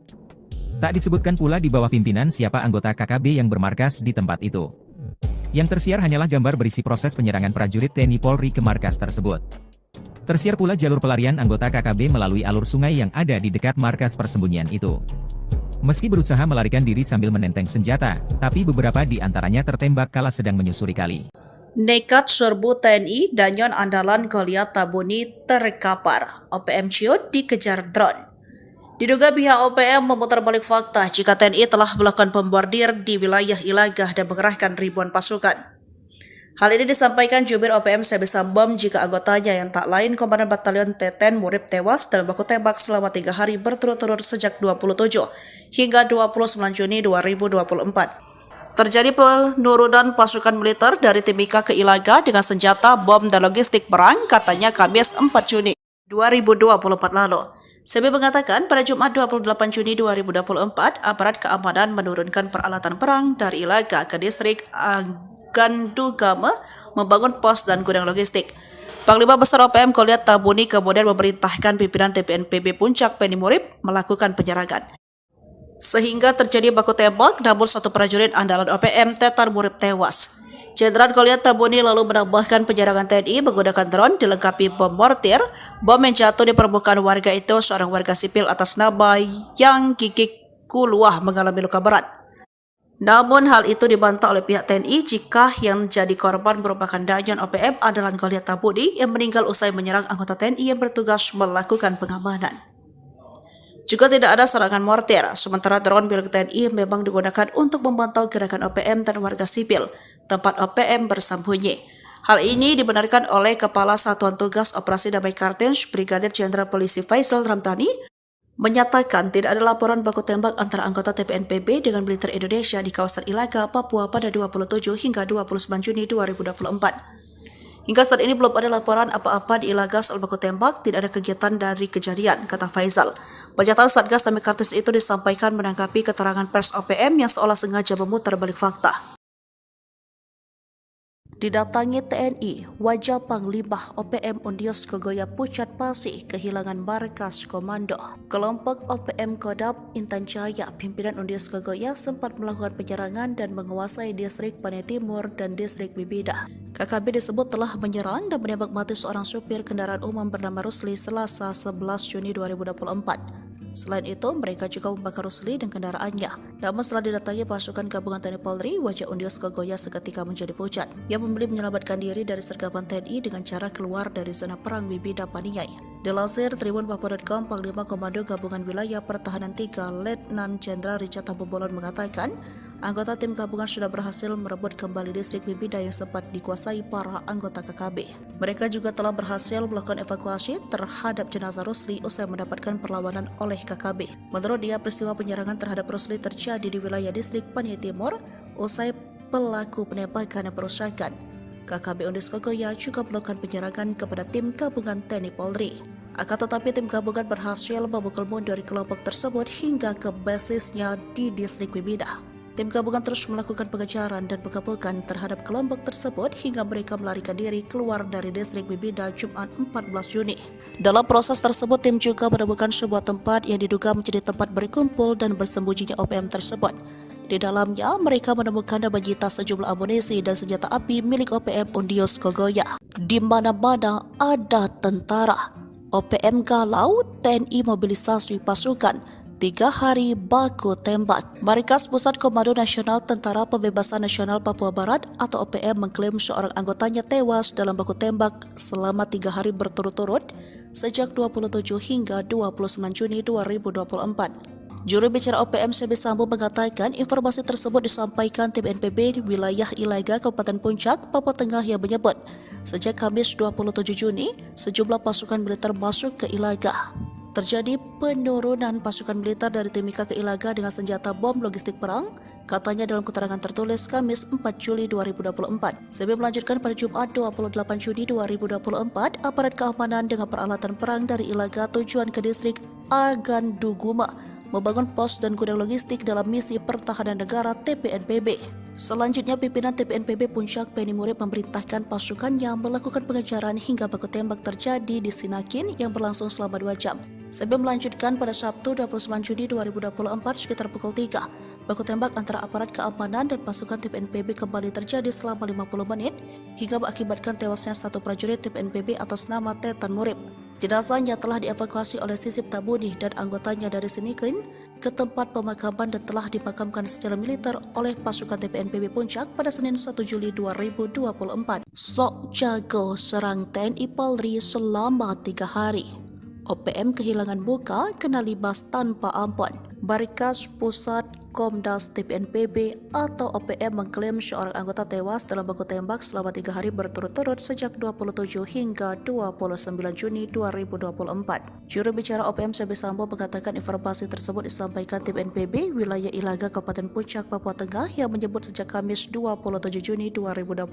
B: Tak disebutkan pula di bawah pimpinan siapa anggota KKB yang bermarkas di tempat itu. Yang tersiar hanyalah gambar berisi proses penyerangan prajurit TNI Polri ke markas tersebut. Tersiar pula jalur pelarian anggota KKB melalui alur sungai yang ada di dekat markas persembunyian itu. Meski berusaha melarikan diri sambil menenteng senjata, tapi beberapa di antaranya tertembak kala sedang menyusuri kali.
A: Nekat serbu TNI Danyon andalan Goliat Tabuni terkapar. OPM ciut dikejar drone. Diduga pihak OPM memutar balik fakta jika TNI telah melakukan pembombardir di wilayah Ilagah dan mengerahkan ribuan pasukan. Hal ini disampaikan jubir OPM Sebi Sambom jika anggotanya yang tak lain Komandan Batalion Teten Murib tewas dalam baku tembak selama 3 hari berturut-turut sejak 27 hingga 29 Juni 2024. Terjadi penurunan pasukan militer dari Timika ke Ilaga dengan senjata, bom, dan logistik perang, katanya Kamis 4 Juni 2024 lalu. Sebi mengatakan pada Jumat 28 Juni 2024, aparat keamanan menurunkan peralatan perang dari Ilaga ke distrik Gandugama membangun pos dan gudang logistik. Panglima Besar OPM Goliat Tabuni kemudian memerintahkan pimpinan TPNPB Puncak Penny Murib melakukan penyerangan. Sehingga terjadi baku tembak, namun satu prajurit andalan OPM Tetar Murib tewas. Jenderal Goliat Tabuni lalu menambahkan penyerangan TNI menggunakan drone dilengkapi bom mortir. Bom yang jatuh di permukaan warga itu seorang warga sipil atas nama Yang Gigik Kuluah mengalami luka berat. Namun hal itu dibantah oleh pihak TNI jika yang jadi korban merupakan Danyon OPM andalan Goliat Tabuni yang meninggal usai menyerang anggota TNI yang bertugas melakukan pengamanan. Juga tidak ada serangan mortir, sementara drone milik TNI memang digunakan untuk memantau gerakan OPM dan warga sipil, tempat OPM bersembunyi. Hal ini dibenarkan oleh Kepala Satuan Tugas Operasi Damai Kartens, Brigadir Jenderal Polisi Faisal Ramdhani, menyatakan tidak ada laporan baku tembak antara anggota TPNPB dengan militer Indonesia di kawasan Ilaga, Papua pada 27 hingga 29 Juni 2024. Hingga saat ini belum ada laporan apa-apa di Ilaga soal baku tembak, tidak ada kegiatan dari kejadian, kata Faisal. Pernyataan Satgas Damai Kartens itu disampaikan menanggapi keterangan pers OPM yang seolah sengaja memutar balik fakta. Didatangi TNI, wajah Panglima OPM Undios Kogoya Pucat Pasih kehilangan markas komando. Kelompok OPM Kodam Intan Jaya, pimpinan Undios Kogoya sempat melakukan penyerangan dan menguasai distrik Panai Timur dan distrik Bibida. KKB disebut telah menyerang dan menembak mati seorang supir kendaraan umum bernama Rusli Selasa 11 Juni 2024. Selain itu, mereka juga membakar Rusli dan kendaraannya. Namun setelah didatangi pasukan gabungan TNI Polri, wajah Undios Kogoya seketika menjadi pucat. Ia memilih menyelamatkan diri dari sergapan TNI dengan cara keluar dari zona perang Bibida Paniai. Dilansir Tribunpapua.com, Panglima Komando Gabungan Wilayah Pertahanan 3 Letnan Jenderal Richard Tambubolon mengatakan, anggota tim gabungan sudah berhasil merebut kembali distrik Bibida yang sempat dikuasai para anggota KKB. Mereka juga telah berhasil melakukan evakuasi terhadap jenazah Rusli usai mendapatkan perlawanan oleh KKB. Menurut dia, peristiwa penyerangan terhadap Rusli terjadi di wilayah distrik Panai Timur usai pelaku penembakan dan perusakan. KKB Undios Kogoya juga melakukan penyerangan kepada tim gabungan TNI Polri. Akan tetapi tim gabungan berhasil memukul mundur kelompok tersebut hingga ke basisnya di distrik Bibida. Tim gabungan terus melakukan pengejaran dan pengepungan terhadap kelompok tersebut hingga mereka melarikan diri keluar dari distrik Bibida Jumat 14 Juni. Dalam proses tersebut, tim juga menemukan sebuah tempat yang diduga menjadi tempat berkumpul dan bersembunyinya OPM tersebut. Di dalamnya, mereka menemukan dan menyita sejumlah amunisi dan senjata api milik OPM Undios Kogoya. Di mana-mana ada tentara. OPM galau, TNI mobilisasi pasukan. 3 hari baku tembak. Markas Pusat Komando Nasional Tentara Pembebasan Nasional Papua Barat atau OPM mengklaim seorang anggotanya tewas dalam baku tembak selama 3 hari berturut-turut sejak 27 hingga 29 Juni 2024. Juru bicara OPM Sebi Sambo mengatakan informasi tersebut disampaikan tim NPB di wilayah Ilaga, Kabupaten Puncak, Papua Tengah yang menyebut sejak Kamis 27 Juni sejumlah pasukan militer masuk ke Ilaga. Terjadi penurunan pasukan militer dari Timika ke Ilaga dengan senjata bom logistik perang, katanya dalam keterangan tertulis Kamis 4 Juli 2024. Sebi melanjutkan pada Jumat 28 Juni 2024, aparat keamanan dengan peralatan perang dari Ilaga tujuan ke distrik Aganduguma membangun pos dan gudang logistik dalam misi pertahanan negara TPNPB. Selanjutnya, pimpinan TPNPB Puncak Penny Murib memerintahkan pasukannya melakukan pengejaran hingga baku tembak terjadi di Sinakin yang berlangsung selama 2 jam. Sebelum melanjutkan pada Sabtu 29 Juni 2024 sekitar pukul 3, baku tembak antara aparat keamanan dan pasukan TPNPB kembali terjadi selama 50 menit hingga mengakibatkan tewasnya satu prajurit TPNPB atas nama Tetan Murib. Jenazahnya telah dievakuasi oleh Sisip Tabuni dan anggotanya dari Sinikin ke tempat pemakaman dan telah dimakamkan secara militer oleh pasukan TPNPB Puncak pada Senin 1 Juli 2024. Sok jago serang TNI Polri selama 3 hari. OPM kehilangan muka kena libas tanpa ampun. Markas Pusat Komdas TPNPB atau OPM mengklaim seorang anggota tewas dalam baku tembak selama 3 hari berturut-turut sejak 27 hingga 29 Juni 2024. Juru bicara OPM Sebi Sambo mengatakan informasi tersebut disampaikan tim NPB wilayah Ilaga Kabupaten Puncak, Papua Tengah yang menyebut sejak Kamis 27 Juni 2024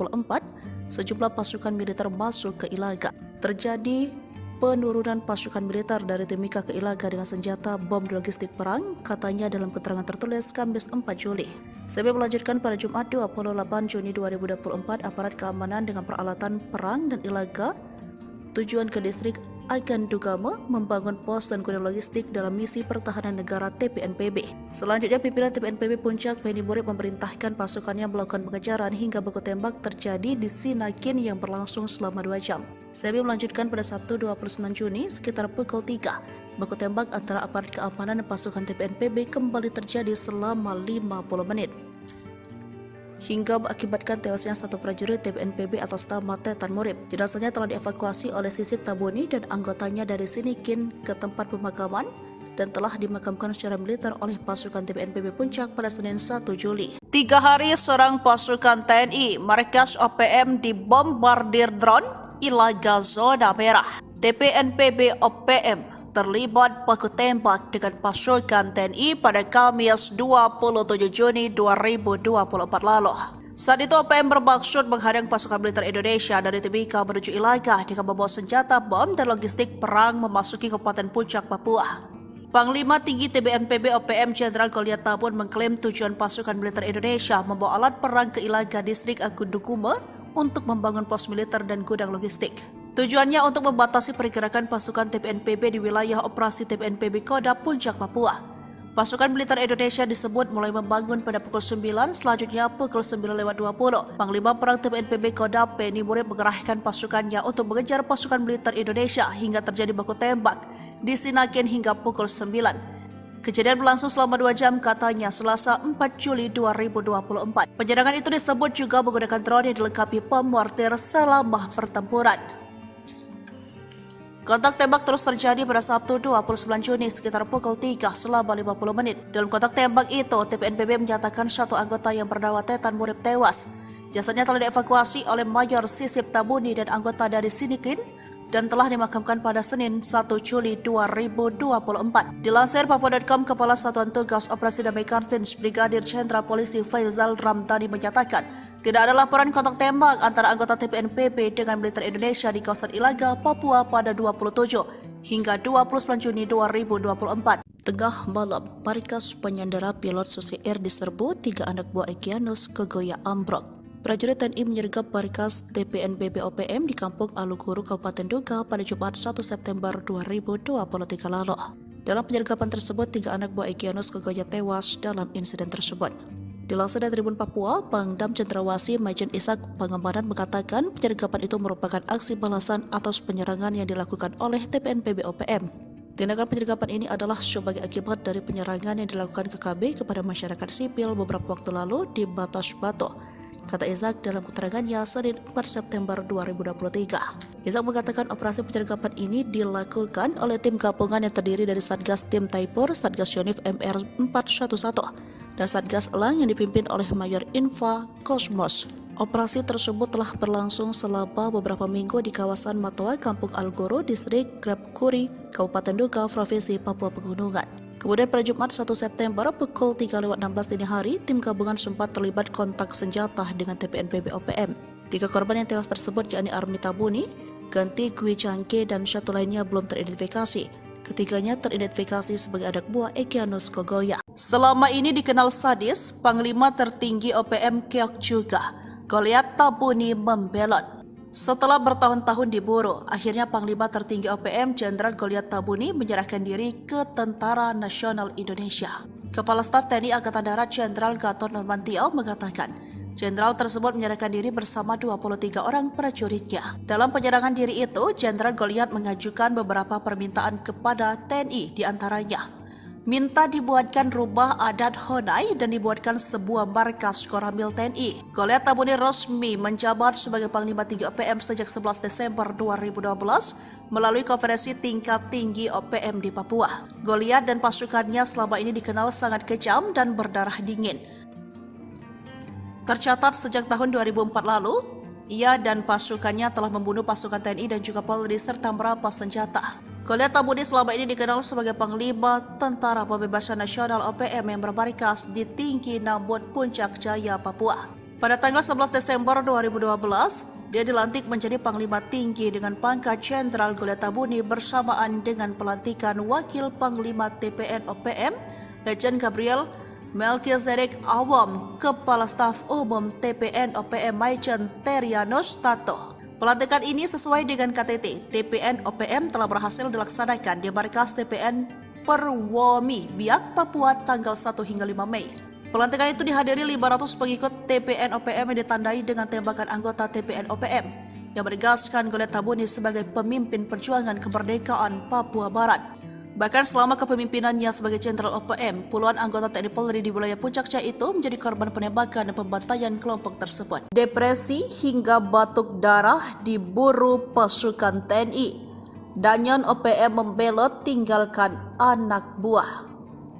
A: sejumlah pasukan militer masuk ke Ilaga. Terjadi penurunan pasukan militer dari Timika ke Ilaga dengan senjata bom logistik perang, katanya dalam keterangan tertulis Kamis 4 Juli. Sebi melanjutkan pada Jumat 28 Juni 2024, aparat keamanan dengan peralatan perang dan Ilaga tujuan ke distrik Agandugama membangun pos dan gudang logistik dalam misi pertahanan negara TPNPB. Selanjutnya, pimpinan TPNPB Puncak Penny Murib memerintahkan pasukannya melakukan pengejaran hingga baku tembak terjadi di Sinakin yang berlangsung selama 2 jam. Sebi melanjutkan pada Sabtu 29 Juni sekitar pukul 3. Baku tembak antara aparat keamanan dan pasukan TPNPB kembali terjadi selama 50 menit. Hingga mengakibatkan tewasnya satu prajurit TPNPB atas nama Tetan Murib. Jenazahnya telah dievakuasi oleh Sisip Tabuni dan anggotanya dari Sinikin ke tempat pemakaman dan telah dimakamkan secara militer oleh pasukan TPNPB Puncak pada Senin 1 Juli. 3 hari seorang pasukan TNI, markas OPM dibombardir drone Ilaga zona merah. TPNPB OPM terlibat baku tembak dengan pasukan TNI pada Kamis 27 Juni 2024 lalu. Saat itu OPM bermaksud menghadang pasukan militer Indonesia dari Timika menuju Ilaga dengan membawa senjata bom dan logistik perang memasuki Kabupaten Puncak, Papua. Panglima Tinggi TPNPB OPM Jenderal Goliat Tabun mengklaim tujuan pasukan militer Indonesia membawa alat perang ke Ilaga distrik Aganduguma untuk membangun pos militer dan gudang logistik. Tujuannya untuk membatasi pergerakan pasukan TPNPB di wilayah operasi TPNPB Kodam Puncak, Papua. Pasukan militer Indonesia disebut mulai membangun pada pukul 9, selanjutnya pukul 9:20. Panglima Perang TPNPB Kodam Penny Murib mengerahkan pasukannya untuk mengejar pasukan militer Indonesia hingga terjadi baku tembak di Sinakin hingga pukul 9. Kejadian berlangsung selama 2 jam, katanya Selasa 4 Juli 2024. Penyerangan itu disebut juga menggunakan drone yang dilengkapi pemortir selama pertempuran. Kontak tembak terus terjadi pada Sabtu 29 Juni sekitar pukul 3 selama 50 menit. Dalam kontak tembak itu, TPNPB menyatakan satu anggota yang bernama Tetan Murib tewas. Jasadnya telah dievakuasi oleh Mayor Sisip Tabuni dan anggota dari Sinikin dan telah dimakamkan pada Senin 1 Juli 2024. Dilansir Papua.com, Kepala Satuan Tugas Operasi Damai Kartins Brigadir Jenderal Polisi Faizal Ramdhani menyatakan tidak ada laporan kontak tembak antara anggota TPNPB dengan militer Indonesia di kawasan Ilaga, Papua pada 27 hingga 29 Juni 2024. Tengah malam, markas penyandera pilot Susi Air diserbu 3 anak buah Egyanus Kogoya ambruk. Prajurit TNI menyergap markas TPNPB OPM di Kampung Aluguru, Kabupaten Duga pada Jumat 1 September 2023 lalu. Dalam penyergapan tersebut, 3 anak buah Egyanus Kogoya tewas dalam insiden tersebut. Dilansir dari Tribun Papua, Pangdam Cendrawasih Majen Ishak Pangemanan mengatakan penyergapan itu merupakan aksi balasan atas penyerangan yang dilakukan oleh TPNPB OPM. Tindakan penyergapan ini adalah sebagai akibat dari penyerangan yang dilakukan KKB kepada masyarakat sipil beberapa waktu lalu di Batas Batu, kata Ishak dalam keterangannya Senin 4 September 2023. Ishak mengatakan operasi penyergapan ini dilakukan oleh tim gabungan yang terdiri dari Satgas Tim Taipur, Satgas Yonif MR 411, dan Satgas Elang yang dipimpin oleh Mayor Infa Kosmos. Operasi tersebut telah berlangsung selama beberapa minggu di kawasan Matoa, Kampung Aluguru, Distrik Grabkuri, Kabupaten Duga, Provinsi Papua Pegunungan. Kemudian pada Jumat 1 September pukul 3:16 dini hari, tim gabungan sempat terlibat kontak senjata dengan TPNPB OPM. 3 korban yang tewas tersebut yakni Armita Buni, Ganti Gwi Cangke, dan 1 lainnya belum teridentifikasi. Ketiganya teridentifikasi sebagai anak buah Egyanus Kogoya. Selama ini dikenal sadis, Panglima tertinggi OPM keok juga. Goliat Tabuni membelot. Setelah bertahun-tahun diburu, akhirnya Panglima tertinggi OPM Jenderal Goliat Tabuni menyerahkan diri ke Tentara Nasional Indonesia. Kepala Staf TNI Angkatan Darat Jenderal Gatot Nurmantio mengatakan, Jenderal tersebut menyerahkan diri bersama 23 orang prajuritnya. Dalam penyerangan diri itu, Jenderal Goliat mengajukan beberapa permintaan kepada TNI, diantaranya minta dibuatkan rubah adat Honai dan dibuatkan sebuah markas Koramil TNI. Goliat Tabuni resmi menjabat sebagai Panglima Tinggi OPM sejak 11 Desember 2012 melalui konferensi tingkat tinggi OPM di Papua. Goliat dan pasukannya selama ini dikenal sangat kejam dan berdarah dingin. Tercatat sejak tahun 2004 lalu, ia dan pasukannya telah membunuh pasukan TNI dan juga Polri serta merampas senjata. Goliat Tabuni selama ini dikenal sebagai Panglima Tentara Pembebasan Nasional OPM yang bermarkas di Tinggi Nambut, Puncak Jaya, Papua. Pada tanggal 11 Desember 2012, dia dilantik menjadi Panglima Tinggi dengan pangkat Jenderal. Goliat Tabuni bersamaan dengan pelantikan Wakil Panglima TPN OPM, Lejen Gabriel Melchizedek Awam, Kepala Staf Umum TPN OPM Maijen Terianus Tato. Pelantikan ini sesuai dengan KTT, TPN OPM telah berhasil dilaksanakan di markas TPN Perwomi, Biak, Papua tanggal 1 hingga 5 Mei. Pelantikan itu dihadiri 500 pengikut TPN OPM yang ditandai dengan tembakan anggota TPN OPM yang menegaskan Goliat Tabuni sebagai pemimpin perjuangan kemerdekaan Papua Barat. Bahkan selama kepemimpinannya sebagai Jenderal OPM, puluhan anggota TNI Polri di wilayah Puncak Jaya itu menjadi korban penembakan dan pembantaian kelompok tersebut. Depresi hingga batuk darah diburu pasukan TNI. Danyon OPM membelot tinggalkan anak buah.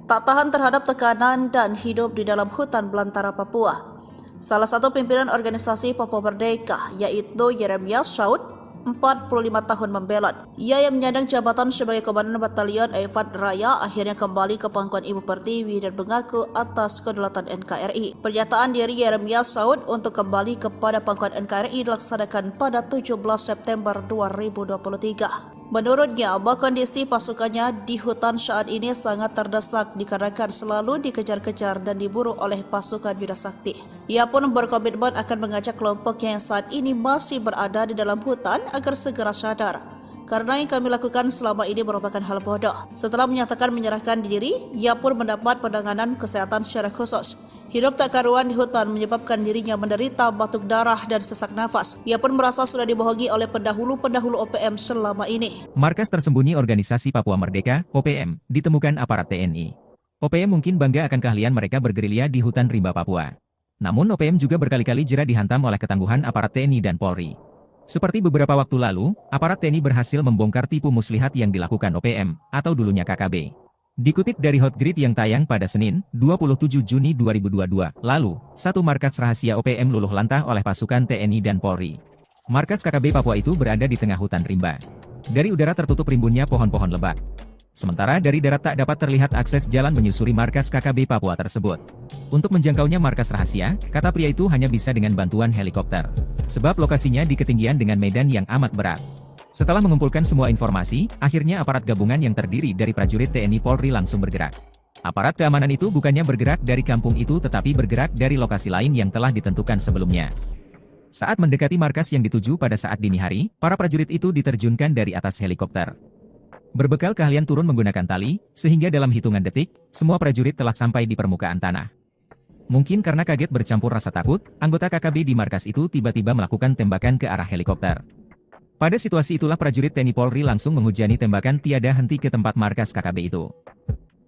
A: Tak tahan terhadap tekanan dan hidup di dalam hutan belantara Papua. Salah satu pimpinan organisasi Papua Merdeka yaitu Yeremias Saud, 45 tahun membelot. Ia yang menyandang jabatan sebagai Komandan Batalion Evad Raya akhirnya kembali ke pangkuan Ibu Pertiwi dan mengaku atas kedaulatan NKRI. Pernyataan diri Yeremias Saud untuk kembali kepada pangkuan NKRI dilaksanakan pada 17 September 2023. Menurutnya, bahwa kondisi pasukannya di hutan saat ini sangat terdesak dikarenakan selalu dikejar-kejar dan diburu oleh pasukan Yuda Sakti. Ia pun berkomitmen akan mengajak kelompoknya yang saat ini masih berada di dalam hutan agar segera sadar. Karena yang kami lakukan selama ini merupakan hal bodoh. Setelah menyatakan menyerahkan diri, ia pun mendapat penanganan kesehatan secara khusus. Hidup tak karuan di hutan menyebabkan dirinya menderita batuk darah dan sesak nafas. Ia pun merasa sudah dibohongi oleh pendahulu-pendahulu OPM selama ini.
B: Markas tersembunyi Organisasi Papua Merdeka, OPM, ditemukan aparat TNI. OPM mungkin bangga akan keahlian mereka bergerilya di hutan rimba Papua. Namun OPM juga berkali-kali jera dihantam oleh ketangguhan aparat TNI dan Polri. Seperti beberapa waktu lalu, aparat TNI berhasil membongkar tipu muslihat yang dilakukan OPM, atau dulunya KKB. Dikutip dari Hotgrid yang tayang pada Senin, 27 Juni 2022, lalu, satu markas rahasia OPM luluh lantah oleh pasukan TNI dan Polri. Markas KKB Papua itu berada di tengah hutan rimba. Dari udara tertutup rimbunnya pohon-pohon lebat. Sementara dari darat tak dapat terlihat akses jalan menyusuri markas KKB Papua tersebut. Untuk menjangkaunya markas rahasia, kata pria itu hanya bisa dengan bantuan helikopter. Sebab lokasinya di ketinggian dengan medan yang amat berat. Setelah mengumpulkan semua informasi, akhirnya aparat gabungan yang terdiri dari prajurit TNI Polri langsung bergerak. Aparat keamanan itu bukannya bergerak dari kampung itu tetapi bergerak dari lokasi lain yang telah ditentukan sebelumnya. Saat mendekati markas yang dituju pada saat dini hari, para prajurit itu diterjunkan dari atas helikopter. Berbekal keahlian turun menggunakan tali, sehingga dalam hitungan detik, semua prajurit telah sampai di permukaan tanah. Mungkin karena kaget bercampur rasa takut, anggota KKB di markas itu tiba-tiba melakukan tembakan ke arah helikopter. Pada situasi itulah prajurit TNI Polri langsung menghujani tembakan tiada henti ke tempat markas KKB itu.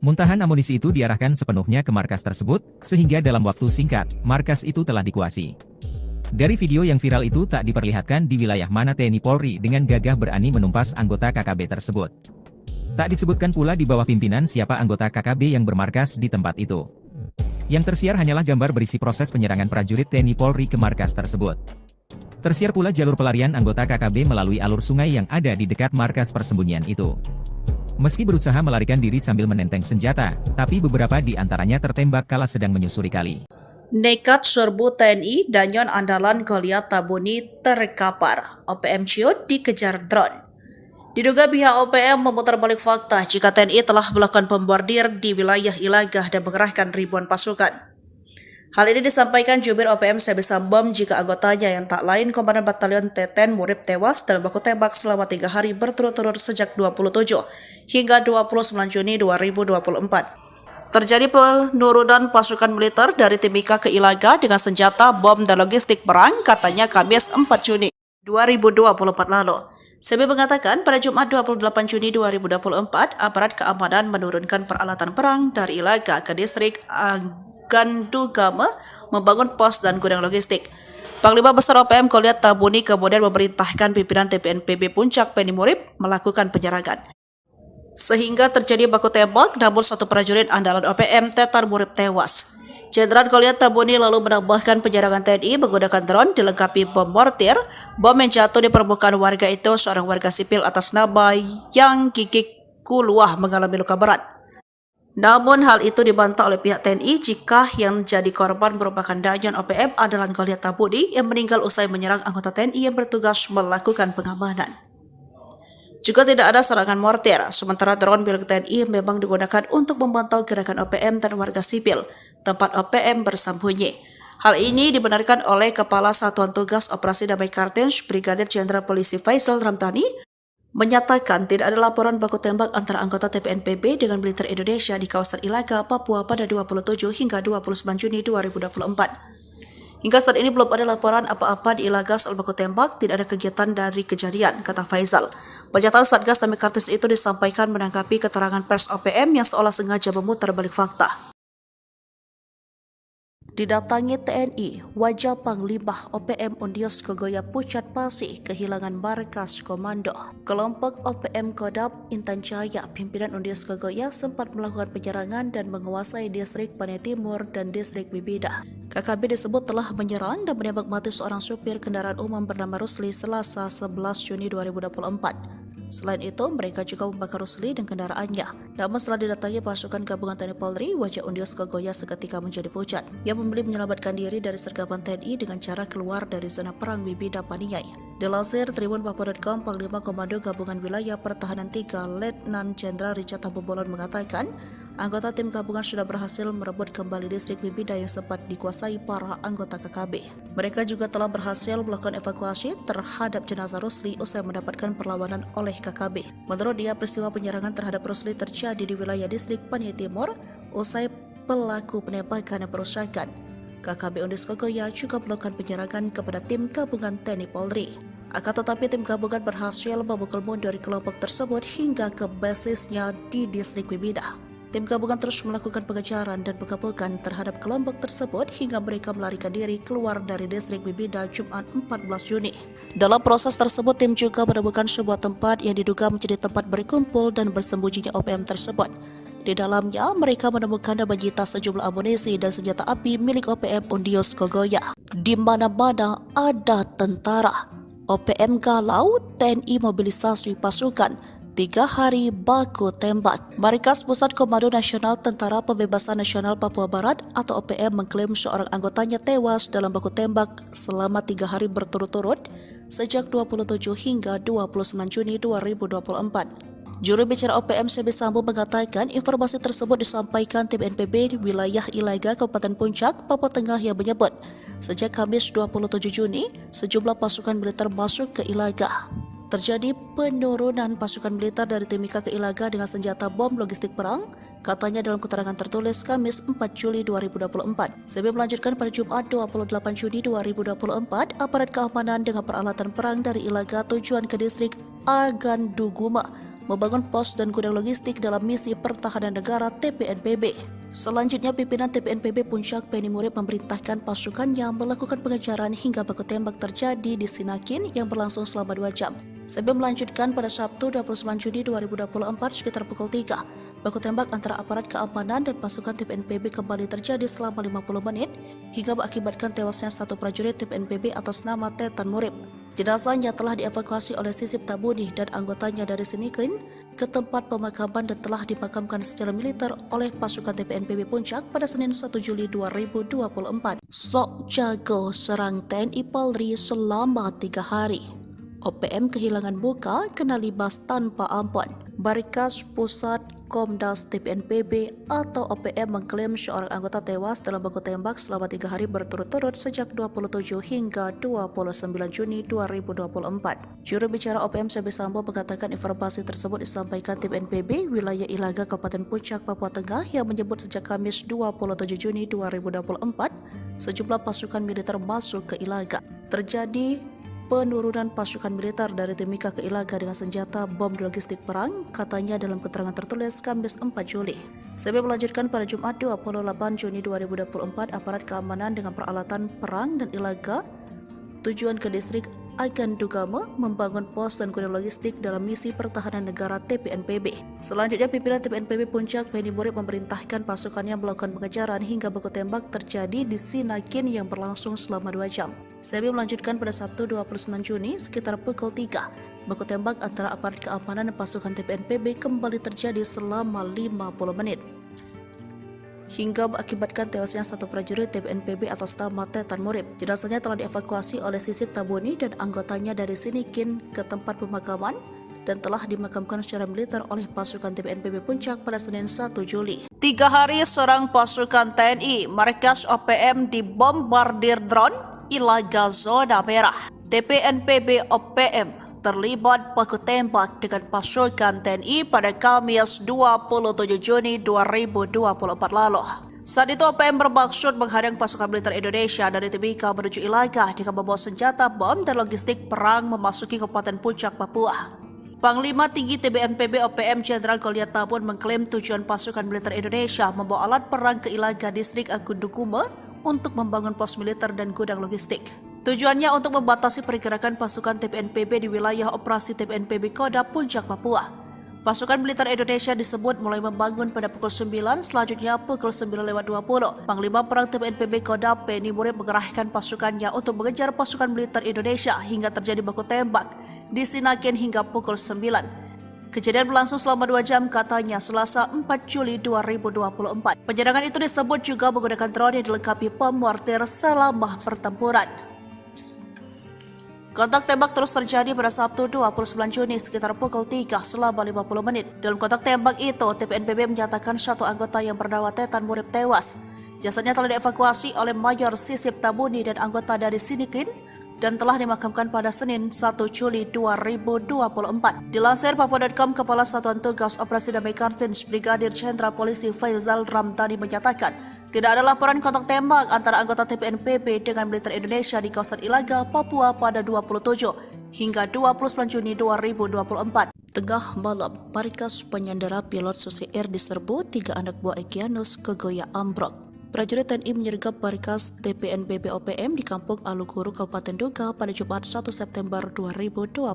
B: Muntahan amunisi itu diarahkan sepenuhnya ke markas tersebut, sehingga dalam waktu singkat, markas itu telah dikuasai. Dari video yang viral itu tak diperlihatkan di wilayah mana TNI Polri dengan gagah berani menumpas anggota KKB tersebut. Tak disebutkan pula di bawah pimpinan siapa anggota KKB yang bermarkas di tempat itu. Yang tersiar hanyalah gambar berisi proses penyerangan prajurit TNI Polri ke markas tersebut. Tersiar pula jalur pelarian anggota KKB melalui alur sungai yang ada di dekat markas persembunyian itu. Meski berusaha melarikan diri sambil menenteng senjata, tapi beberapa di antaranya tertembak kala sedang menyusuri kali.
A: Nekat serbu TNI, Danyon andalan Goliat Tabuni terkapar. OPM ciut dikejar drone. Diduga pihak OPM memutar balik fakta jika TNI telah melakukan pembordir di wilayah Ilagah dan mengerahkan ribuan pasukan. Hal ini disampaikan Jubir OPM Sebi Sambom jika anggotanya yang tak lain Komandan Batalion Teten Murib tewas dalam baku tembak selama 3 hari berturut-turut sejak 27 hingga 29 Juni 2024. Terjadi penurunan pasukan militer dari Timika ke Ilaga dengan senjata, bom, dan logistik perang, katanya Kamis 4 Juni 2024 lalu. Sebi mengatakan pada Jumat 28 Juni 2024, aparat keamanan menurunkan peralatan perang dari Ilaga ke distrik Gandugama membangun pos dan gudang logistik. Panglima Besar OPM Goliat Tabuni kemudian memerintahkan pimpinan TPNPB Puncak Penny Murib melakukan penyerangan. Sehingga terjadi baku tembak, namun satu prajurit andalan OPM Tetar Murib tewas. Jenderal Goliat Tabuni lalu menambahkan penyerangan TNI menggunakan drone dilengkapi bom mortir. Bom yang jatuh di permukaan warga itu seorang warga sipil atas nama Yang Gigik Kuluah mengalami luka berat. Namun hal itu dibantah oleh pihak TNI jika yang jadi korban merupakan Danyon OPM andalan Goliat Tabuni yang meninggal usai menyerang anggota TNI yang bertugas melakukan pengamanan. Juga tidak ada serangan mortir, sementara drone milik TNI memang digunakan untuk memantau gerakan OPM dan warga sipil, tempat OPM bersembunyi. Hal ini dibenarkan oleh Kepala Satuan Tugas Operasi Damai Kartens, Brigadir Jenderal Polisi Faisal Ramdhani, menyatakan tidak ada laporan baku tembak antara anggota TPNPB dengan militer Indonesia di kawasan Ilaga, Papua pada 27 hingga 29 Juni 2024. Hingga saat ini belum ada laporan apa-apa di Ilaga soal baku tembak, tidak ada kegiatan dari kejadian, kata Faisal. Pernyataan Satgas Damai Kartens itu disampaikan menanggapi keterangan pers OPM yang seolah sengaja memutar balik fakta. Didatangi TNI, wajah Panglima OPM Undios Kogoya Pucat Pasih kehilangan markas komando. Kelompok OPM Kodam Intan Jaya, pimpinan Undios Kogoya sempat melakukan penyerangan dan menguasai distrik Panai Timur dan distrik Bibida. KKB disebut telah menyerang dan menembak mati seorang supir kendaraan umum bernama Rusli Selasa 11 Juni 2024. Selain itu, mereka juga membakar Rusli dan kendaraannya. Namun setelah didatangi pasukan gabungan TNI Polri, wajah Undios Kogoya seketika menjadi pucat. Ia memilih menyelamatkan diri dari sergapan TNI dengan cara keluar dari zona perang Bibida Paniai. Dilansir tribunpapua.com, Panglima Komando Gabungan Wilayah Pertahanan 3, Letnan Jenderal Richard Tambubolon mengatakan, anggota tim gabungan sudah berhasil merebut kembali distrik Bibida yang sempat dikuasai para anggota KKB. Mereka juga telah berhasil melakukan evakuasi terhadap jenazah Rusli usai mendapatkan perlawanan oleh KKB. Menurut dia, peristiwa penyerangan terhadap Rusli terjadi di wilayah distrik Panai Timur usai pelaku penembakan dan perusakan. KKB Undios Kogoya juga melakukan penyerangan kepada tim gabungan TNI Polri. Akan tetapi tim gabungan berhasil memukul mundur kelompok tersebut hingga ke basisnya di distrik Bibida. Tim gabungan terus melakukan pengejaran dan pengepungan terhadap kelompok tersebut hingga mereka melarikan diri keluar dari distrik Bibida Jumat 14 Juni. Dalam proses tersebut, tim juga menemukan sebuah tempat yang diduga menjadi tempat berkumpul dan bersembunyinya OPM tersebut. Di dalamnya, mereka menemukan dan menyita sejumlah amunisi dan senjata api milik OPM Undios Kogoya. Di mana-mana ada tentara. OPM galau, TNI mobilisasi pasukan. 3 hari baku tembak. Markas Pusat Komando Nasional Tentara Pembebasan Nasional Papua Barat atau OPM mengklaim seorang anggotanya tewas dalam baku tembak selama 3 hari berturut-turut sejak 27 hingga 29 Juni 2024. Juru bicara OPM Sebi Sambo mengatakan informasi tersebut disampaikan tim NPB di wilayah Ilaga, Kabupaten Puncak, Papua Tengah yang menyebut sejak Kamis 27 Juni sejumlah pasukan militer masuk ke Ilaga. Terjadi penurunan pasukan militer dari Timika ke Ilaga dengan senjata bom logistik perang, katanya dalam keterangan tertulis Kamis 4 Juli 2024. Sebi melanjutkan pada Jumat 28 Juni 2024, aparat keamanan dengan peralatan perang dari Ilaga tujuan ke distrik Aganduguma membangun pos dan gudang logistik dalam misi pertahanan negara TPNPB. Selanjutnya, pimpinan TPNPB Puncak Penny Murib memerintahkan pasukannya melakukan pengejaran hingga baku tembak terjadi di Sinakin yang berlangsung selama 2 jam. Sebi melanjutkan pada Sabtu 29 Juni 2024 sekitar pukul 3. Baku tembak antara aparat keamanan dan pasukan TPNPB kembali terjadi selama 50 menit hingga mengakibatkan tewasnya satu prajurit TPNPB atas nama Tetan Murib. Jenazahnya telah dievakuasi oleh Sisip Tabuni dan anggotanya dari Sinikin ke tempat pemakaman dan telah dimakamkan secara militer oleh pasukan TPNPB Puncak pada Senin 1 Juli 2024. Sok jago serang TNI Polri selama 3 hari. OPM kehilangan muka kena libas tanpa ampun. Markas Pusat Komdas TPNPB atau OPM mengklaim seorang anggota tewas dalam baku tembak selama 3 hari berturut-turut sejak 27 hingga 29 Juni 2024. Juru bicara OPM Sebi Sambo mengatakan informasi tersebut disampaikan tim NPB wilayah Ilaga Kabupaten Puncak, Papua Tengah yang menyebut sejak Kamis 27 Juni 2024 sejumlah pasukan militer masuk ke Ilaga. Terjadi penurunan pasukan militer dari Timika ke Ilaga dengan senjata bom logistik perang, katanya dalam keterangan tertulis Kamis 4 Juli. Sebi melanjutkan pada Jumat 28 Juni 2024, aparat keamanan dengan peralatan perang dan Ilaga tujuan ke distrik Agandugama membangun pos dan gudang logistik dalam misi pertahanan negara TPNPB. Selanjutnya, pimpinan TPNPB Puncak Penny Murib memerintahkan pasukannya melakukan pengejaran hingga baku tembak terjadi di Sinakin yang berlangsung selama 2 jam. Sebi melanjutkan pada Sabtu 29 Juni sekitar pukul 3. Baku tembak antara aparat keamanan dan pasukan TPNPB kembali terjadi selama 50 menit. Hingga mengakibatkan tewasnya satu prajurit TPNPB atas nama Tetan Murib. Jenazahnya telah dievakuasi oleh Sisip Tabuni dan anggotanya dari Sinikin ke tempat pemakaman dan telah dimakamkan secara militer oleh pasukan TPNPB Puncak pada Senin 1 Juli. 3 hari serang pasukan TNI, markas OPM dibombardir drone Ilaga zona merah. TPNPB OPM terlibat baku tembak dengan pasukan TNI pada Kamis 27 Juni 2024 lalu. Saat itu OPM bermaksud menghadang pasukan militer Indonesia dari Timika menuju Ilaga dengan membawa senjata bom dan logistik perang memasuki Kabupaten Puncak, Papua. Panglima Tinggi TPNPB OPM Jenderal Goliat Tabun mengklaim tujuan pasukan militer Indonesia membawa alat perang ke Ilaga distrik Aganduguma untuk membangun pos militer dan gudang logistik. Tujuannya untuk membatasi pergerakan pasukan TPNPB di wilayah operasi TPNPB Kodam Puncak, Papua. Pasukan militer Indonesia disebut mulai membangun pada pukul 9, selanjutnya pukul 9.20. Panglima Perang TPNPB Kodam Penny Murib mengerahkan pasukannya untuk mengejar pasukan militer Indonesia hingga terjadi baku tembak di Sinakin hingga pukul 9. Kejadian berlangsung selama 2 jam, katanya Selasa 4 Juli 2024. Penyerangan itu disebut juga menggunakan drone yang dilengkapi bom mortir selama pertempuran. Kontak tembak terus terjadi pada Sabtu 29 Juni sekitar pukul 3 selama 50 menit. Dalam kontak tembak itu, TPNPB menyatakan satu anggota yang bernama Tetan Murib tewas. Jasadnya telah dievakuasi oleh Mayor Sisip Tabuni dan anggota dari Sinikin dan telah dimakamkan pada Senin 1 Juli 2024. Dilansir Papua.com, Kepala Satuan Tugas Operasi Damai Kartins Brigadir Jenderal Polisi Faizal Ramdhani menyatakan tidak ada laporan kontak tembak antara anggota TPNPB dengan militer Indonesia di kawasan Ilaga, Papua pada 27 hingga 29 Juni 2024. Tengah malam, markas penyandera pilot Susi Air diserbu 3 anak buah Egyanus kegoya ambruk. Prajurit TNI menyergap markas TPNPB OPM di Kampung Aluguru, Kabupaten Duga pada Jumat 1 September 2023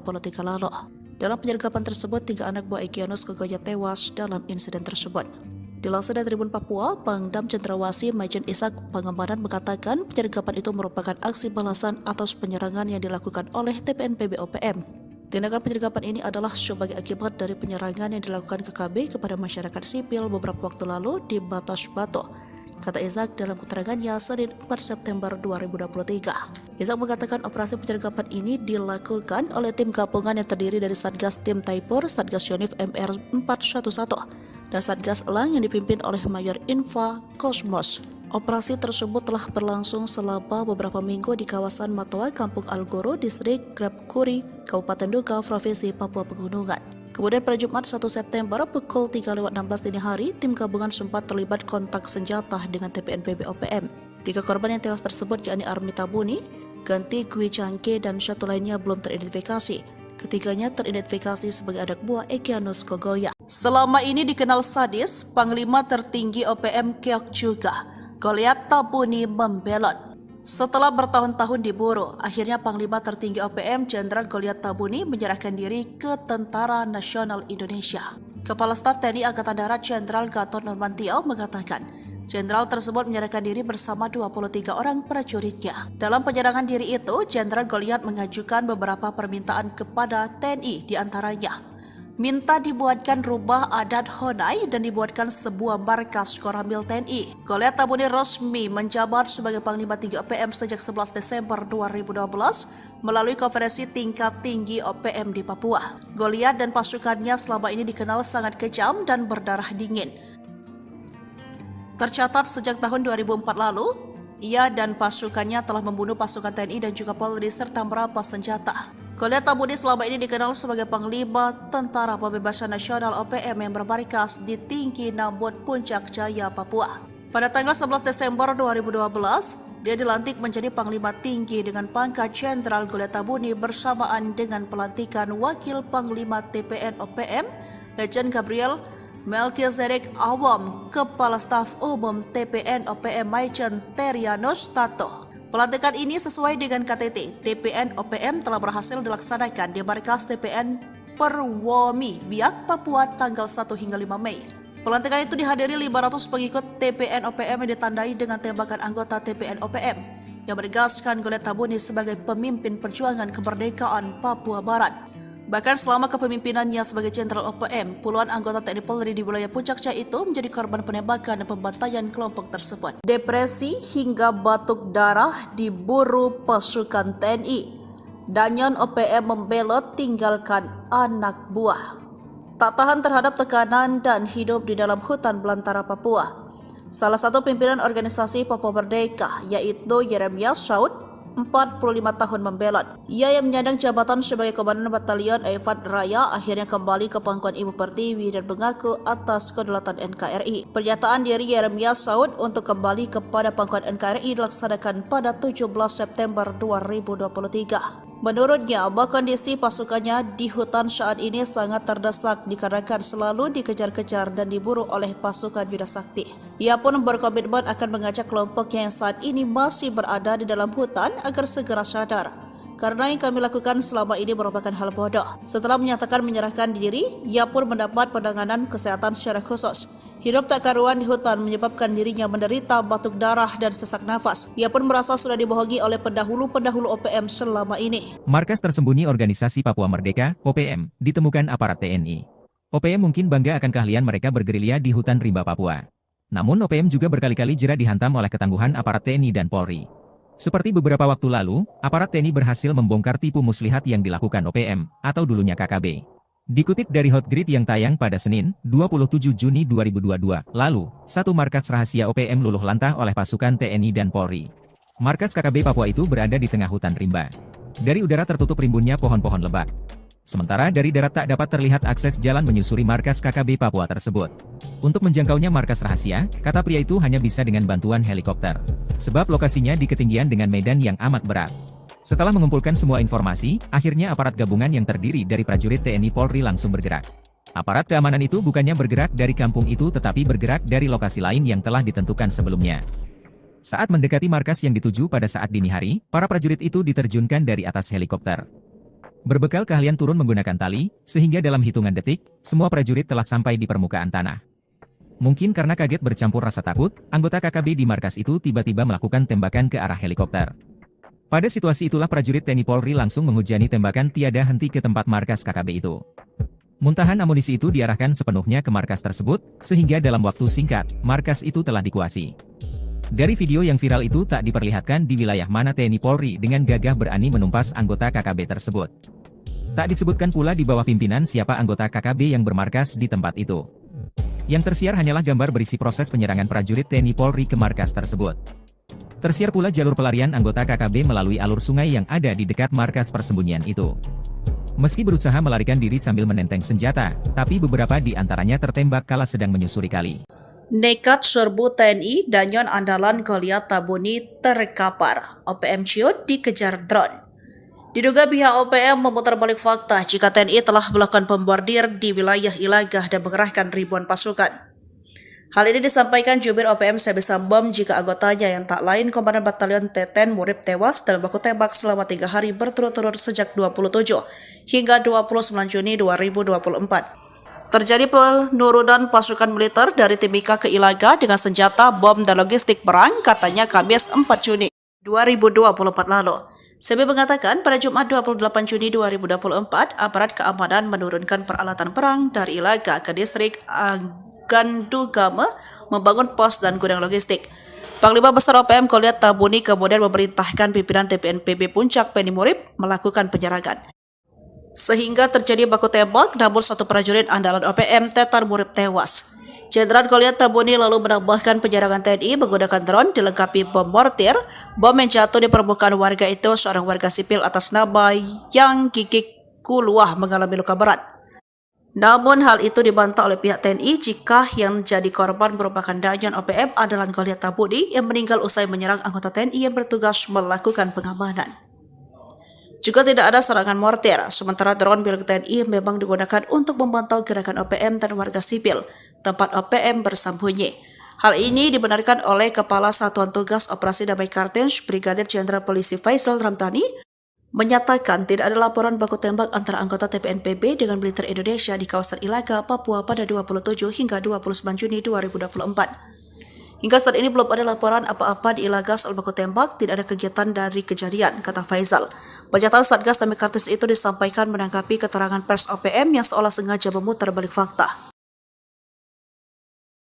A: lalu. Dalam penyergapan tersebut, 3 anak buah Egyanus kegoya tewas dalam insiden tersebut. Dilansir dari Tribun Papua, Pangdam Cendrawasih Majen Ishak Pangemanan mengatakan penyergapan itu merupakan aksi balasan atas penyerangan yang dilakukan oleh TPNPB OPM. Tindakan penyergapan ini adalah sebagai akibat dari penyerangan yang dilakukan KKB kepada masyarakat sipil beberapa waktu lalu di Batas Batu, kata Izak dalam keterangannya Senin 4 September 2023. Izak mengatakan operasi penyergapan ini dilakukan oleh tim gabungan yang terdiri dari Satgas Tim Taipur, Satgas Yonif MR 411, dan Satgas Elang yang dipimpin oleh Mayor Infa Kosmos. Operasi tersebut telah berlangsung selama beberapa minggu di kawasan Matoa, Kampung Algoro, Distrik Grabkuri, Kabupaten Duga, Provinsi Papua Pegunungan. Kemudian pada Jumat 1 September pukul 3.16 dini hari, tim gabungan sempat terlibat kontak senjata dengan TPNPB OPM. 3 korban yang tewas tersebut yakni Armita Buni, Ganti Gwi Cangke, dan satu lainnya belum teridentifikasi. Ketiganya teridentifikasi sebagai anak buah Egyanus Kogoya. Selama ini dikenal sadis, Panglima tertinggi OPM Keok juga, Goliat Tabuni membelot. Setelah bertahun-tahun diburu, akhirnya Panglima tertinggi OPM Jenderal Goliat Tabuni menyerahkan diri ke Tentara Nasional Indonesia. Kepala Staf TNI Angkatan Darat Jenderal Gatot Nurmantio mengatakan, Jenderal tersebut menyerahkan diri bersama 23 orang prajuritnya. Dalam penyerangan diri itu, Jenderal Goliat mengajukan beberapa permintaan kepada TNI, diantaranya minta dibuatkan rubah adat Honai dan dibuatkan sebuah markas Koramil TNI. Goliat Tabuni resmi menjabat sebagai Panglima Tinggi OPM sejak 11 Desember 2012 melalui konferensi tingkat tinggi OPM di Papua. Goliat dan pasukannya selama ini dikenal sangat kejam dan berdarah dingin. Tercatat sejak tahun 2004 lalu, ia dan pasukannya telah membunuh pasukan TNI dan juga Polri serta merampas senjata. Goliat Tabuni selama ini dikenal sebagai Panglima Tentara Pembebasan Nasional OPM yang bermarkas di Tinggi Nambut, Puncak Jaya, Papua. Pada tanggal 11 Desember 2012, dia dilantik menjadi Panglima Tinggi dengan pangkat Jenderal Goliat Tabuni bersamaan dengan pelantikan Wakil Panglima TPN OPM, Lejen Gabriel Melkizedek Awam, Kepala Staf Umum TPN OPM Maijen Terianus Tato. Pelantikan ini sesuai dengan KTT, TPN OPM telah berhasil dilaksanakan di markas TPN Perwomi, Biak, Papua tanggal 1 hingga 5 Mei. Pelantikan itu dihadiri 500 pengikut TPN OPM yang ditandai dengan tembakan anggota TPN OPM yang menegaskan Goliat Tabuni sebagai pemimpin perjuangan kemerdekaan Papua Barat. Bahkan selama kepemimpinannya sebagai Jenderal OPM, puluhan anggota TNI Polri di wilayah Puncak Jaya itu menjadi korban penembakan dan pembantaian kelompok tersebut. Depresi hingga batuk darah diburu pasukan TNI. Danyon OPM membelot tinggalkan anak buah. Tak tahan terhadap tekanan dan hidup di dalam hutan belantara Papua. Salah satu pimpinan organisasi Papua Merdeka yaitu Yeremias Saud, 45 tahun membelot. Ia yang menyandang jabatan sebagai Komandan Batalion Eifat Raya akhirnya kembali ke pangkuan Ibu Pertiwi dan mengaku atas kedaulatan NKRI. Pernyataan dari Yeremias Saud untuk kembali kepada pangkuan NKRI dilaksanakan pada 17 September 2023. Menurutnya, kondisi pasukannya di hutan saat ini sangat terdesak dikarenakan selalu dikejar-kejar dan diburu oleh pasukan Yuda Sakti. Ia pun berkomitmen akan mengajak kelompoknya yang saat ini masih berada di dalam hutan agar segera sadar. Karena yang kami lakukan selama ini merupakan hal bodoh. Setelah menyatakan menyerahkan diri, ia pun mendapat penanganan kesehatan secara khusus. Hidup tak karuan di hutan menyebabkan dirinya menderita batuk darah dan sesak nafas. Ia pun merasa sudah dibohongi oleh pendahulu-pendahulu OPM selama ini.
B: Markas tersembunyi Organisasi Papua Merdeka, OPM, ditemukan aparat TNI. OPM mungkin bangga akan keahlian mereka bergerilya di hutan rimba Papua. Namun OPM juga berkali-kali jera dihantam oleh ketangguhan aparat TNI dan Polri. Seperti beberapa waktu lalu, aparat TNI berhasil membongkar tipu muslihat yang dilakukan OPM, atau dulunya KKB. Dikutip dari Hotgrid yang tayang pada Senin, 27 Juni 2022, lalu, satu markas rahasia OPM luluh lantah oleh pasukan TNI dan Polri. Markas KKB Papua itu berada di tengah hutan rimba. Dari udara tertutup rimbunnya pohon-pohon lebat. Sementara dari darat tak dapat terlihat akses jalan menyusuri markas KKB Papua tersebut. Untuk menjangkaunya markas rahasia, kata pria itu hanya bisa dengan bantuan helikopter. Sebab lokasinya di ketinggian dengan medan yang amat berat. Setelah mengumpulkan semua informasi, akhirnya aparat gabungan yang terdiri dari prajurit TNI Polri langsung bergerak. Aparat keamanan itu bukannya bergerak dari kampung itu tetapi bergerak dari lokasi lain yang telah ditentukan sebelumnya. Saat mendekati markas yang dituju pada saat dini hari, para prajurit itu diterjunkan dari atas helikopter. Berbekal keahlian turun menggunakan tali, sehingga dalam hitungan detik, semua prajurit telah sampai di permukaan tanah. Mungkin karena kaget bercampur rasa takut, anggota KKB di markas itu tiba-tiba melakukan tembakan ke arah helikopter. Pada situasi itulah prajurit TNI Polri langsung menghujani tembakan tiada henti ke tempat markas KKB itu. Muntahan amunisi itu diarahkan sepenuhnya ke markas tersebut, sehingga dalam waktu singkat, markas itu telah dikuasai. Dari video yang viral itu tak diperlihatkan di wilayah mana TNI Polri dengan gagah berani menumpas anggota KKB tersebut. Tak disebutkan pula di bawah pimpinan siapa anggota KKB yang bermarkas di tempat itu. Yang tersiar hanyalah gambar berisi proses penyerangan prajurit TNI Polri ke markas tersebut. Tersiar pula jalur pelarian anggota KKB melalui alur sungai yang ada di dekat markas persembunyian itu. Meski berusaha melarikan diri sambil menenteng senjata, tapi beberapa di antaranya tertembak kala sedang menyusuri kali.
A: Nekat serbu TNI Danyon andalan Goliat Tabuni terkapar. OPM Ciut dikejar drone. Diduga pihak OPM memutar balik fakta jika TNI telah melakukan pembombardir di wilayah Ilagah dan mengerahkan ribuan pasukan. Hal ini disampaikan jubir OPM Sebi Sambom jika anggotanya yang tak lain Komandan Batalion Teten Murib tewas dalam baku tembak selama 3 hari berturut-turut sejak 27 hingga 29 Juni 2024. Terjadi penurunan pasukan militer dari Timika ke Ilaga dengan senjata, bom, dan logistik perang, katanya Kamis 4 Juni 2024 lalu. Sebi mengatakan pada Jumat 28 Juni 2024, aparat keamanan menurunkan peralatan perang dari Ilaga ke distrik Gandugama membangun pos dan gudang logistik. Panglima Besar OPM Goliat Tabuni kemudian memerintahkan pimpinan TPNPB Puncak Penny Murib melakukan penyerangan. Sehingga terjadi baku tembak, namun satu prajurit andalan OPM Tetar Murib tewas. Jenderal Goliat Tabuni lalu menambahkan penyerangan TNI menggunakan drone dilengkapi bom mortir. Bom yang jatuh di permukaan warga itu seorang warga sipil atas nama Yang Gigik Kuluah mengalami luka berat. Namun hal itu dibantah oleh pihak TNI jika yang jadi korban merupakan Danyon OPM andalan Goliat Tabuni yang meninggal usai menyerang anggota TNI yang bertugas melakukan pengamanan. Juga tidak ada serangan mortir, sementara drone milik TNI memang digunakan untuk memantau gerakan OPM dan warga sipil, tempat OPM bersembunyi. Hal ini dibenarkan oleh Kepala Satuan Tugas Operasi Damai Kartens Brigadir Jenderal Polisi Faisal Ramdhani, menyatakan tidak ada laporan baku tembak antara anggota TPNPB dengan militer Indonesia di kawasan Ilaga, Papua pada 27 hingga 29 Juni 2024. Hingga saat ini belum ada laporan apa-apa di Ilaga soal baku tembak, tidak ada kegiatan dari kejadian, kata Faisal. Pernyataan Satgas Damai Kartens itu disampaikan menanggapi keterangan pers OPM yang seolah sengaja memutar balik fakta.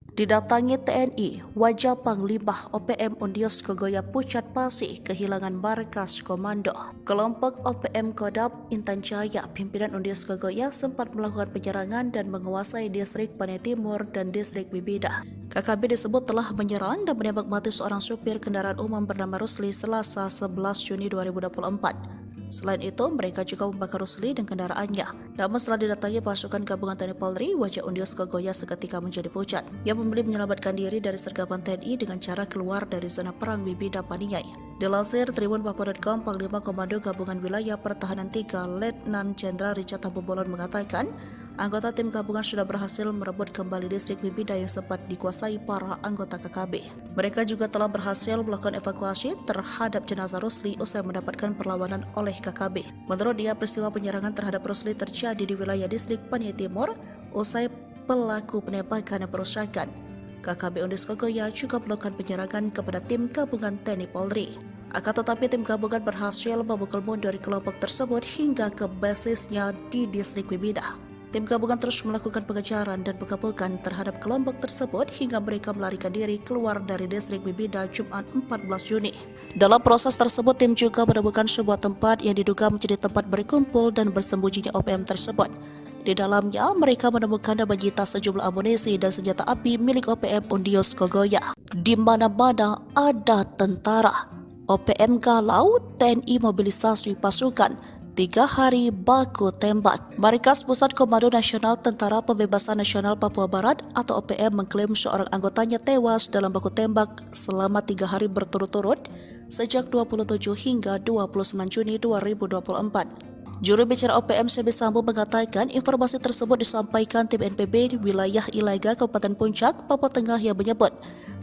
A: Didatangi TNI, wajah Panglima OPM Undios Kogoya Pucat Pasih kehilangan markas komando. Kelompok OPM Kodam Intan Jaya, pimpinan Undios Kogoya sempat melakukan penyerangan dan menguasai distrik Panai Timur dan distrik Bibida. KKB disebut telah menyerang dan menembak mati seorang supir kendaraan umum bernama Rusli Selasa 11 Juni 2024. Selain itu, mereka juga membakar Rusli dan kendaraannya. Namun setelah didatangi pasukan gabungan TNI Polri, wajah Undios Kogoya seketika menjadi pucat. Ia memilih menyelamatkan diri dari sergapan TNI dengan cara keluar dari zona perang Bibida Paniai. Dilansir tribunpapua.com, Panglima Komando Gabungan Wilayah Pertahanan 3 Letnan Jenderal Richard Tambubolon mengatakan, anggota tim gabungan sudah berhasil merebut kembali distrik Bibida yang sempat dikuasai para anggota KKB. Mereka juga telah berhasil melakukan evakuasi terhadap jenazah Rusli usai mendapatkan perlawanan oleh KKB. Menurut dia, peristiwa penyerangan terhadap Rusli terjadi di wilayah distrik Panai Timur usai pelaku penembakan dan perusakan. KKB Undios Kogoya juga melakukan penyerangan kepada tim gabungan TNI Polri. Akan tetapi tim gabungan berhasil memukul mundur kelompok tersebut hingga ke basisnya di distrik Bibida. Tim gabungan terus melakukan pengejaran dan pengepungan terhadap kelompok tersebut hingga mereka melarikan diri keluar dari distrik Bibida Jumat 14 Juni. Dalam proses tersebut, tim juga menemukan sebuah tempat yang diduga menjadi tempat berkumpul dan bersembunyinya OPM tersebut. Di dalamnya, mereka menemukan dan menyita sejumlah amunisi dan senjata api milik OPM Undios Kogoya. Di mana-mana ada tentara. OPM galau, TNI mobilisasi pasukan. 3 hari baku tembak. Markas Pusat Komando Nasional Tentara Pembebasan Nasional Papua Barat atau OPM mengklaim seorang anggotanya tewas dalam baku tembak selama 3 hari berturut-turut sejak 27 hingga 29 Juni 2024. Juru bicara OPM Sebi Sambo mengatakan informasi tersebut disampaikan tim NPB di wilayah Ilaga, Kabupaten Puncak, Papua Tengah yang menyebut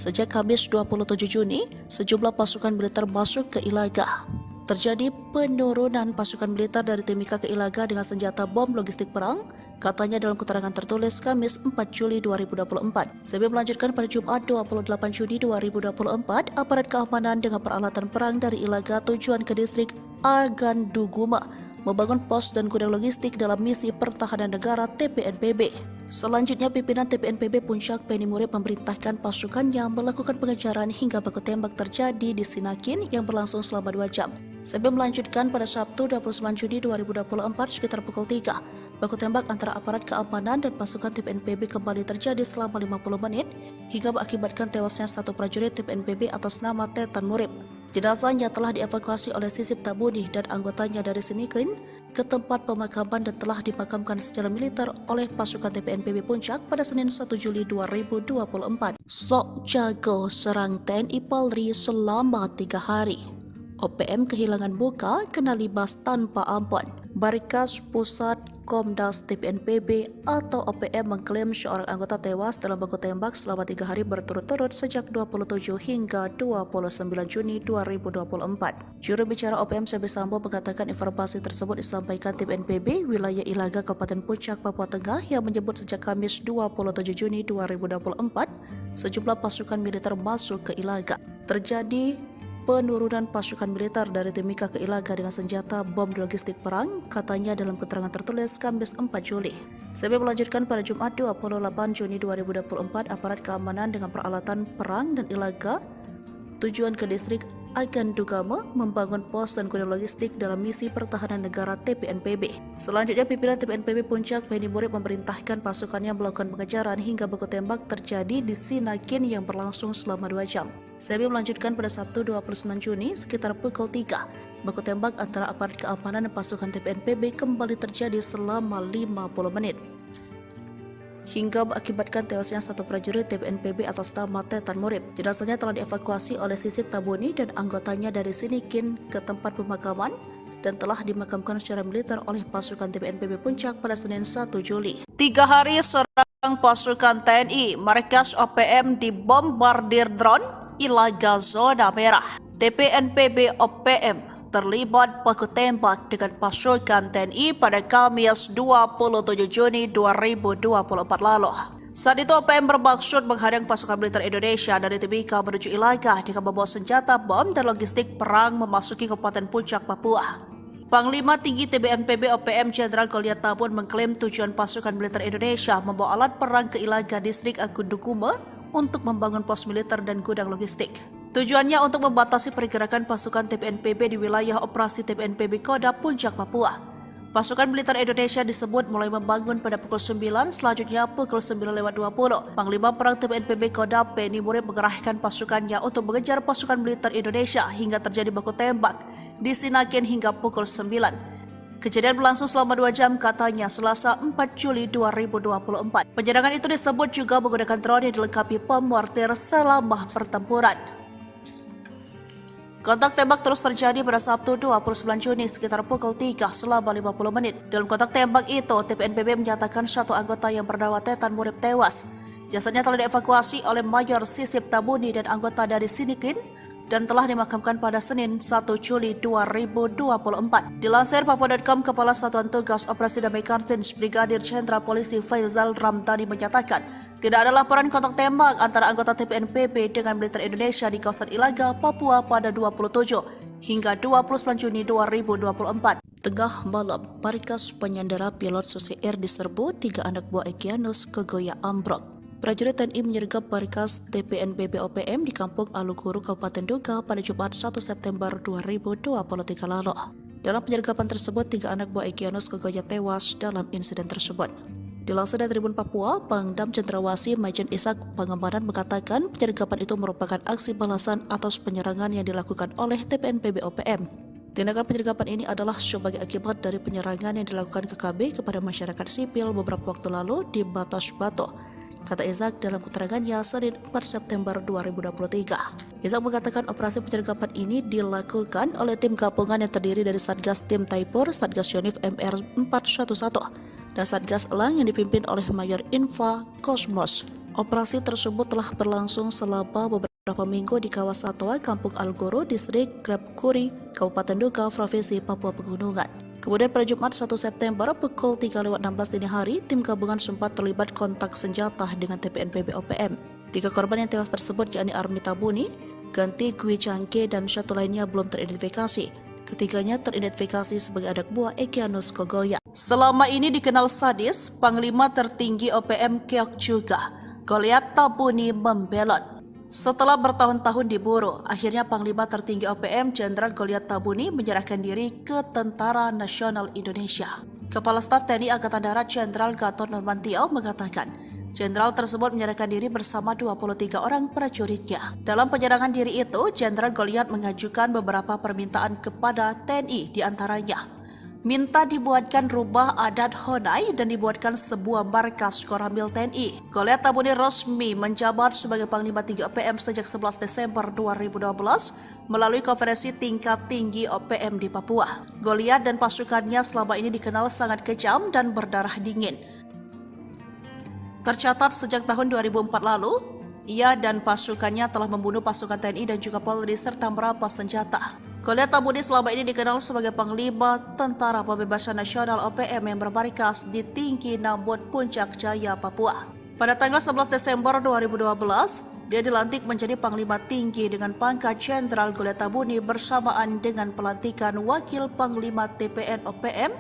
A: sejak Kamis 27 Juni sejumlah pasukan militer masuk ke Ilaga. Terjadi penurunan pasukan militer dari Timika ke Ilaga dengan senjata bom logistik perang, Katanya dalam keterangan tertulis Kamis 4 Juli 2024. Sebelum melanjutkan pada Jumat 28 Juni 2024, aparat keamanan dengan peralatan perang dari Ilaga tujuan ke distrik Aganduguma membangun pos dan gudang logistik dalam misi pertahanan negara TPNPB. Selanjutnya, pimpinan TPNPB Puncak Penny Murib memerintahkan pasukannya melakukan pengejaran hingga baku tembak terjadi di Sinakin yang berlangsung selama 2 jam. Sebelum melanjutkan pada Sabtu 29 Juni 2024 sekitar pukul 3, baku tembak antara aparat keamanan dan pasukan TPNPB kembali terjadi selama 50 menit hingga mengakibatkan tewasnya satu prajurit TPNPB atas nama Tetan Murib. Jenazahnya telah dievakuasi oleh Sisip Tabuni dan anggotanya dari Sinikin ke tempat pemakaman dan telah dimakamkan secara militer oleh pasukan TPNPB Puncak pada Senin 1 Juli 2024. Sok jago serang TNI Polri selama 3 hari. OPM kehilangan muka kena libas tanpa ampun. Barikas Pusat Komdas TPNPB atau OPM mengklaim seorang anggota tewas dalam baku tembak selama 3 hari berturut-turut sejak 27 hingga 29 Juni 2024. Juru bicara OPM Sebi Sambo mengatakan informasi tersebut disampaikan TPNPB wilayah Ilaga Kabupaten Puncak, Papua Tengah yang menyebut sejak Kamis 27 Juni 2024 sejumlah pasukan militer masuk ke Ilaga. Terjadi penurunan pasukan militer dari Timika ke Ilaga dengan senjata bom logistik perang, katanya dalam keterangan tertulis Kamis 4 Juli. Sebelum melanjutkan pada Jumat 28 Juni 2024, aparat keamanan dengan peralatan perang dan Ilaga tujuan ke distrik Agandugama membangun pos dan gudang logistik dalam misi pertahanan negara TPNPB. Selanjutnya, pimpinan TPNPB Puncak Penny Murib memerintahkan pasukannya melakukan pengejaran hingga baku tembak terjadi di Sinakin yang berlangsung selama 2 jam. Sebelum melanjutkan pada Sabtu 29 Juni sekitar pukul 3, baku tembak antara aparat keamanan dan pasukan TPNPB kembali terjadi selama 50 menit. Hingga mengakibatkan tewasnya satu prajurit TPNPB atas nama Tetan Murib. Jenazahnya telah dievakuasi oleh Sisip Tabuni dan anggotanya dari Sinikin ke tempat pemakaman dan telah dimakamkan secara militer oleh pasukan TPNPB Puncak pada Senin 1 Juli. 3 hari serang pasukan TNI, markas OPM dibombardir drone Ilaga zona merah. TPNPB OPM terlibat baku tembak dengan pasukan TNI pada Kamis 27 Juni 2024 lalu. Saat itu OPM bermaksud menghadang pasukan militer Indonesia dari Timika menuju Ilaga dengan membawa senjata bom dan logistik perang memasuki Kabupaten Puncak, Papua. Panglima Tinggi TPNPB OPM Jenderal Goliat Tabun mengklaim tujuan pasukan militer Indonesia membawa alat perang ke Ilaga distrik Aganduguma untuk membangun pos militer dan gudang logistik. Tujuannya untuk membatasi pergerakan pasukan TPNPB di wilayah operasi TPNPB Kodam Puncak, Papua. Pasukan militer Indonesia disebut mulai membangun pada pukul 9, selanjutnya pukul 9.20. Panglima Perang TPNPB Kodam Penny Murib mengerahkan pasukannya untuk mengejar pasukan militer Indonesia hingga terjadi baku tembak di Sinakin hingga pukul 9. Kejadian berlangsung selama 2 jam, katanya Selasa 4 Juli 2024. Penyerangan itu disebut juga menggunakan drone yang dilengkapi bom mortir selama pertempuran. Kontak tembak terus terjadi pada Sabtu 29 Juni sekitar pukul 3 selama 50 menit. Dalam kontak tembak itu, TPNPB menyatakan satu anggota yang bernama Tetan Murib tewas. Jasadnya telah dievakuasi oleh Mayor Sisip Tabuni dan anggota dari Sinikin dan telah dimakamkan pada Senin 1 Juli 2024. Dilansir Papua.com, Kepala Satuan Tugas Operasi Damai Kartins Brigadir Jenderal Polisi Faizal Ramdhani menyatakan tidak ada laporan kontak tembak antara anggota TPNPB dengan militer Indonesia di kawasan Ilaga, Papua pada 27 hingga 29 Juni 2024. Tengah malam, markas penyandera pilot Susi Air diserbu 3 anak buah Egyanus kegoyah ambruk. Prajurit TNI menyergap markas TPNPB OPM di Kampung Aluguru, Kabupaten Duga pada Jumat 1 September 2023 lalu. Dalam penyergapan tersebut, 3 anak buah Egyanus kegoyah tewas dalam insiden tersebut. Dilansir dari Tribun Papua, Pangdam Cendrawasih Majen Ishak Pangemanan mengatakan penyergapan itu merupakan aksi balasan atas penyerangan yang dilakukan oleh TPNPB OPM. Tindakan penyergapan ini adalah sebagai akibat dari penyerangan yang dilakukan KKB kepada masyarakat sipil beberapa waktu lalu di Batas Batu, kata Ishak dalam keterangannya Senin 4 September 2023. Ishak mengatakan operasi penyergapan ini dilakukan oleh tim gabungan yang terdiri dari Satgas Tim Taipur, Satgas Yonif MR 411, dan Satgas Elang yang dipimpin oleh Mayor Infa Kosmos. Operasi tersebut telah berlangsung selama beberapa minggu di kawasan Toa, Kampung Aluguru, Distrik Grabkuri, Kabupaten Duga, Provinsi Papua Pegunungan. Kemudian pada Jumat 1 September pukul 3:16 dini hari, tim gabungan sempat terlibat kontak senjata dengan TPNPB OPM. 3 korban yang tewas tersebut yakni Armita Buni, Ganti Gwi Changke, dan satu lainnya belum teridentifikasi. Ketiganya teridentifikasi sebagai anak buah Egyanus Kogoya. Selama ini dikenal sadis, Panglima tertinggi OPM Keok juga, Goliath Tabuni membelot. Setelah bertahun-tahun diburu, akhirnya Panglima tertinggi OPM Jenderal Goliath Tabuni menyerahkan diri ke Tentara Nasional Indonesia. Kepala Staf TNI Angkatan Darat Jenderal Gatot Nurmantio mengatakan, Jenderal tersebut menyerahkan diri bersama 23 orang prajuritnya. Dalam penyerangan diri itu, Jenderal Goliath mengajukan beberapa permintaan kepada TNI, diantaranya minta dibuatkan rubah adat Honai dan dibuatkan sebuah markas Koramil TNI. Goliath Tabuni resmi menjabat sebagai Panglima Tinggi OPM sejak 11 Desember 2012 melalui konferensi tingkat tinggi OPM di Papua. Goliath dan pasukannya selama ini dikenal sangat kejam dan berdarah dingin. Tercatat sejak tahun 2004 lalu, ia dan pasukannya telah membunuh pasukan TNI dan juga Polri serta merampas senjata. Goliath Tabuni selama ini dikenal sebagai Panglima Tentara Pembebasan Nasional OPM yang bermarkas di Tinggi Nambut, Puncak Jaya, Papua. Pada tanggal 11 Desember 2012, dia dilantik menjadi Panglima Tinggi dengan pangkat Jenderal. Goliath Tabuni bersamaan dengan pelantikan Wakil Panglima TPN OPM,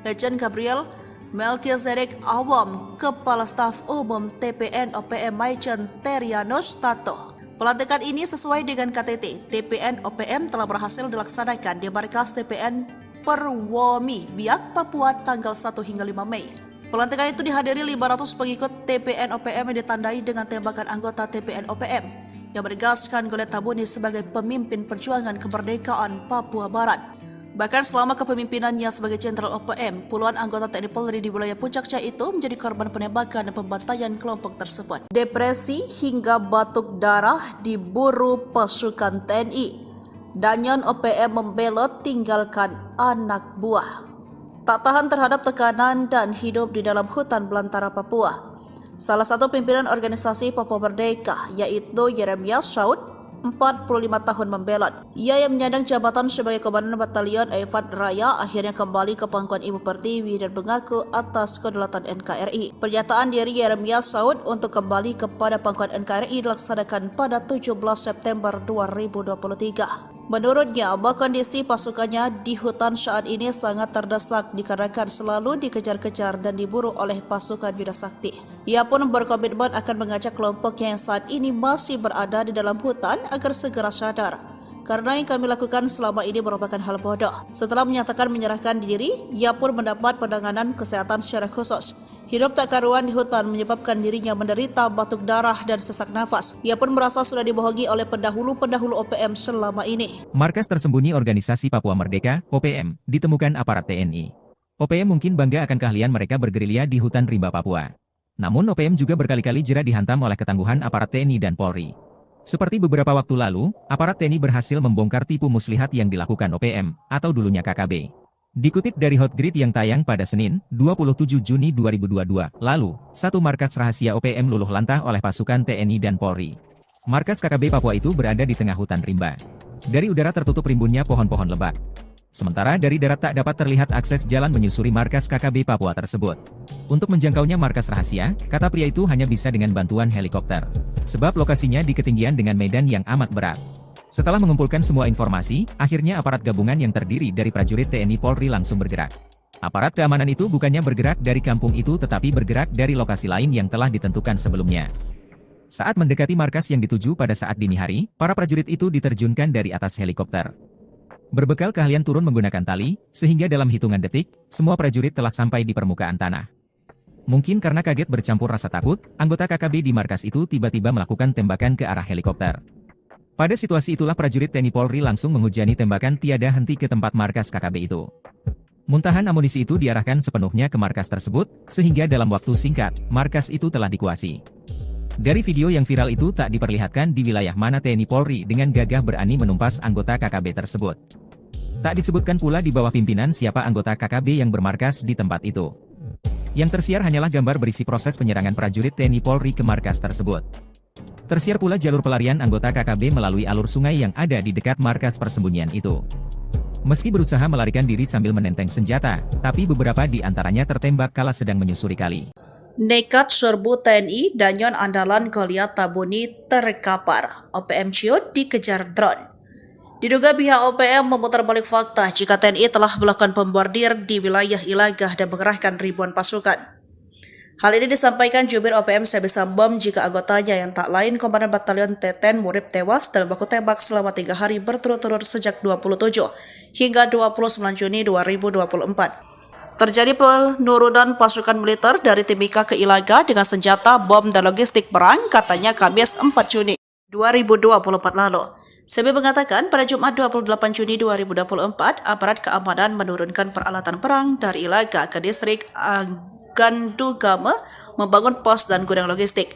A: Letjen Gabriel Melchizedek Awam, Kepala Staf Umum TPN OPM Maijen Terianus Tato. Pelantikan ini sesuai dengan KTT. TPN OPM telah berhasil dilaksanakan di markas TPN Perwomi, Biak, Papua tanggal 1 hingga 5 Mei. Pelantikan itu dihadiri 500 pengikut TPN OPM yang ditandai dengan tembakan anggota TPN OPM yang menegaskan Goliath Tabuni sebagai pemimpin perjuangan kemerdekaan Papua Barat. Bahkan selama kepemimpinannya sebagai Jenderal OPM, puluhan anggota TNI Polri di wilayah Puncak Jaya itu menjadi korban penembakan dan pembantaian kelompok tersebut. Depresi hingga batuk darah diburu pasukan TNI. Danyon OPM membelot tinggalkan anak buah. Tak tahan terhadap tekanan dan hidup di dalam hutan belantara Papua. Salah satu pimpinan organisasi Papua Merdeka yaitu Yeremias Saud, 45 tahun membelot. Ia yang menyandang jabatan sebagai Komandan Batalion Efat Raya akhirnya kembali ke pangkuan Ibu Pertiwi dan mengaku atas kedaulatan NKRI. Pernyataan diri Yeremias Saud untuk kembali kepada pangkuan NKRI dilaksanakan pada 17 September 2023. Menurutnya, kondisi pasukannya di hutan saat ini sangat terdesak dikarenakan selalu dikejar-kejar dan diburu oleh pasukan Bida Sakti. Ia pun berkomitmen akan mengajak kelompoknya yang saat ini masih berada di dalam hutan agar segera sadar. Karena yang kami lakukan selama ini merupakan hal bodoh. Setelah menyatakan menyerahkan diri, ia pun mendapat penanganan kesehatan secara khusus. Hidup tak karuan di hutan menyebabkan dirinya menderita batuk darah dan sesak nafas. Ia pun merasa sudah dibohongi oleh pendahulu-pendahulu OPM selama ini.
B: Markas tersembunyi Organisasi Papua Merdeka, OPM, ditemukan aparat TNI. OPM mungkin bangga akan keahlian mereka bergerilya di hutan rimba Papua. Namun OPM juga berkali-kali jera dihantam oleh ketangguhan aparat TNI dan Polri. Seperti beberapa waktu lalu, aparat TNI berhasil membongkar tipu muslihat yang dilakukan OPM, atau dulunya KKB. Dikutip dari Hotgrid yang tayang pada Senin, 27 Juni 2022, lalu, satu markas rahasia OPM luluh lantah oleh pasukan TNI dan Polri. Markas KKB Papua itu berada di tengah hutan rimba. Dari udara tertutup rimbunnya pohon-pohon lebat. Sementara dari darat tak dapat terlihat akses jalan menyusuri markas KKB Papua tersebut. Untuk menjangkaunya markas rahasia, kata pria itu hanya bisa dengan bantuan helikopter. Sebab lokasinya di ketinggian dengan medan yang amat berat. Setelah mengumpulkan semua informasi, akhirnya aparat gabungan yang terdiri dari prajurit TNI Polri langsung bergerak. Aparat keamanan itu bukannya bergerak dari kampung itu tetapi bergerak dari lokasi lain yang telah ditentukan sebelumnya. Saat mendekati markas yang dituju pada saat dini hari, para prajurit itu diterjunkan dari atas helikopter. Berbekal keahlian turun menggunakan tali, sehingga dalam hitungan detik, semua prajurit telah sampai di permukaan tanah. Mungkin karena kaget bercampur rasa takut, anggota KKB di markas itu tiba-tiba melakukan tembakan ke arah helikopter. Pada situasi itulah prajurit TNI Polri langsung menghujani tembakan tiada henti ke tempat markas KKB itu. Muntahan amunisi itu diarahkan sepenuhnya ke markas tersebut, sehingga dalam waktu singkat, markas itu telah dikuasai. Dari video yang viral itu tak diperlihatkan di wilayah mana TNI Polri dengan gagah berani menumpas anggota KKB tersebut. Tak disebutkan pula di bawah pimpinan siapa anggota KKB yang bermarkas di tempat itu. Yang tersiar hanyalah gambar berisi proses penyerangan prajurit TNI Polri ke markas tersebut. Tersiar pula jalur pelarian anggota KKB melalui alur sungai yang ada di dekat markas persembunyian itu. Meski berusaha melarikan diri sambil menenteng senjata, tapi beberapa di antaranya tertembak kala sedang menyusuri kali.
A: Nekat serbu TNI Danyon andalan Goliat Tabuni terkapar. OPM ciut dikejar drone. Diduga pihak OPM memutar balik fakta jika TNI telah melakukan pembombardir di wilayah Ilagah dan mengerahkan ribuan pasukan. Hal ini disampaikan jubir OPM Sebi Sambom jika anggotanya yang tak lain Komandan Batalion Teten Murib tewas dalam baku tembak selama 3 hari berturut-turut sejak 27 hingga 29 Juni 2024. Terjadi penurunan pasukan militer dari Timika ke Ilaga dengan senjata, bom, dan logistik perang, katanya Kamis 4 Juni 2024 lalu. Sebi mengatakan pada Jumat 28 Juni 2024, aparat keamanan menurunkan peralatan perang dari Ilaga ke distrik Gandugame membangun pos dan gudang logistik.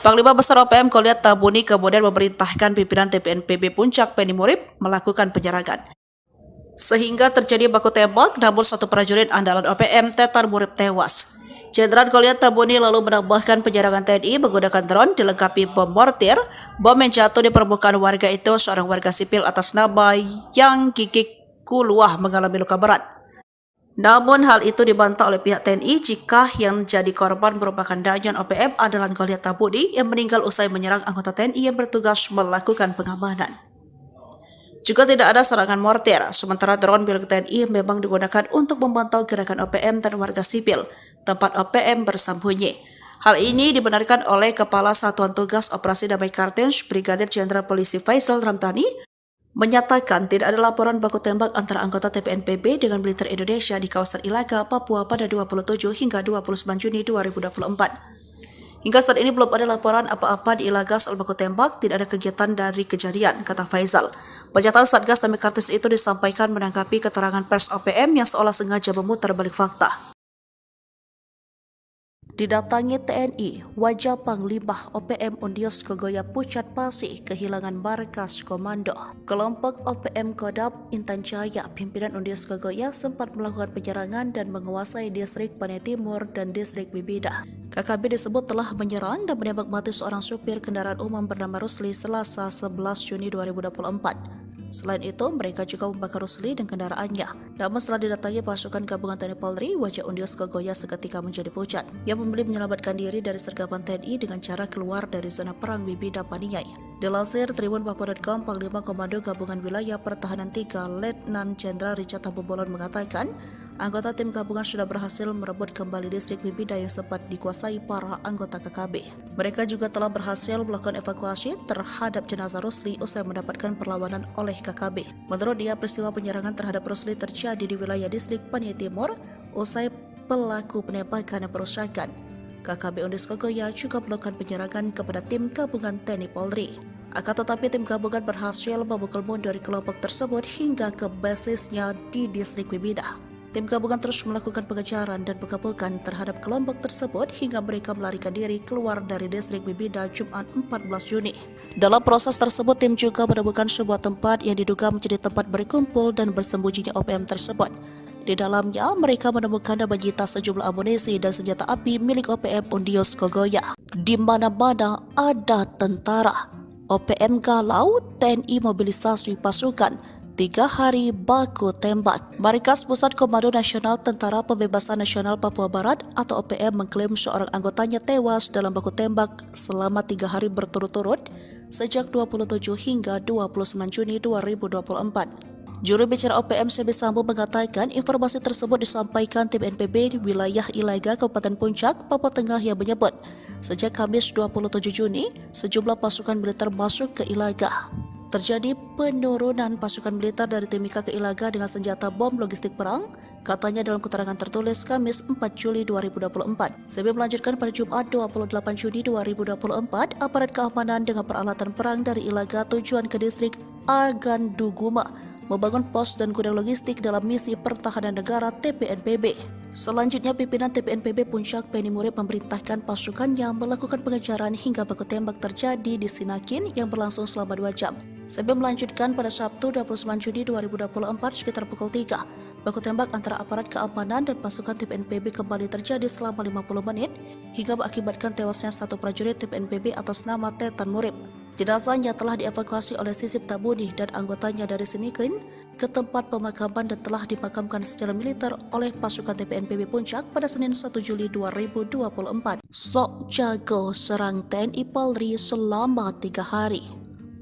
A: Panglima Besar OPM Goliat Tabuni kemudian memerintahkan pimpinan TPNPB Puncak Penny Murib melakukan penyerangan. Sehingga terjadi baku tembak, namun satu prajurit andalan OPM Tetan Murib tewas. Jenderal Goliat Tabuni lalu menambahkan penyerangan TNI menggunakan drone dilengkapi bom mortir. Bom yang jatuh di permukaan warga itu seorang warga sipil atas nama Yang Gigik Kuluah mengalami luka berat. Namun hal itu dibantah oleh pihak TNI jika yang jadi korban merupakan Danyon OPM andalan Goliat Tabuni yang meninggal usai menyerang anggota TNI yang bertugas melakukan pengamanan. Juga tidak ada serangan mortir, sementara drone milik TNI memang digunakan untuk memantau gerakan OPM dan warga sipil, tempat OPM bersembunyi. Hal ini dibenarkan oleh Kepala Satuan Tugas Operasi Damai Kartens Brigadir Jenderal Polisi Faisal Ramdhani, menyatakan tidak ada laporan baku tembak antara anggota TPNPB dengan militer Indonesia di kawasan Ilaga, Papua pada 27 hingga 29 Juni 2024. Hingga saat ini belum ada laporan apa-apa di Ilaga soal baku tembak, tidak ada kegiatan dari kejadian, kata Faisal. Pernyataan Satgas Damai Kartens itu disampaikan menanggapi keterangan pers OPM yang seolah sengaja memutar balik fakta. Didatangi TNI, wajah Panglima OPM Undios Kogoya Pucat Pasih kehilangan markas komando. Kelompok OPM Kodam Intan Jaya, pimpinan Undios Kogoya sempat melakukan penyerangan dan menguasai distrik Panai Timur dan distrik Bibida. KKB disebut telah menyerang dan menembak mati seorang supir kendaraan umum bernama Rusli Selasa 11 Juni 2024. Selain itu, mereka juga membakar Rusli dan kendaraannya. Namun setelah didatangi pasukan gabungan TNI Polri, wajah Undios Kogoya seketika menjadi pucat. Ia memilih menyelamatkan diri dari sergapan TNI dengan cara keluar dari zona perang Bibida Paniai. Dilansir tribunpapua.com, Panglima Komando Gabungan Wilayah Pertahanan 3 Letnan Jenderal Richard Tambubolon mengatakan, anggota tim gabungan sudah berhasil merebut kembali distrik Bibida yang sempat dikuasai para anggota KKB. Mereka juga telah berhasil melakukan evakuasi terhadap jenazah Rusli usai mendapatkan perlawanan oleh KKB. Menurut dia, peristiwa penyerangan terhadap Rusli terjadi di wilayah distrik Panai Timur usai pelaku penembakan dan perusakan. KKB Undios Kogoya juga melakukan penyerangan kepada tim gabungan TNI Polri. Akan tetapi tim gabungan berhasil memukul mundur kelompok tersebut hingga ke basisnya di distrik Bibida. Tim gabungan terus melakukan pengejaran dan pengepungan terhadap kelompok tersebut hingga mereka melarikan diri keluar dari distrik Bibida Jumat 14 Juni. Dalam proses tersebut, tim juga menemukan sebuah tempat yang diduga menjadi tempat berkumpul dan bersembunyinya OPM tersebut. Di dalamnya, mereka menemukan dan menyita sejumlah amunisi dan senjata api milik OPM Undios Kogoya. Di mana-mana ada tentara. OPM galau, TNI mobilisasi pasukan. 3 hari baku tembak. Markas Pusat Komando Nasional Tentara Pembebasan Nasional Papua Barat atau OPM mengklaim seorang anggotanya tewas dalam baku tembak selama 3 hari berturut-turut sejak 27 hingga 29 Juni 2024. Juru bicara OPM Sebi Sambo mengatakan informasi tersebut disampaikan tim NPB di wilayah Ilaga, Kabupaten Puncak, Papua Tengah yang menyebut sejak Kamis 27 Juni, sejumlah pasukan militer masuk ke Ilaga. Terjadi penurunan pasukan militer dari Timika ke Ilaga dengan senjata bom logistik perang, katanya dalam keterangan tertulis Kamis 4 Juli 2024. Sebi melanjutkan pada Jumat 28 Juni 2024, aparat keamanan dengan peralatan perang dari Ilaga tujuan ke distrik Aganduguma membangun pos dan gudang logistik dalam misi pertahanan negara TPNPB. Selanjutnya, pimpinan TPNPB Puncak Penny Murib memerintahkan pasukannya melakukan pengejaran hingga baku tembak terjadi di Sinakin yang berlangsung selama 2 jam. Sebelum melanjutkan pada Sabtu 29 Juni 2024 sekitar pukul 3. Baku tembak antara aparat keamanan dan pasukan TPNPB kembali terjadi selama 50 menit hingga mengakibatkan tewasnya satu prajurit TPNPB atas nama Tetan Murib. Jenazahnya telah dievakuasi oleh Sisip Tabuni dan anggotanya dari Sinikin ke tempat pemakaman dan telah dimakamkan secara militer oleh pasukan TPNPB Puncak pada Senin 1 Juli 2024. Sok jago serang TNI Polri selama 3 hari.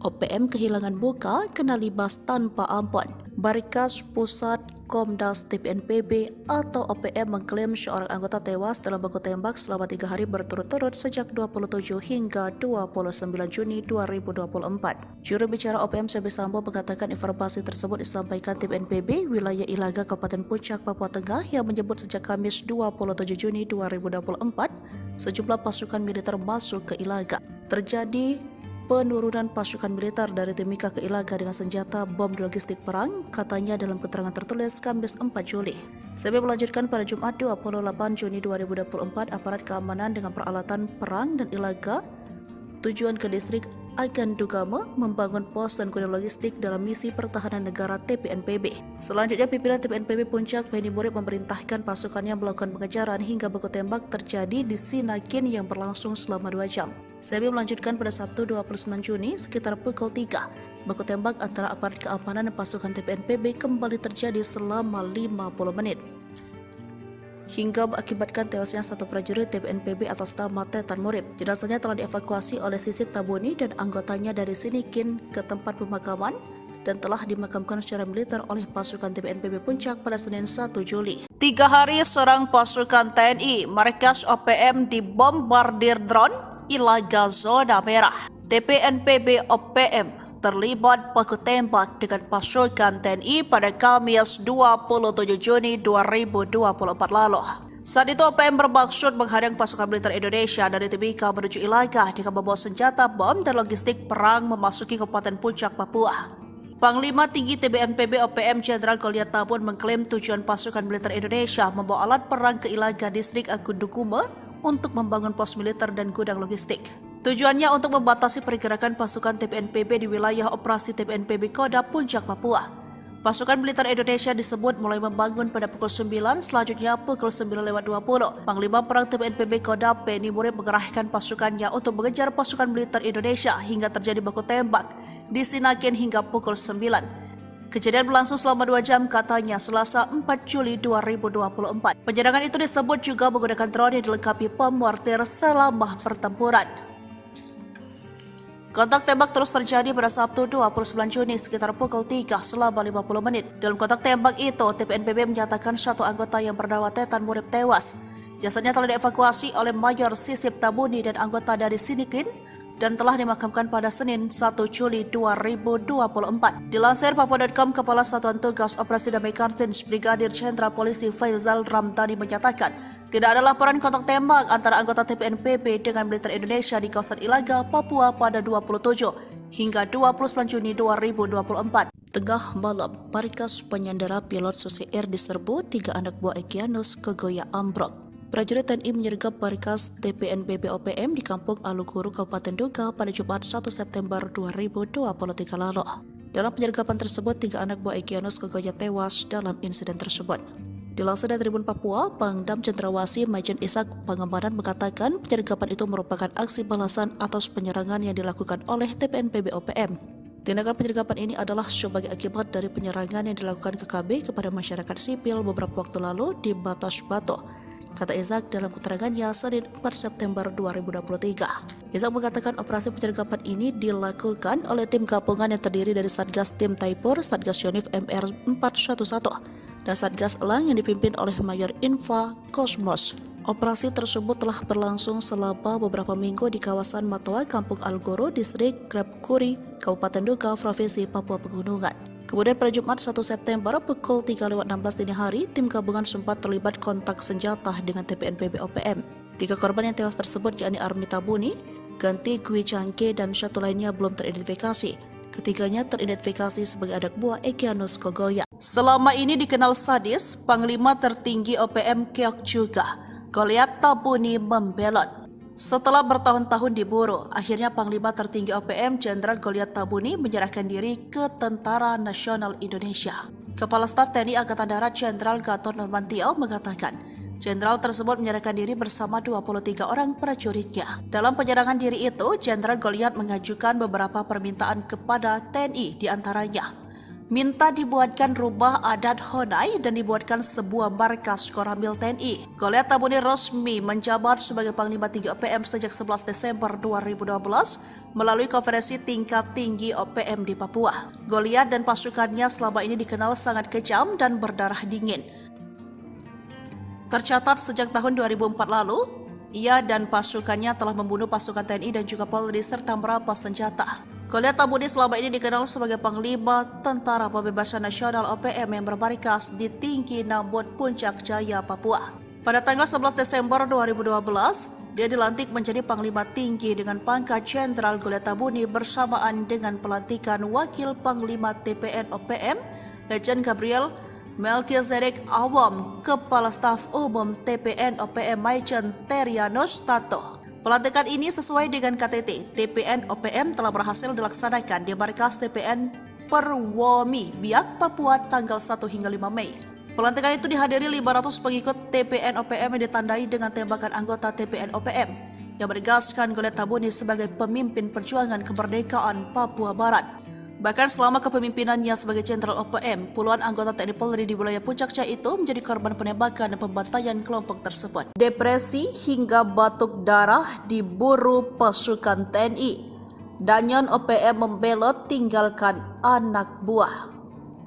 A: OPM kehilangan muka kena libas tanpa ampun. Barikas Pusat Komdas TPNPB atau OPM mengklaim seorang anggota tewas dalam baku tembak selama 3 hari berturut-turut sejak 27 hingga 29 Juni 2024. Juru bicara OPM Sebi Sambo mengatakan informasi tersebut disampaikan TPNPB wilayah Ilaga Kabupaten Puncak, Papua Tengah yang menyebut sejak Kamis 27 Juni 2024 sejumlah pasukan militer masuk ke Ilaga. Terjadi penurunan pasukan militer dari Timika ke Ilaga dengan senjata bom logistik perang, katanya dalam keterangan tertulis Kamis 4 Juli. Sebi melanjutkan pada Jumat 28 Juni 2024, aparat keamanan dengan peralatan perang dan Ilaga tujuan ke distrik Agandugama membangun pos dan gudang logistik dalam misi pertahanan negara TPNPB. Selanjutnya, pimpinan TPNPB Puncak Beni Murid memerintahkan pasukannya melakukan pengejaran hingga baku tembak terjadi di Sinakin yang berlangsung selama 2 jam. Sebi melanjutkan pada Sabtu 29 Juni sekitar pukul 3. Baku tembak antara aparat keamanan dan pasukan TPNPB kembali terjadi selama 50 menit. Hingga mengakibatkan tewasnya satu prajurit TPNPB atas nama Tetan Murib. Jenazahnya telah dievakuasi oleh Sisip Tabuni dan anggotanya dari Sinikin ke tempat pemakaman dan telah dimakamkan secara militer oleh pasukan TPNPB Puncak pada Senin 1 Juli. 3 hari serang pasukan TNI, markas OPM dibombardir drone, Ilaga zona merah. TPNPB OPM terlibat baku tembak dengan pasukan TNI pada Kamis 27 Juni 2024 lalu. Saat itu OPM bermaksud menghadang pasukan militer Indonesia dari Timika menuju Ilaga dengan membawa senjata bom dan logistik perang memasuki Kabupaten Puncak, Papua. Panglima Tinggi TPNPB OPM Jenderal Goliat Tabun mengklaim tujuan pasukan militer Indonesia membawa alat perang ke Ilaga distrik Agundukuma untuk membangun pos militer dan gudang logistik. Tujuannya untuk membatasi pergerakan pasukan TPNPB di wilayah operasi TPNPB Kodam Puncak, Papua. Pasukan militer Indonesia disebut mulai membangun pada pukul 9, selanjutnya pukul 9:20. Panglima Perang TPNPB Kodam Beni Murid mengerahkan pasukannya untuk mengejar pasukan militer Indonesia hingga terjadi baku tembak di Sinakin hingga pukul 9. Kejadian berlangsung selama 2 jam, katanya Selasa 4 Juli 2024. Penyerangan itu disebut juga menggunakan drone yang dilengkapi bom mortir selama pertempuran. Kontak tembak terus terjadi pada Sabtu 29 Juni sekitar pukul 3 selama 50 menit. Dalam kontak tembak itu, TPNPB menyatakan satu anggota yang bernama Tetan Murib tewas. Jasadnya telah dievakuasi oleh Mayor Sisip Tabuni dan anggota dari Sinikin dan telah dimakamkan pada Senin 1 Juli 2024. Dilansir Papua.com, Kepala Satuan Tugas Operasi Damai Kartens Brigadir Jenderal Polisi Faizal Ramdhani menyatakan tidak ada laporan kontak tembak antara anggota TPNPB dengan militer Indonesia di kawasan Ilaga, Papua pada 27 hingga 29 Juni 2024. Tengah malam, markas penyandera pilot Susi Air diserbu 3 anak buah Egyanus Kogoya ambruk. Prajurit TNI menyergap markas TPNPB OPM di Kampung Aluguru, Kabupaten Duga pada Jumat 1 September 2023 lalu. Dalam penyergapan tersebut, 3 anak buah Egyanus Kogoya tewas dalam insiden tersebut. Dilansir dari Tribun Papua, Pangdam Cendrawasih Majen Ishak Pangemanan mengatakan penyergapan itu merupakan aksi balasan atas penyerangan yang dilakukan oleh TPNPB OPM. Tindakan penyergapan ini adalah sebagai akibat dari penyerangan yang dilakukan KKB kepada masyarakat sipil beberapa waktu lalu di Batas Batu, kata Ishak dalam keterangannya Senin 4 September 2023. Ishak mengatakan operasi penyergapan ini dilakukan oleh tim gabungan yang terdiri dari Satgas Tim Taipur, Satgas Yonif MR 411, dan Satgas Elang yang dipimpin oleh Mayor Infa Kosmos. Operasi tersebut telah berlangsung selama beberapa minggu di kawasan Matoa, Kampung Aluguru, Distrik Krepkuri, Kabupaten Duga, Provinsi Papua Pegunungan. Kemudian pada Jumat 1 September pukul 3:16 dini hari, tim gabungan sempat terlibat kontak senjata dengan TPNPB OPM. 3 korban yang tewas tersebut yakni Armi Tabuni, Ganti Gwi Changke, dan satu lainnya belum teridentifikasi. Ketiganya teridentifikasi sebagai anak buah Egyanus Kogoya. Selama ini dikenal sadis, Panglima tertinggi OPM Keok juga, Goliat Tabuni membelot. Setelah bertahun-tahun diburu, akhirnya Panglima tertinggi OPM Jenderal Goliat Tabuni menyerahkan diri ke Tentara Nasional Indonesia. Kepala Staf TNI Angkatan Darat Jenderal Gatot Nurmantio mengatakan, Jenderal tersebut menyerahkan diri bersama 23 orang prajuritnya. Dalam penyerangan diri itu, Jenderal Goliat mengajukan beberapa permintaan kepada TNI, diantaranya minta dibuatkan rumah adat Honai dan dibuatkan sebuah markas Koramil TNI. Goliat Tabuni resmi menjabat sebagai Panglima 3 OPM sejak 11 Desember 2012 melalui konferensi tingkat tinggi OPM di Papua. Goliat dan pasukannya selama ini dikenal sangat kejam dan berdarah dingin. Tercatat sejak tahun 2004 lalu, ia dan pasukannya telah membunuh pasukan TNI dan juga Polri serta merampas senjata. Goliat Tabuni selama ini dikenal sebagai Panglima Tentara Pembebasan Nasional OPM yang bermarkas di Tinggi Nambut, Puncak Jaya, Papua. Pada tanggal 11 Desember 2012, dia dilantik menjadi Panglima Tinggi dengan pangkat Jenderal Goliat Tabuni bersamaan dengan pelantikan Wakil Panglima TPN OPM, Lejen Gabriel Melkizedek Awam, Kepala Staf Umum TPN OPM Maijen Terianus Tato. Pelantikan ini sesuai dengan KTT, TPN OPM telah berhasil dilaksanakan di markas TPN Perwomi, Biak, Papua tanggal 1 hingga 5 Mei. Pelantikan itu dihadiri 500 pengikut TPN OPM yang ditandai dengan tembakan anggota TPN OPM yang menegaskan Goliat Tabuni sebagai pemimpin perjuangan kemerdekaan Papua Barat. Bahkan selama kepemimpinannya sebagai Jenderal OPM, puluhan anggota TNI Polri di wilayah Puncak Jaya itu menjadi korban penembakan dan pembantaian kelompok tersebut. Depresi hingga batuk darah diburu pasukan TNI. Danyon OPM membelot tinggalkan anak buah.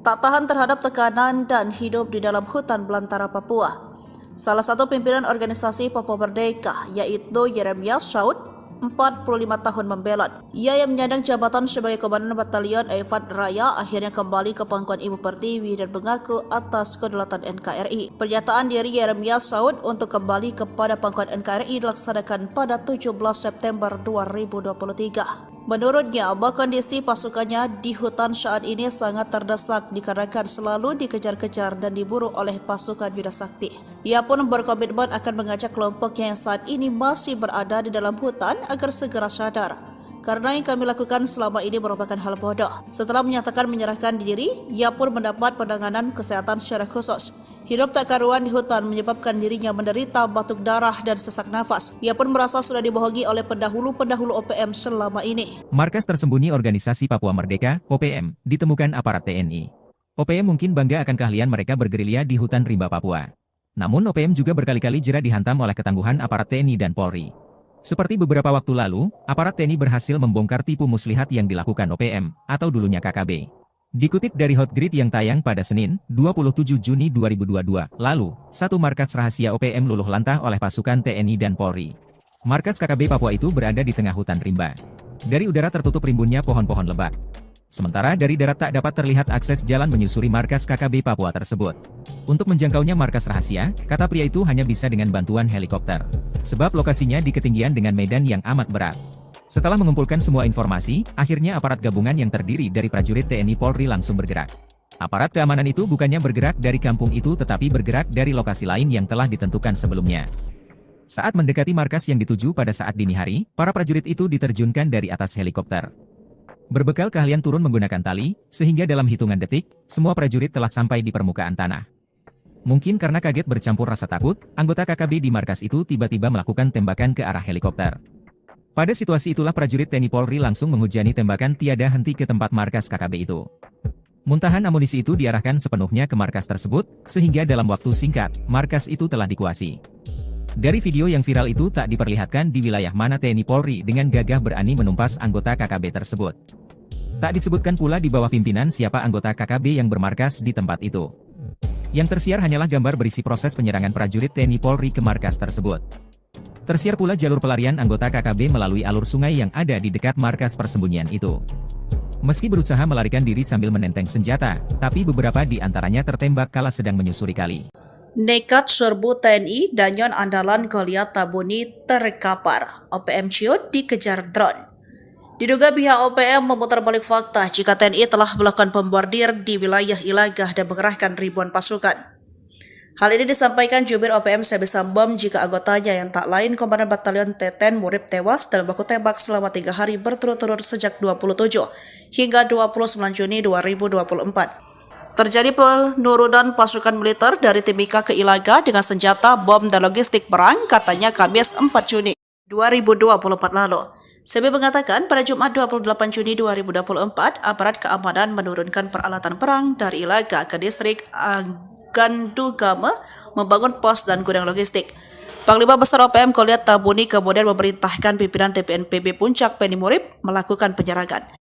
A: Tak tahan terhadap tekanan dan hidup di dalam hutan belantara Papua. Salah satu pimpinan organisasi Papua Merdeka yaitu Yeremias Saud, 45 tahun membelot. Ia yang menyandang jabatan sebagai Komandan Batalion Eifat Raya akhirnya kembali ke pangkuan Ibu Pertiwi dan mengaku atas kedaulatan NKRI. Pernyataan dari Yeremias Saud untuk kembali kepada pangkuan NKRI dilaksanakan pada 17 September 2023. Menurutnya, kondisi pasukannya di hutan saat ini sangat terdesak dikarenakan selalu dikejar-kejar dan diburu oleh pasukan Yuda Sakti. Ia pun berkomitmen akan mengajak kelompoknya yang saat ini masih berada di dalam hutan agar segera sadar. Karena yang kami lakukan selama ini merupakan hal bodoh. Setelah menyatakan menyerahkan diri, ia pun mendapat penanganan kesehatan secara khusus. Hidup tak karuan di hutan menyebabkan dirinya menderita batuk darah dan sesak nafas. Ia pun merasa sudah dibohongi oleh pendahulu-pendahulu OPM selama ini.
B: Markas tersembunyi Organisasi Papua Merdeka, OPM, ditemukan aparat TNI. OPM mungkin bangga akan keahlian mereka bergerilya di hutan rimba Papua. Namun OPM juga berkali-kali jera dihantam oleh ketangguhan aparat TNI dan Polri. Seperti beberapa waktu lalu, aparat TNI berhasil membongkar tipu muslihat yang dilakukan OPM, atau dulunya KKB. Dikutip dari Hotgrid yang tayang pada Senin, 27 Juni 2022, lalu, satu markas rahasia OPM luluh lantah oleh pasukan TNI dan Polri. Markas KKB Papua itu berada di tengah hutan rimba. Dari udara tertutup rimbunnya pohon-pohon lebat. Sementara dari darat tak dapat terlihat akses jalan menyusuri markas KKB Papua tersebut. Untuk menjangkaunya markas rahasia, kata pria itu hanya bisa dengan bantuan helikopter. Sebab lokasinya di ketinggian dengan medan yang amat berat. Setelah mengumpulkan semua informasi, akhirnya aparat gabungan yang terdiri dari prajurit TNI Polri langsung bergerak. Aparat keamanan itu bukannya bergerak dari kampung itu tetapi bergerak dari lokasi lain yang telah ditentukan sebelumnya. Saat mendekati markas yang dituju pada saat dini hari, para prajurit itu diterjunkan dari atas helikopter. Berbekal keahlian turun menggunakan tali, sehingga dalam hitungan detik, semua prajurit telah sampai di permukaan tanah. Mungkin karena kaget bercampur rasa takut, anggota KKB di markas itu tiba-tiba melakukan tembakan ke arah helikopter. Pada situasi itulah prajurit TNI Polri langsung menghujani tembakan tiada henti ke tempat markas KKB itu. Muntahan amunisi itu diarahkan sepenuhnya ke markas tersebut, sehingga dalam waktu singkat, markas itu telah dikuasai. Dari video yang viral itu tak diperlihatkan di wilayah mana TNI Polri dengan gagah berani menumpas anggota KKB tersebut. Tak disebutkan pula di bawah pimpinan siapa anggota KKB yang bermarkas di tempat itu. Yang tersiar hanyalah gambar berisi proses penyerangan prajurit TNI Polri ke markas tersebut. Tersiar pula jalur pelarian anggota KKB melalui alur sungai yang ada di dekat markas persembunyian itu. Meski berusaha melarikan diri sambil menenteng senjata, tapi beberapa di antaranya tertembak kala sedang menyusuri kali.
A: Nekat serbu TNI, Danyon andalan Goliat Tabuni terkapar. OPM ciut dikejar drone. Diduga pihak OPM memutar balik fakta jika TNI telah melakukan pembombardir di wilayah Ilagah dan mengerahkan ribuan pasukan. Hal ini disampaikan jubir OPM Sebi Sambom jika anggotanya yang tak lain Komandan Batalion Teten Murib tewas dalam baku tembak selama 3 hari berturut-turut sejak 27 hingga 29 Juni 2024. Terjadi penurunan pasukan militer dari Timika ke Ilaga dengan senjata, bom, dan logistik perang, katanya Kamis 4 Juni 2024 lalu. CB mengatakan pada Jumat 28 Juni 2024, aparat keamanan menurunkan peralatan perang dari Ilaga ke distrik Gandugama membangun pos dan gudang logistik. Panglima Besar OPM Koleat Tabuni kemudian memerintahkan pimpinan TPNPB Puncak Penny Murib melakukan penyerangan.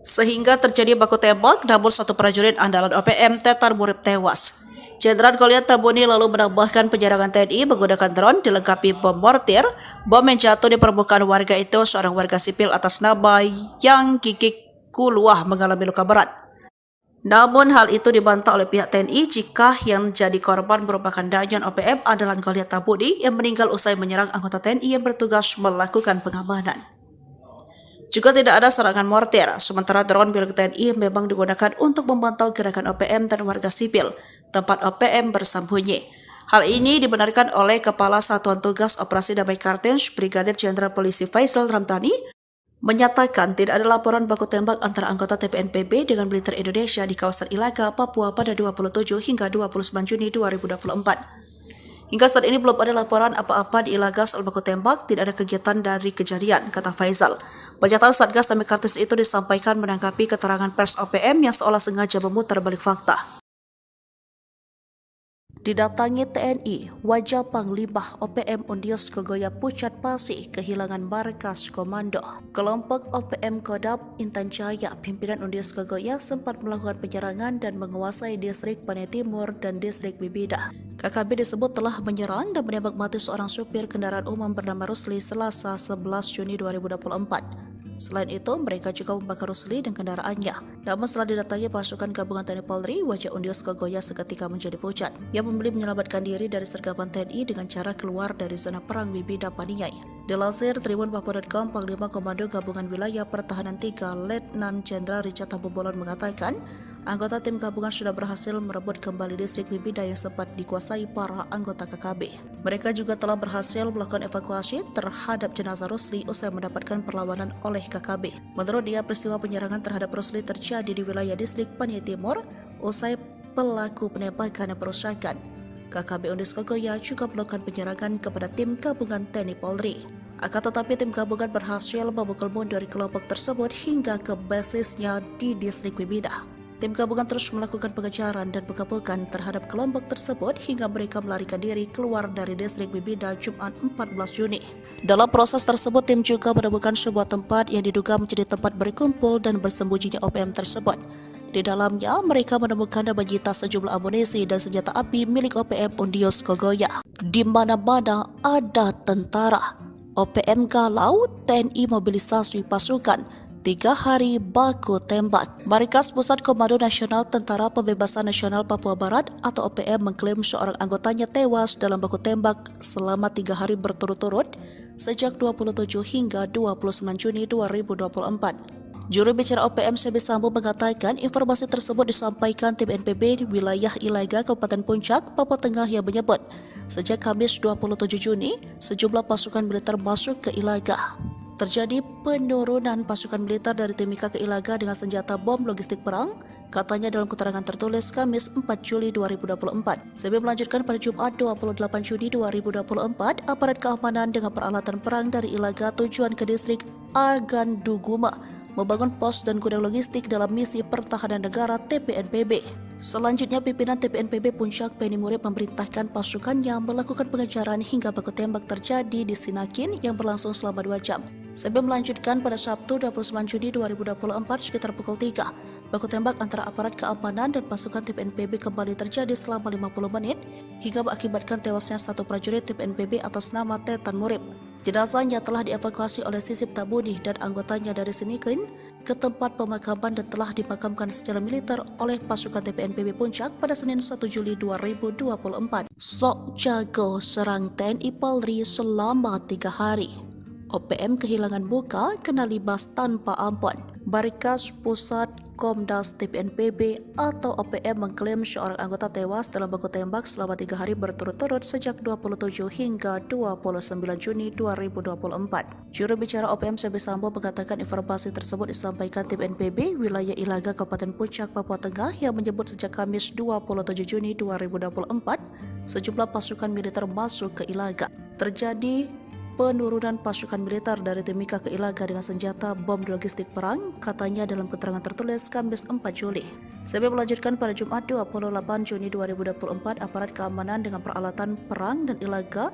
A: Sehingga terjadi baku tembak, namun satu prajurit andalan OPM Tetar Murib tewas. Jenderal Koleat Tabuni lalu menambahkan penyerangan TNI menggunakan drone dilengkapi bom mortir. Bom yang jatuh di permukaan warga itu seorang warga sipil atas nama Yang Gigik Kuluah mengalami luka berat. Namun hal itu dibantah oleh pihak TNI jika yang jadi korban merupakan danyon OPM andalan Koleat Tabuni yang meninggal usai menyerang anggota TNI yang bertugas melakukan pengamanan. Juga tidak ada serangan mortir, sementara drone milik TNI memang digunakan untuk memantau gerakan OPM dan warga sipil, tempat OPM bersembunyi. Hal ini dibenarkan oleh Kepala Satuan Tugas Operasi Damai Kartens, Brigadir Jenderal Polisi Faisal Ramdhani, menyatakan tidak ada laporan baku tembak antara anggota TPNPB dengan militer Indonesia di kawasan Ilaga, Papua pada 27 hingga 29 Juni 2024. Hingga saat ini belum ada laporan apa-apa di Ilaga soal baku tembak, tidak ada kegiatan dari kejadian, kata Faisal. Pernyataan Satgas Damai Kartens itu disampaikan menanggapi keterangan pers OPM yang seolah sengaja memutar balik fakta. Didatangi TNI, wajah Panglima OPM Undios Kogoya Pucat Pasih kehilangan markas komando. Kelompok OPM Kodam Intan Jaya, pimpinan Undios Kogoya sempat melakukan penyerangan dan menguasai distrik Panai Timur dan distrik Bibida. KKB disebut telah menyerang dan menembak mati seorang supir kendaraan umum bernama Rusli Selasa 11 Juni 2024. Selain itu, mereka juga membakar Rusli dan kendaraannya. Namun setelah didatangi pasukan gabungan TNI Polri, wajah Undios Kogoya seketika menjadi pucat. Ia memilih menyelamatkan diri dari sergapan TNI dengan cara keluar dari zona perang Bibida Paniai. Dilansir tribunpapua.com, Panglima Komando Gabungan Wilayah Pertahanan 3 Letnan Jenderal Richard Tambubolon mengatakan, anggota tim gabungan sudah berhasil merebut kembali distrik Bibida yang sempat dikuasai para anggota KKB. Mereka juga telah berhasil melakukan evakuasi terhadap jenazah Rusli usai mendapatkan perlawanan oleh KKB. Menurut dia, peristiwa penyerangan terhadap Rusli terjadi di wilayah distrik Panai Timur usai pelaku penembakan dan perusakan. KKB Undios Kogoya juga melakukan penyerangan kepada tim gabungan TNI Polri. Akan tetapi tim gabungan berhasil memukul mundur kelompok tersebut hingga ke basisnya di distrik Bibida. Tim gabungan terus melakukan pengejaran dan pengepungan terhadap kelompok tersebut hingga mereka melarikan diri keluar dari distrik Bibida Jumat 14 Juni. Dalam proses tersebut, tim juga menemukan sebuah tempat yang diduga menjadi tempat berkumpul dan bersembunyinya OPM tersebut. Di dalamnya, mereka menemukan dan menyita sejumlah amunisi dan senjata api milik OPM Undios Kogoya. Di mana-mana ada tentara. OPM galau, TNI mobilisasi pasukan. 3 hari baku tembak. Markas Pusat Komando Nasional Tentara Pembebasan Nasional Papua Barat atau OPM mengklaim seorang anggotanya tewas dalam baku tembak selama 3 hari berturut-turut sejak 27 hingga 29 Juni 2024. Juru bicara OPM CB Sambo mengatakan informasi tersebut disampaikan tim NPB di wilayah Ilaga, Kabupaten Puncak, Papua Tengah yang menyebut sejak Kamis 27 Juni sejumlah pasukan militer masuk ke Ilaga. Terjadi penurunan pasukan militer dari Timika ke Ilaga dengan senjata bom logistik perang, katanya dalam keterangan tertulis Kamis 4 Juli 2024. CB melanjutkan pada Jumat 28 Juni 2024, aparat keamanan dengan peralatan perang dari Ilaga tujuan ke distrik Aganduguma membangun pos dan gudang logistik dalam misi pertahanan negara TPNPB. Selanjutnya, pimpinan TPNPB Puncak Penny Murib memerintahkan pasukannya melakukan pengejaran hingga baku tembak terjadi di Sinakin yang berlangsung selama 2 jam. Sebelum melanjutkan pada Sabtu 29 Juni 2024 sekitar pukul 3. Baku tembak antara aparat keamanan dan pasukan TPNPB kembali terjadi selama 50 menit hingga mengakibatkan tewasnya satu prajurit TPNPB atas nama Tetar Murib. Jenazahnya telah dievakuasi oleh Sisip Tabuni dan anggotanya dari Sinakin ke tempat pemakaman dan telah dimakamkan secara militer oleh pasukan TPNPB Puncak pada Senin 1 Juli 2024. Sok jago serang TNI Polri selama 3 hari. OPM kehilangan muka kena libas tanpa ampun. Markas Pusat Komdas TPNPB atau OPM mengklaim seorang anggota tewas dalam baku tembak selama 3 hari berturut-turut sejak 27 hingga 29 Juni 2024. Juru bicara OPM Sebi Sambo mengatakan informasi tersebut disampaikan TPNPB wilayah Ilaga Kabupaten Puncak, Papua Tengah yang menyebut sejak Kamis 27 Juni 2024 sejumlah pasukan militer masuk ke Ilaga. Terjadi penurunan pasukan militer dari Timika ke Ilaga dengan senjata bom logistik perang, katanya dalam keterangan tertulis Kamis 4 Juli. Sebi melanjutkan pada Jumat 28 Juni 2024, aparat keamanan dengan peralatan perang dan Ilaga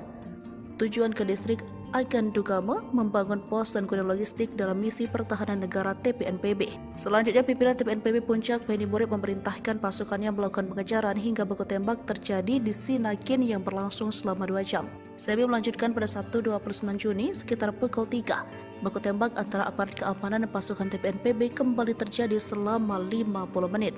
A: tujuan ke distrik Agan Dugama membangun pos dan gudang logistik dalam misi pertahanan negara TPNPB. Selanjutnya, pimpinan TPNPB Puncak Penny Murid memerintahkan pasukannya melakukan pengejaran hingga baku tembak terjadi di Sinakin yang berlangsung selama 2 jam. Sebi melanjutkan pada Sabtu 29 Juni sekitar pukul 3. Baku tembak antara aparat keamanan dan pasukan TPNPB kembali terjadi selama 50 menit.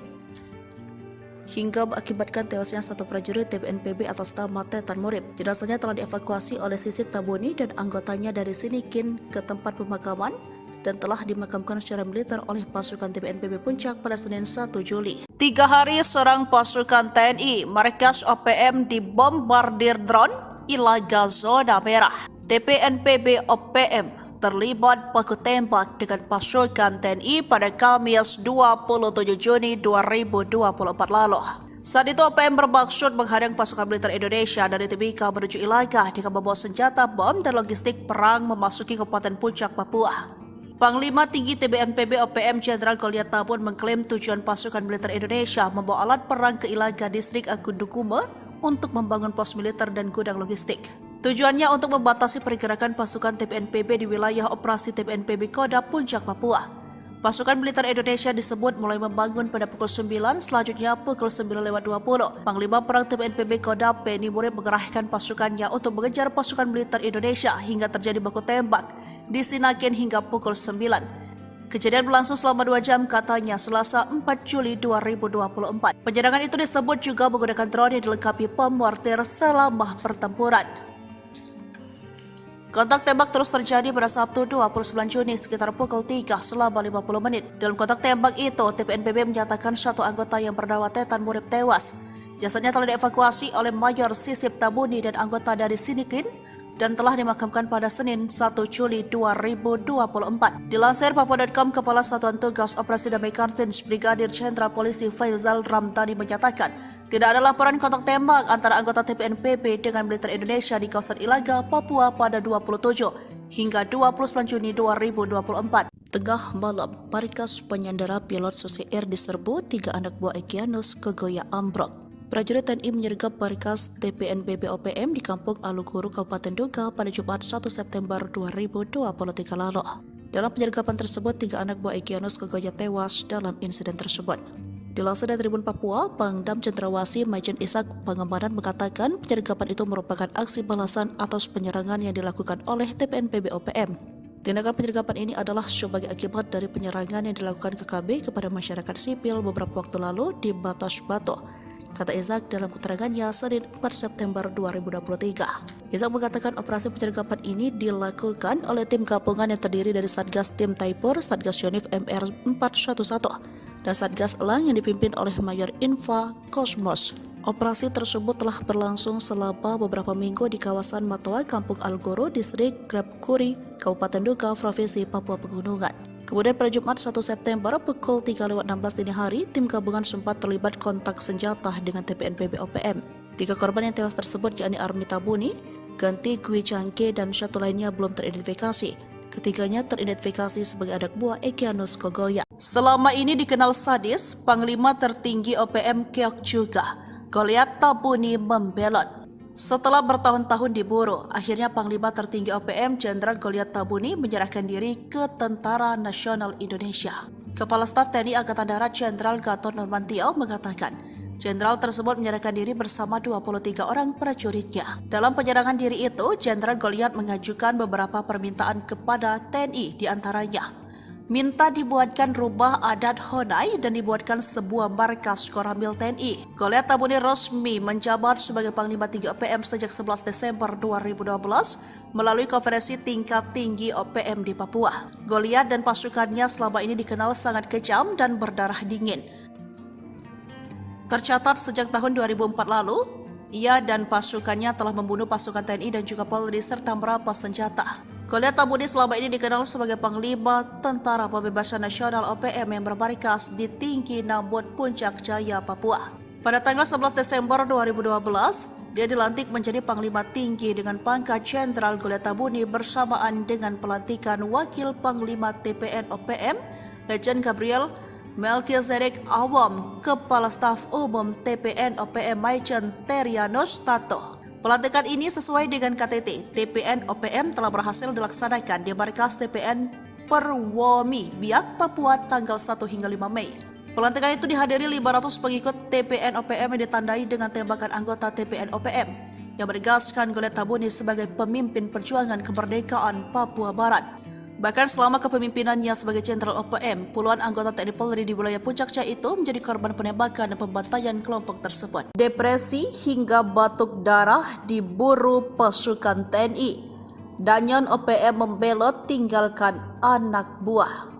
A: Hingga mengakibatkan tewasnya satu prajurit TPNPB atas nama Tetan Murib. Jenazahnya telah dievakuasi oleh Sisip Tabuni dan anggotanya dari Sinikin ke tempat pemakaman dan telah dimakamkan secara militer oleh pasukan TPNPB Puncak pada Senin 1 Juli. 3 hari serang pasukan TNI, markas OPM dibombardir drone Ilaga zona merah. TPNPB OPM terlibat baku tembak dengan pasukan TNI pada Kamis 27 Juni 2024 lalu. Saat itu OPM bermaksud menghadang pasukan militer Indonesia dari Timika menuju Ilaga dengan membawa senjata bom dan logistik perang memasuki Kabupaten Puncak, Papua. Panglima Tinggi TPNPB OPM Jenderal Goliat Tabun mengklaim tujuan pasukan militer Indonesia membawa alat perang ke Ilaga distrik Agundukume untuk membangun pos militer dan gudang logistik. Tujuannya untuk membatasi pergerakan pasukan TPNPB di wilayah operasi TPNPB Kodam Puncak, Papua. Pasukan militer Indonesia disebut mulai membangun pada pukul 9, selanjutnya pukul 9:20. Panglima Perang TPNPB Kodam Penny Murid mengerahkan pasukannya untuk mengejar pasukan militer Indonesia hingga terjadi baku tembak di Sinakin hingga pukul 9. Kejadian berlangsung selama 2 jam, katanya Selasa 4 Juli 2024. Penyerangan itu disebut juga menggunakan drone yang dilengkapi bom mortir selama pertempuran. Kontak tembak terus terjadi pada Sabtu 29 Juni sekitar pukul 3 selama 50 menit. Dalam kontak tembak itu, TPNPB menyatakan satu anggota yang bernama Tetan Murib tewas. Jasadnya telah dievakuasi oleh Mayor Sisip Tabuni dan anggota dari Sinikin dan telah dimakamkan pada Senin 1 Juli 2024. Dilansir Papua.com, Kepala Satuan Tugas Operasi Damai Kartins Brigadir Jenderal Polisi Faizal Ramdhani menyatakan tidak ada laporan kontak tembak antara anggota TPNPB dengan militer Indonesia di kawasan Ilaga, Papua pada 27 hingga 29 Juni 2024. Tengah malam, markas penyandera pilot Susi Air diserbu 3 anak buah Egyanus Kogoya ambruk. Prajurit TNI menyergap markas TPNPB OPM di Kampung Aluguru, Kabupaten Duga pada Jumat 1 September 2023 lalu. Dalam penyergapan tersebut, 3 anak buah Egyanus Kogoya tewas dalam insiden tersebut. Dilansir dari Tribun Papua, Pangdam Cendrawasih Majen Ishak Pangemanan mengatakan penyergapan itu merupakan aksi balasan atas penyerangan yang dilakukan oleh TPNPB OPM. Tindakan penyergapan ini adalah sebagai akibat dari penyerangan yang dilakukan KKB kepada masyarakat sipil beberapa waktu lalu di Batas Batu, kata Ishak dalam keterangannya Senin 4 September 2023. Ishak mengatakan operasi penyergapan ini dilakukan oleh tim gabungan yang terdiri dari Satgas Tim Taipur, Satgas Yonif MR 411, dan Satgas Elang yang dipimpin oleh Mayor Infa Kosmos. Operasi tersebut telah berlangsung selama beberapa minggu di kawasan Matoa, Kampung Aluguru, Distrik Grabkuri, Kabupaten Duga, Provinsi Papua Pegunungan. Kemudian pada Jumat 1 September pukul 3:16 dini hari, tim gabungan sempat terlibat kontak senjata dengan TPNPB OPM. 3 korban yang tewas tersebut yakni Army Tabuni, Ganti Gwi Cangke, dan satu lainnya belum teridentifikasi. Ketiganya teridentifikasi sebagai anak buah Egyanus Kogoya. Selama ini dikenal sadis, Panglima tertinggi OPM keok juga. Goliat Tabuni membelot. Setelah bertahun-tahun diburu, akhirnya Panglima tertinggi OPM Jenderal Goliat Tabuni menyerahkan diri ke Tentara Nasional Indonesia. Kepala Staf TNI Angkatan Darat Jenderal Gatot Nurmantio mengatakan, Jenderal tersebut menyerahkan diri bersama 23 orang prajuritnya. Dalam penyerangan diri itu, Jenderal Goliat mengajukan beberapa permintaan kepada TNI, diantaranya minta dibuatkan rubah adat Honai dan dibuatkan sebuah markas Koramil TNI. Goliat Tabuni resmi menjabat sebagai Panglima 3 OPM sejak 11 Desember 2012 melalui konferensi tingkat tinggi OPM di Papua. Goliat dan pasukannya selama ini dikenal sangat kejam dan berdarah dingin. Tercatat sejak tahun 2004 lalu, ia dan pasukannya telah membunuh pasukan TNI dan juga Polri serta merampas senjata. Goliat Tabuni selama ini dikenal sebagai Panglima Tentara Pembebasan Nasional OPM yang bermarkas di Tinggi Nambut, Puncak Jaya, Papua. Pada tanggal 11 Desember 2012, dia dilantik menjadi Panglima Tinggi dengan pangkat Jenderal Goliat Tabuni bersamaan dengan pelantikan Wakil Panglima TPN OPM, Letjen Gabriel Melchizedek Awam, Kepala Staf Umum TPN OPM Maijen Terianus Tato. Pelantikan ini sesuai dengan KTT, TPN OPM telah berhasil dilaksanakan di markas TPN Perwomi, Biak, Papua tanggal 1 hingga 5 Mei. Pelantikan itu dihadiri 500 pengikut TPN OPM yang ditandai dengan tembakan anggota TPN OPM yang menegaskan Goliat Tabuni sebagai pemimpin perjuangan kemerdekaan Papua Barat. Bahkan selama kepemimpinannya sebagai Jenderal OPM, puluhan anggota TNI Polri di wilayah Puncak Jaya itu menjadi korban penembakan dan pembantaian kelompok tersebut. Depresi hingga batuk darah diburu pasukan TNI. Danyon OPM membelot tinggalkan anak buah.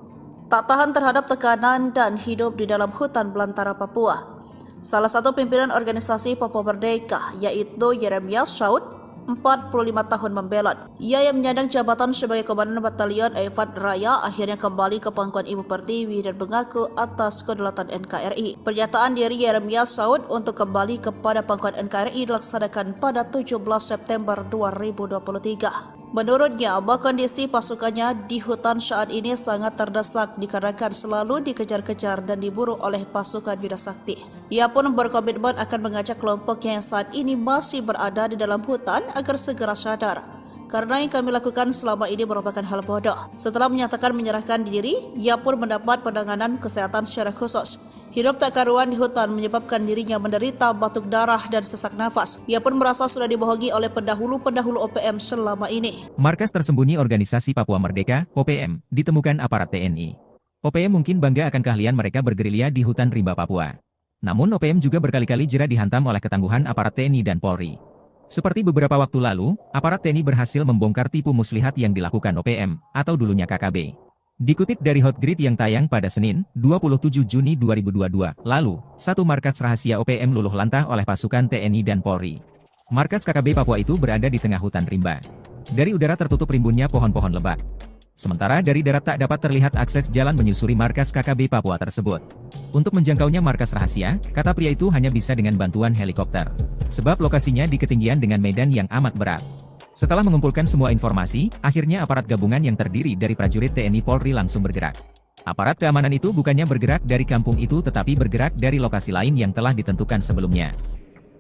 A: Tak tahan terhadap tekanan dan hidup di dalam hutan belantara Papua. Salah satu pimpinan organisasi Papua Merdeka yaitu Yeremias Saud, 45 tahun membelot. Ia yang menyandang jabatan sebagai Komandan Batalion Eifat Raya akhirnya kembali ke pangkuan Ibu Pertiwi dan mengaku atas kedaulatan NKRI. Pernyataan diri Yeremias Saud untuk kembali kepada pangkuan NKRI dilaksanakan pada 17 September 2023. Menurutnya, bahwa kondisi pasukannya di hutan saat ini sangat terdesak dikarenakan selalu dikejar-kejar dan diburu oleh pasukan Yuda Sakti. Ia pun berkomitmen akan mengajak kelompoknya yang saat ini masih berada di dalam hutan agar segera sadar, karena yang kami lakukan selama ini merupakan hal bodoh. Setelah menyatakan menyerahkan diri, ia pun mendapat penanganan kesehatan secara khusus. Hidup tak karuan di hutan menyebabkan dirinya menderita batuk darah dan sesak nafas. Ia pun merasa sudah dibohongi oleh pendahulu-pendahulu OPM selama ini.
B: Markas tersembunyi Organisasi Papua Merdeka, OPM, ditemukan aparat TNI. OPM mungkin bangga akan keahlian mereka bergerilya di hutan rimba Papua. Namun OPM juga berkali-kali jera dihantam oleh ketangguhan aparat TNI dan Polri. Seperti beberapa waktu lalu, aparat TNI berhasil membongkar tipu muslihat yang dilakukan OPM, atau dulunya KKB. Dikutip dari Hotgrid yang tayang pada Senin, 27 Juni 2022, lalu, satu markas rahasia OPM luluh lantah oleh pasukan TNI dan Polri. Markas KKB Papua itu berada di tengah hutan rimba. Dari udara tertutup rimbunnya pohon-pohon lebat. Sementara dari darat tak dapat terlihat akses jalan menyusuri markas KKB Papua tersebut. Untuk menjangkaunya markas rahasia, kata pria itu hanya bisa dengan bantuan helikopter. Sebab lokasinya di ketinggian dengan medan yang amat berat. Setelah mengumpulkan semua informasi, akhirnya aparat gabungan yang terdiri dari prajurit TNI Polri langsung bergerak. Aparat keamanan itu bukannya bergerak dari kampung itu tetapi bergerak dari lokasi lain yang telah ditentukan sebelumnya.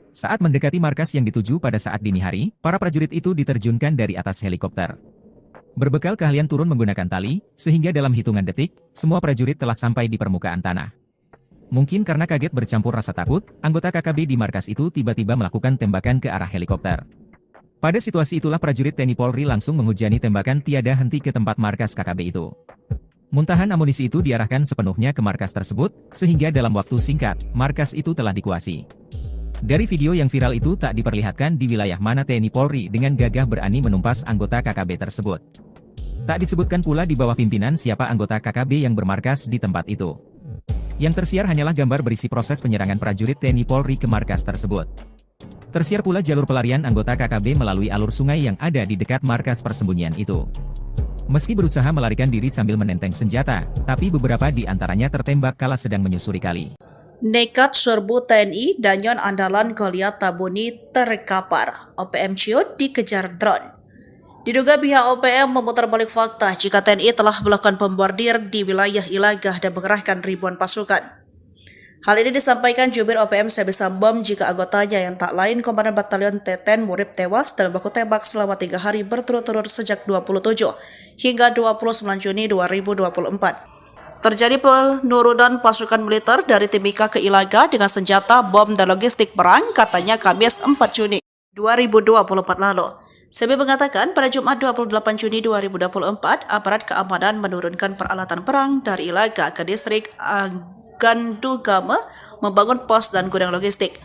B: Saat mendekati markas yang dituju pada saat dini hari, para prajurit itu diterjunkan dari atas helikopter. Berbekal keahlian turun menggunakan tali, sehingga dalam hitungan detik, semua prajurit telah sampai di permukaan tanah. Mungkin karena kaget bercampur rasa takut, anggota KKB di markas itu tiba-tiba melakukan tembakan ke arah helikopter. Pada situasi itulah prajurit TNI Polri langsung menghujani tembakan tiada henti ke tempat markas KKB itu. Muntahan amunisi itu diarahkan sepenuhnya ke markas tersebut, sehingga dalam waktu singkat, markas itu telah dikuasai. Dari video yang viral itu tak diperlihatkan di wilayah mana TNI Polri dengan gagah berani menumpas anggota KKB tersebut. Tak disebutkan pula di bawah pimpinan siapa anggota KKB yang bermarkas di tempat itu. Yang tersiar hanyalah gambar berisi proses penyerangan prajurit TNI Polri ke markas tersebut. Tersiar pula jalur pelarian anggota KKB melalui alur sungai yang ada di dekat markas persembunyian itu. Meski berusaha melarikan diri sambil menenteng senjata, tapi beberapa di antaranya tertembak kala sedang menyusuri kali.
A: Nekat serbu TNI, Danyon andalan Goliat Tabuni terkapar. OPM ciut dikejar drone. Diduga pihak OPM memutar balik fakta jika TNI telah melakukan pembordir di wilayah Ilagah dan mengerahkan ribuan pasukan. Hal ini disampaikan Jubir OPM Sebi Sambom jika anggotanya yang tak lain Komandan Batalion Teten Murib tewas dalam baku tembak selama 3 hari berturut-turut sejak 27 hingga 29 Juni 2024. Terjadi penurunan pasukan militer dari Timika ke Ilaga dengan senjata, bom, dan logistik perang, katanya Kamis 4 Juni. 2024 lalu. Sebi mengatakan pada Jumat 28 Juni 2024, aparat keamanan menurunkan peralatan perang dari Ilaga ke distrik Gandugama membangun pos dan gudang logistik.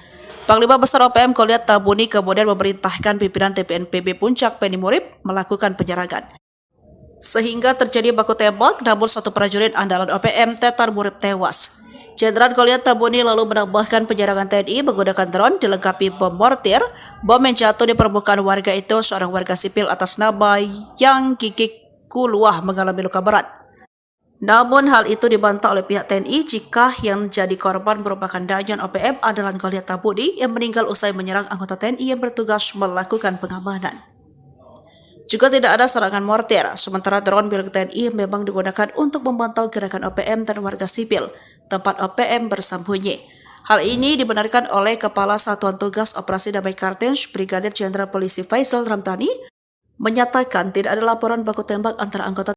A: Panglima Besar OPM Goliat Tabuni kemudian memerintahkan pimpinan TPNPB Puncak Penny Murib melakukan penyerangan. Sehingga terjadi baku tembak, namun satu prajurit andalan OPM Tetar Murib tewas. Jenderal Goliat Tabuni lalu menambahkan penyerangan TNI menggunakan drone dilengkapi bom mortir. Bom yang jatuh di permukaan warga itu seorang warga sipil atas nama Yang Kikik Kuluah mengalami luka berat. Namun hal itu dibantah oleh pihak TNI jika yang jadi korban merupakan Danyon OPM andalan Goliat Tabuni yang meninggal usai menyerang anggota TNI yang bertugas melakukan pengamanan. Juga tidak ada serangan mortir, sementara drone milik TNI memang digunakan untuk memantau gerakan OPM dan warga sipil, tempat OPM bersembunyi. Hal ini dibenarkan oleh Kepala Satuan Tugas Operasi Damai Kartens, Brigadir Jenderal Polisi Faisal Ramdhani, menyatakan tidak ada laporan baku tembak antara anggota